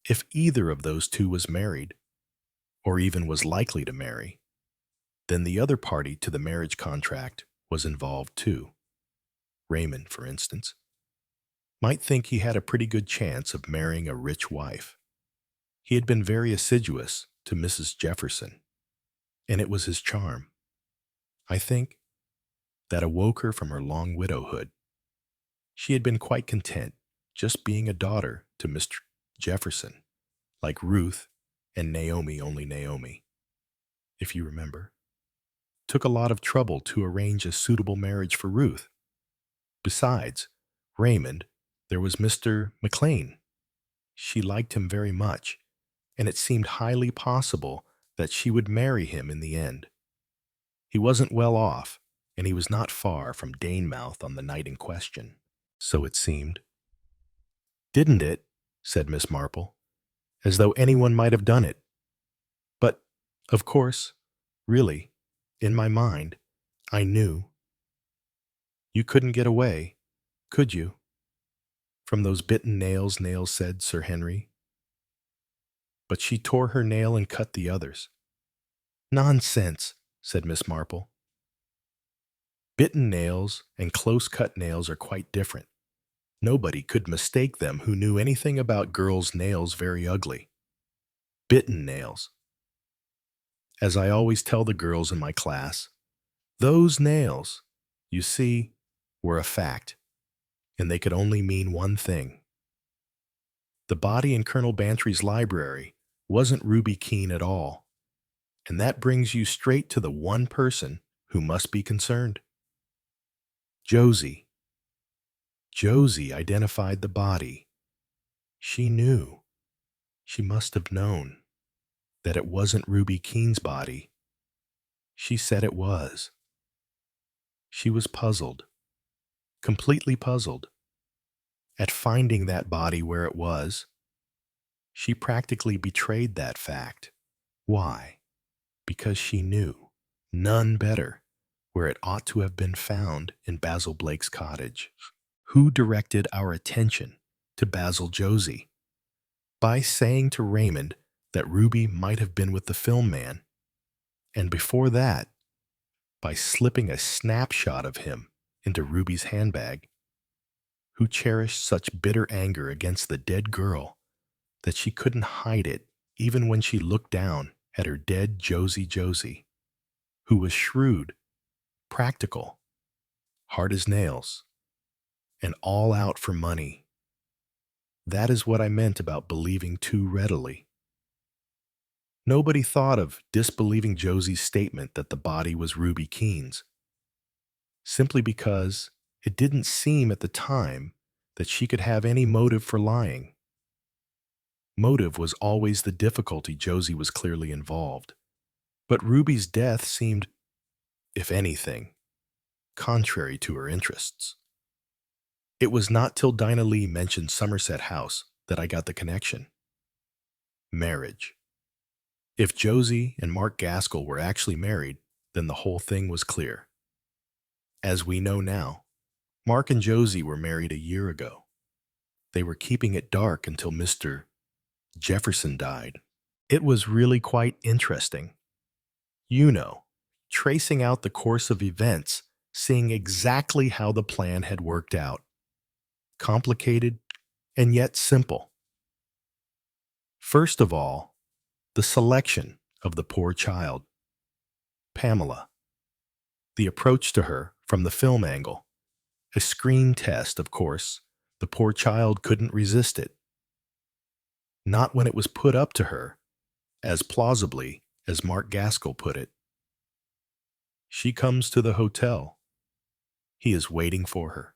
If either of those two was married, or even was likely to marry, then the other party to the marriage contract was involved too. Raymond, for instance, might think he had a pretty good chance of marrying a rich wife. He had been very assiduous to Mrs. Jefferson, and it was his charm, I think, that awoke her from her long widowhood. She had been quite content just being a daughter to Mr. Jefferson, like Ruth and Naomi, only Naomi, if you remember, took a lot of trouble to arrange a suitable marriage for Ruth. Besides Raymond, there was Mr. McLean. She liked him very much, and it seemed highly possible that she would marry him in the end. He wasn't well off, and he was not far from Danemouth on the night in question. So it seemed. "Didn't it?" said Miss Marple, "as though anyone might have done it. But, of course, really, in my mind, I knew. You couldn't get away, could you, from those bitten nails?" said Sir Henry. "But she tore her nail and cut the others." "Nonsense," said Miss Marple. "Bitten nails and close-cut nails are quite different. Nobody could mistake them who knew anything about girls' nails very ugly. Bitten nails. As I always tell the girls in my class, those nails, you see, were a fact, and they could only mean one thing. The body in Colonel Bantry's library wasn't Ruby Keene at all, and that brings you straight to the one person who must be concerned. Josie. Josie identified the body. She knew. She must have known that it wasn't Ruby Keene's body. She said it was. She was puzzled, completely puzzled, at finding that body where it was. She practically betrayed that fact. Why? Because she knew, none better, where it ought to have been found in Basil Blake's cottage. Who directed our attention to Basil Josie? By saying to Raymond that Ruby might have been with the film man, and before that, by slipping a snapshot of him into Ruby's handbag. Who cherished such bitter anger against the dead girl that she couldn't hide it even when she looked down at her dead Josie, who was shrewd, practical, hard as nails, and all out for money. That is what I meant about believing too readily. Nobody thought of disbelieving Josie's statement that the body was Ruby Keene's, simply because it didn't seem at the time that she could have any motive for lying. Motive was always the difficulty. Josie was clearly involved, but Ruby's death seemed, if anything, contrary to her interests. It was not till Dinah Lee mentioned Somerset House that I got the connection. Marriage. If Josie and Mark Gaskell were actually married, then the whole thing was clear. As we know now, Mark and Josie were married a year ago. They were keeping it dark until Mr. Jefferson died. It was really quite interesting. You know, tracing out the course of events, seeing exactly how the plan had worked out. Complicated and yet simple. First of all, the selection of the poor child. Pamela. The approach to her from the film angle. A screen test, of course. The poor child couldn't resist it. Not when it was put up to her, as plausibly as Mark Gaskell put it. She comes to the hotel. He is waiting for her.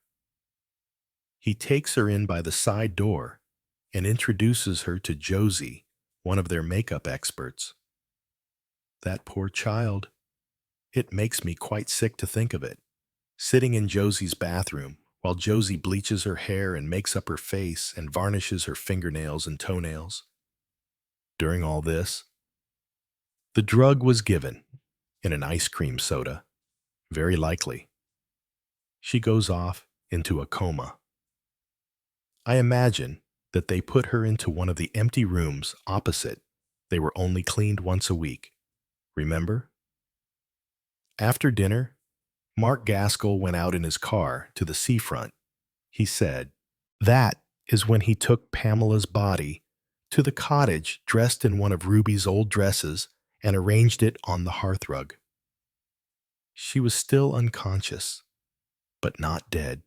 He takes her in by the side door and introduces her to Josie, one of their makeup experts. That poor child. It makes me quite sick to think of it. Sitting in Josie's bathroom while Josie bleaches her hair and makes up her face and varnishes her fingernails and toenails. During all this, the drug was given, in an ice cream soda. Very likely. She goes off into a coma. I imagine that they put her into one of the empty rooms opposite. They were only cleaned once a week. Remember? After dinner, Mark Gaskell went out in his car to the seafront. He said, "That is when he took Pamela's body to the cottage dressed in one of Ruby's old dresses and arranged it on the hearthrug. She was still unconscious, but not dead.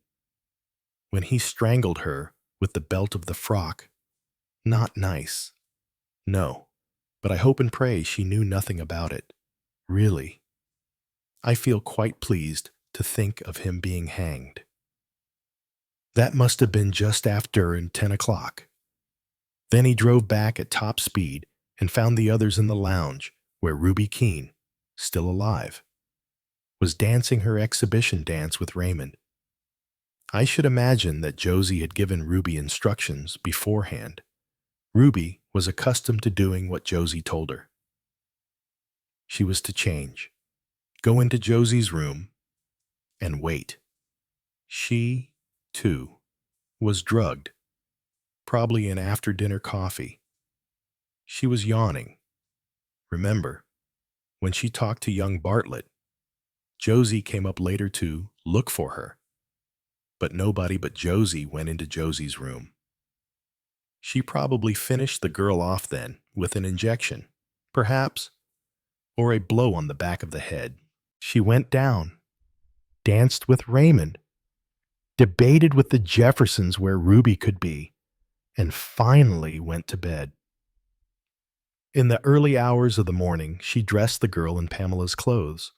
When he strangled her with the belt of the frock, not nice. No, but I hope and pray she knew nothing about it. Really. I feel quite pleased to think of him being hanged." That must have been just after 10 o'clock. Then he drove back at top speed and found the others in the lounge where Ruby Keene, still alive, was dancing her exhibition dance with Raymond. I should imagine that Josie had given Ruby instructions beforehand. Ruby was accustomed to doing what Josie told her. She was to change, go into Josie's room, and wait. She, too, was drugged, probably in after-dinner coffee. She was yawning. Remember, when she talked to young Bartlett, Josie came up later to look for her. But nobody but Josie went into Josie's room. She probably finished the girl off then with an injection, perhaps, or a blow on the back of the head. She went down, danced with Raymond, debated with the Jeffersons where Ruby could be, and finally went to bed. In the early hours of the morning, she dressed the girl in Pamela's clothes,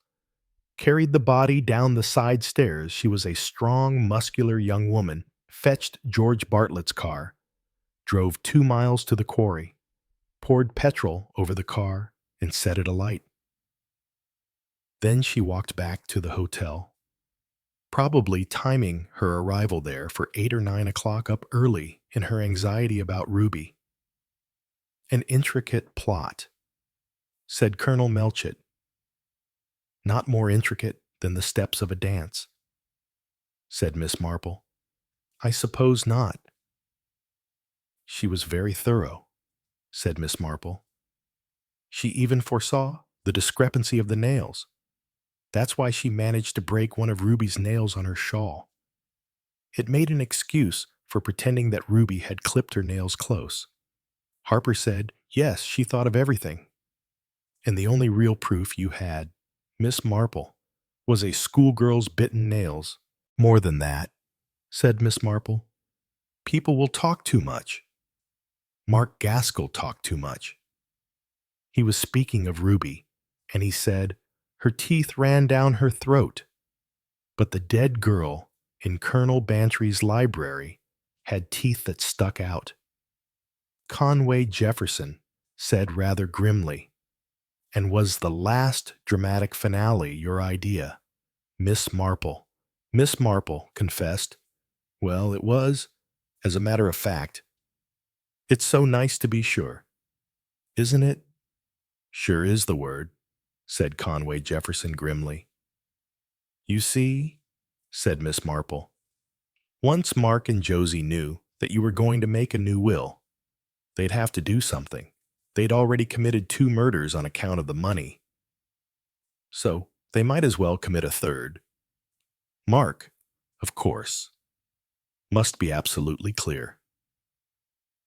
carried the body down the side stairs. She was a strong, muscular young woman, fetched George Bartlett's car, drove 2 miles to the quarry, poured petrol over the car, and set it alight. Then she walked back to the hotel, probably timing her arrival there for 8 or 9 o'clock up early in her anxiety about Ruby. "An intricate plot," said Colonel Melchett. "Not more intricate than the steps of a dance," said Miss Marple. "I suppose not." "She was very thorough," said Miss Marple. "She even foresaw the discrepancy of the nails. That's why she managed to break one of Ruby's nails on her shawl. It made an excuse for pretending that Ruby had clipped her nails close. Harper said, yes, she thought of everything. And the only real proof you had, Miss Marple, was a schoolgirl's bitten nails. More than that," said Miss Marple. "People will talk too much. Mark Gaskell talked too much. He was speaking of Ruby, and he said her teeth ran down her throat. But the dead girl in Colonel Bantry's library had teeth that stuck out. Conway Jefferson said rather grimly, and was the last dramatic finale your idea, Miss Marple?" Miss Marple confessed, "Well, it was, as a matter of fact. It's so nice to be sure. Isn't it?" "Sure is the word," said Conway Jefferson grimly. "You see," said Miss Marple, "once Mark and Josie knew that you were going to make a new will, they'd have to do something. They'd already committed 2 murders on account of the money. So they might as well commit a third. Mark, of course, must be absolutely clear.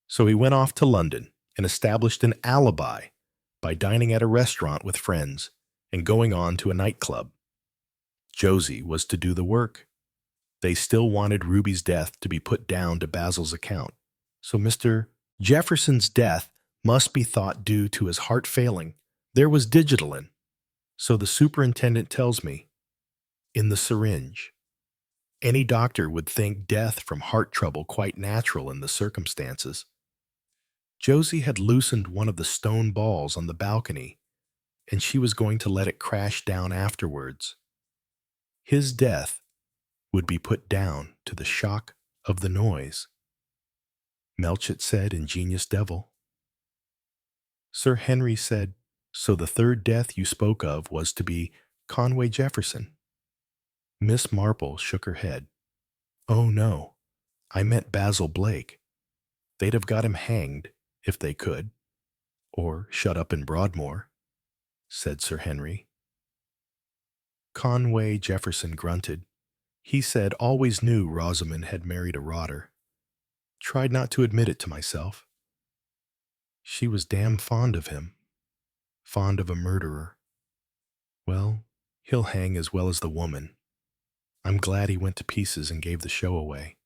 So he went off to London and established an alibi by dining at a restaurant with friends and going on to a nightclub. Josie was to do the work. They still wanted Ruby's death to be put down to Basil's account. So Mr. Jefferson's death must be thought due to his heart failing. There was digitalin, so the superintendent tells me, in the syringe. Any doctor would think death from heart trouble quite natural in the circumstances. Josie had loosened one of the stone balls on the balcony, and she was going to let it crash down afterwards. His death would be put down to the shock of the noise. Melchett said, ingenious devil. Sir Henry said, So the third death you spoke of was to be Conway Jefferson? Miss Marple shook her head. Oh, no. I meant Basil Blake. They'd have got him hanged, if they could. Or shut up in Broadmoor, said Sir Henry. Conway Jefferson grunted. He said always knew Rosamond had married a rotter. Tried not to admit it to myself. She was damn fond of him. Fond of a murderer. Well, he'll hang as well as the woman. I'm glad he went to pieces and gave the show away.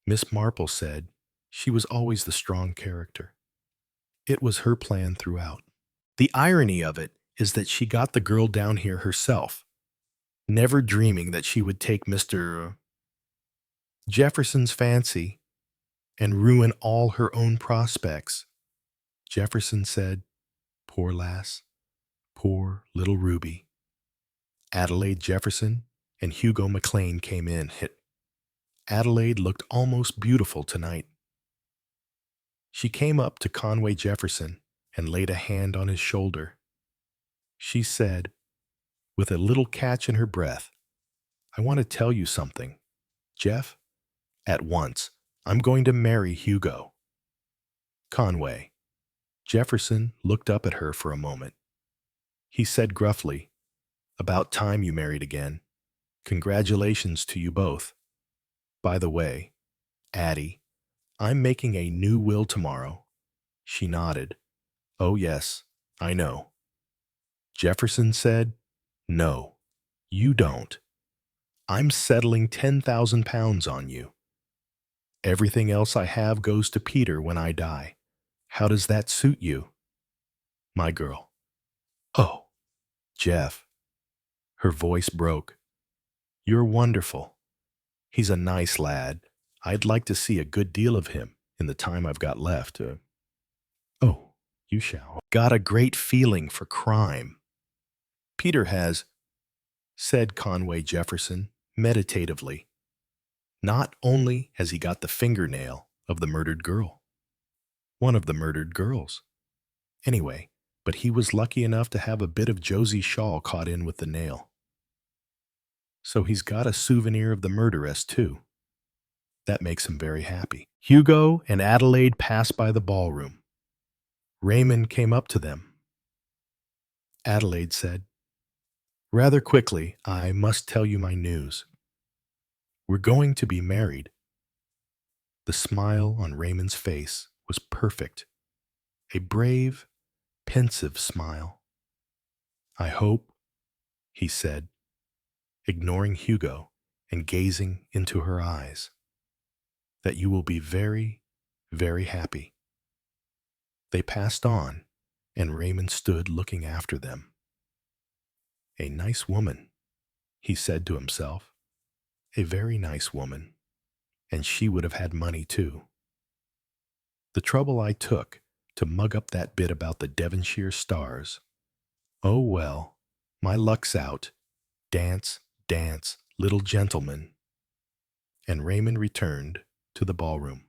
Miss Marple said she was always the strong character. It was her plan throughout. The irony of it is that she got the girl down here herself, never dreaming that she would take Mr. Jefferson's fancy and ruin all her own prospects. Jefferson said, poor lass, poor little Ruby. Adelaide Jefferson and Hugo McLean came in. Adelaide looked almost beautiful tonight. She came up to Conway Jefferson and laid a hand on his shoulder. She said, with a little catch in her breath, I want to tell you something, Jeff. At once, I'm going to marry Hugo. Conway. Jefferson looked up at her for a moment. He said gruffly, about time you married again. Congratulations to you both. By the way, Addie, I'm making a new will tomorrow. She nodded. Oh yes, I know. Jefferson said, no, you don't. I'm settling £10,000 on you. Everything else I have goes to Peter when I die. How does that suit you? My girl. Oh, Jeff. Her voice broke. You're wonderful. He's a nice lad. I'd like to see a good deal of him in the time I've got left. Oh, you shall. Got a great feeling for crime. Peter has, said Conway Jefferson meditatively. Not only has he got the fingernail of the murdered girl, one of the murdered girls. Anyway, but he was lucky enough to have a bit of Josie's shawl caught in with the nail. So he's got a souvenir of the murderess, too. That makes him very happy. Hugo and Adelaide passed by the ballroom. Raymond came up to them. Adelaide said, rather quickly, I must tell you my news. We're going to be married. The smile on Raymond's face was perfect. A brave, pensive smile. I hope, he said, ignoring Hugo and gazing into her eyes, that you will be very, very happy. They passed on, and Raymond stood looking after them. A nice woman, he said to himself. A very nice woman, and she would have had money too. The trouble I took to mug up that bit about the Devonshire stars. Oh well, my luck's out. Dance, dance, little gentleman. And Raymond returned to the ballroom.